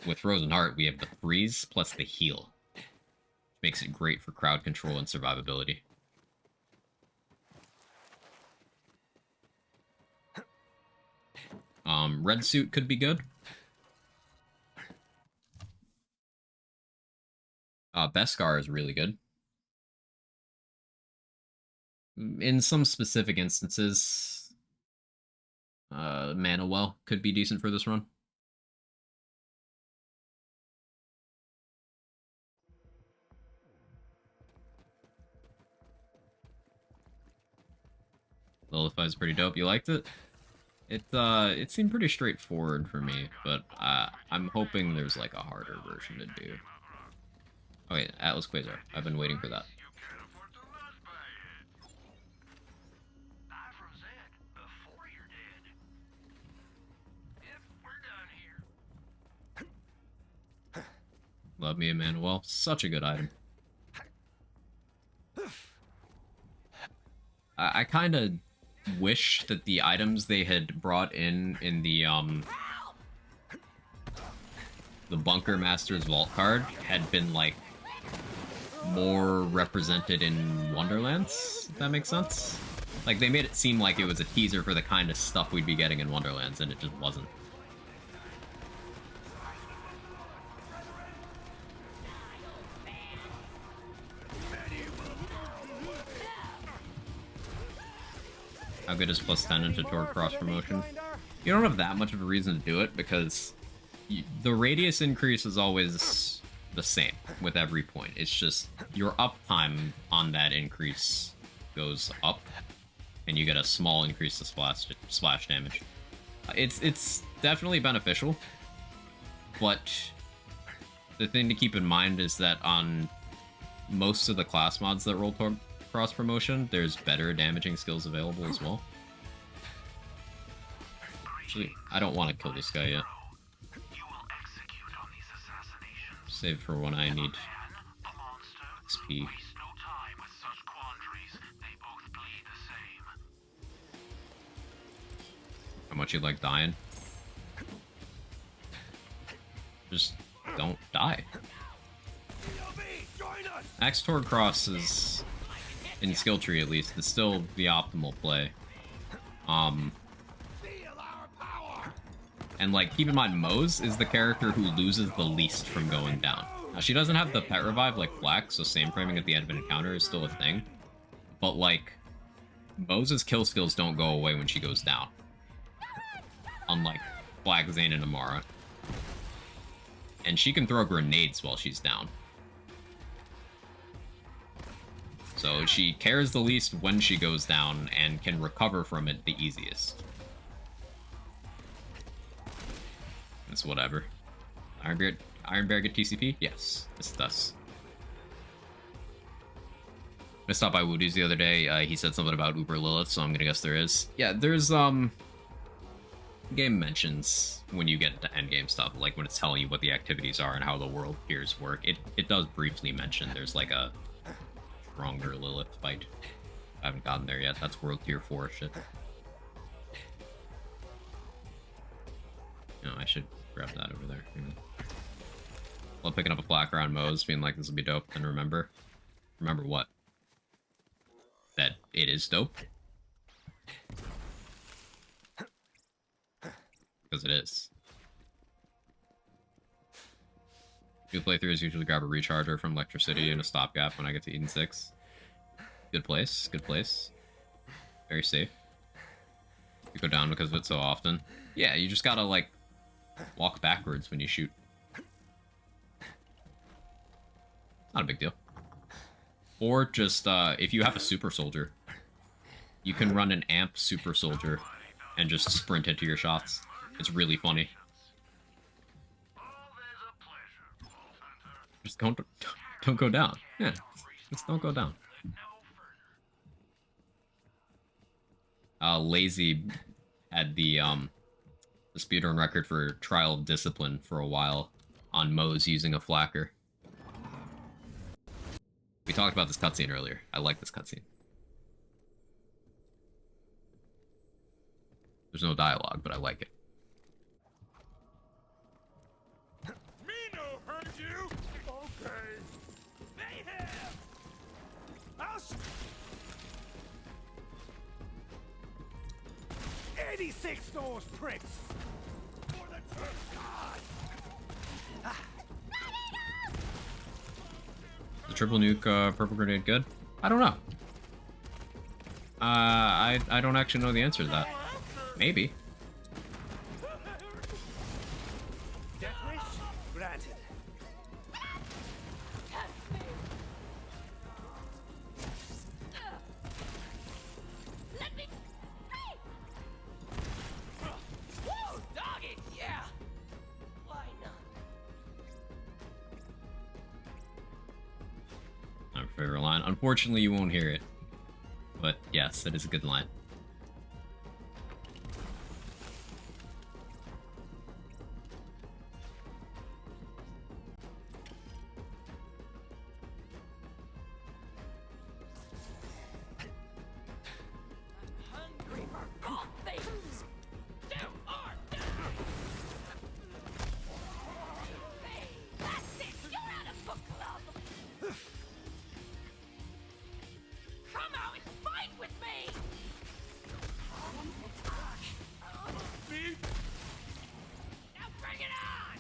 with Frozen Heart, we have the Freeze plus the Heal. Which makes it great for crowd control and survivability. Red Suit could be good. Beskar is really good. In some specific instances, Mana Well could be decent for this run. Lilify is pretty dope. You liked it? It seemed pretty straightforward for me, but I'm hoping there's like a harder version to do. Oh wait, Atlas Quasar. I've been waiting for that. Love me Emmanuel. Such a good item. I kind of wish that the items they had brought in the Bunker Master's Vault card had been like more represented in Wonderlands, if that makes sense. Like they made it seem like it was a teaser for the kind of stuff we'd be getting in Wonderlands, and it just wasn't. How good is plus 10 into Torque Cross Promotion? You don't have that much of a reason to do it because the radius increase is always the same with every point. It's just your uptime on that increase goes up, and you get a small increase to splash damage. It's definitely beneficial, but the thing to keep in mind is that on most of the class mods that roll cross promotion, there's better damaging skills available as well. Actually, I don't want to kill this guy yet. Save it for when I need XP. How much you like dying? Just don't die. Axe Torque Cross is, in skill tree at least, is still the optimal play. And like, keep in mind, Mose is the character who loses the least from going down. Now, she doesn't have the pet revive like Flack, so same framing at the end of an encounter is still a thing. But like, Mose's kill skills don't go away when she goes down. Unlike Flack, Zane, and Amara. And she can throw grenades while she's down. So she cares the least when she goes down and can recover from it the easiest. It's whatever. Iron Bear get TCP? Yes, this does. I stopped by Woody's the other day. He said something about Uber Lilith, so I'm gonna guess there is. Yeah, there's The game mentions when you get to endgame stuff, like when it's telling you what the activities are and how the world tiers work, it does briefly mention there's like a stronger Lilith fight. I haven't gotten there yet. That's world tier 4 shit. No, I should grab that over there. While picking up a plaque around Moe's, being like, this will be dope, and remember what? That it is dope. Because it is. Good playthroughs usually grab a recharger from Electricity and a stopgap when I get to Eden 6. Good place, good place. Very safe. You go down because of it so often. Yeah, you just gotta, like, walk backwards when you shoot. Not a big deal. Or just, if you have a super soldier, you can run an amp super soldier and just sprint into your shots. It's really funny. Just don't go down. Yeah, just don't go down. Lazy had the speedrun record for Trial of Discipline for a while on Moe's using a flacker. We talked about this cutscene earlier. I like this cutscene. There's no dialogue, but I like it. Me no hurt you. Okay. Mayhem. I'll 86 those pricks. For the church god. The triple nuke purple grenade good? I don't know. I don't actually know the answer to that. Maybe. Death wish granted. Let me free! Woo! Doggy! Yeah! Why not? My favorite line. Unfortunately, you won't hear it. But yes, it is a good line. Hungry for good things. Do or die. Hey, that's it. You're out of book club. Come out and fight with me. Me? Now bring it on.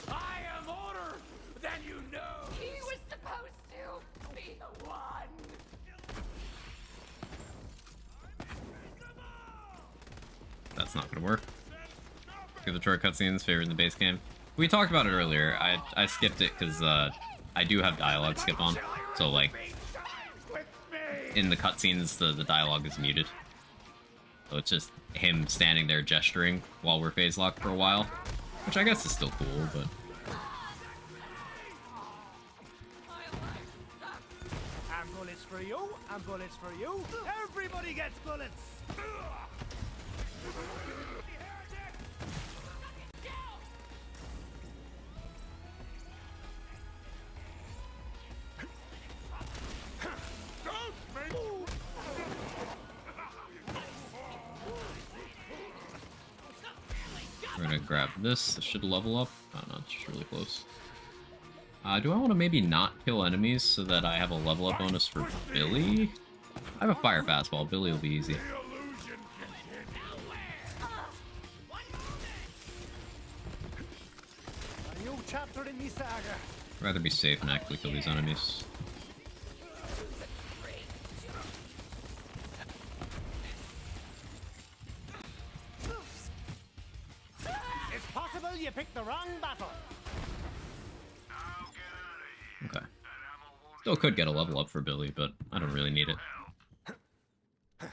I am older than you know. He was supposed to be the one. That's not gonna work. Give the Troy cutscenes favored in the base game. We talked about it earlier. I skipped it because I do have dialogue skip on. So like in the cutscenes the dialogue is muted. So it's just him standing there gesturing while we're phase locked for a while. Which I guess is still cool, but I'm bullets for you. I'm bullets for you. Everybody gets bullets. we're gonna grab this. This should level up. Oh no, it's just really close. Do I want to maybe not kill enemies so that I have a level up bonus for Billy? I have a fire fastball. Billy will be easy. A new chapter in the saga. I'd rather be safe and actually kill these enemies. It's possible you picked the wrong battle. Okay. Still could get a level up for Billy, but I don't really need it. I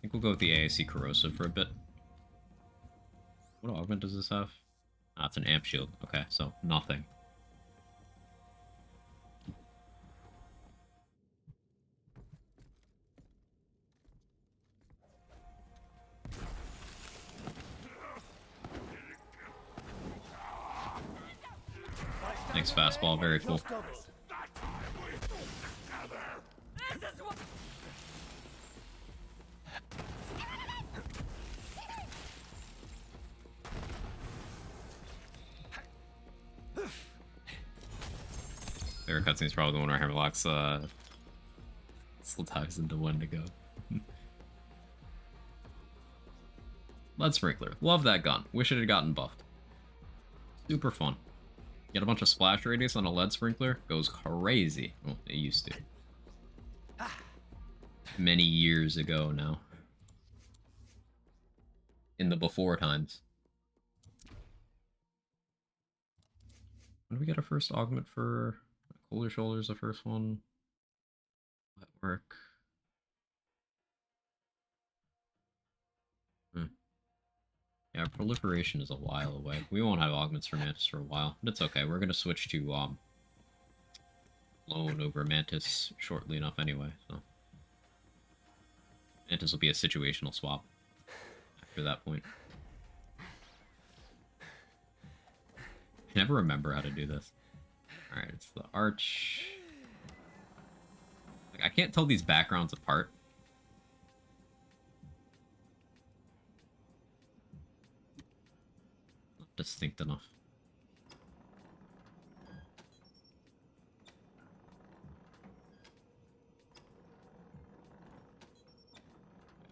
think we'll go with the AAC Corrosive for a bit. What augment does this have? That's an amp shield. Okay, so nothing. Thanks, fastball. Very cool. Favorite cutscene is probably the one where Hammerlock's still ties into when to go. Lead Sprinkler. Love that gun. Wish it had gotten buffed. Super fun. Get a bunch of splash radius on a lead sprinkler. Goes crazy. Well, it used to. Many years ago now. In the before times. When do we get our first augment for Colder Shoulders, the first one? Wet work. Yeah, proliferation is a while away. We won't have augments for Mantis for a while, but it's okay. We're gonna switch to Lone over Mantis shortly enough anyway, so Mantis will be a situational swap after that point. I never remember how to do this. Alright, it's the arch. Like, I can't tell these backgrounds apart. Not distinct enough.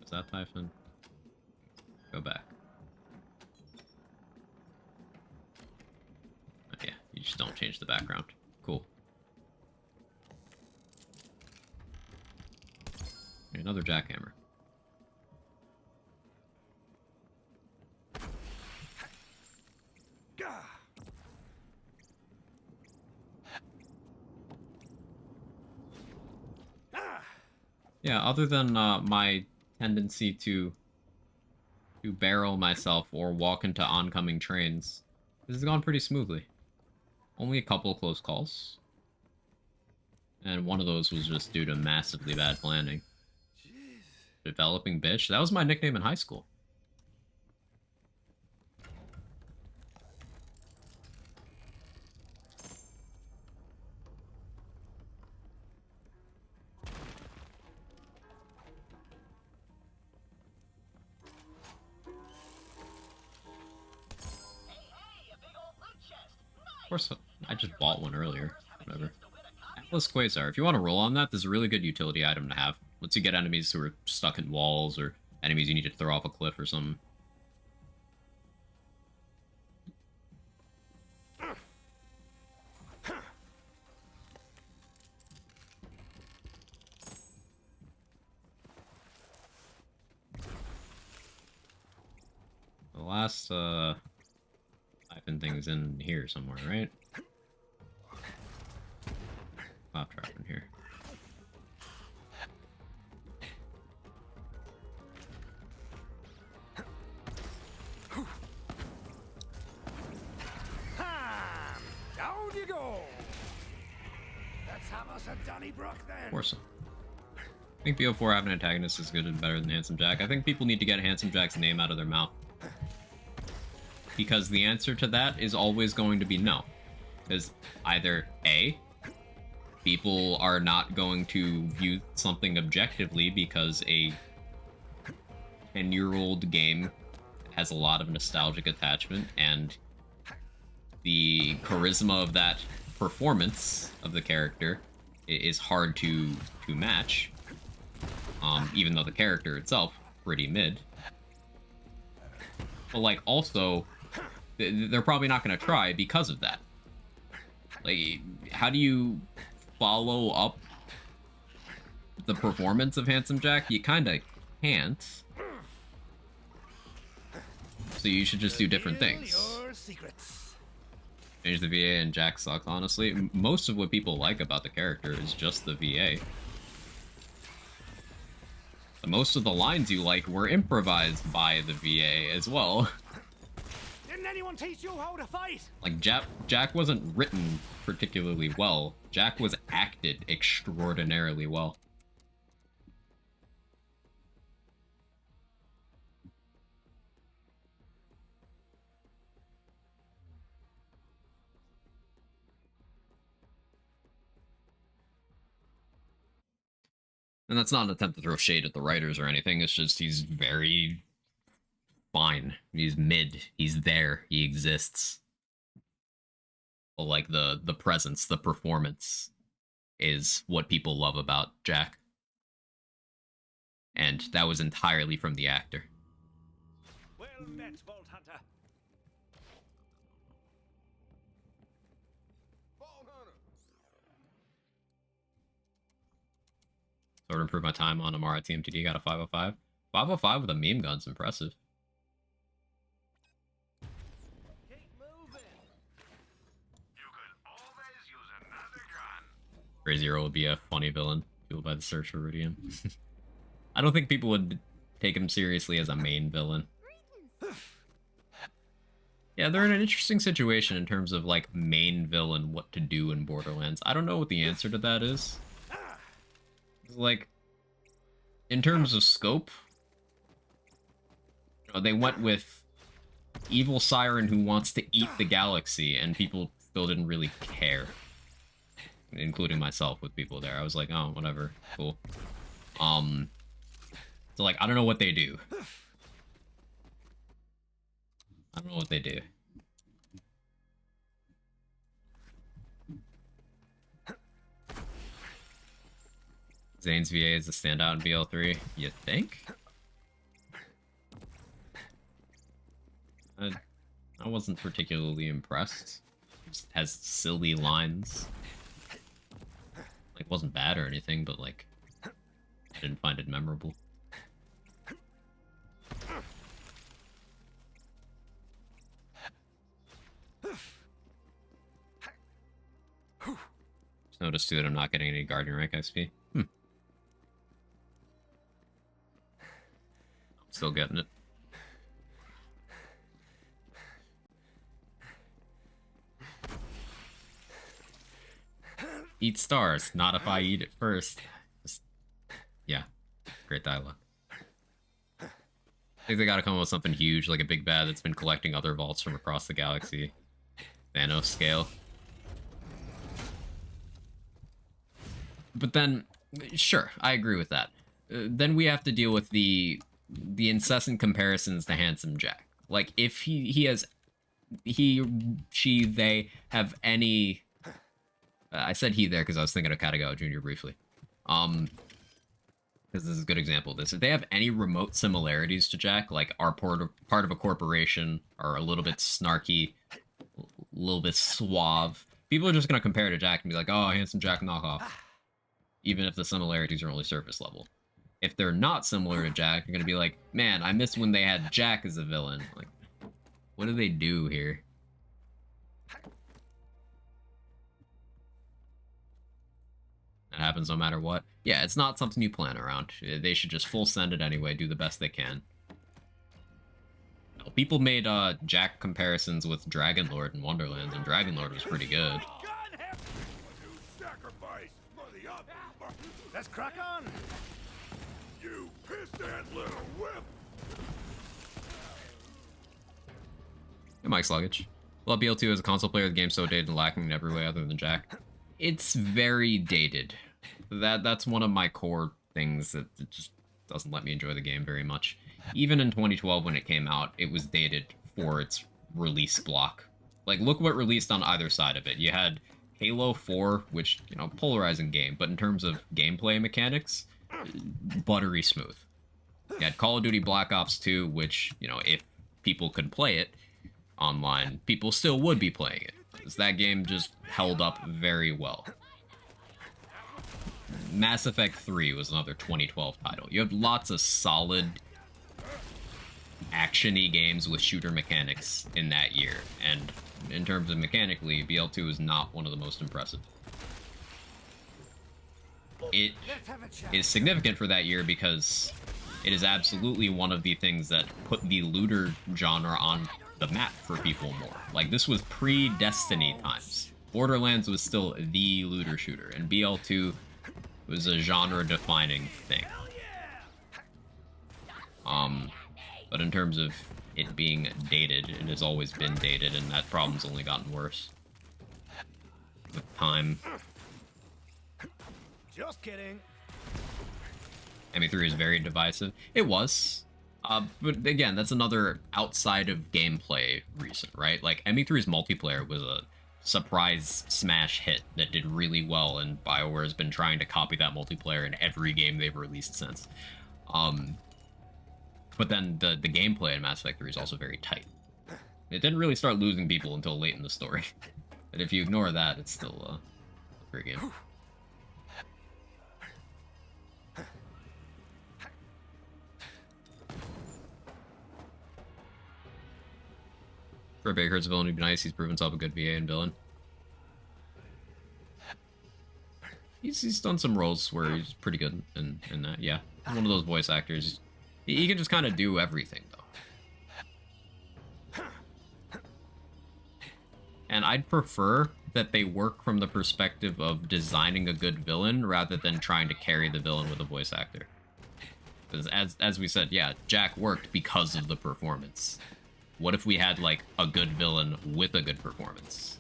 Is that Typhon? Go back. Yeah, you just don't change the background. Cool. Another jackhammer. Yeah, other than my tendency to barrel myself or walk into oncoming trains, this has gone pretty smoothly. Only a couple of close calls. And one of those was just due to massively bad planning. Developing bitch. That was my nickname in high school. Of course, I just bought one earlier. Whatever. Atlas Quasar. If you want to roll on that, this is a really good utility item to have. Lets you get enemies who are stuck in walls, or enemies you need to throw off a cliff or something. The last, Typhon thing's in here somewhere, right? Claptrap in here. Down you go. Let's have us a Donnybrook then. Or so. I think BO4 having an antagonist is good and better than Handsome Jack. I think people need to get Handsome Jack's name out of their mouth. Because the answer to that is always going to be no. Because either A, people are not going to view something objectively because a 10-year-old game has a lot of nostalgic attachment, and the charisma of that performance of the character is hard to match, even though the character itself pretty mid. But like, also, they're probably not going to try because of that. Like, how do you follow up the performance of Handsome Jack? You kind of can't. So you should just do different things. Change the VA and Jack sucks, honestly. Most of what people like about the character is just the VA. Most of the lines you like were improvised by the VA as well. Didn't anyone teach you how to fight? Like, Jack wasn't written particularly well. Jack was acted extraordinarily well. And that's not an attempt to throw shade at the writers or anything. It's just he's very fine. He's mid. He's there. He exists. But like the presence, the performance is what people love about Jack. And that was entirely from the actor. Well met, Vault Hunter. Sort of improve my time on Amara TMTD, got a 505. 505 with a meme gun's impressive. Keep moving. You could always use another gun. Crazy Earl would be a funny villain, fueled by the search for Rudium. I don't think people would take him seriously as a main villain. Yeah, they're in an interesting situation in terms of, like, main villain, what to do in Borderlands. I don't know what the answer to that is. Like, in terms of scope, you know, they went with evil siren who wants to eat the galaxy, and people still didn't really care. Including myself with people there. I was like, oh, whatever, cool. So, like, I don't know what they do. I don't know what they do. Zane's VA is a standout in BL3. You think? I wasn't particularly impressed. Just has silly lines. Like, wasn't bad or anything, but like, I didn't find it memorable. Just noticed too that I'm not getting any Guardian rank XP. Still getting it. Eat stars, not if I eat it first. Just, yeah, great dialogue. I think they gotta come up with something huge, like a big bad that's been collecting other vaults from across the galaxy. Thanos scale. But then, sure, I agree with that. Then we have to deal with the incessant comparisons to Handsome Jack. Like, if they have any... I said he there because I was thinking of Katagawa Jr. briefly. Because this is a good example of this. If they have any remote similarities to Jack, like are part of a corporation, are a little bit snarky, a little bit suave, people are just going to compare to Jack and be like, oh, Handsome Jack knockoff. Even if the similarities are only surface level. If they're not similar to Jack, you're going to be like, man, I miss when they had Jack as a villain. Like, what do they do here? That happens no matter what. Yeah, it's not something you plan around. They should just full send it anyway, do the best they can. People made Jack comparisons with Dragonlord in Wonderlands, and Dragonlord was pretty good. Let's crack on. You piss that little whip. Hey, Mike's luggage. Well, BL2 as a console player, the game's so dated and lacking in every way other than Jack. It's very dated. That's one of my core things that it just doesn't let me enjoy the game very much. Even in 2012 when it came out, it was dated for its release block. Like, look what released on either side of it. You had Halo 4, which, you know, polarizing game, but in terms of gameplay mechanics, buttery smooth. You had Call of Duty Black Ops 2, which, you know, if people could play it online, people still would be playing it. Because that game just held up very well. Mass Effect 3 was another 2012 title. You have lots of solid action-y games with shooter mechanics in that year, and in terms of mechanically, BL2 is not one of the most impressive. It is significant for that year because it is absolutely one of the things that put the looter genre on the map for people more. Like, this was pre-Destiny times. Borderlands was still the looter shooter, and BL2 was a genre-defining thing. But in terms of it being dated, it has always been dated, and that problem's only gotten worse with time. Just kidding. ME3 is very divisive. It was. But again, that's another outside of gameplay reason, right? Like, ME3's multiplayer was a surprise smash hit that did really well, and BioWare has been trying to copy that multiplayer in every game they've released since. But then the gameplay in Mass Effect 3 is also very tight. It didn't really start losing people until late in the story. But if you ignore that, it's still a great game. Troy Baker's villain would be nice. He's proven himself a good VA and villain. He's done some roles where he's pretty good in that, yeah. One of those voice actors. He can just kind of do everything, though. And I'd prefer that they work from the perspective of designing a good villain rather than trying to carry the villain with a voice actor. Because as we said, yeah, Jack worked because of the performance. What if we had, like, a good villain with a good performance?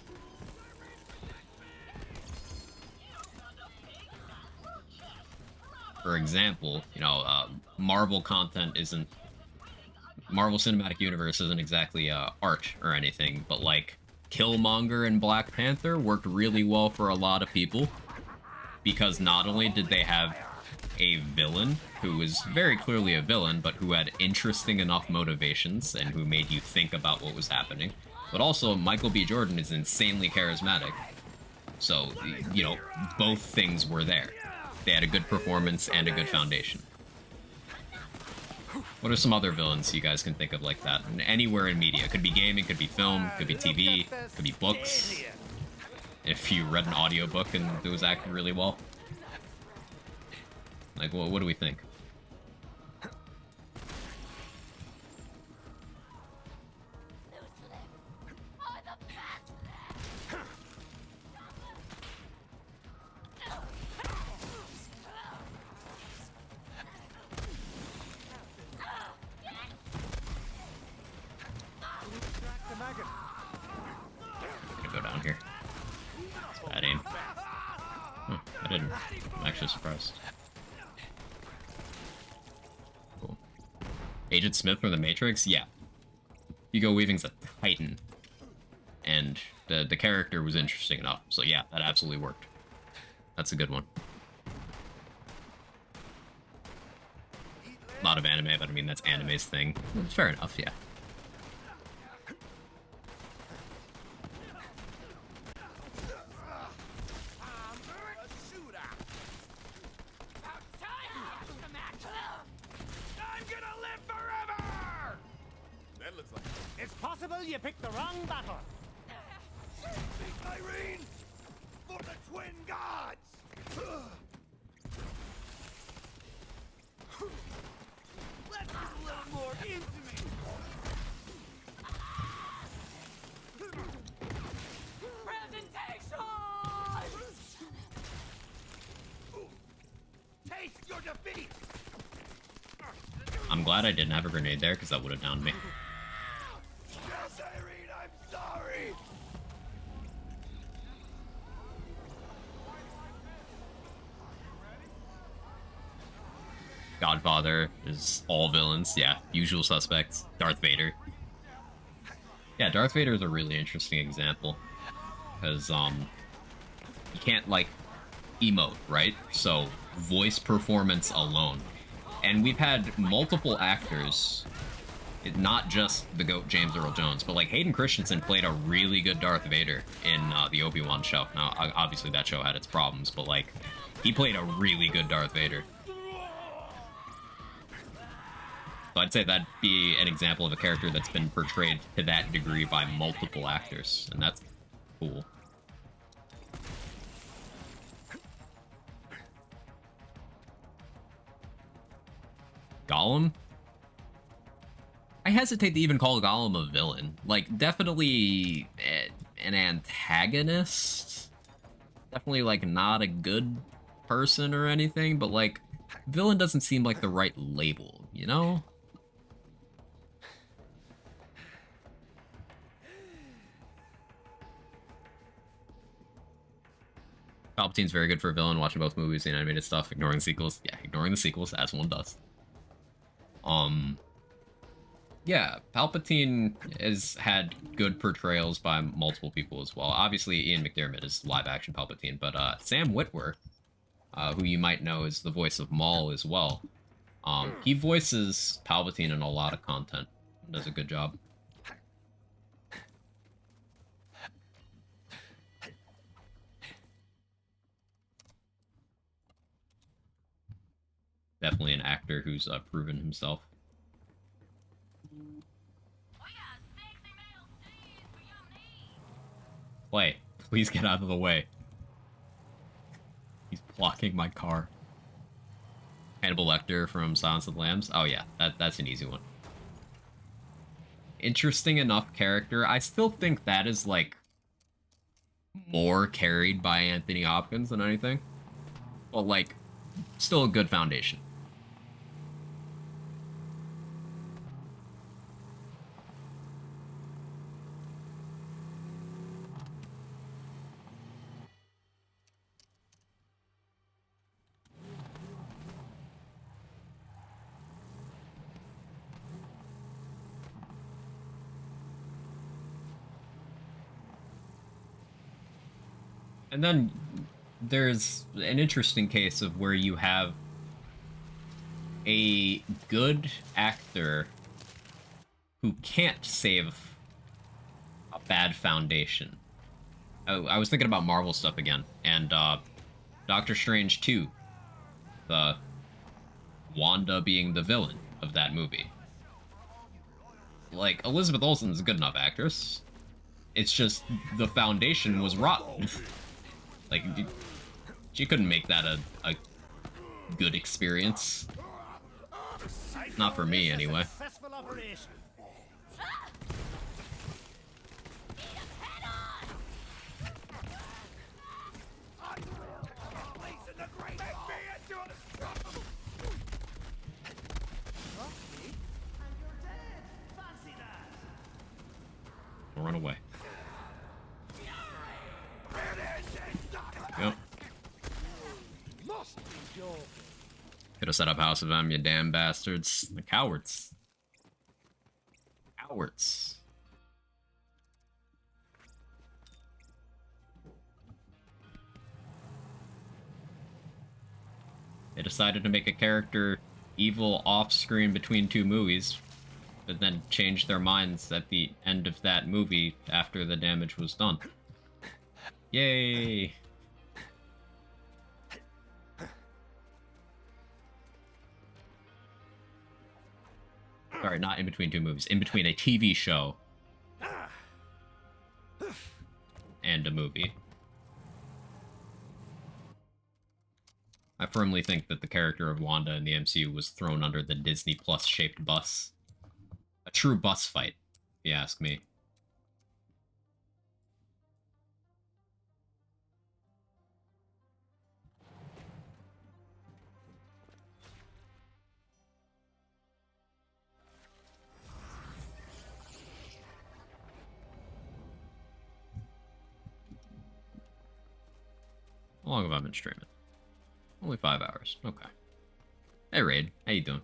For example, you know, Marvel content isn't... Marvel Cinematic Universe isn't exactly art or anything, but, like, Killmonger and Black Panther worked really well for a lot of people, because not only did they have a villain who was very clearly a villain, but who had interesting enough motivations and who made you think about what was happening, but also Michael B. Jordan is insanely charismatic. So, you know, both things were there. They had a good performance and a good foundation. What are some other villains you guys can think of like that? Anywhere in media. It could be gaming, could be film, could be TV, could be books. If you read an audiobook and it was acting really well. Like, what do we think? I'm gonna go down here. It's bad aim. Oh, I didn't. I'm actually surprised. Cool. Agent Smith from The Matrix? Yeah. Hugo Weaving's a titan. And the character was interesting enough. So yeah, that absolutely worked. That's a good one. A lot of anime, but I mean, that's anime's thing. Fair enough, yeah. It's possible you picked the wrong battle. Irene! For the twin gods! Let's get a little more into me! Presentation! Taste your defeat! I'm glad I didn't have a grenade there, because that would have downed me. Yes, Irene, I'm sorry! Godfather is all villains, yeah. Usual suspects. Darth Vader. Yeah, Darth Vader is a really interesting example. Because, you can't, like, emote, right? So, voice performance alone. And we've had multiple actors, not just the GOAT James Earl Jones, but like Hayden Christensen played a really good Darth Vader in the Obi-Wan show. Now, obviously that show had its problems, but like, he played a really good Darth Vader. So I'd say that'd be an example of a character that's been portrayed to that degree by multiple actors, and that's cool. Gollum? I hesitate to even call Gollum a villain. Like, definitely an antagonist. Definitely, like, not a good person or anything, but, like, villain doesn't seem like the right label, you know? Palpatine's very good for a villain, watching both movies and animated stuff, ignoring sequels. Yeah, ignoring the sequels, as one does. Yeah, Palpatine has had good portrayals by multiple people as well. Obviously, Ian McDiarmid is live-action Palpatine, but Sam Witwer, who you might know is the voice of Maul as well, he voices Palpatine in a lot of content. Does a good job. Definitely an actor who's proven himself. Play. Please get out of the way. He's blocking my car. Hannibal Lecter from Silence of the Lambs. Oh yeah, that's an easy one. Interesting enough character. I still think that is, like, more carried by Anthony Hopkins than anything. But, like, still a good foundation. And then there's an interesting case of where you have a good actor who can't save a bad foundation. I was thinking about Marvel stuff again, and Doctor Strange 2, the Wanda being the villain of that movie. Like, Elizabeth Olsen's a good enough actress. It's just the foundation was rotten. Like, she couldn't make that a good experience. Not for me, anyway. Don't run away. Yep. Could have set up House of M, you damn bastards. The cowards. Cowards. They decided to make a character evil off-screen between two movies, but then changed their minds at the end of that movie after the damage was done. Yay! Sorry, not in between two movies. In between a TV show and a movie. I firmly think that the character of Wanda in the MCU was thrown under the Disney Plus shaped bus. A true bus fight, if you ask me. How long have I been streaming? Only 5 hours. Okay. Hey, Raid. How you doing?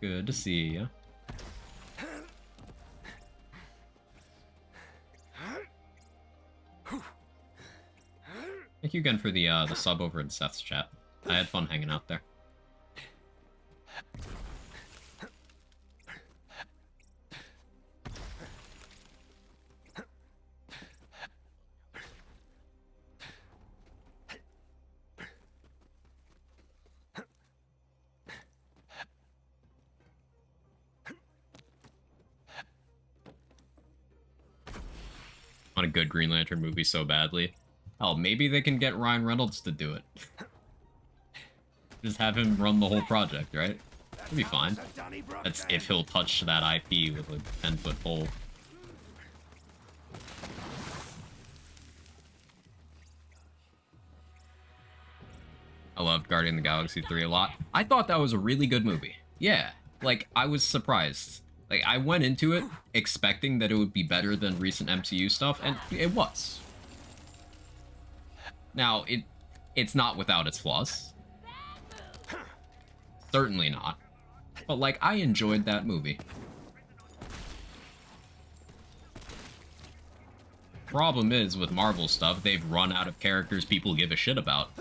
Good to see ya. Thank you again for the sub over in Seth's chat. I had fun hanging out there. On a good Green Lantern movie so badly. Hell, maybe they can get Ryan Reynolds to do it. Just have him run the whole project, right? It'll be fine. That's if he'll touch that IP with a 10-foot pole. I loved Guardian of the Galaxy 3 a lot. I thought that was a really good movie. Yeah, like, I was surprised. Like, I went into it expecting that it would be better than recent MCU stuff, and it was. Now, it's not without its flaws. Certainly not. But, like, I enjoyed that movie. Problem is, with Marvel stuff, they've run out of characters people give a shit about.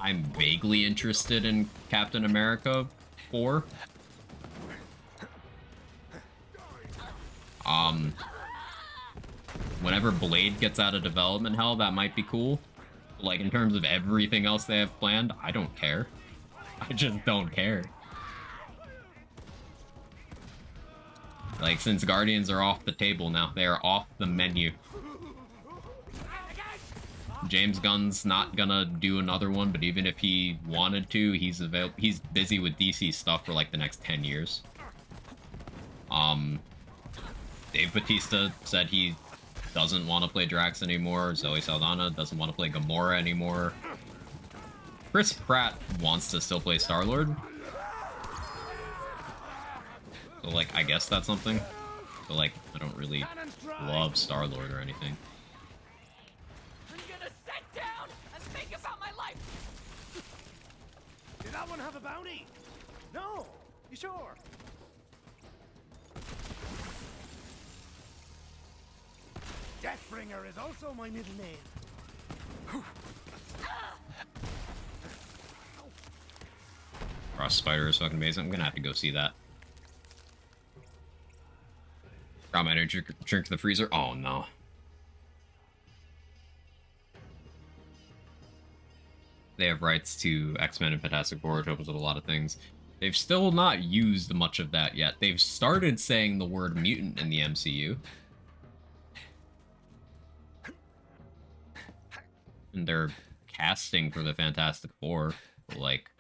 I'm vaguely interested in Captain America 4. Whenever Blade gets out of development hell, that might be cool. But, like, in terms of everything else they have planned, I don't care. I just don't care. Like, since Guardians are off the table now, they are off the menu. James Gunn's not gonna do another one, but even if he wanted to, he's busy with DC stuff for like the next 10 years. Dave Bautista said he doesn't want to play Drax anymore. Zoe Saldana doesn't want to play Gamora anymore. Chris Pratt wants to still play Star-Lord. So, like, I guess that's something. But, like, I don't really love Star-Lord or anything. I'm gonna sit down and think about my life. Did that one have a bounty? No. You sure? Deathbringer is also my middle name. Frost Spider is fucking amazing. I'm gonna have to go see that. Got my energy drink to the freezer. Oh no. They have rights to X-Men and Fantastic Four, which opens up a lot of things. They've still not used much of that yet. They've started saying the word mutant in the MCU. And they're casting for the Fantastic Four, but, like,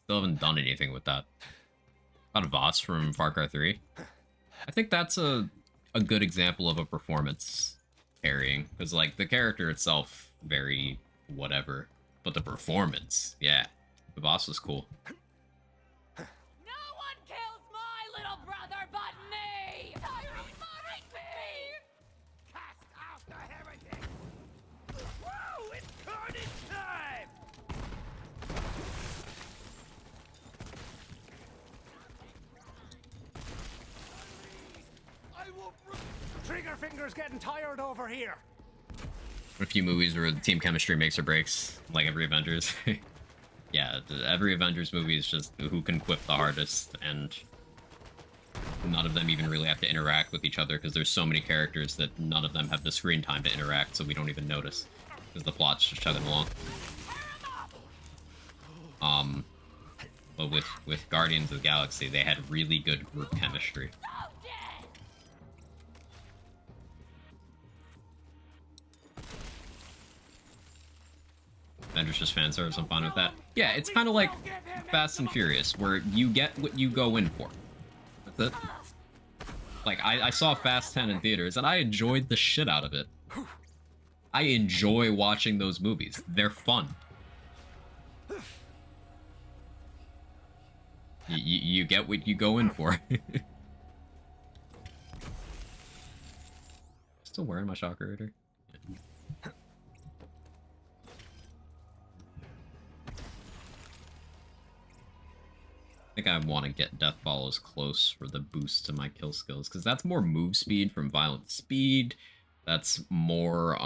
still haven't done anything with that. Got Voss from Far Cry 3. I think that's a good example of a performance carrying, because, like, the character itself, very whatever, but the performance, yeah. The Voss was cool. No one kills my little brother but me! Cast out the heretic! Whoa, it's carnage time! I will. Trigger finger's getting tired over here. A few movies where the team chemistry makes or breaks, like every Avengers. Yeah, every Avengers movie is just who can quip the hardest, and none of them even really have to interact with each other because there's so many characters that none of them have the screen time to interact, so we don't even notice because the plot's just chugging along. But with Guardians of the Galaxy, they had really good group chemistry. Avengers just fan service, I'm fine with that. Yeah, it's kind of like Fast and Furious, where you get what you go in for. That's it. Like, I saw Fast 10 in theaters, and I enjoyed the shit out of it. I enjoy watching those movies. They're fun. You get what you go in for. Still wearing my Shocker Raider? Yeah. I think I want to get Death Follows close for the boost to my kill skills, because that's more move speed from Violent Speed. That's more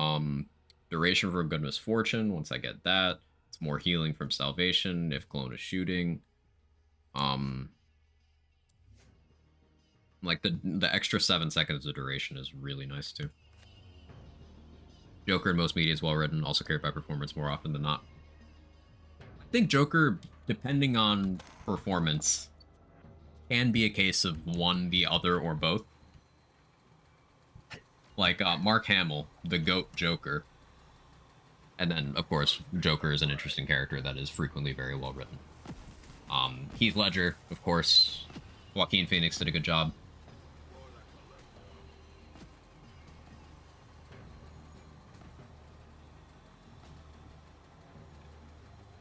duration from Good Misfortune. Once I get that, it's more healing from Salvation if Clone is shooting. Like the extra 7 seconds of duration is really nice too. Joker in most media is well written, also carried by performance more often than not. I think Joker, depending on performance, can be a case of one, the other, or both. Like Mark Hamill, the GOAT Joker. And then, of course, Joker is an interesting character that is frequently very well written. Heath Ledger, of course. Joaquin Phoenix did a good job.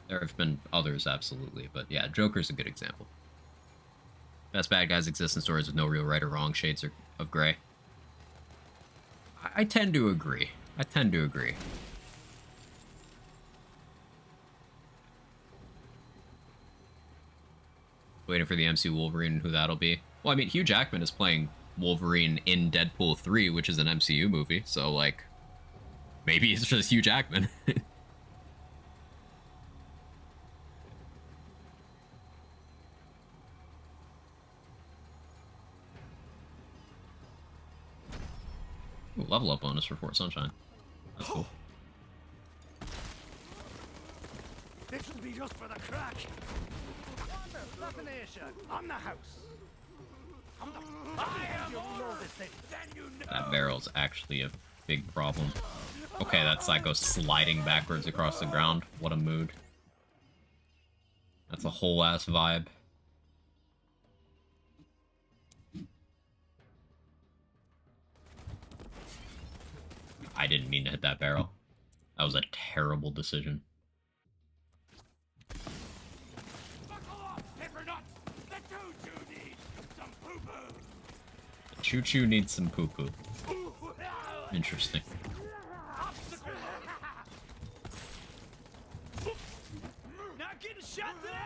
There have been others, absolutely, but yeah, Joker's a good example. Best bad guys exist in stories with no real right or wrong, shades of gray. I tend to agree. I tend to agree. Waiting for the MC Wolverine and who that'll be. Well, I mean, Hugh Jackman is playing Wolverine in Deadpool 3, which is an MCU movie, so, like, maybe it's just Hugh Jackman. Ooh, level up bonus for Fort Sunshine. That's cool. This'll be just for the crack. On the house. That barrel's actually a big problem. Okay, that psycho's sliding backwards across the ground. What a mood. That's a whole ass vibe. I didn't mean to hit that barrel. That was a terrible decision. Choo-choo needs some poo-poo. Interesting. Not getting shot today.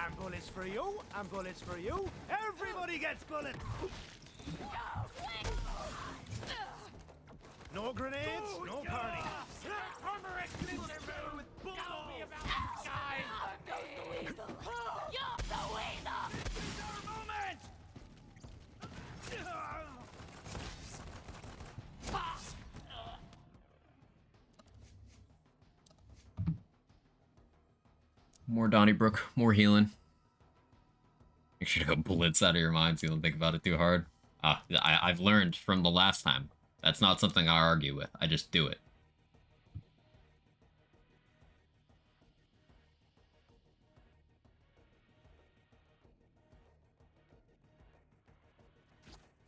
And bullets for you, and bullets for you. Everybody gets bullets. No grenades, no party. More Donnybrook, more healing. Make sure to go blitz out of your mind so you don't think about it too hard. I've learned from the last time. That's not something I argue with. I just do it.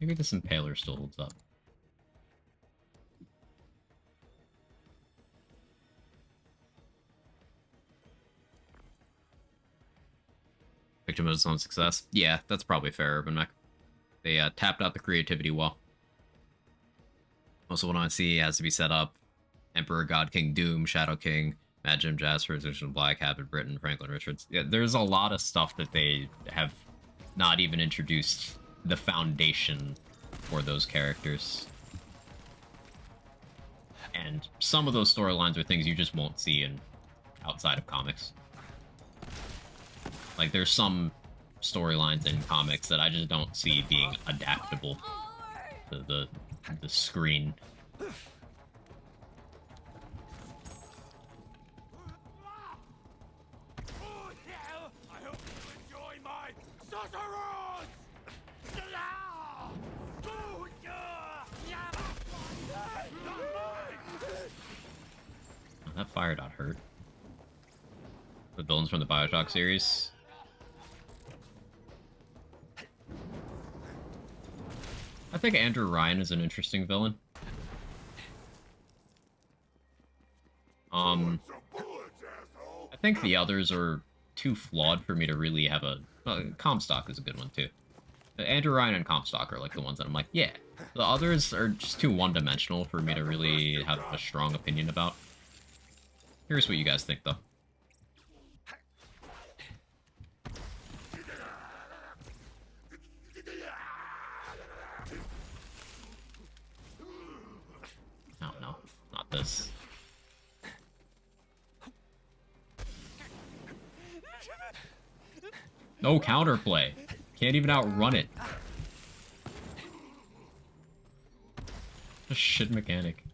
Maybe this Impaler still holds up. Victim of its own success. Yeah, that's probably fair, Urban Mech. They tapped out the creativity well. Also, what I see has to be set up. Emperor, God King, Doom, Shadow King, Mad Jim Jasper, Vision Black, Habit Britain, Franklin Richards. Yeah, there's a lot of stuff that they have not even introduced the foundation for those characters. And some of those storylines are things you just won't see in outside of comics. Like, there's some storylines in comics that I just don't see being adaptable to the screen. Oh, that fire dot hurt. The villains from the Bioshock series. I think Andrew Ryan is an interesting villain. I think the others are too flawed for me to really have a... Comstock is a good one, too. Andrew Ryan and Comstock are like the ones that I'm like, yeah. The others are just too one-dimensional for me to really have a strong opinion about. Here's what you guys think, though. Oh, no. Not this. No counterplay. Can't even outrun it. A shit mechanic.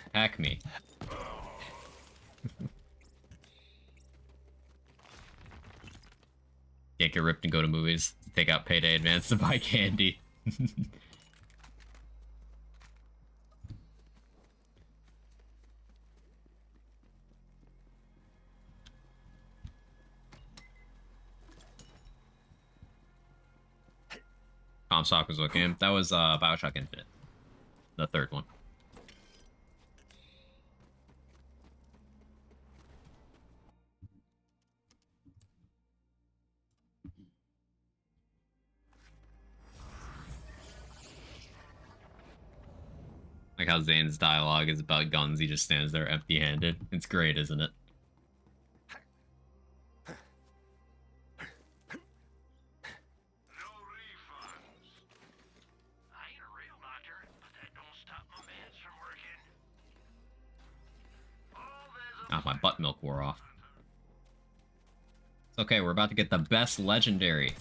Attack me. Can't get ripped and go to movies. Take out payday advance to buy candy. Comstock was what game? That was Bioshock Infinite. The third one. Like how Zane's dialogue is about guns, he just stands there empty-handed. It's great, isn't it? Ah, my butt milk wore off. It's okay, we're about to get the best legendary.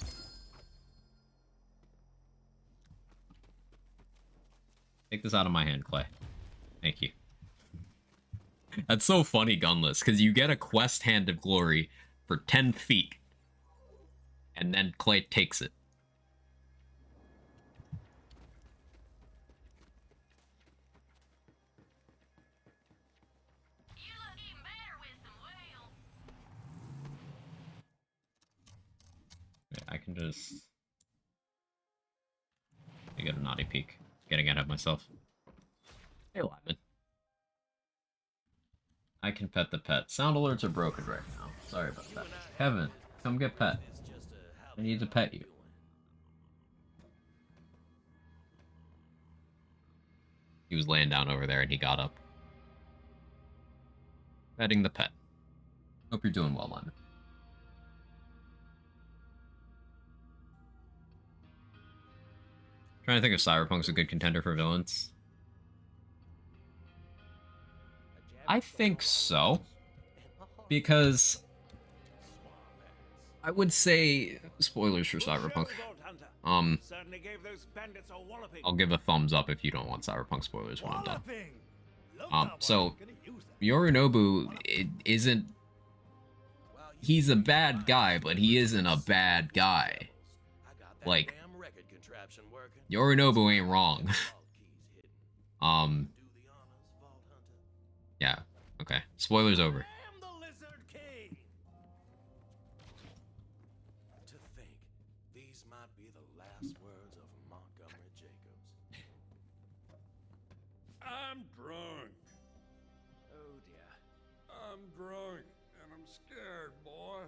Take this out of my hand, Clay. Thank you. That's so funny, Gunless, because you get a quest Hand of Glory for 10 feet. And then Clay takes it. I can just... I get a naughty peek. Getting ahead of myself. Hey, Lyman. I can pet the pet. Sound alerts are broken right now. Sorry about that. Kevin, come get pet. I need to pet you. He was laying down over there and he got up. Petting the pet. Hope you're doing well, Lyman. Trying to think if Cyberpunk's a good contender for villains. I think so. Because I would say spoilers for Cyberpunk. I'll give a thumbs up if you don't want Cyberpunk spoilers when I'm done. So Yorinobu isn't, he's a bad guy, but he isn't a bad guy. Like, Yorinobu ain't wrong. Yeah, okay. Spoilers over. To think these might be the last words of Montgomery Jacobs. I'm drunk. Oh dear. I'm drunk and I'm scared, boy.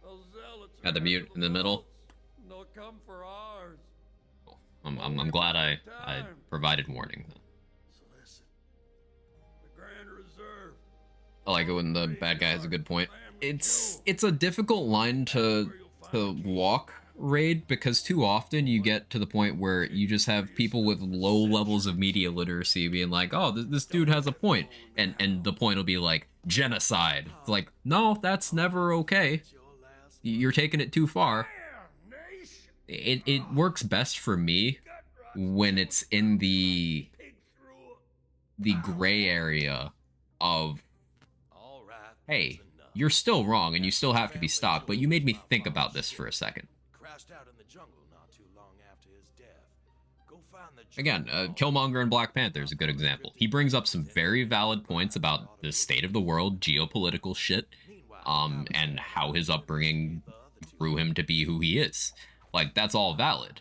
Those zealots Got the mute in the middle. They'll come for ours. I'm glad I provided warning. So listen. The Grand Reserve. I like it when the bad guy has a good point. It's a difficult line to walk raid because too often you get to the point where you just have people with low levels of media literacy being like, oh, this dude has a point, and the point will be like genocide. It's like, no, that's never okay. You're taking it too far. It works best for me when it's in the gray area of, hey, you're still wrong and you still have to be stopped, but you made me think about this for a second. Again, Killmonger in Black Panther is a good example. He brings up some very valid points about the state of the world, geopolitical shit, and how his upbringing grew him to be who he is. Like, that's all valid.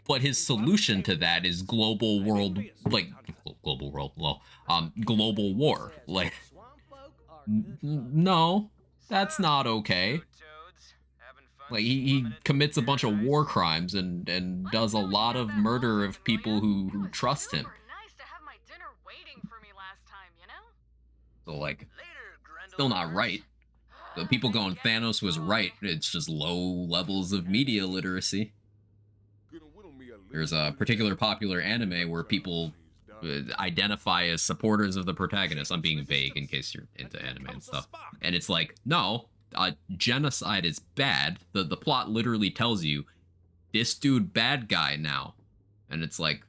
But his solution to that is global war. Like, no, that's not okay. Like, he commits a bunch of war crimes and does a lot of murder of people who trust him. So, like, still not right. The people going Thanos was right. It's just low levels of media literacy. There's a particular popular anime where people identify as supporters of the protagonist. I'm being vague in case you're into anime and stuff. And it's like, no, genocide is bad. The plot literally tells you, this dude bad guy now. And it's like,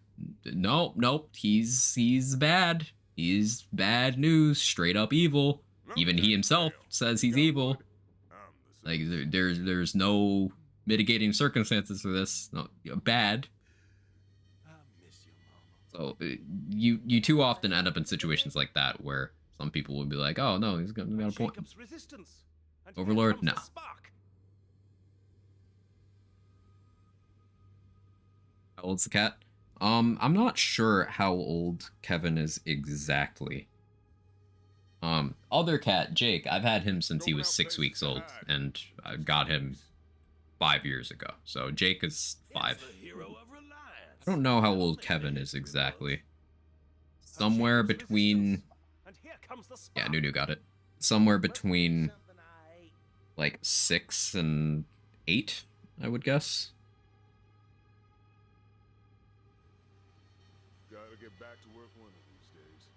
nope, he's bad. He's bad news, straight up evil. Even he himself says he's evil. Like, there's no mitigating circumstances for this. No, bad. So you too often end up in situations like that where some people will be like, oh no, he's got a point. Overlord, no. How old's the cat? I'm not sure how old Kevin is exactly. Other cat, Jake, I've had him since he was 6 weeks old, and I got him 5 years ago. So Jake is 5. I don't know how old Kevin is exactly. Somewhere between... Yeah, Nunu got it. Somewhere between, like, 6 and 8, I would guess. Gotta get back to work one of these days.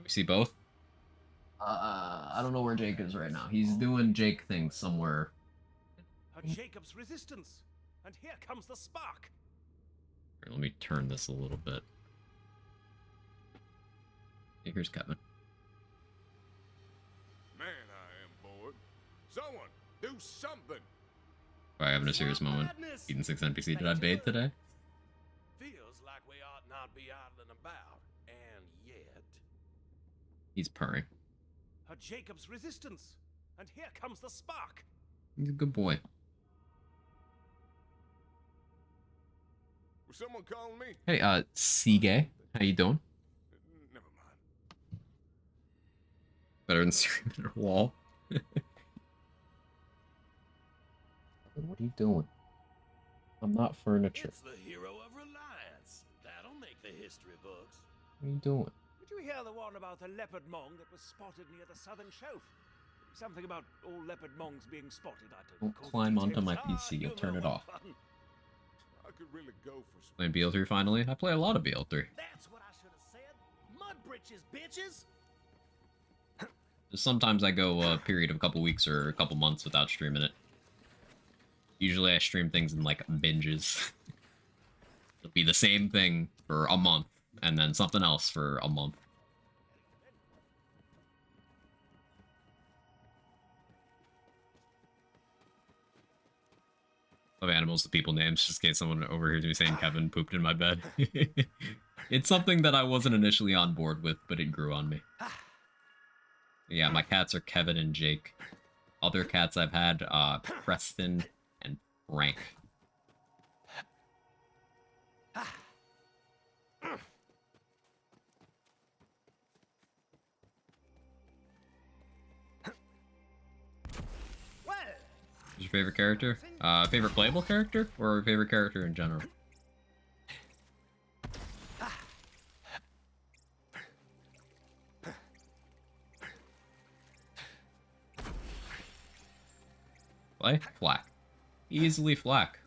We see both? I don't know where Jake is right now. He's doing Jake things somewhere. A Jacob's resistance, and here comes the spark. Here, let me turn this a little bit. Here's Kevin. Man, I am bored. Someone, do something. Am I having a serious moment? Eden 6 NPC, did I bathe today? Feels like we ought not be idling about, and yet... He's purring. A Jacob's resistance, and here comes the spark. He's a good boy. Was someone calling me? Hey, Seagay, how you doing? Never mind. Better than screaming at a wall. What are you doing? I'm not furniture. It's the hero of Reliance. That'll make the history books. What are you doing? Did you hear the one about the leopard mong that was spotted near the southern shelf? Something about all leopard mongs being spotted. I don't Don't recall the climb onto details. my PC, you'll turn it off. I could really go for some. Playing BL3 finally? I play a lot of BL3. That's what I should have said. Mud britches, bitches. Sometimes I go a period of a couple weeks or a couple months without streaming it. Usually I stream things in like binges. It'll be the same thing for a month, and then something else for a month. Love animals to people names, just in case someone overhears me saying Kevin pooped in my bed. It's something that I wasn't initially on board with, but it grew on me. Yeah, my cats are Kevin and Jake. Other cats I've had, Preston and Frank. What's your favorite character? Favorite playable character? Or favorite character in general? Play? Flak. Easily Flak.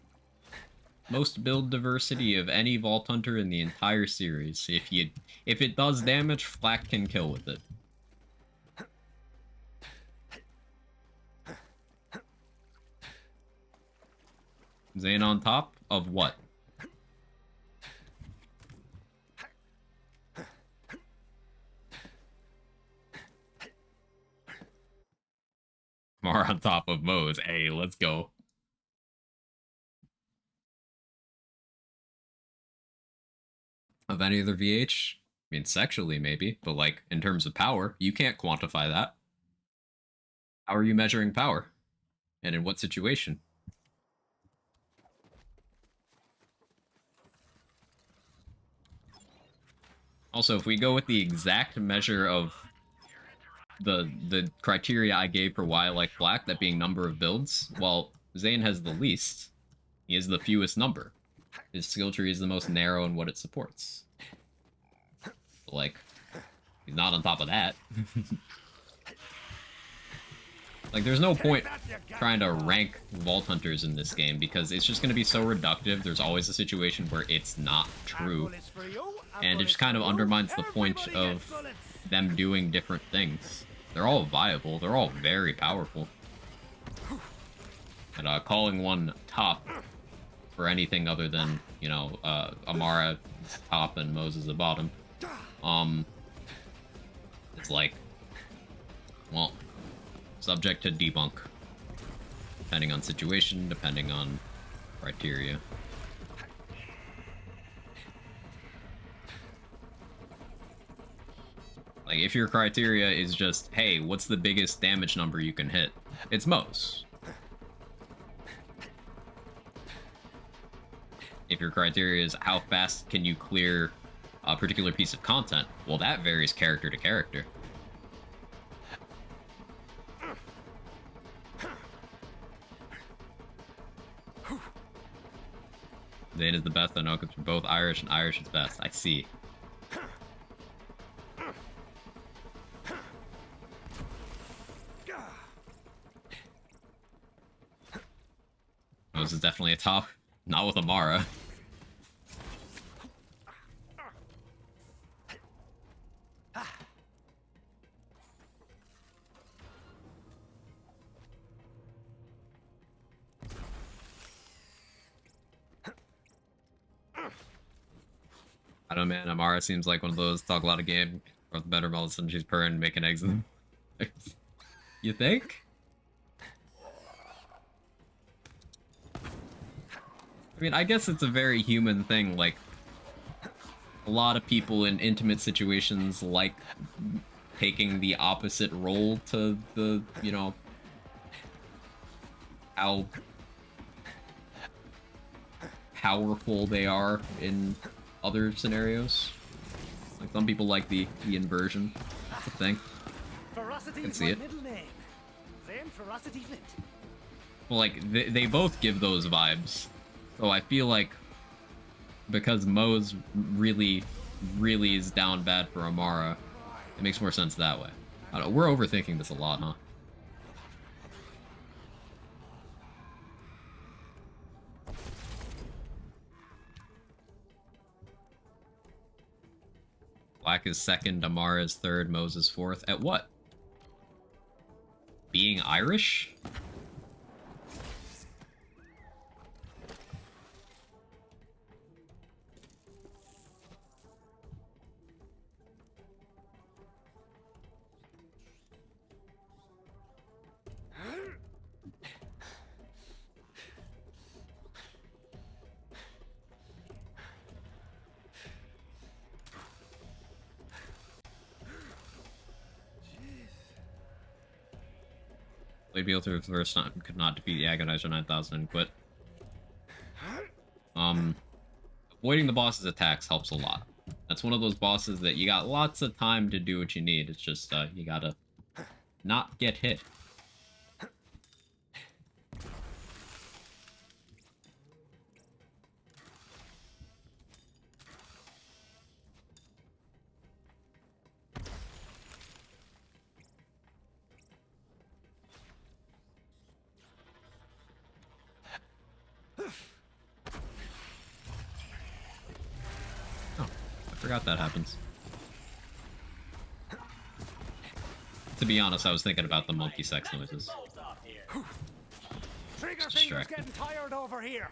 Most build diversity of any Vault Hunter in the entire series. If it does damage, Flak can kill with it. Zane on top of what? More on top of Moe's. Hey, let's go. Of any other VH? I mean, sexually, maybe. But, like, in terms of power, you can't quantify that. How are you measuring power? And in what situation? Also, if we go with the exact measure of the criteria I gave for why I like Black, that being number of builds, well, Zane has the least. He has the fewest number. His skill tree is the most narrow in what it supports. But, like, he's not on top of that. Like, there's no point trying to rank Vault Hunters in this game, because it's just going to be so reductive. There's always a situation where it's not true. And it just kind of undermines the point of them doing different things. They're all viable. They're all very powerful. And calling one top for anything other than, you know, Amara top and Moses the bottom, it's like, well, subject to debunk. Depending on situation, depending on criteria. Like, if your criteria is just, hey, what's the biggest damage number you can hit? It's Mo's. If your criteria is how fast can you clear a particular piece of content, well, that varies character to character. Zane is the best I know because we're both Irish and Irish is best. I see. This is definitely a top. Not with Amara. I don't know, man. Amara seems like one of those talk a lot of game, or the better balls, and she's purring, making eggs in them. You think? I mean, I guess it's a very human thing. Like, a lot of people in intimate situations like taking the opposite role to the, you know, how powerful they are in other scenarios. Like, some people like the inversion. That's a thing. Ferocity I can is see my it. middle name. Zane Ferocity Flint. Well, like, they both give those vibes. So I feel like because Moe's really is down bad for Amara, it makes more sense that way. I don't know, we're overthinking this a lot, huh? Black is second, Amara is third, Moe's is fourth. At what? Being Irish? Played Beal through the first time, could not defeat the Agonizer 9000 and quit. Avoiding the boss's attacks helps a lot. That's one of those bosses that you got lots of time to do what you need. It's just, you gotta not get hit. I forgot that happens. To be honest, I was thinking about the monkey sex noises. Trigger It's finger's distracting. getting tired over here.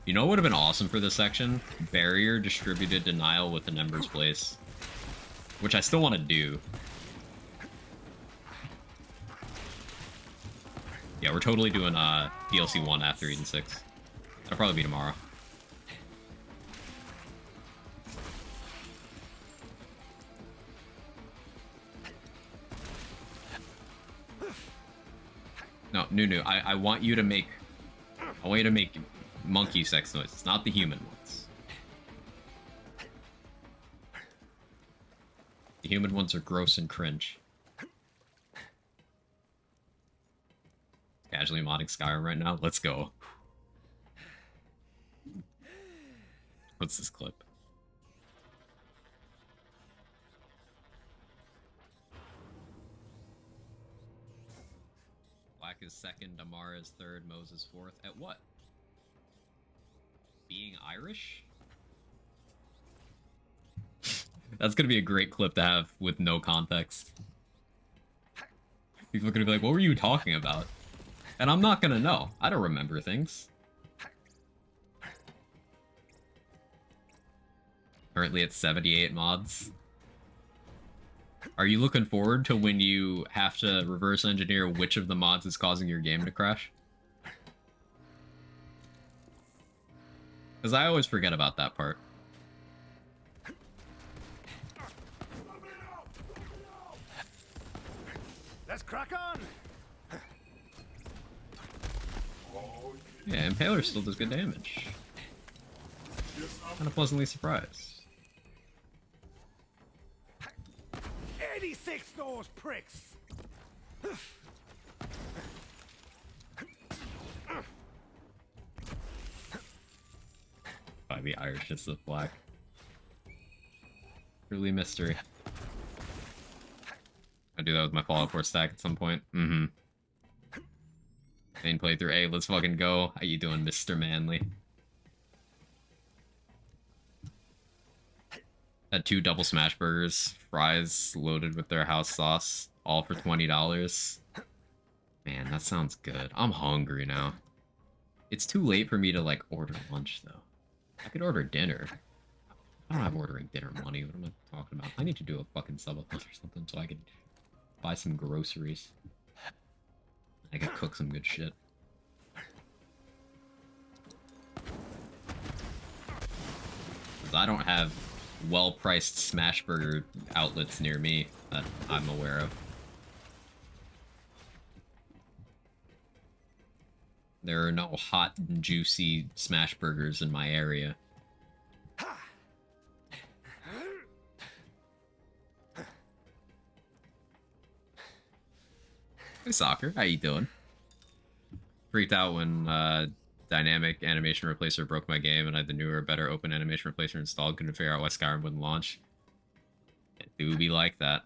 You know what would have been awesome for this section? Barrier distributed denial with an Ember's Place. Which I still want to do. Yeah, we're totally doing DLC 1 after Eden 6. That'll probably be tomorrow. No, Nunu, I want you to make... I want you to make monkey sex noises, not the human ones. The human ones are gross and cringe. Casually modding Skyrim right now? Let's go. What's this clip? Black is second, Amara is third, Moses fourth. At what? Being Irish? That's gonna be a great clip to have with no context. People are gonna be like, what were you talking about? And I'm not gonna know. I don't remember things. Currently at 78 mods. Are you looking forward to when you have to reverse engineer which of the mods is causing your game to crash? Because I always forget about that part. Let's crack on. Yeah, Impaler still does good damage. Kind of pleasantly surprised. 86 those pricks! By the Irish just the black. Truly mystery. I do that with my Fallout 4 stack at some point. Mm-hmm. Main playthrough. Hey, let's fucking go. How you doing, Mr. Manly? Had 2 double smash burgers, fries loaded with their house sauce, all for $20. Man, that sounds good. I'm hungry now. It's too late for me to, like, order lunch, though. I could order dinner. I don't have ordering dinner money. What am I talking about? I need to do a fucking subathon or something so I can buy some groceries. I could cook some good shit. Because I don't have well-priced smash burger outlets near me that I'm aware of. There are no hot and juicy smash burgers in my area. Hey, Soccer, how you doing? Freaked out when Dynamic Animation Replacer broke my game and I had the newer, better Open Animation Replacer installed. Couldn't figure out why Skyrim wouldn't launch. It do be like that.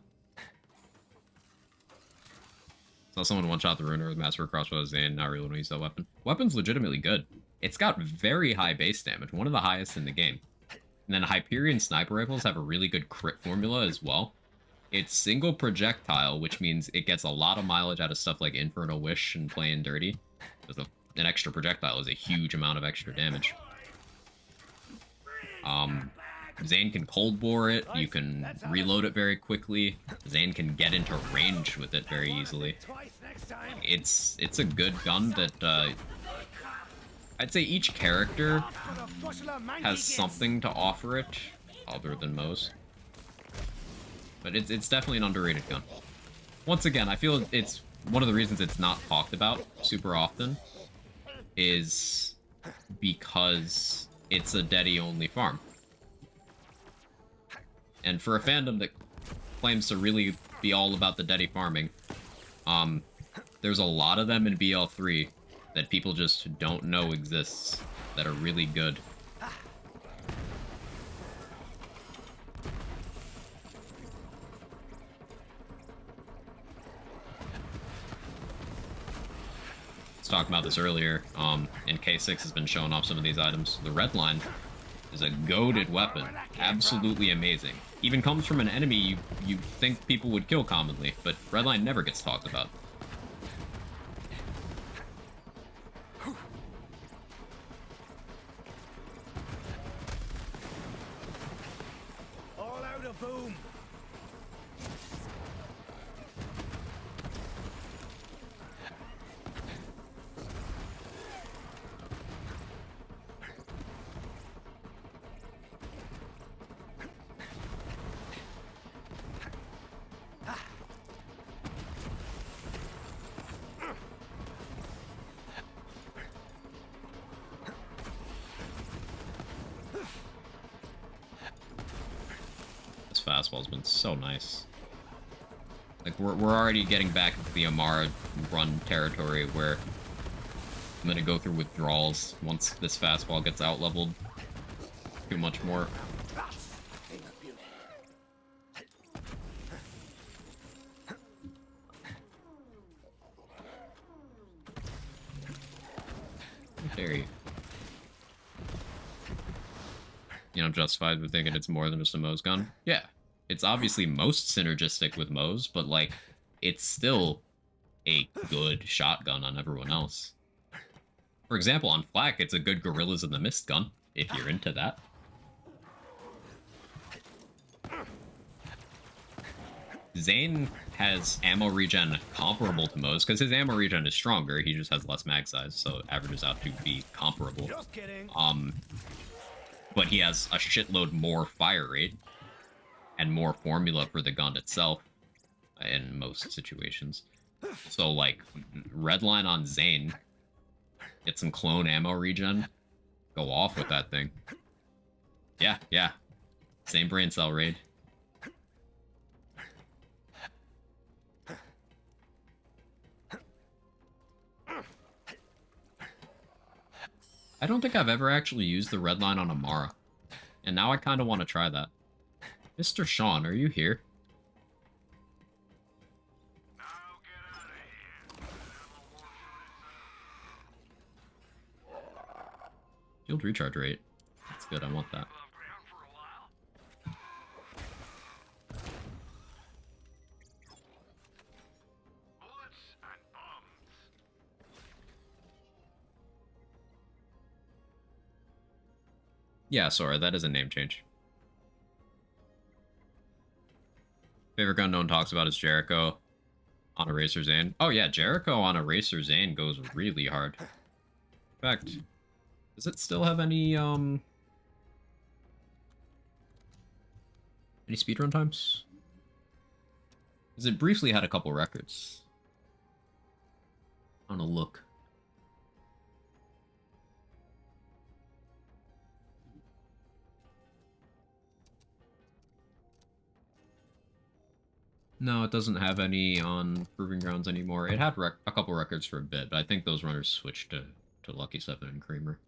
Saw someone one-shot the Ruiner with Master Crossbow Zane, not really want to use that weapon. Weapon's legitimately good. It's got very high base damage, one of the highest in the game. And then Hyperion sniper rifles have a really good crit formula as well. It's single projectile, which means it gets a lot of mileage out of stuff like Infernal Wish and Playing Dirty. Because an extra projectile is a huge amount of extra damage. Zane can cold bore it, you can reload it very quickly. Zane can get into range with it very easily. It's a good gun that, I'd say each character has something to offer it, other than Moe's. But it's definitely an underrated gun. Once again, I feel it's one of the reasons it's not talked about super often is because it's a Dedi-only farm. And for a fandom that claims to really be all about the Dedi farming, there's a lot of them in BL3 that people just don't know exists that are really good. Talking about this earlier, and K6 has been showing off some of these items. The red line is a goated weapon, absolutely amazing. Even comes from an enemy you think people would kill commonly, but red line never gets talked about. All out of boom. Fastball's been so nice. Like, we're already getting back into the Amara run territory where I'm gonna go through withdrawals once this fastball gets out-leveled too much more. How dare you? You know, I'm justified with thinking it's more than just a Moe's gun. Yeah, it's obviously most synergistic with Moe's, but, like, it's still a good shotgun on everyone else. For example, on Flak, it's a good Gorillas in the Mist gun, if you're into that. Zane has ammo regen comparable to Moe's, because his ammo regen is stronger, he just has less mag size, so it averages out to be comparable. Just kidding. But he has a shitload more fire rate and more formula for the gun itself in most situations. So, like, Redline on Zane Get some clone ammo regen. Go off with that thing. Yeah, yeah. Same brain cell raid. I don't think I've ever actually used the red line on Amara. And now I kind of want to try that. Mr. Sean, are you here? Shield recharge rate. That's good, I want that. Yeah, sorry, that is a name change. Favorite gun no one talks about is Jericho on Eraser Zane. Oh yeah, Jericho on Eraser Zane goes really hard. In fact, does it still have any speedrun times? Because it briefly had a couple records. I want to look. No, it doesn't have any on Proving Grounds anymore. It had a couple records for a bit, but I think those runners switched to Lucky 7 and Creamer.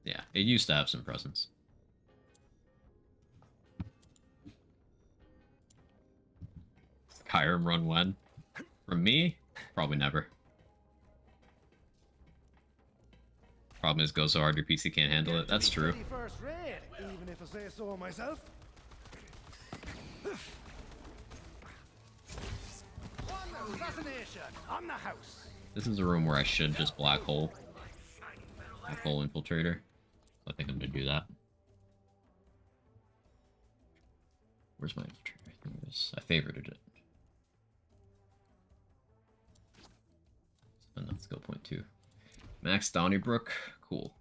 Yeah, it used to have some presence. Skyrim run when? From me? Probably never. Problem is, go so hard your PC can't handle it. That's true. Even if I say so myself. Assassination on the house. This is a room where I should just black hole infiltrator. I think I'm gonna do that. Where's my infiltrator? I think it is. I favorited it. Spend that skill point too. Max Donnybrook, cool.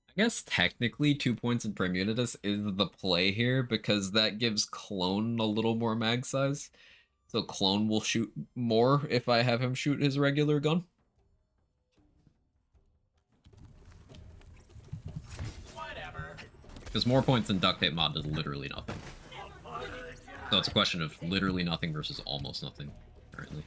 I guess technically 2 points in Premunitus is the play here because that gives Clone a little more mag size. So Clone will shoot more if I have him shoot his regular gun. Whatever. Because more points than Duct Tape Mod does literally nothing. So it's a question of literally nothing versus almost nothing, currently.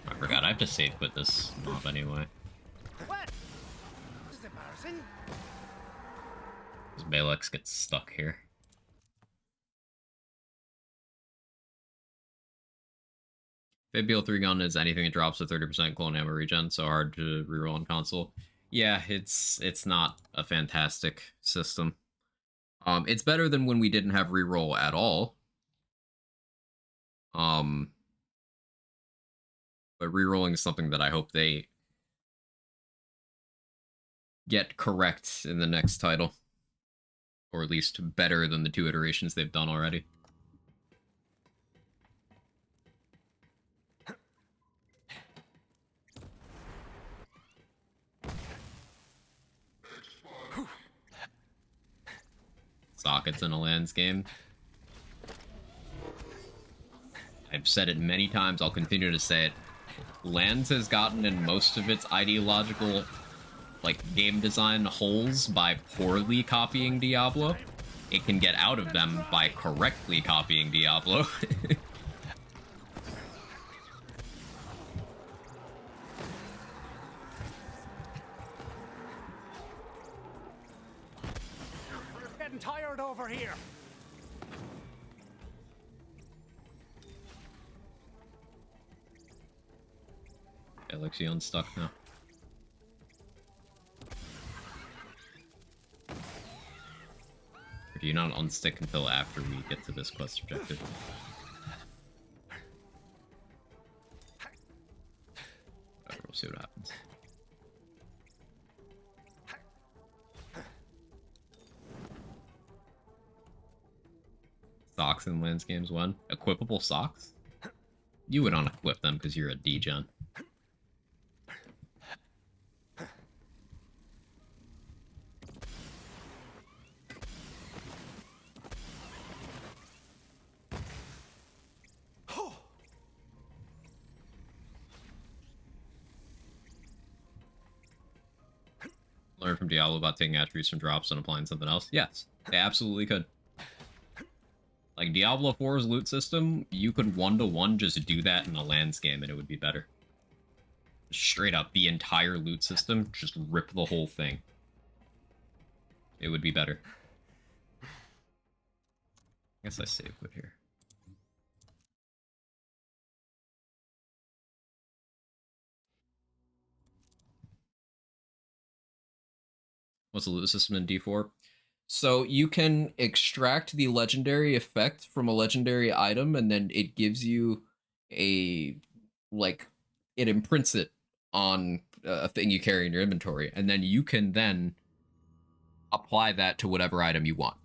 I forgot, I have to save quit this mob anyway. What? This is embarrassing. Because Balex gets stuck here. Fabio 3 gun is anything that drops to 30% clone ammo regen, so hard to reroll on console. Yeah, it's not a fantastic system. It's better than when we didn't have reroll at all. But rerolling is something that I hope they get correct in the next title. Or at least better than the 2 iterations they've done already. Sockets in a lands game. I've said it many times, I'll continue to say it. Lands has gotten in most of its ideological, like, game design holes by poorly copying Diablo. It can get out of them by correctly copying Diablo. Getting tired over here. Galaxy unstuck now. Or do you not unstick until after we get to this quest objective? Whatever, we'll see what happens. Socks in Lands Games 1. Equipable socks? You would unequip them because you're a degen. Learn from Diablo about taking attributes from drops and applying something else? Yes, they absolutely could. Like, Diablo 4's loot system, you could one-to-one just do that in a lands game and it would be better. Straight up, the entire loot system, just rip the whole thing. It would be better. I guess I save quit here. What's the loot system in D4? So you can extract the legendary effect from a legendary item, and then it gives you a, like, it imprints it on a thing you carry in your inventory, and then you can then apply that to whatever item you want.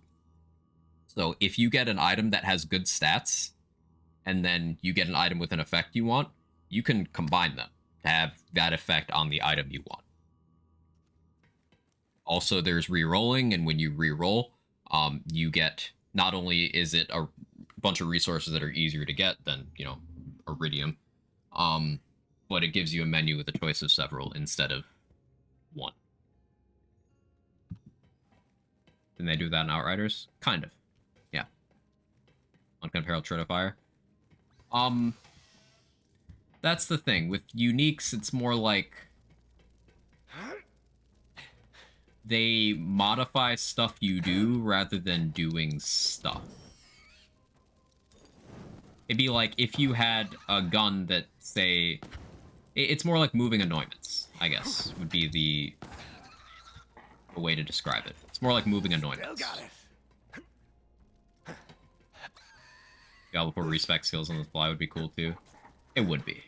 So if you get an item that has good stats, and then you get an item with an effect you want, you can combine them to have that effect on the item you want. Also, there's re-rolling, and when you re-roll, you get, not only is it a bunch of resources that are easier to get than, you know, Iridium, but it gives you a menu with a choice of several instead of one. Didn't they do that in Outriders? Kind of. Yeah. Uncomparable Tread of Fire. That's the thing. With uniques, it's more like they modify stuff you do rather than doing stuff. It'd be like if you had a gun that, say... It's more like moving anointments, I guess, would be the way to describe it. It's more like moving anointments. Diablo 4 respec skills on the fly would be cool, too. It would be.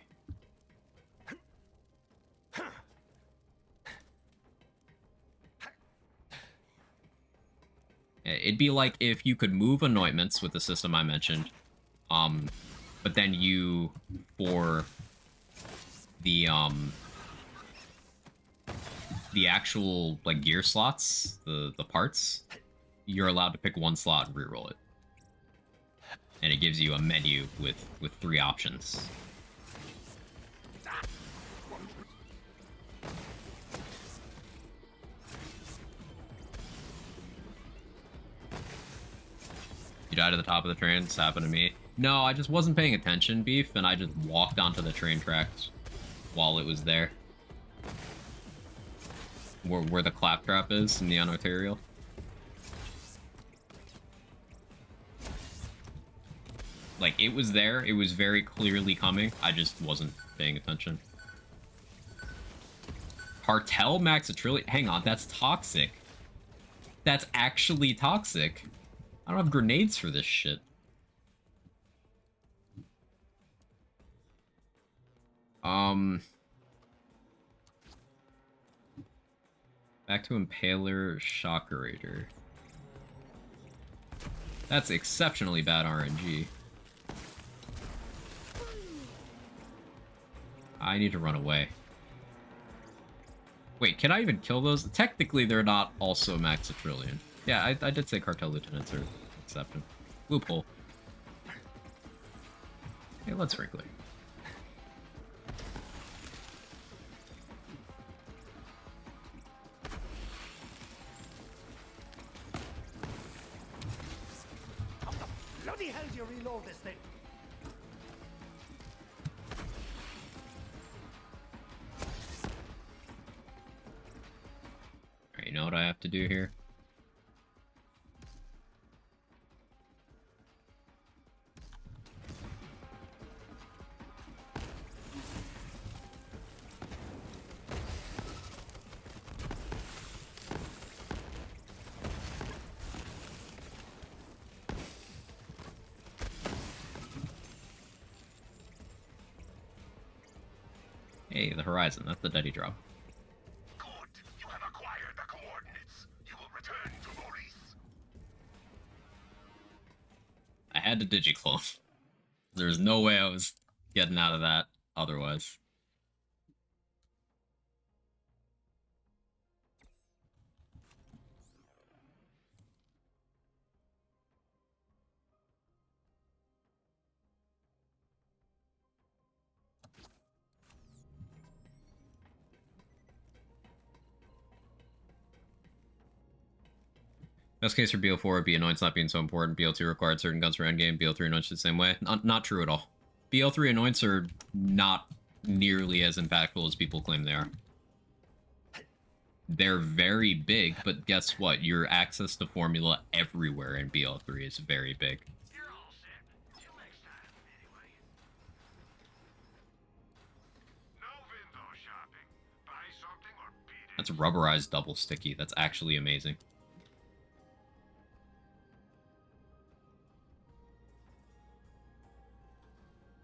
It'd be like if you could move anointments with the system I mentioned, but then you, for the actual, like, gear slots, the parts, you're allowed to pick one slot and reroll it. And it gives you a menu with 3 options. You died at the top of the train. This happened to me. No, I just wasn't paying attention, Beef, and I just walked onto the train tracks while it was there. Where the claptrap is in the Ontario. Like, it was there. It was very clearly coming. I just wasn't paying attention. Cartel max a trillion. Hang on, that's toxic. That's actually toxic. I don't have grenades for this shit. Back to Impaler Shockerator. That's exceptionally bad RNG. I need to run away. Wait, can I even kill those? Technically, they're not also max a trillion. Yeah, I did say cartel lieutenants are accepted. Loophole. Hey, let's sprinkler. Bloody hell do you reload this thing? Alright, you know what I have to do here? Hey, the horizon. That's the Duddy drop. Good. You have acquired the coordinates. You will return to Maurice. I had to digiclone. There's no way I was getting out of that otherwise. Best case for BO4 would be Anoint's not being so important. BO2 required certain guns for endgame. BO3 Anoint's the same way. Not true at all. BO3 Anoint's are not nearly as impactful as people claim they are. They're very big, but guess what? Your access to formula everywhere in BL3 is very big. You're all set. Till next time, anyway. No window shopping. Buy something or beat it. That's rubberized double sticky. That's actually amazing.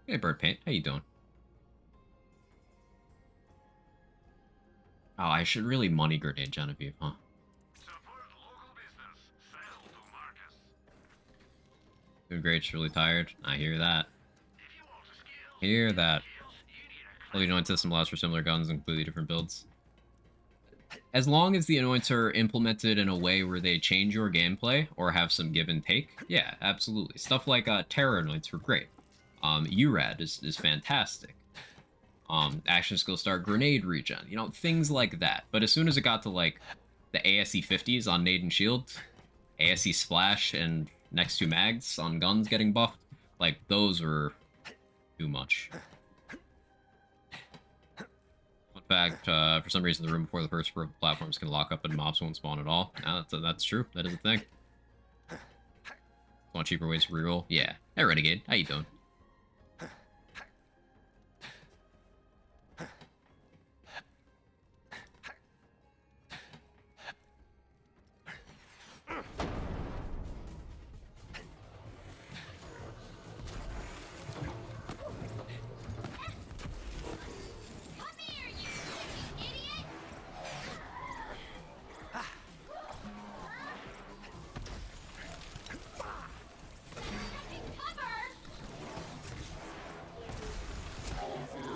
Hey, Bird Paint. How you doing? Oh, I should really money grenade Genevieve, huh? Support local business. Sell to Marcus. Doing great. She's really tired. I hear that. If you want to skills, Hear that. skills, you need a Well, the Anoint system allows for similar guns and completely different builds. As long as the Anoints are implemented in a way where they change your gameplay or have some give and take, yeah, absolutely. Stuff like Terror Anoints were great. URAD is fantastic. Action Skill Star Grenade Regen, you know, things like that. But as soon as it got to, like, the ASE 50s on Nade and Shield, ASE Splash and next 2 mags on guns getting buffed, like, those were too much. In fact, for some reason, the room before the first platforms can lock up and mobs won't spawn at all. That's true. That is a thing. Want cheaper ways to reroll? Yeah. Hey, Renegade. How you doing?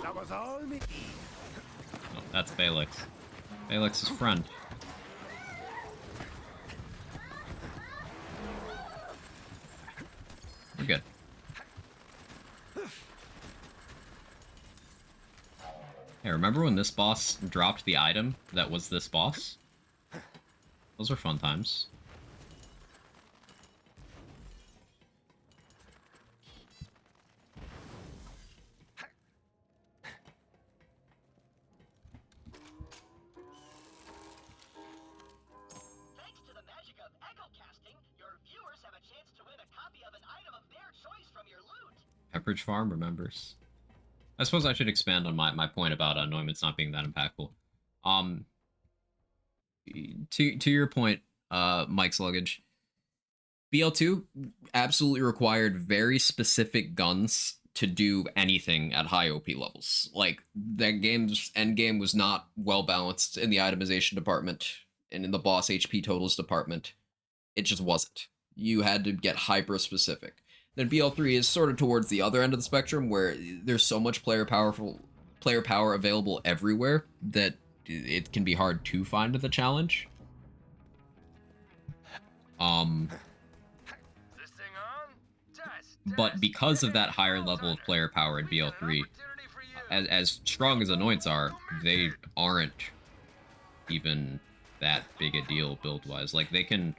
That was all me. Oh, that's Felix. Felix's friend. We're good. Hey, remember when this boss dropped the item that was this boss? Those were fun times. Thanks to the magic of echo casting, your viewers have a chance to win a copy of an item of their choice from your loot. Pepperidge Farm remembers. I suppose I should expand on my point about Neuman's not being that impactful. To your point, Mike's luggage. BL2 absolutely required very specific guns to do anything at high OP levels. Like, that game's endgame was not well balanced in the itemization department and in the boss HP totals department. It just wasn't. You had to get hyper specific. Then BL3 is sort of towards the other end of the spectrum, where there's so much player power available everywhere that it can be hard to find the challenge. But because of that higher level of player power in BL3, as strong as Anoints are, they aren't even that big a deal build-wise. Like, they can,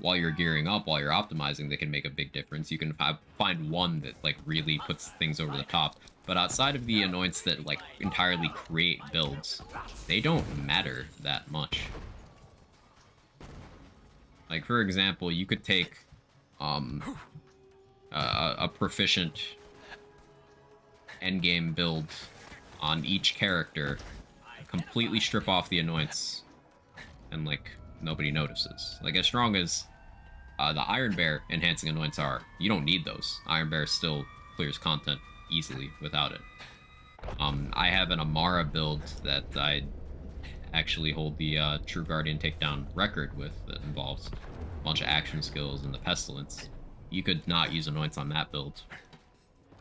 while you're gearing up, while you're optimizing, they can make a big difference. You can find one that, like, really puts things over the top. But outside of the Anoints that, like, entirely create builds, they don't matter that much. Like, for example, you could take a proficient endgame build on each character, completely strip off the Anoints, and, like, nobody notices. Like, as strong as the Iron Bear enhancing Anoints are, you don't need those. Iron Bear still clears content easily without it. I have an Amara build that I actually hold the True Guardian takedown record with that involves a bunch of action skills and the Pestilence. You could not use Anoints on that build.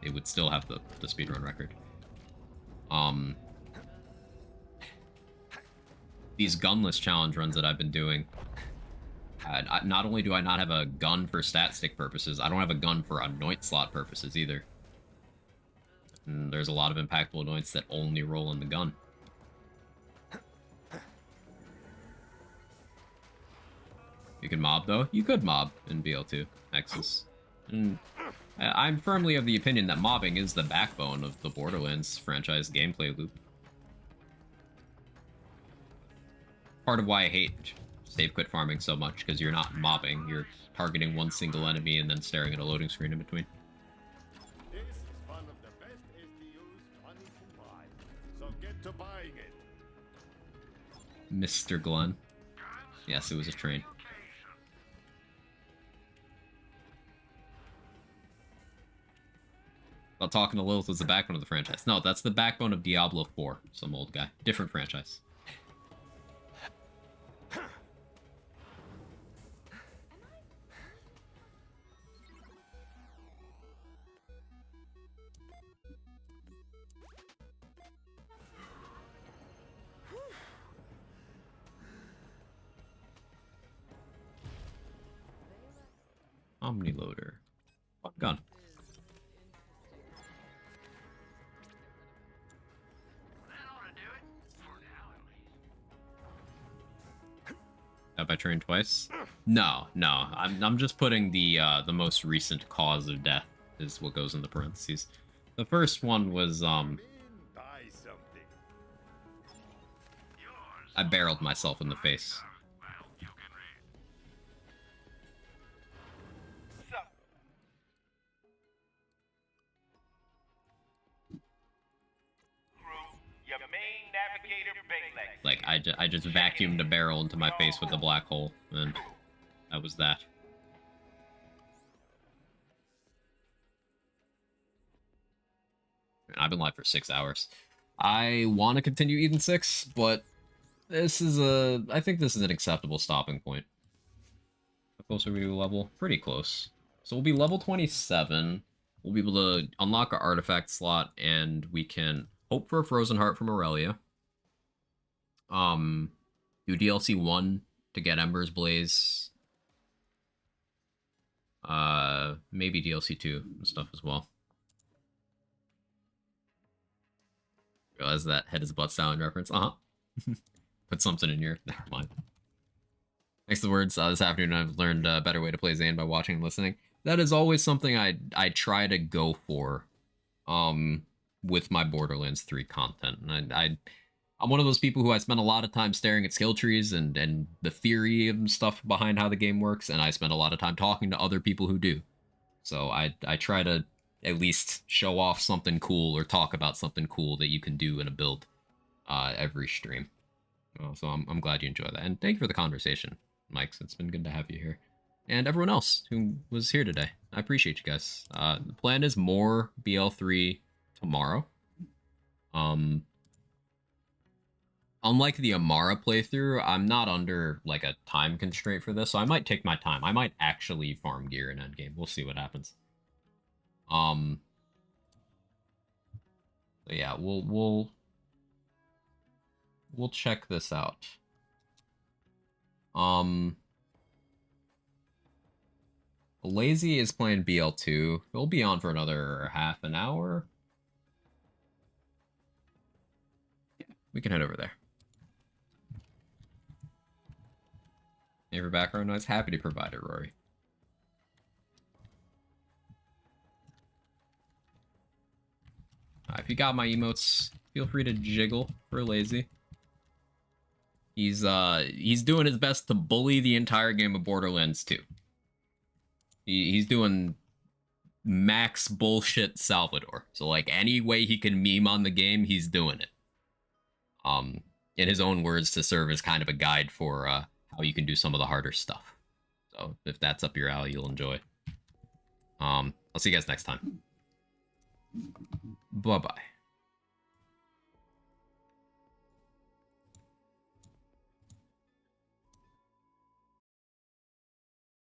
It would still have the speedrun record. These gunless challenge runs that I've been doing, not only do I not have a gun for stat stick purposes, I don't have a gun for anoint slot purposes either. And there's a lot of impactful anoints that only roll in the gun. You can mob, though. You could mob in BL2 Nexus. And I'm firmly of the opinion that mobbing is the backbone of the Borderlands franchise gameplay loop. Part of why I hate save quit farming so much, because you're not mobbing, you're targeting one single enemy and then staring at a loading screen in between. This is one of the best SDUs money can buy, so get to buying it. Mr. Glenn. Yes, it was a train. While talking to Lilith was the backbone of the franchise. No, that's the backbone of Diablo 4. Some old guy. Different franchise. Omniloader. Fun gun. Have I trained twice? No. I'm just putting the most recent cause of death is what goes in the parentheses. The first one was I barreled myself in the face. Like, I just vacuumed a barrel into my face with a black hole, and that was that. I've been live for 6 hours. I want to continue Eden 6, but this is I think this is an acceptable stopping point. How close are we to level? Pretty close. So we'll be level 27. We'll be able to unlock our artifact slot, and we can hope for a Frozen Heart from Aurelia. Do DLC 1 to get Ember's Blaze. Maybe DLC 2 and stuff as well. Realize that head is butt sound reference. Put something in your... Never mind. Thanks to the words, this afternoon I've learned a better way to play Zane by watching and listening. That is always something I try to go for, with my Borderlands 3 content. And I'm one of those people who I spend a lot of time staring at skill trees and the theory and stuff behind how the game works, and I spend a lot of time talking to other people who do. So I try to at least show off something cool or talk about something cool that you can do in a build every stream. So I'm glad you enjoy that. And thank you for the conversation, Mike. It's been good to have you here. And everyone else who was here today. I appreciate you guys. The plan is more BL3 tomorrow. Unlike the Amara playthrough, I'm not under, like, a time constraint for this, so I might take my time. I might actually farm gear in endgame. We'll see what happens. So yeah, we'll check this out. Lazy is playing BL2. He'll be on for another half an hour. Yeah, we can head over there. For background noise, happy to provide it, Rory. If you got my emotes, feel free to jiggle for Lazy. He's doing his best to bully the entire game of Borderlands 2. He's doing max bullshit Salvador. So like any way he can meme on the game, he's doing it. In his own words, to serve as kind of a guide for how you can do some of the harder stuff. So if that's up your alley, you'll enjoy. I'll see you guys next time. Bye-bye.